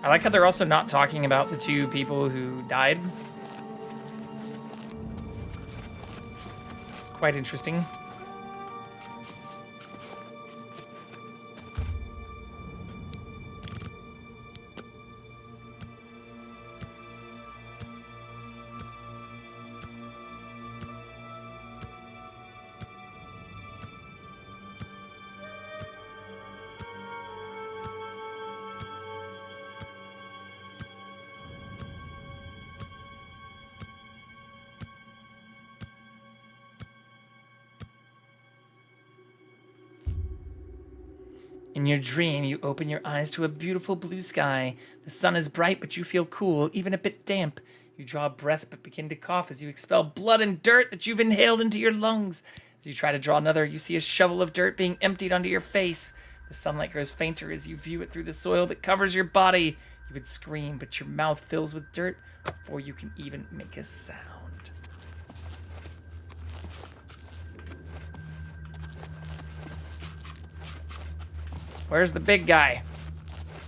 I like how they're also not talking about the 2 people who died. It's quite interesting. In your dream, you open your eyes to a beautiful blue sky. The sun is bright, but you feel cool, even a bit damp. You draw a breath, but begin to cough as you expel blood and dirt that you've inhaled into your lungs. As you try to draw another, you see a shovel of dirt being emptied onto your face. The sunlight grows fainter as you view it through the soil that covers your body. You would scream, but your mouth fills with dirt before you can even make a sound. Where's the big guy?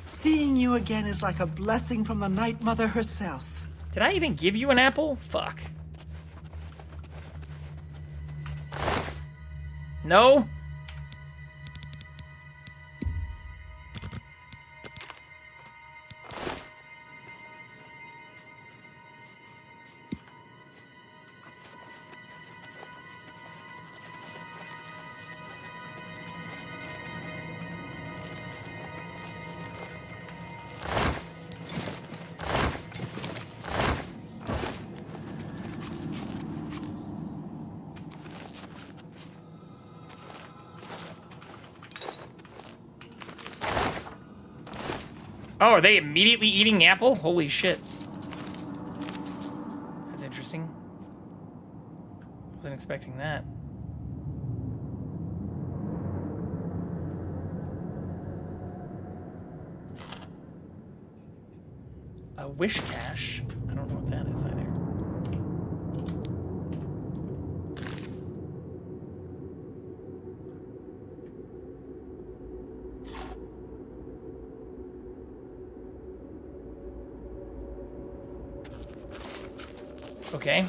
Seeing you again is like a blessing from the Night Mother herself. Did I even give you an apple? Fuck. No? Oh, are they immediately eating the apple? Holy shit. That's interesting. Wasn't expecting that. A wish cache? I don't know what that is either. Okay.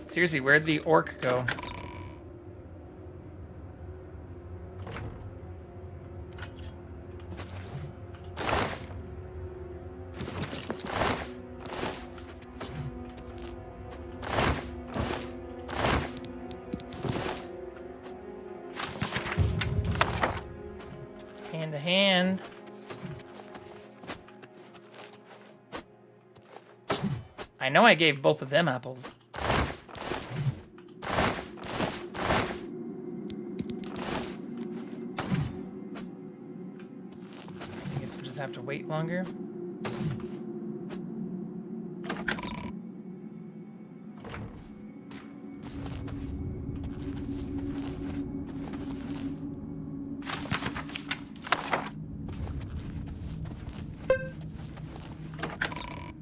Seriously, where'd the orc go? Hand to hand. I know I gave both of them apples. Have to wait longer.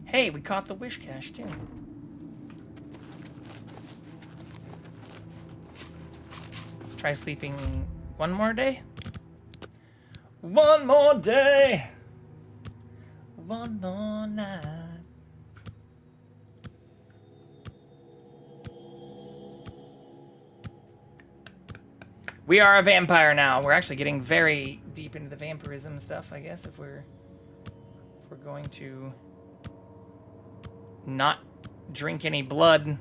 Hey, we caught the wish cache too. Try sleeping one more day. One more day. One more night. We are a vampire now. We're actually getting very deep into the vampirism stuff, I guess, if we're going to not drink any blood.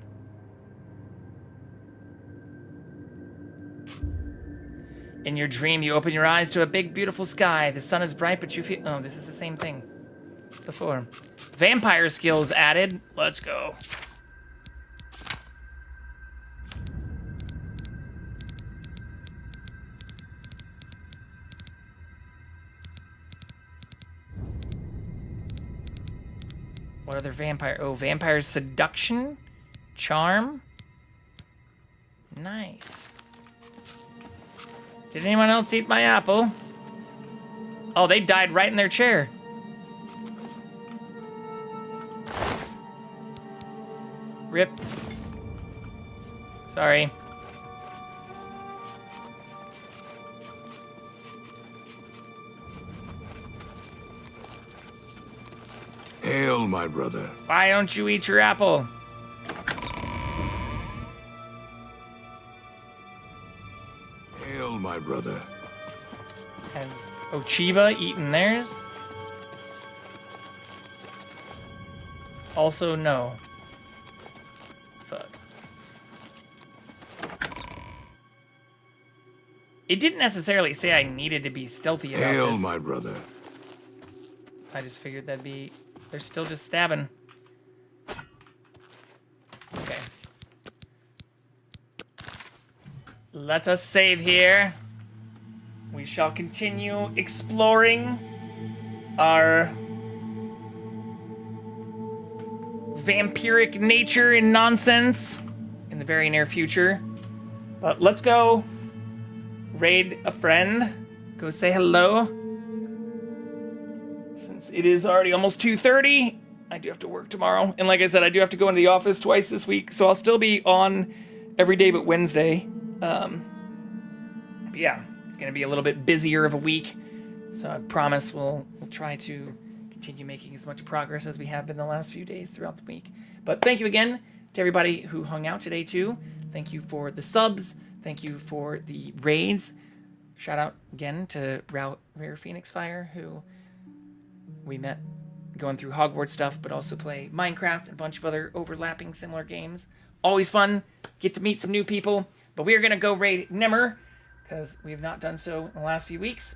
In your dream, you open your eyes to a big, beautiful sky. The sun is bright, but you feel... Oh, this is the same thing before. Vampire skills added. Let's go. What other vampire? Oh, vampire seduction? Charm? Nice. Did anyone else eat my apple? Oh, they died right in their chair. Rip. Sorry. Hail, my brother. Why don't you eat your apple? Hail, my brother. Has Ochiva eaten theirs? Also, no. Fuck. It didn't necessarily say I needed to be stealthy about Hail, this. my brother. I just figured that'd be... They're still just stabbing. Okay. Let us save here. We shall continue exploring our vampiric nature and nonsense in the very near future. But let's go raid a friend. Go say hello. Since it is already almost 2:30, I do have to work tomorrow. And like I said, I do have to go into the office twice this week, so I'll still be on every day but Wednesday. But yeah, it's going to be a little bit busier of a week. So I promise we'll try to continue making as much progress as we have been the last few days throughout the week. But thank you again to everybody who hung out today too. Thank you for the subs. Thank you for the raids. Shout out again to Rare Phoenix Fire, who we met going through Hogwarts stuff, but also play Minecraft and a bunch of other overlapping similar games. Always fun. Get to meet some new people. But we are going to go raid Nimmer, because we have not done so in the last few weeks.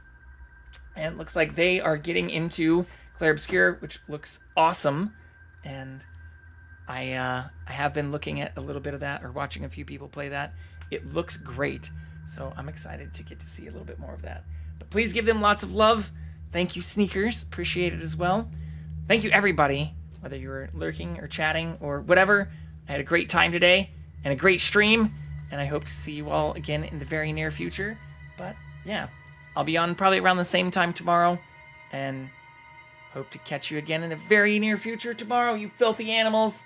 And it looks like they are getting into Clair Obscur, which looks awesome. And I have been looking at a little bit of that, or watching a few people play that. It looks great. So I'm excited to get to see a little bit more of that. But please give them lots of love. Thank you, Sneakers. Appreciate it as well. Thank you, everybody, whether you were lurking or chatting or whatever. I had a great time today and a great stream, and I hope to see you all again in the very near future. But yeah, I'll be on probably around the same time tomorrow, and hope to catch you again in the very near future tomorrow, you filthy animals.